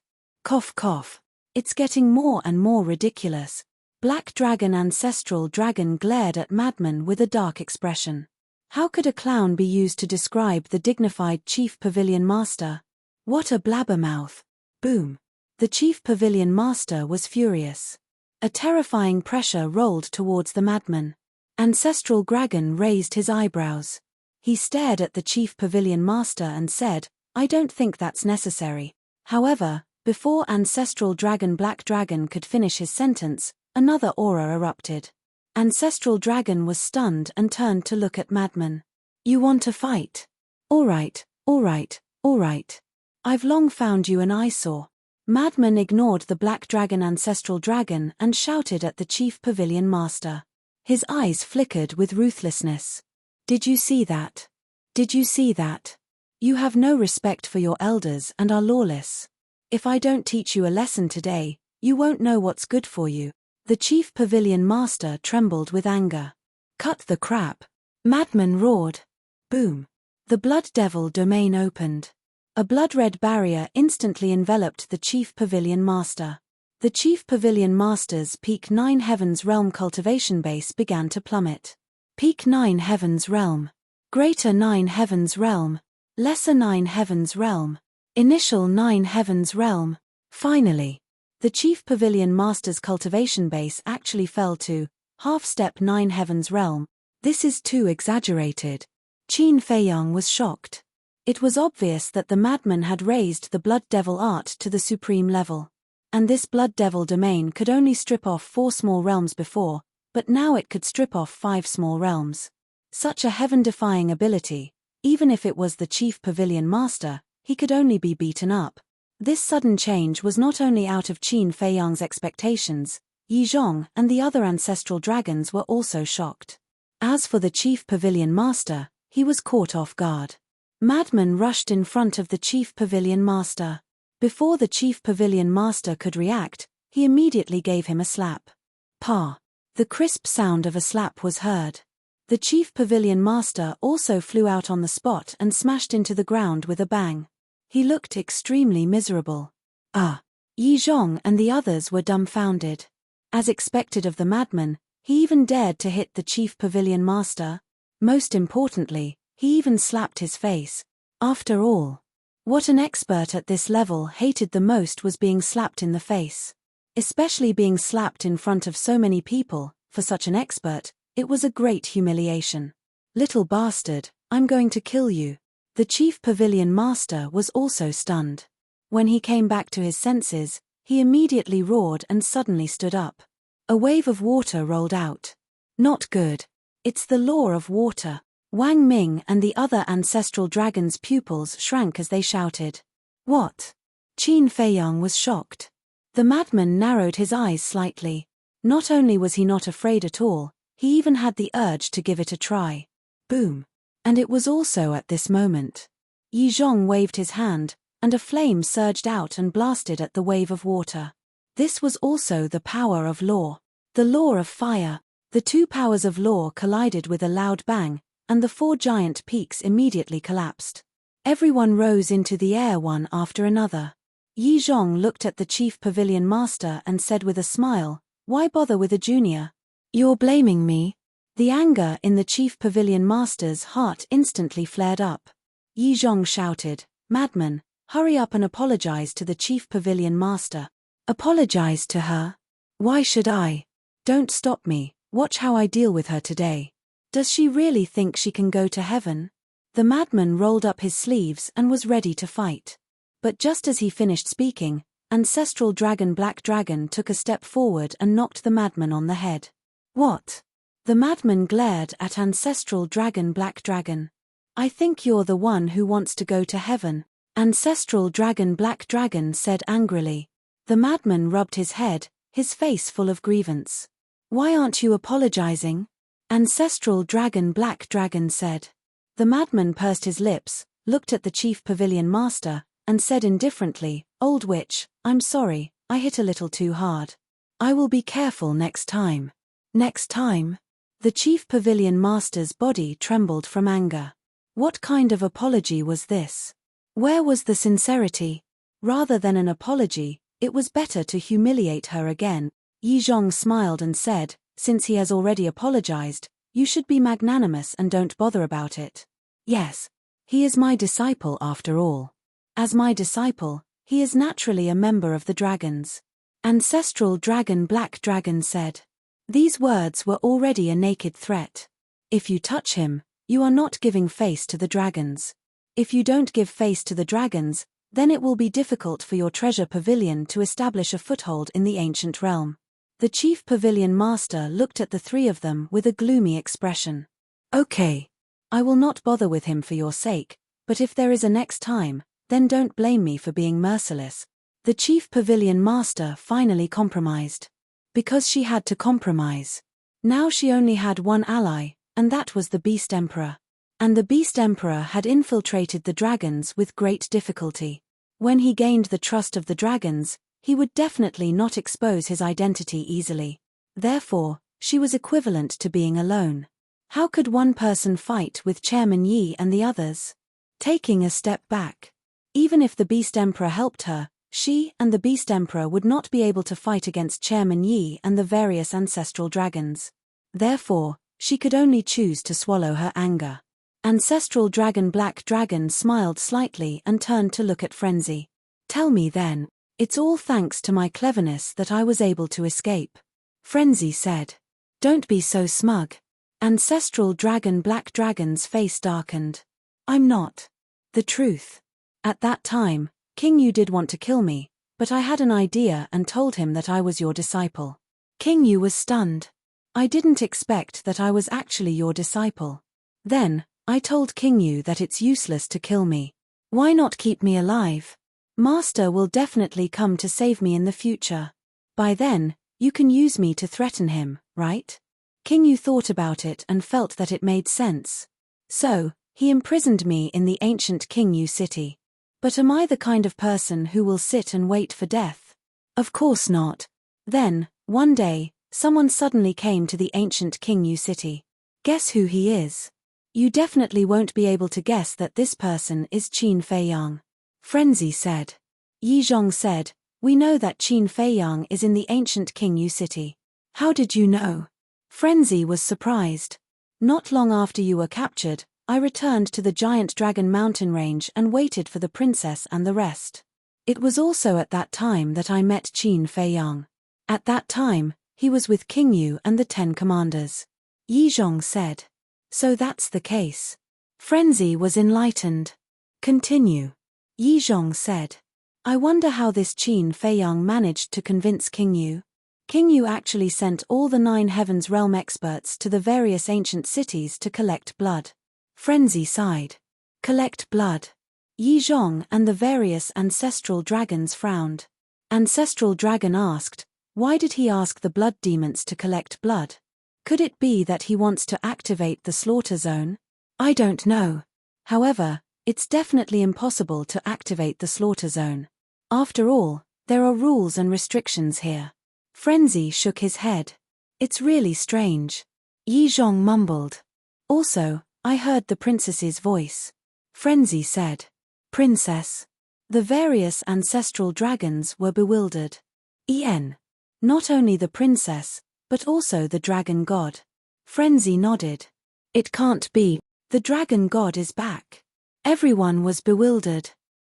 Cough cough. It's getting more and more ridiculous. Black Dragon Ancestral Dragon glared at Madman with a dark expression. How could a clown be used to describe the dignified Chief Pavilion Master? What a blabbermouth. Boom. The Chief Pavilion Master was furious. A terrifying pressure rolled towards the Madman. Ancestral Dragon raised his eyebrows. He stared at the Chief Pavilion Master and said, "I don't think that's necessary." However, before Ancestral Dragon Black Dragon could finish his sentence, another aura erupted. Ancestral Dragon was stunned and turned to look at Madman. "You want to fight? All right, all right, all right. I've long found you an eyesore." Madman ignored the Black Dragon Ancestral Dragon and shouted at the Chief Pavilion Master. His eyes flickered with ruthlessness. "Did you see that? Did you see that? You have no respect for your elders and are lawless. If I don't teach you a lesson today, you won't know what's good for you." The Chief Pavilion Master trembled with anger. "Cut the crap!" Madman roared. Boom. The Blood Devil domain opened. A blood-red barrier instantly enveloped the Chief Pavilion Master. The Chief Pavilion Master's Peak 9 Heavens Realm cultivation base began to plummet. Peak 9 Heavens Realm. Greater 9 Heavens Realm. Lesser 9 Heavens Realm. Initial 9 Heavens Realm. Finally, the Chief Pavilion Master's cultivation base actually fell to half-step 9 Heavens Realm. This is too exaggerated. Qin Feiyang was shocked. It was obvious that the Madman had raised the Blood Devil art to the supreme level. And this Blood Devil domain could only strip off 4 small realms before, but now it could strip off 5 small realms. Such a heaven-defying ability, even if it was the Chief Pavilion Master, he could only be beaten up. This sudden change was not only out of Qin Feiyang's expectations, Yi Zhong and the other ancestral dragons were also shocked. As for the Chief Pavilion Master, he was caught off guard. Madman rushed in front of the Chief Pavilion Master. Before the Chief Pavilion Master could react, he immediately gave him a slap. Pa! The crisp sound of a slap was heard. The Chief Pavilion Master also flew out on the spot and smashed into the ground with a bang. He looked extremely miserable. Yi Zhong and the others were dumbfounded. As expected of the Madman, he even dared to hit the Chief Pavilion Master. Most importantly, he even slapped his face. After all, what an expert at this level hated the most was being slapped in the face. Especially being slapped in front of so many people, for such an expert, it was a great humiliation. "Little bastard, I'm going to kill you." The Chief Pavilion Master was also stunned. When he came back to his senses, he immediately roared and suddenly stood up. A wave of water rolled out. Not good. It's the law of water. Wang Ming and the other ancestral dragon's pupils shrank as they shouted. What? Qin Feiyang was shocked. The Madman narrowed his eyes slightly. Not only was he not afraid at all, he even had the urge to give it a try. Boom. And it was also at this moment. Yi Zhong waved his hand, and a flame surged out and blasted at the wave of water. This was also the power of law. The law of fire. The two powers of law collided with a loud bang, and the 4 giant peaks immediately collapsed. Everyone rose into the air one after another. Yi Zhong looked at the chief pavilion master and said with a smile, "Why bother with a junior? You're blaming me?" The anger in the chief pavilion master's heart instantly flared up. Yi Zhong shouted, "Madman, hurry up and apologize to the chief pavilion master." "Apologize to her? Why should I? Don't stop me, watch how I deal with her today. Does she really think she can go to heaven?" The madman rolled up his sleeves and was ready to fight. But just as he finished speaking, Ancestral Dragon Black Dragon took a step forward and knocked the madman on the head. "What?" The madman glared at Ancestral Dragon Black Dragon. "I think you're the one who wants to go to heaven," Ancestral Dragon Black Dragon said angrily. The madman rubbed his head, his face full of grievance. "Why aren't you apologizing?" Ancestral Dragon Black Dragon said. The madman pursed his lips, looked at the chief pavilion master, and said indifferently, "Old witch, I'm sorry, I hit a little too hard. I will be careful next time." "Next time?" The chief pavilion master's body trembled from anger. What kind of apology was this? Where was the sincerity? Rather than an apology, it was better to humiliate her again. Yi Zhong smiled and said, "Since he has already apologized, you should be magnanimous and don't bother about it." "Yes. He is my disciple after all. As my disciple, he is naturally a member of the dragons," Ancestral Dragon Black Dragon said. These words were already a naked threat. If you touch him, you are not giving face to the dragons. If you don't give face to the dragons, then it will be difficult for your treasure pavilion to establish a foothold in the ancient realm. The chief pavilion master looked at the three of them with a gloomy expression. "Okay. I will not bother with him for your sake, but if there is a next time, then don't blame me for being merciless." The chief pavilion master finally compromised. Because she had to compromise. Now she only had one ally, and that was the Beast Emperor. And the Beast Emperor had infiltrated the dragons with great difficulty. When he gained the trust of the dragons, he would definitely not expose his identity easily. Therefore, she was equivalent to being alone. How could one person fight with Chairman Yi and the others? Taking a step back. Even if the Beast Emperor helped her, she and the Beast Emperor would not be able to fight against Chairman Yi and the various ancestral dragons. Therefore, she could only choose to swallow her anger. Ancestral Dragon Black Dragon smiled slightly and turned to look at Frenzy. "Tell me then, it's all thanks to my cleverness that I was able to escape," Frenzy said. "Don't be so smug." Ancestral Dragon Black Dragon's face darkened. "I'm not. The truth. At that time, King Yu did want to kill me, but I had an idea and told him that I was your disciple." King Yu was stunned. "I didn't expect that I was actually your disciple. Then, I told King Yu that it's useless to kill me. Why not keep me alive? Master will definitely come to save me in the future. By then, you can use me to threaten him, right?" King Yu thought about it and felt that it made sense. "So, he imprisoned me in the ancient King Yu city. But am I the kind of person who will sit and wait for death? Of course not." Then, one day, someone suddenly came to the ancient King Yu city. Guess who he is? You definitely won't be able to guess that this person is Qin Feiyang. Frenzy said. Yi Zhong said, "We know that Qin Feiyang is in the ancient King Yu city." "How did you know?" Frenzy was surprised. "Not long after you were captured, I returned to the giant dragon mountain range and waited for the princess and the rest. It was also at that time that I met Qin Feiyang. At that time, he was with King Yu and the 10 commanders." Yi Zhong said. "So that's the case." Frenzy was enlightened. "Continue." Yi Zhong said. "I wonder how this Qin Feiyang managed to convince King Yu. King Yu actually sent all the 9 Heavens Realm experts to the various ancient cities to collect blood." Frenzy sighed. "Collect blood?" Yi Zhong and the various ancestral dragons frowned. Ancestral Dragon asked, "Why did he ask the blood demons to collect blood? Could it be that he wants to activate the slaughter zone?" "I don't know. However, it's definitely impossible to activate the slaughter zone. After all, there are rules and restrictions here." Frenzy shook his head. "It's really strange." Yi Zhong mumbled. "Also, I heard the princess's voice." Frenzy said. Princess. The various ancestral dragons were bewildered. Not only the princess, but also the dragon god. Frenzy nodded. It can't be. The dragon god is back. Everyone was bewildered.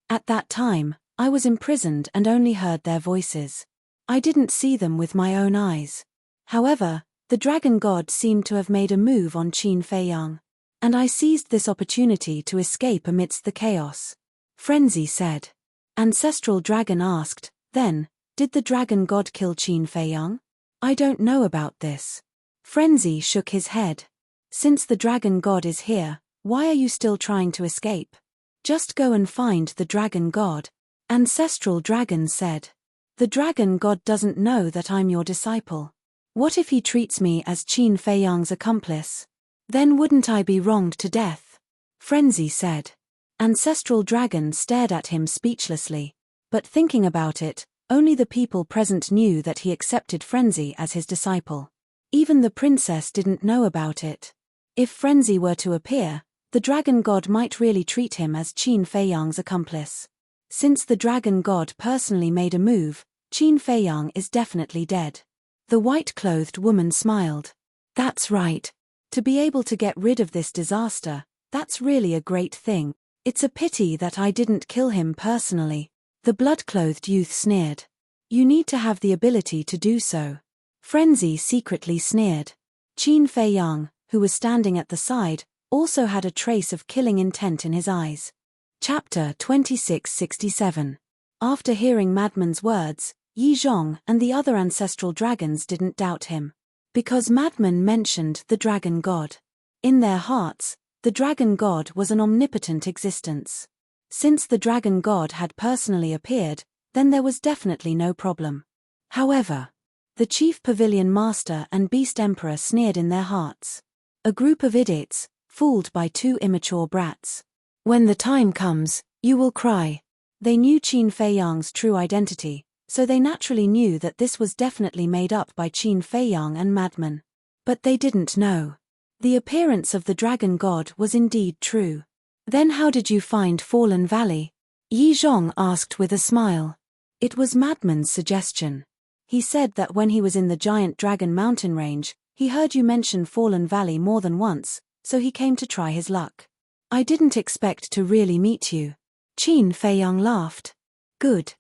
At that time, I was imprisoned and only heard their voices. I didn't see them with my own eyes. However, the dragon god seemed to have made a move on Qin Feiyang. And I seized this opportunity to escape amidst the chaos. Frenzy said. Ancestral dragon asked, then, did the dragon god kill Qin Feiyang? I don't know about this. Frenzy shook his head. Since the dragon god is here, why are you still trying to escape? Just go and find the dragon god. Ancestral dragon said. The dragon god doesn't know that I'm your disciple. What if he treats me as Qin Feiyang's accomplice? Then wouldn't I be wronged to death? Frenzy said. Ancestral dragon stared at him speechlessly. But thinking about it, only the people present knew that he accepted Frenzy as his disciple. Even the princess didn't know about it. If Frenzy were to appear, the dragon god might really treat him as Qin Feiyang's accomplice. Since the dragon god personally made a move, Qin Feiyang is definitely dead. The white-clothed woman smiled. That's right. To be able to get rid of this disaster, that's really a great thing. It's a pity that I didn't kill him personally. The blood-clothed youth sneered. You need to have the ability to do so. Frenzy secretly sneered. Qin Feiyang, who was standing at the side, also had a trace of killing intent in his eyes. Chapter 2667. After hearing Madman's words, Yi Zhong and the other ancestral dragons didn't doubt him. Because Madman mentioned the dragon god. In their hearts, the dragon god was an omnipotent existence. Since the dragon god had personally appeared, then there was definitely no problem. However, the chief pavilion master and beast emperor sneered in their hearts. A group of idiots, fooled by two immature brats. When the time comes, you will cry. They knew Qin Feiyang's true identity, so they naturally knew that this was definitely made up by Qin Feiyang and Madman. But they didn't know. The appearance of the dragon god was indeed true. Then how did you find Fallen Valley? Yi Zhong asked with a smile. It was Madman's suggestion. He said that when he was in the giant dragon mountain range, he heard you mention Fallen Valley more than once, so he came to try his luck. I didn't expect to really meet you. Qin Feiyang laughed. Good.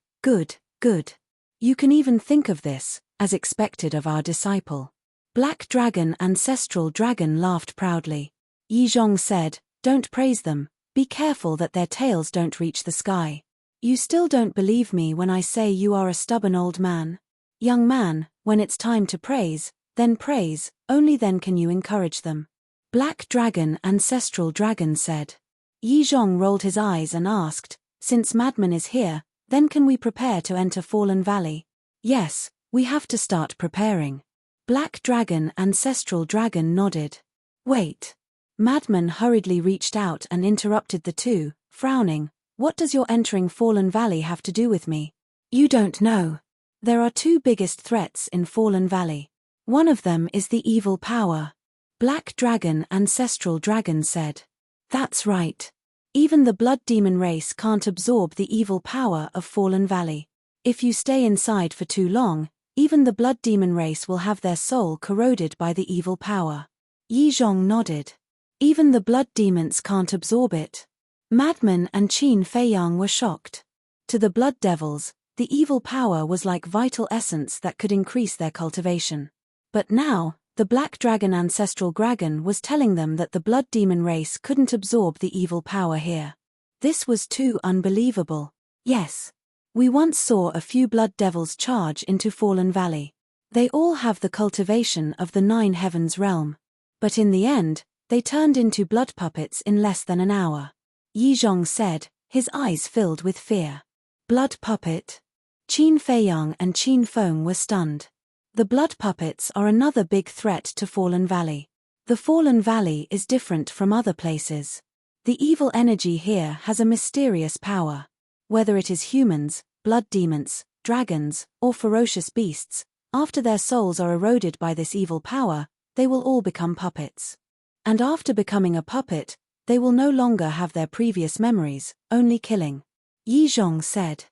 You can even think of this, as expected of our disciple. Black Dragon Ancestral Dragon laughed proudly. Yi Zhong said, don't praise them, be careful that their tails don't reach the sky. You still don't believe me when I say you are a stubborn old man? Young man, when it's time to praise, then praise, only then can you encourage them. Black Dragon Ancestral Dragon said. Yi Zhong rolled his eyes and asked, since Madman is here, then can we prepare to enter Fallen Valley? Yes, we have to start preparing. Black Dragon Ancestral Dragon nodded. Wait. Madman hurriedly reached out and interrupted the two, frowning. What does your entering Fallen Valley have to do with me? You don't know. There are two biggest threats in Fallen Valley. One of them is the evil power. Black Dragon Ancestral Dragon said. That's right. Even the blood demon race can't absorb the evil power of Fallen Valley. If you stay inside for too long, even the blood demon race will have their soul corroded by the evil power. Yi Zhong nodded. Even the blood demons can't absorb it. Madman and Qin Feiyang were shocked. To the blood devils, the evil power was like vital essence that could increase their cultivation. But now, the Black Dragon Ancestral Dragon was telling them that the blood demon race couldn't absorb the evil power here. This was too unbelievable. Yes. We once saw a few blood devils charge into Fallen Valley. They all have the cultivation of the Nine Heavens realm. But in the end, they turned into blood puppets in less than an hour. Yi Zhong said, his eyes filled with fear. Blood puppet? Qin Feiyang and Qin Feng were stunned. The blood puppets are another big threat to Fallen Valley. The Fallen Valley is different from other places. The evil energy here has a mysterious power. Whether it is humans, blood demons, dragons, or ferocious beasts, after their souls are eroded by this evil power, they will all become puppets. And after becoming a puppet, They will no longer have their previous memories, only killing. Yi Zhong said.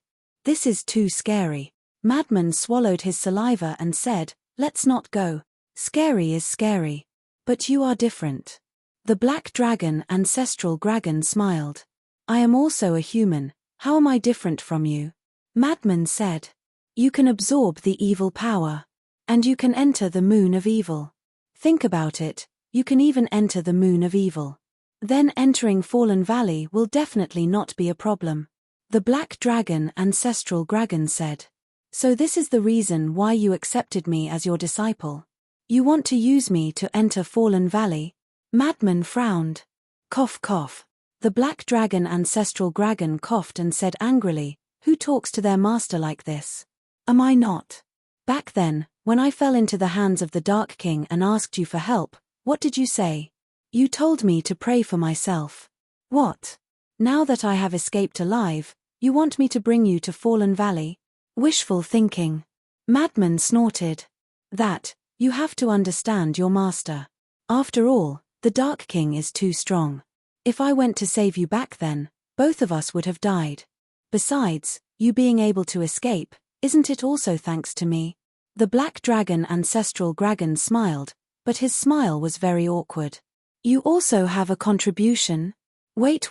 This is too scary. Madman swallowed his saliva and said, let's not go. Scary is scary. But you are different. The black dragon, ancestral dragon, smiled. I am also a human. How am I different from you? Madman said. You can absorb the evil power. And you can enter the moon of evil. Think about it, you can even enter the moon of evil. Then entering Fallen Valley will definitely not be a problem. The black dragon, ancestral dragon, said. So this is the reason why you accepted me as your disciple. You want to use me to enter Fallen Valley? Madman frowned. Cough cough. The black dragon, ancestral dragon, coughed and said angrily, who talks to their master like this? Am I not? Back then, when I fell into the hands of the Dark King and asked you for help, what did you say? You told me to pray for myself. What? Now that I have escaped alive, you want me to bring you to Fallen Valley? Wishful thinking. Madman snorted. That, you have to understand your master. After all, the Dark King is too strong. If I went to save you back then, both of us would have died. Besides, you being able to escape, isn't it also thanks to me? The black dragon, ancestral dragon, smiled, but his smile was very awkward. You also have a contribution? Wait.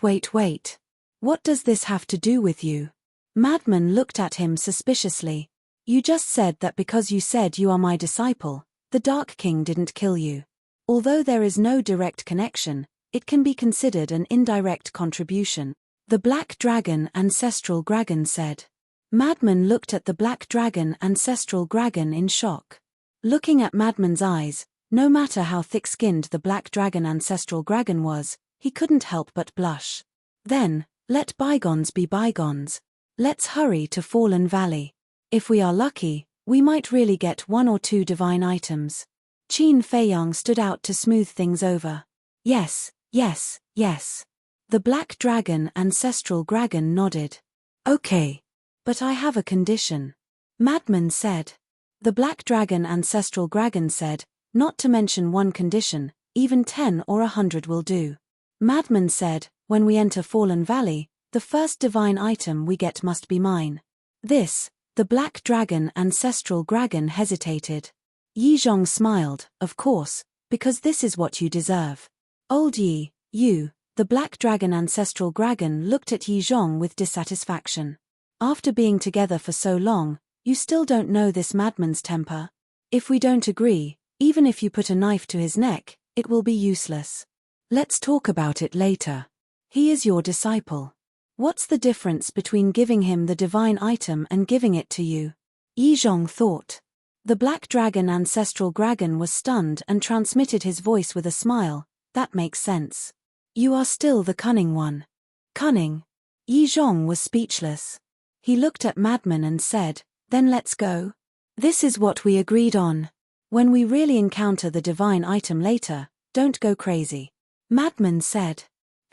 What does this have to do with you? Madman looked at him suspiciously. You just said that because you said you are my disciple, the Dark King didn't kill you. Although there is no direct connection, it can be considered an indirect contribution. The black dragon, ancestral dragon, said. Madman looked at the black dragon, ancestral dragon, in shock. Looking at Madman's eyes, no matter how thick-skinned the black dragon, ancestral dragon, was, he couldn't help but blush. Then, let bygones be bygones. Let's hurry to Fallen Valley. If we are lucky, we might really get 1 or 2 divine items. Qin Feiyang stood out to smooth things over. Yes. The black dragon, ancestral dragon, nodded. Okay. But I have a condition. Madman said. The black dragon, ancestral dragon, said, not to mention one condition, even 10 or 100 will do. Madman said, when we enter Fallen Valley, the first divine item we get must be mine. This, the black dragon, ancestral dragon, hesitated. Yi Zhong smiled, of course, because this is what you deserve. Old Yi, you, the black dragon, ancestral dragon, looked at Yi Zhong with dissatisfaction. After being together for so long, you still don't know this madman's temper. If we don't agree, even if you put a knife to his neck, it will be useless. Let's talk about it later. He is your disciple. What's the difference between giving him the divine item and giving it to you? Yi Zhong thought. The black dragon, ancestral dragon, was stunned and transmitted his voice with a smile. That makes sense. You are still the cunning one. Cunning? Yi Zhong was speechless. He looked at Madman and said, then let's go. This is what we agreed on. When we really encounter the divine item later, don't go crazy. Madman said.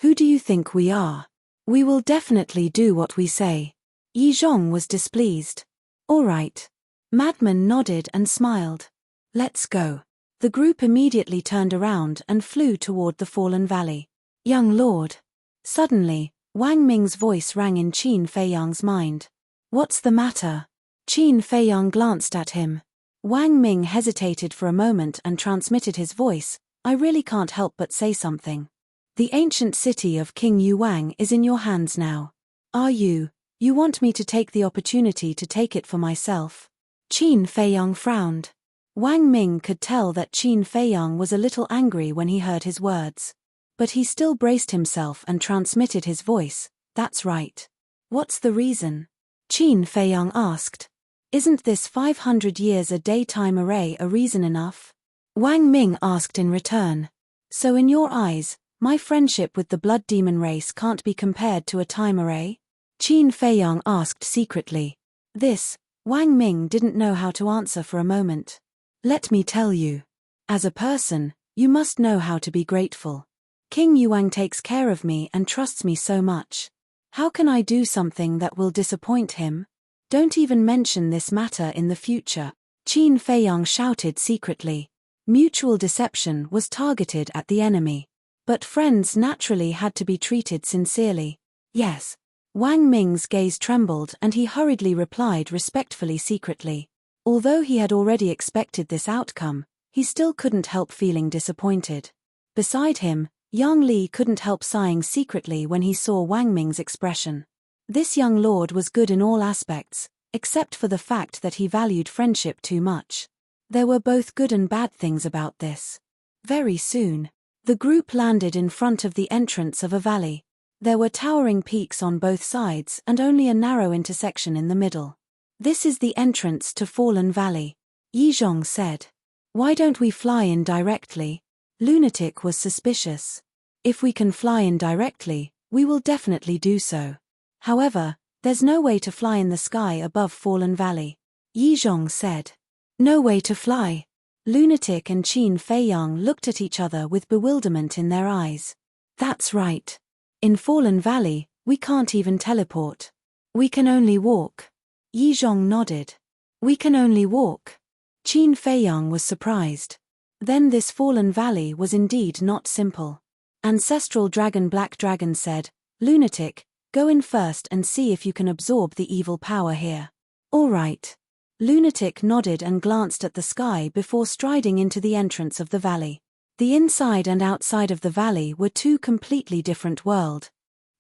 Who do you think we are? We will definitely do what we say. Yi Zhong was displeased. All right. Madman nodded and smiled. Let's go. The group immediately turned around and flew toward the Fallen Valley. Young Lord. Suddenly, Wang Ming's voice rang in Qin Feiyang's mind. What's the matter? Qin Feiyang glanced at him. Wang Ming hesitated for a moment and transmitted his voice. I really can't help but say something. The ancient city of King Yuang is in your hands now. Are you want me to take the opportunity to take it for myself? Qin Feiyang frowned. Wang Ming could tell that Qin Feiyang was a little angry when he heard his words. But he still braced himself and transmitted his voice. That's right. What's the reason? Qin Feiyang asked. Isn't this 500 years a daytime array a reason enough? Wang Ming asked in return. So in your eyes, my friendship with the blood demon race can't be compared to a time array? Qin Feiyang asked secretly. This, Wang Ming didn't know how to answer for a moment. Let me tell you. As a person, you must know how to be grateful. King Yuang takes care of me and trusts me so much. How can I do something that will disappoint him? Don't even mention this matter in the future. Qin Feiyang shouted secretly. Mutual deception was targeted at the enemy. But friends naturally had to be treated sincerely. Yes. Wang Ming's gaze trembled and he hurriedly replied respectfully secretly. Although he had already expected this outcome, he still couldn't help feeling disappointed. Beside him, Yang Li couldn't help sighing secretly when he saw Wang Ming's expression. This young lord was good in all aspects, except for the fact that he valued friendship too much. There were both good and bad things about this. Very soon, the group landed in front of the entrance of a valley. There were towering peaks on both sides and only a narrow intersection in the middle. This is the entrance to Fallen Valley, Yizhong said. Why don't we fly in directly? Lunatic was suspicious. If we can fly in directly, we will definitely do so. However, there's no way to fly in the sky above Fallen Valley, Yizhong said. No way to fly? Lunatic and Qin Feiyang looked at each other with bewilderment in their eyes. That's right. In Fallen Valley, we can't even teleport. We can only walk. Yizhong nodded. We can only walk. Qin Feiyang was surprised. Then this Fallen Valley was indeed not simple. Ancestral Dragon Black Dragon said, Lunatic, go in first and see if you can absorb the evil power here. All right. Lunatic nodded and glanced at the sky before striding into the entrance of the valley. The inside and outside of the valley were two completely different worlds.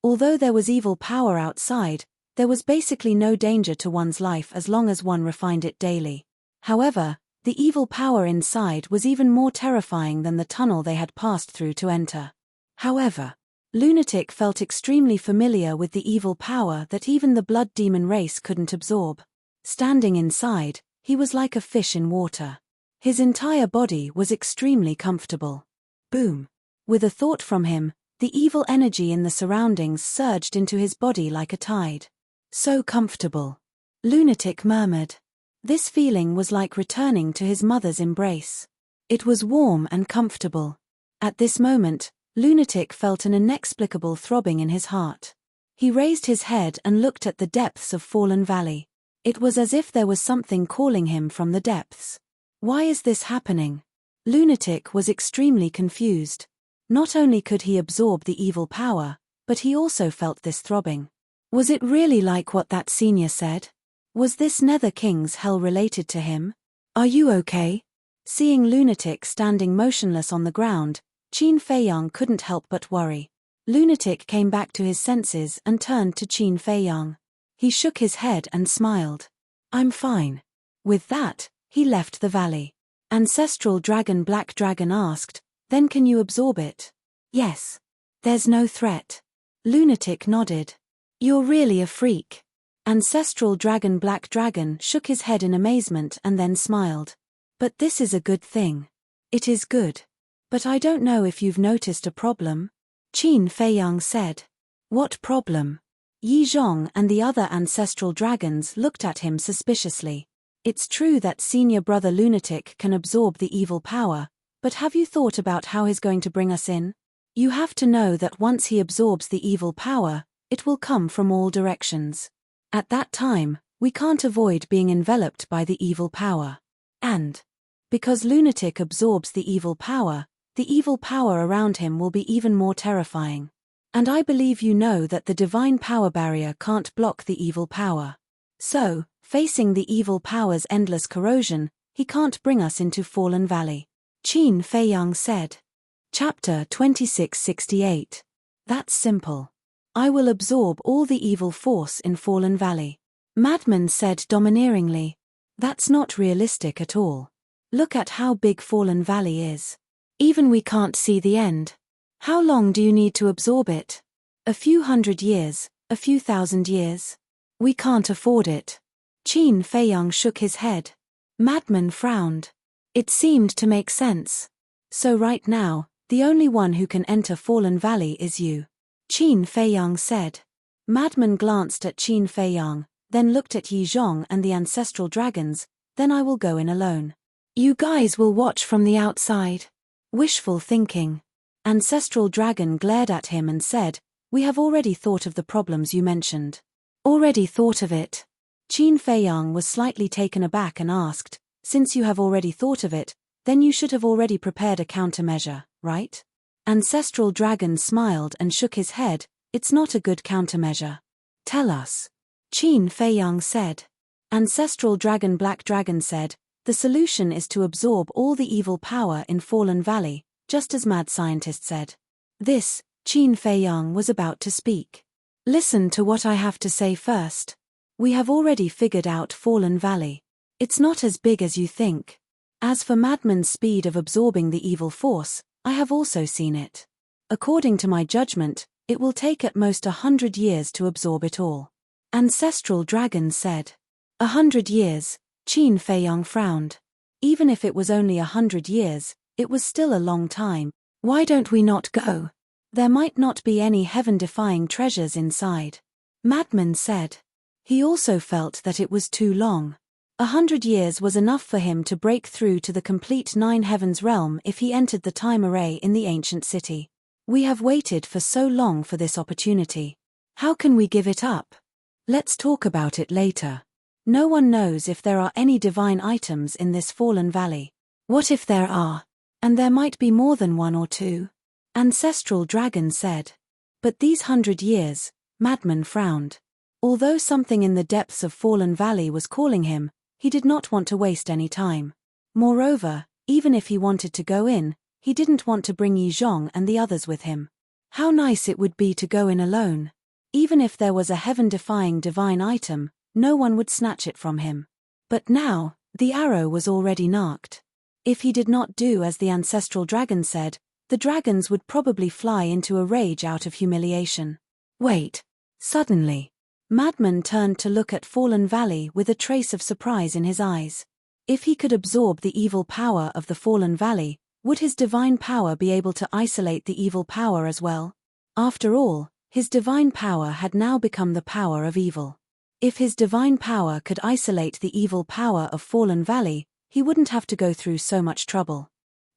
Although there was evil power outside, there was basically no danger to one's life as long as one refined it daily. However, the evil power inside was even more terrifying than the tunnel they had passed through to enter. However, Lunatic felt extremely familiar with the evil power that even the blood demon race couldn't absorb. Standing inside, he was like a fish in water. His entire body was extremely comfortable. Boom! With a thought from him, the evil energy in the surroundings surged into his body like a tide. So comfortable. Lunatic murmured. This feeling was like returning to his mother's embrace. It was warm and comfortable. At this moment, Lunatic felt an inexplicable throbbing in his heart. He raised his head and looked at the depths of Fallen Valley. It was as if there was something calling him from the depths. Why is this happening? Lunatic was extremely confused. Not only could he absorb the evil power, but he also felt this throbbing. Was it really like what that senior said? Was this Nether King's hell related to him? Are you okay? Seeing Lunatic standing motionless on the ground, Qin Feiyang couldn't help but worry. Lunatic came back to his senses and turned to Qin Feiyang. He shook his head and smiled. I'm fine. With that, he left the valley. Ancestral Dragon Black Dragon asked, then can you absorb it? Yes. There's no threat. Lunatic nodded. You're really a freak. Ancestral Dragon Black Dragon shook his head in amazement and then smiled. But this is a good thing. It is good. But I don't know if you've noticed a problem. Qin Feiyang said. What problem? Yizhong and the other ancestral dragons looked at him suspiciously. It's true that senior brother Lunatic can absorb the evil power, but have you thought about how he's going to bring us in? You have to know that once he absorbs the evil power, it will come from all directions. At that time, we can't avoid being enveloped by the evil power. And because Lunatic absorbs the evil power around him will be even more terrifying. And I believe you know that the divine power barrier can't block the evil power. So, facing the evil power's endless corrosion, he can't bring us into Fallen Valley. Qin Feiyang said. Chapter 2668. That's simple. I will absorb all the evil force in Fallen Valley. Madman said domineeringly. That's not realistic at all. Look at how big Fallen Valley is. Even we can't see the end. How long do you need to absorb it? A few hundred years, a few thousand years? We can't afford it. Qin Feiyang shook his head. Madman frowned. It seemed to make sense. So right now, the only one who can enter Fallen Valley is you. Qin Feiyang said. Madman glanced at Qin Feiyang, then looked at Yizhong and the ancestral dragons, then I will go in alone. You guys will watch from the outside. Wishful thinking. Ancestral Dragon glared at him and said, we have already thought of the problems you mentioned. Already thought of it? Qin Feiyang was slightly taken aback and asked, since you have already thought of it, then you should have already prepared a countermeasure, right? Ancestral Dragon smiled and shook his head. It's not a good countermeasure. Tell us. Qin Feiyang said. Ancestral Dragon Black Dragon said, the solution is to absorb all the evil power in Fallen Valley, just as Mad Scientist said. This, Qin Feiyang was about to speak. Listen to what I have to say first. We have already figured out Fallen Valley. It's not as big as you think. As for Madman's speed of absorbing the evil force, I have also seen it. According to my judgment, it will take at most 100 years to absorb it all. Ancestral Dragon said. 100 years, Qin Feiyang frowned. Even if it was only 100 years, it was still a long time. Why don't we not go? There might not be any heaven-defying treasures inside. Madman said. He also felt that it was too long. 100 years was enough for him to break through to the complete Nine Heavens realm if he entered the time array in the ancient city. We have waited for so long for this opportunity. How can we give it up? Let's talk about it later. No one knows if there are any divine items in this Fallen Valley. What if there are? And there might be more than one or two. Ancestral Dragon said. But these 100 years, Madman frowned. Although something in the depths of Fallen Valley was calling him, he did not want to waste any time. Moreover, even if he wanted to go in, he didn't want to bring Yi Zhong and the others with him. How nice it would be to go in alone. Even if there was a heaven-defying divine item, no one would snatch it from him. But now, the arrow was already narked. If he did not do as the Ancestral Dragon said, the dragons would probably fly into a rage out of humiliation. Wait. Suddenly, Madman turned to look at Fallen Valley with a trace of surprise in his eyes. If he could absorb the evil power of the Fallen Valley, would his divine power be able to isolate the evil power as well? After all, his divine power had now become the power of evil. If his divine power could isolate the evil power of Fallen Valley, he wouldn't have to go through so much trouble.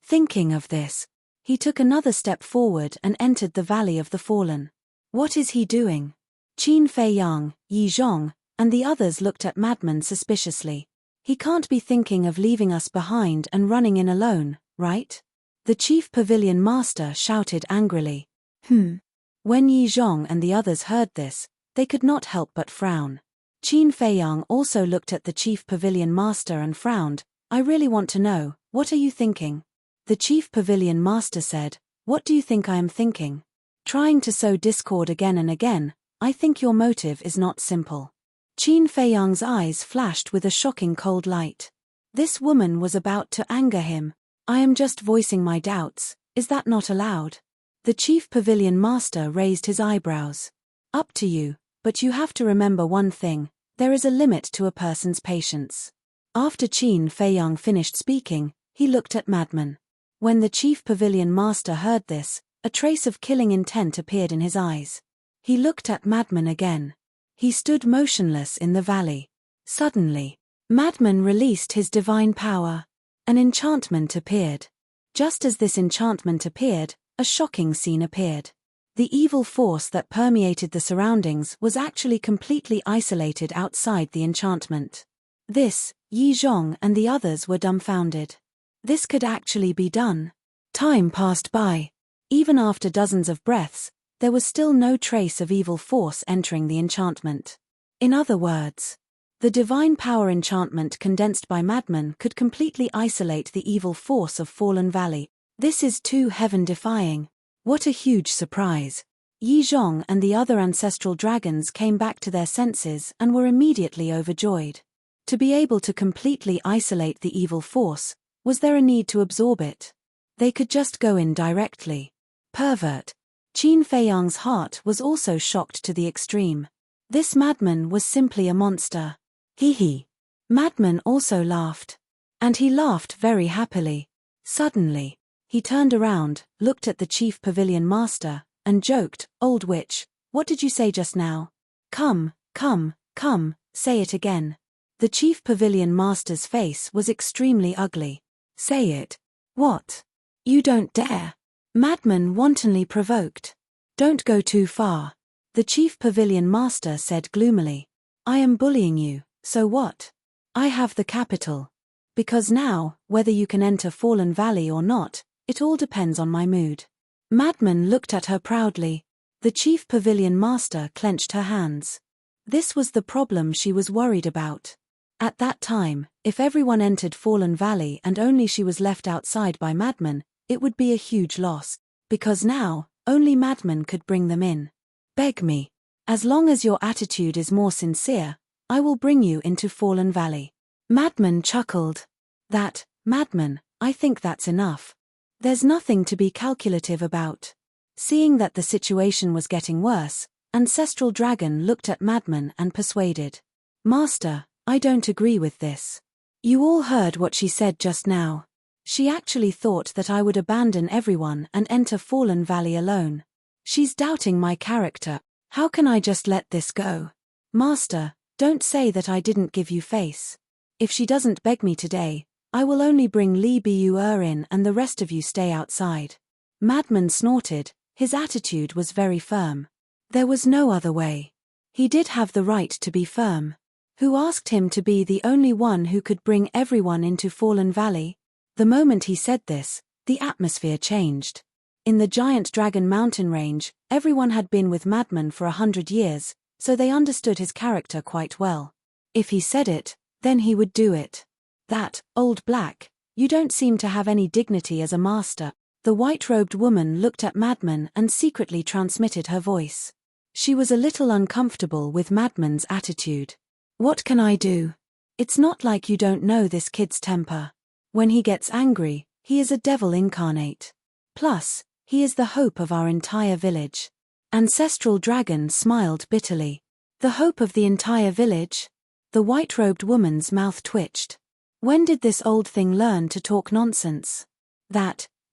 Thinking of this, he took another step forward and entered the Valley of the Fallen. What is he doing? Qin Feiyang, Yi Zhong, and the others looked at Madman suspiciously. He can't be thinking of leaving us behind and running in alone, right? The Chief Pavilion Master shouted angrily. When Yi Zhong and the others heard this, they could not help but frown. Qin Feiyang also looked at the Chief Pavilion Master and frowned. I really want to know, what are you thinking? The Chief Pavilion Master said, what do you think I am thinking? Trying to sow discord again and again, I think your motive is not simple. Qin Feiyang's eyes flashed with a shocking cold light. This woman was about to anger him. I am just voicing my doubts, is that not allowed? The Chief Pavilion Master raised his eyebrows. Up to you, but you have to remember one thing, there is a limit to a person's patience. After Qin Feiyang finished speaking, he looked at Madman. When the Chief Pavilion Master heard this, a trace of killing intent appeared in his eyes. He looked at Madman again. He stood motionless in the valley. Suddenly, Madman released his divine power. An enchantment appeared. Just as this enchantment appeared, a shocking scene appeared. The evil force that permeated the surroundings was actually completely isolated outside the enchantment. This, Yi Zhong and the others were dumbfounded. This could actually be done. Time passed by. Even after dozens of breaths, there was still no trace of evil force entering the enchantment. In other words, the divine power enchantment condensed by Madman could completely isolate the evil force of Fallen Valley. This is too heaven-defying. What a huge surprise. Yi Zhong and the other ancestral dragons came back to their senses and were immediately overjoyed. To be able to completely isolate the evil force, was there a need to absorb it? They could just go in directly. Pervert. Qin Feiyang's heart was also shocked to the extreme. This Madman was simply a monster. Hee. Madman also laughed. And he laughed very happily. Suddenly, he turned around, looked at the Chief Pavilion Master, and joked, Old witch, what did you say just now? Come, say it again. The Chief Pavilion Master's face was extremely ugly. Say it. What? You don't dare. Madman wantonly provoked. Don't go too far. The Chief Pavilion Master said gloomily. I am bullying you, so what? I have the capital. Because now, whether you can enter Fallen Valley or not, it all depends on my mood. Madman looked at her proudly. The chief pavilion master clenched her hands. This was the problem she was worried about. At that time, if everyone entered Fallen Valley and only she was left outside by Madman, it would be a huge loss. Because now, only Madman could bring them in. Beg me. As long as your attitude is more sincere, I will bring you into Fallen Valley. Madman chuckled. Madman, I think that's enough. There's nothing to be calculative about. Seeing that the situation was getting worse, Ancestral Dragon looked at Madman and persuaded. Master, I don't agree with this. You all heard what she said just now. She actually thought that I would abandon everyone and enter Fallen Valley alone. She's doubting my character. How can I just let this go? Master, don't say that I didn't give you face. If she doesn't beg me today, I will only bring Li Bur in and the rest of you stay outside. Madman snorted. His attitude was very firm. There was no other way. He did have the right to be firm. Who asked him to be the only one who could bring everyone into Fallen Valley? The moment he said this, the atmosphere changed. In the giant Dragon Mountain range, everyone had been with Madman for 100 years, so they understood his character quite well. If he said it, then he would do it. Old Black, you don't seem to have any dignity as a master. The white-robed woman looked at Madman and secretly transmitted her voice. She was a little uncomfortable with Madman's attitude. What can I do? It's not like you don't know this kid's temper. When he gets angry, he is a devil incarnate. Plus, he is the hope of our entire village. Ancestral Dragon smiled bitterly. The hope of the entire village? The white-robed woman's mouth twitched. When did this old thing learn to talk nonsense?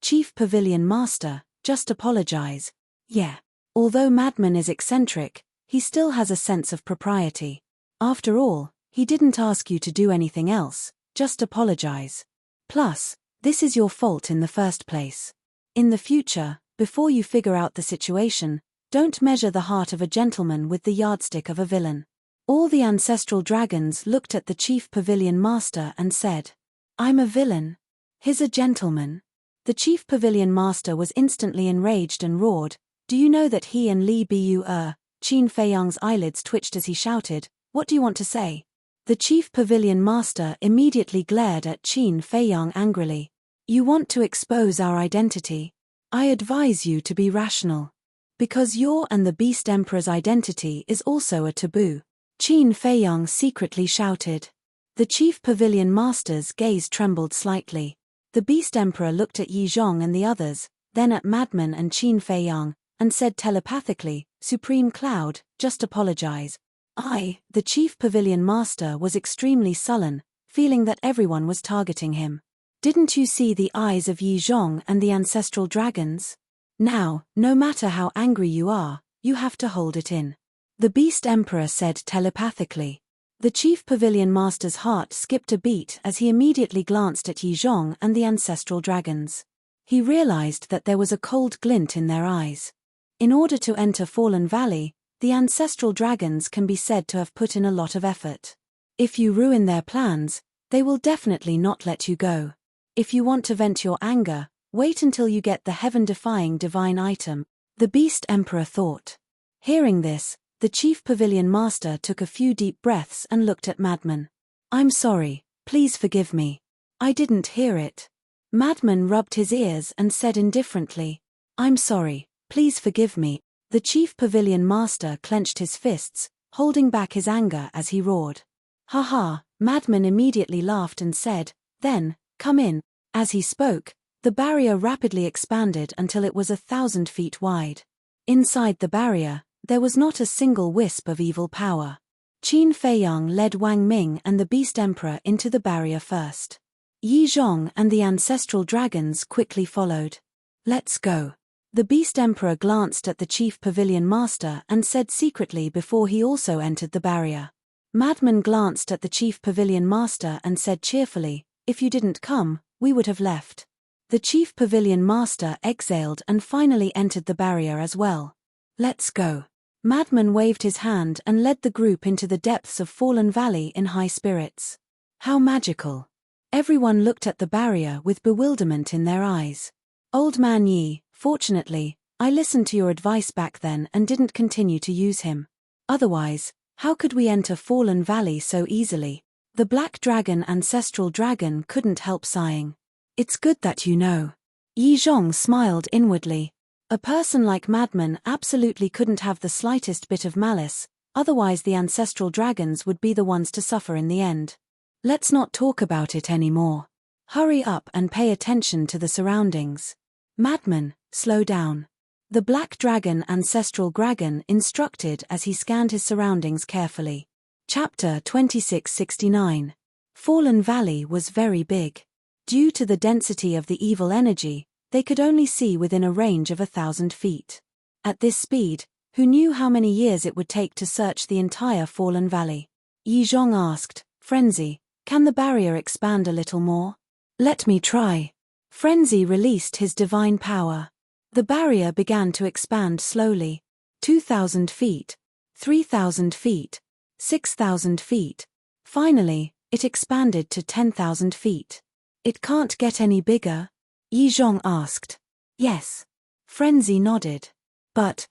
Chief Pavilion Master, just apologize. Yeah. Although Madman is eccentric, he still has a sense of propriety. After all, he didn't ask you to do anything else, just apologize. Plus, this is your fault in the first place. In the future, before you figure out the situation, don't measure the heart of a gentleman with the yardstick of a villain. All the ancestral dragons looked at the chief pavilion master and said, I'm a villain. He's a gentleman. The chief pavilion master was instantly enraged and roared, do you know that he and Li Bur? Qin Feiyang's eyelids twitched as he shouted, what do you want to say? The chief pavilion master immediately glared at Qin Feiyang angrily. You want to expose our identity? I advise you to be rational. Because your and the Beast Emperor's identity is also a taboo. Qin Feiyang secretly shouted. The chief pavilion master's gaze trembled slightly. The Beast Emperor looked at Yi Zhong and the others, then at Madman and Qin Feiyang, and said telepathically, Supreme Cloud, just apologize. The chief pavilion master was extremely sullen, feeling that everyone was targeting him. Didn't you see the eyes of Yi Zhong and the ancestral dragons? Now, no matter how angry you are, you have to hold it in. The Beast Emperor said telepathically. The chief pavilion master's heart skipped a beat as he immediately glanced at Yi Zhong and the ancestral dragons. He realized that there was a cold glint in their eyes. In order to enter Fallen Valley, the ancestral dragons can be said to have put in a lot of effort. If you ruin their plans, they will definitely not let you go. If you want to vent your anger, wait until you get the heaven-defying divine item, the Beast Emperor thought. Hearing this, the chief pavilion master took a few deep breaths and looked at Madman. I'm sorry, please forgive me. I didn't hear it. Madman rubbed his ears and said indifferently, I'm sorry, please forgive me. The chief pavilion master clenched his fists, holding back his anger as he roared. Ha ha, Madman immediately laughed and said, then, come in. As he spoke, the barrier rapidly expanded until it was 1,000 feet wide. Inside the barrier, there was not a single wisp of evil power. Qin Feiyang led Wang Ming and the Beast Emperor into the barrier first. Yi Zhong and the ancestral dragons quickly followed. Let's go. The Beast Emperor glanced at the chief pavilion master and said secretly before he also entered the barrier. Madman glanced at the chief pavilion master and said cheerfully, if you didn't come, we would have left. The chief pavilion master exhaled and finally entered the barrier as well. Let's go. Madman waved his hand and led the group into the depths of Fallen Valley in high spirits. How magical. Everyone looked at the barrier with bewilderment in their eyes. Old Man Yi, Fortunately, I listened to your advice back then and didn't continue to use him. Otherwise, how could we enter Fallen Valley so easily? The black dragon ancestral dragon couldn't help sighing. It's good that you know. Yi Zhong smiled inwardly. A person like Madman absolutely couldn't have the slightest bit of malice, otherwise the ancestral dragons would be the ones to suffer in the end. Let's not talk about it anymore. Hurry up and pay attention to the surroundings. Madman, slow down. The black dragon ancestral dragon instructed as he scanned his surroundings carefully. Chapter 2669. Fallen Valley was very big. Due to the density of the evil energy, they could only see within a range of 1,000 feet. At this speed, who knew how many years it would take to search the entire Fallen Valley? Yi Zhong asked, Frenzy, can the barrier expand a little more? Let me try. Frenzy released his divine power. The barrier began to expand slowly. 2,000 feet, 3,000 feet, 6,000 feet. Finally, it expanded to 10,000 feet. It can't get any bigger? Yi Zhong asked. Yes. Frenzy nodded. But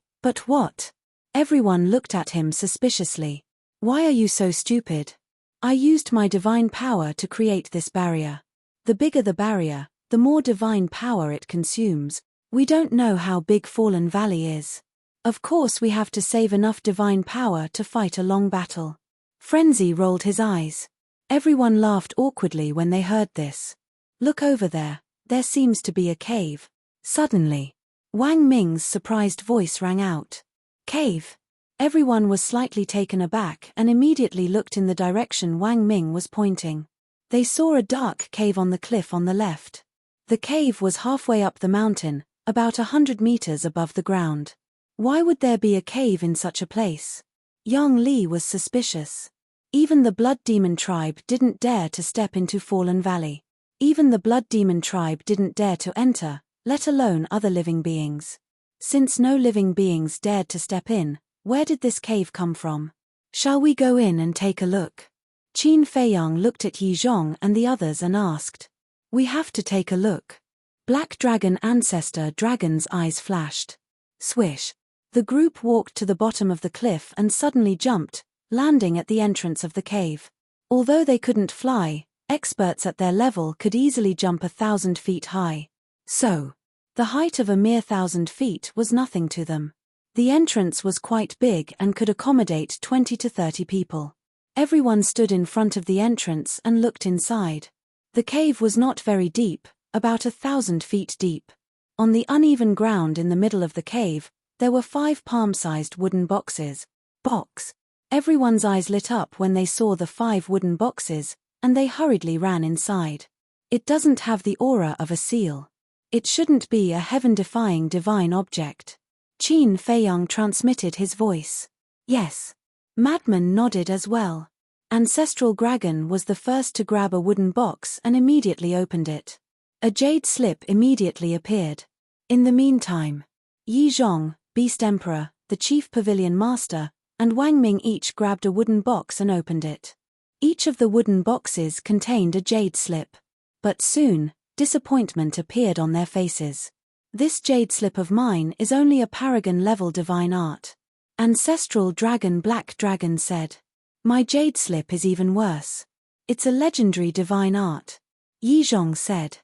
what? Everyone looked at him suspiciously. Why are you so stupid? I used my divine power to create this barrier. The bigger the barrier, the more divine power it consumes. We don't know how big Fallen Valley is. Of course we have to save enough divine power to fight a long battle. Frenzy rolled his eyes. Everyone laughed awkwardly when they heard this. Look over there, there seems to be a cave. Suddenly, Wang Ming's surprised voice rang out. Cave? Everyone was slightly taken aback and immediately looked in the direction Wang Ming was pointing. They saw a dark cave on the cliff on the left. The cave was halfway up the mountain, about 100 meters above the ground. Why would there be a cave in such a place? Yang Li was suspicious. Even the Blood Demon tribe didn't dare to step into Fallen Valley. Even the Blood Demon tribe didn't dare to enter, let alone other living beings. Since no living beings dared to step in, where did this cave come from? Shall we go in and take a look? Qin Feiyang looked at Yi Zhong and the others and asked. We have to take a look. Black Dragon Ancestor Dragon's eyes flashed. Swish. The group walked to the bottom of the cliff and suddenly jumped, landing at the entrance of the cave. Although they couldn't fly, experts at their level could easily jump 1,000 feet high. So, the height of a mere 1,000 feet was nothing to them. The entrance was quite big and could accommodate 20 to 30 people. Everyone stood in front of the entrance and looked inside. The cave was not very deep, about 1,000 feet deep. On the uneven ground in the middle of the cave, there were 5 palm-sized wooden boxes. Box. Everyone's eyes lit up when they saw the 5 wooden boxes, and they hurriedly ran inside. It doesn't have the aura of a seal. It shouldn't be a heaven-defying divine object. Qin Feiyang transmitted his voice. Yes. Madman nodded as well. Ancestral Dragon was the first to grab a wooden box and immediately opened it. A jade slip immediately appeared. In the meantime, Yi Zhong, Beast Emperor, the Chief Pavilion Master, and Wang Ming each grabbed a wooden box and opened it. Each of the wooden boxes contained a jade slip. But soon, disappointment appeared on their faces. This jade slip of mine is only a paragon-level divine art. Ancestral Dragon Black Dragon said. My jade slip is even worse. It's a legendary divine art. Yi Zhong said.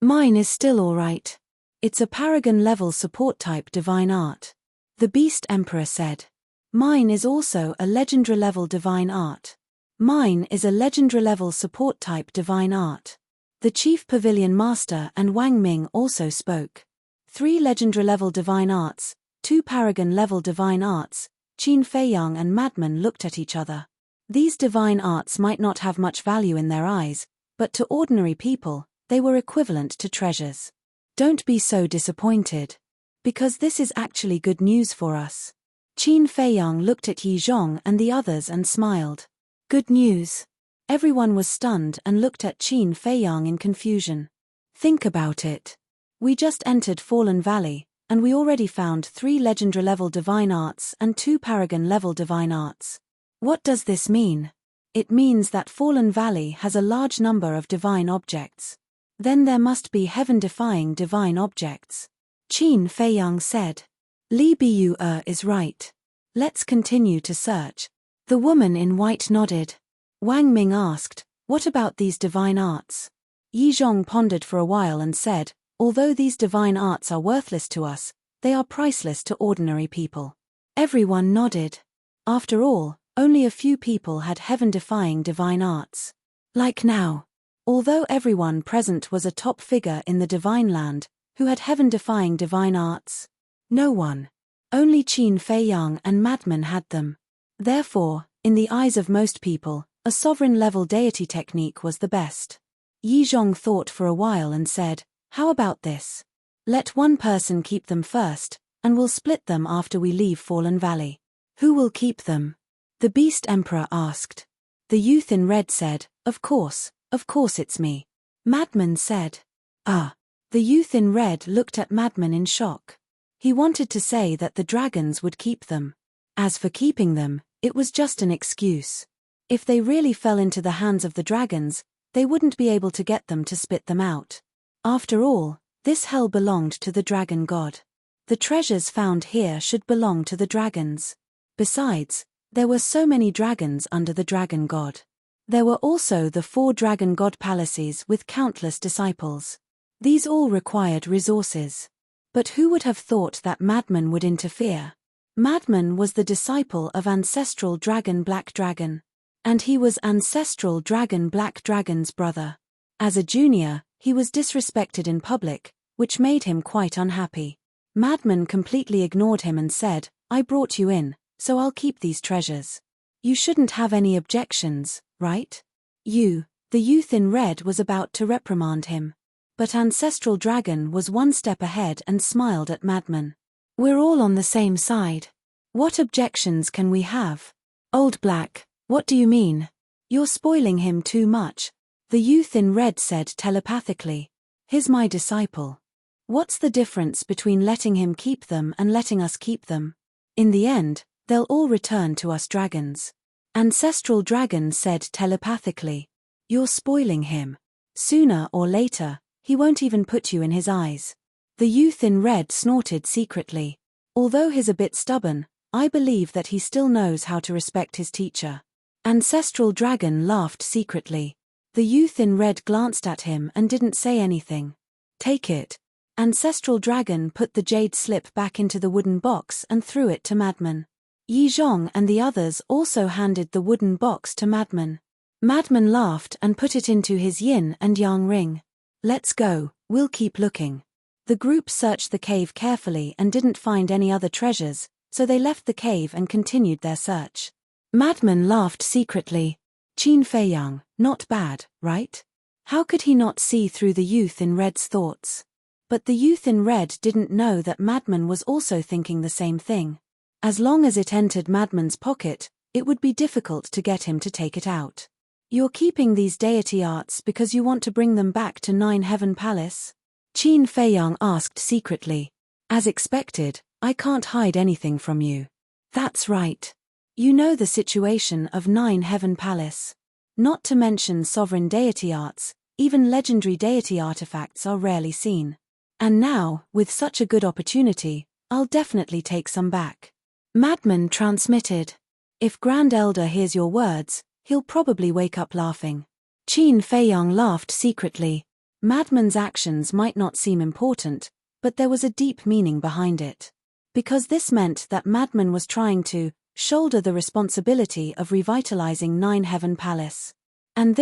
Mine is still alright. It's a paragon-level support-type divine art. The Beast Emperor said. Mine is also a legendary-level divine art. Mine is a legendary-level support-type divine art. The Chief Pavilion Master and Wang Ming also spoke. 3 legendary-level divine arts, 2 paragon-level divine arts. Qin Feiyang and Madman looked at each other. These divine arts might not have much value in their eyes, but to ordinary people, they were equivalent to treasures. Don't be so disappointed. Because this is actually good news for us. Qin Feiyang looked at Yi Zhong and the others and smiled. Good news. Everyone was stunned and looked at Qin Feiyang in confusion. Think about it. We just entered Fallen Valley, and we already found 3 legendary-level divine arts and 2 paragon-level divine arts. What does this mean? It means that Fallen Valley has a large number of divine objects. Then there must be heaven-defying divine objects. Qin Feiyang said. Li Biyu is right. Let's continue to search. The woman in white nodded. Wang Ming asked, what about these divine arts? Yi Zhong pondered for a while and said, although these divine arts are worthless to us, they are priceless to ordinary people. Everyone nodded. After all, only a few people had heaven-defying divine arts. Like now. Although everyone present was a top figure in the divine land, who had heaven-defying divine arts? No one. Only Qin Feiyang and madmen had them. Therefore, in the eyes of most people, a sovereign-level deity technique was the best. Yi Zhong thought for a while and said, how about this? Let one person keep them first, and we'll split them after we leave Fallen Valley. Who will keep them? The Beast Emperor asked. The youth in red said, of course it's me. Madman said. Ah. The youth in red looked at Madman in shock. He wanted to say that the dragons would keep them. As for keeping them, it was just an excuse. If they really fell into the hands of the dragons, they wouldn't be able to get them to spit them out. After all, this hell belonged to the dragon god. The treasures found here should belong to the dragons. Besides, there were so many dragons under the dragon god. There were also the 4 dragon god palaces with countless disciples. These all required resources. But who would have thought that Madman would interfere? Madman was the disciple of ancestral dragon Black Dragon. And he was ancestral dragon Black Dragon's brother. As a junior, he was disrespected in public, which made him quite unhappy. Madman completely ignored him and said, I brought you in, so I'll keep these treasures. You shouldn't have any objections, right? The youth in red was about to reprimand him. But Ancestral Dragon was one step ahead and smiled at Madman. We're all on the same side. What objections can we have? Old Black, what do you mean? You're spoiling him too much. The youth in red said telepathically. He's my disciple. What's the difference between letting him keep them and letting us keep them? In the end, they'll all return to us dragons. Ancestral Dragon said telepathically. You're spoiling him. Sooner or later, he won't even put you in his eyes. The youth in red snorted secretly. Although he's a bit stubborn, I believe that he still knows how to respect his teacher. Ancestral Dragon laughed secretly. The youth in red glanced at him and didn't say anything. Take it. Ancestral Dragon put the jade slip back into the wooden box and threw it to Madman. Yi Zhong and the others also handed the wooden box to Madman. Madman laughed and put it into his yin and yang ring. Let's go, we'll keep looking. The group searched the cave carefully and didn't find any other treasures, so they left the cave and continued their search. Madman laughed secretly. Qin Feiyang, not bad, right? How could he not see through the youth in red's thoughts? But the youth in red didn't know that Madman was also thinking the same thing. As long as it entered Madman's pocket, it would be difficult to get him to take it out. You're keeping these deity arts because you want to bring them back to Nine Heaven Palace? Qin Feiyang asked secretly. As expected, I can't hide anything from you. That's right. You know the situation of Nine Heaven Palace. Not to mention sovereign deity arts, even legendary deity artifacts are rarely seen. And now, with such a good opportunity, I'll definitely take some back. Madman transmitted. If Grand Elder hears your words, he'll probably wake up laughing. Qin Feiyang laughed secretly. Madman's actions might not seem important, but there was a deep meaning behind it. Because this meant that Madman was trying to shoulder the responsibility of revitalizing Nine Heaven Palace. And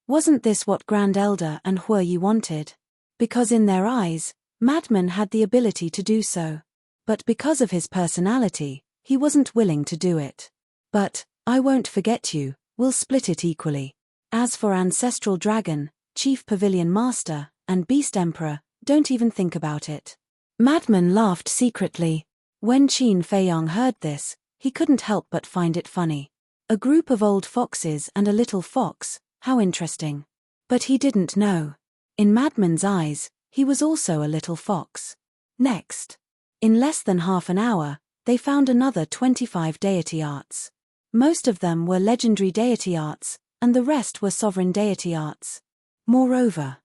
wasn't this what Grand Elder and Huoyi wanted? Because in their eyes, Madman had the ability to do so. But because of his personality, he wasn't willing to do it. But, I won't forget you, we'll split it equally. As for Ancestral Dragon, Chief Pavilion Master, and Beast Emperor, don't even think about it. Madman laughed secretly. When Qin Feiyang heard this, he couldn't help but find it funny. A group of old foxes and a little fox, how interesting. But he didn't know. In Madman's eyes, he was also a little fox. Next. In less than half an hour, they found another 25 deity arts. Most of them were legendary deity arts, and the rest were sovereign deity arts. Moreover,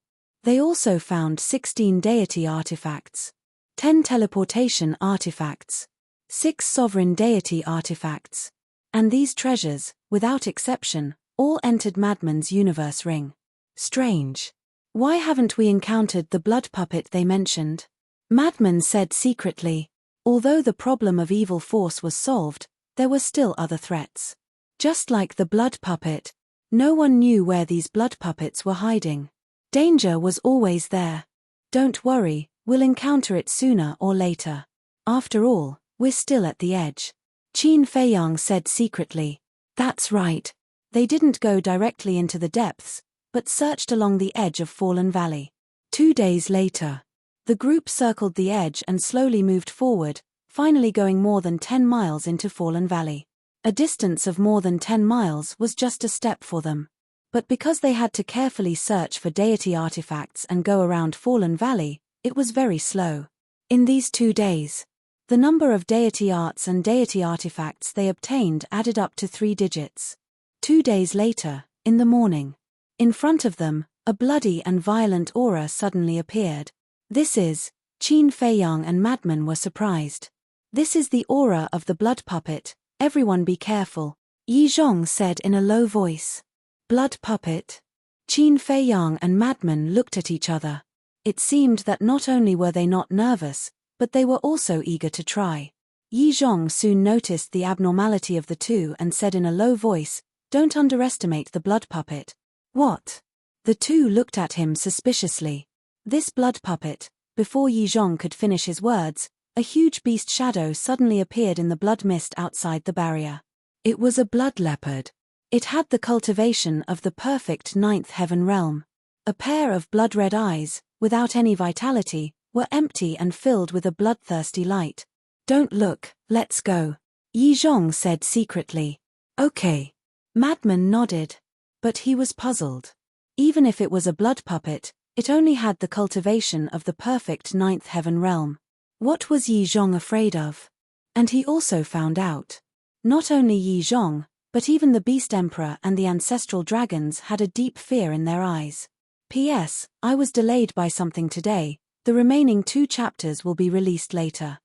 they also found 16 deity artifacts. 10 teleportation artifacts, 6 sovereign deity artifacts. And these treasures, without exception, all entered Madman's universe ring. Strange. Why haven't we encountered the blood puppet they mentioned? Madman said secretly. Although the problem of evil force was solved, there were still other threats. Just like the blood puppet, no one knew where these blood puppets were hiding. Danger was always there. Don't worry, we'll encounter it sooner or later. After all, we're still at the edge. Qin Feiyang said secretly. That's right. They didn't go directly into the depths, but searched along the edge of Fallen Valley. 2 days later, the group circled the edge and slowly moved forward, finally going more than 10 miles into Fallen Valley. A distance of more than 10 miles was just a step for them. But because they had to carefully search for deity artifacts and go around Fallen Valley, it was very slow. In these 2 days, the number of deity arts and deity artifacts they obtained added up to 3 digits. 2 days later, in the morning, in front of them, a bloody and violent aura suddenly appeared. This is, Qin Feiyang and Madman were surprised. This is the aura of the blood puppet, everyone be careful, Yi Zhong said in a low voice. Blood puppet? Qin Feiyang and Madman looked at each other. It seemed that not only were they not nervous, but they were also eager to try. Yi Zhong soon noticed the abnormality of the two and said in a low voice, "Don't underestimate the blood puppet." What? The two looked at him suspiciously. This blood puppet, before Yi Zhong could finish his words, a huge beast shadow suddenly appeared in the blood mist outside the barrier. It was a blood leopard. It had the cultivation of the perfect 9th heaven realm. A pair of blood-red eyes, without any vitality, were empty and filled with a bloodthirsty light. "Don't look, let's go," Yi Zhong said secretly. "Okay." Madman nodded. But he was puzzled. Even if it was a blood puppet, it only had the cultivation of the perfect 9th heaven realm. What was Yi Zhong afraid of? And he also found out. Not only Yi Zhong, but even the Beast Emperor and the ancestral dragons had a deep fear in their eyes. P.S. I was delayed by something today. The remaining 2 chapters will be released later.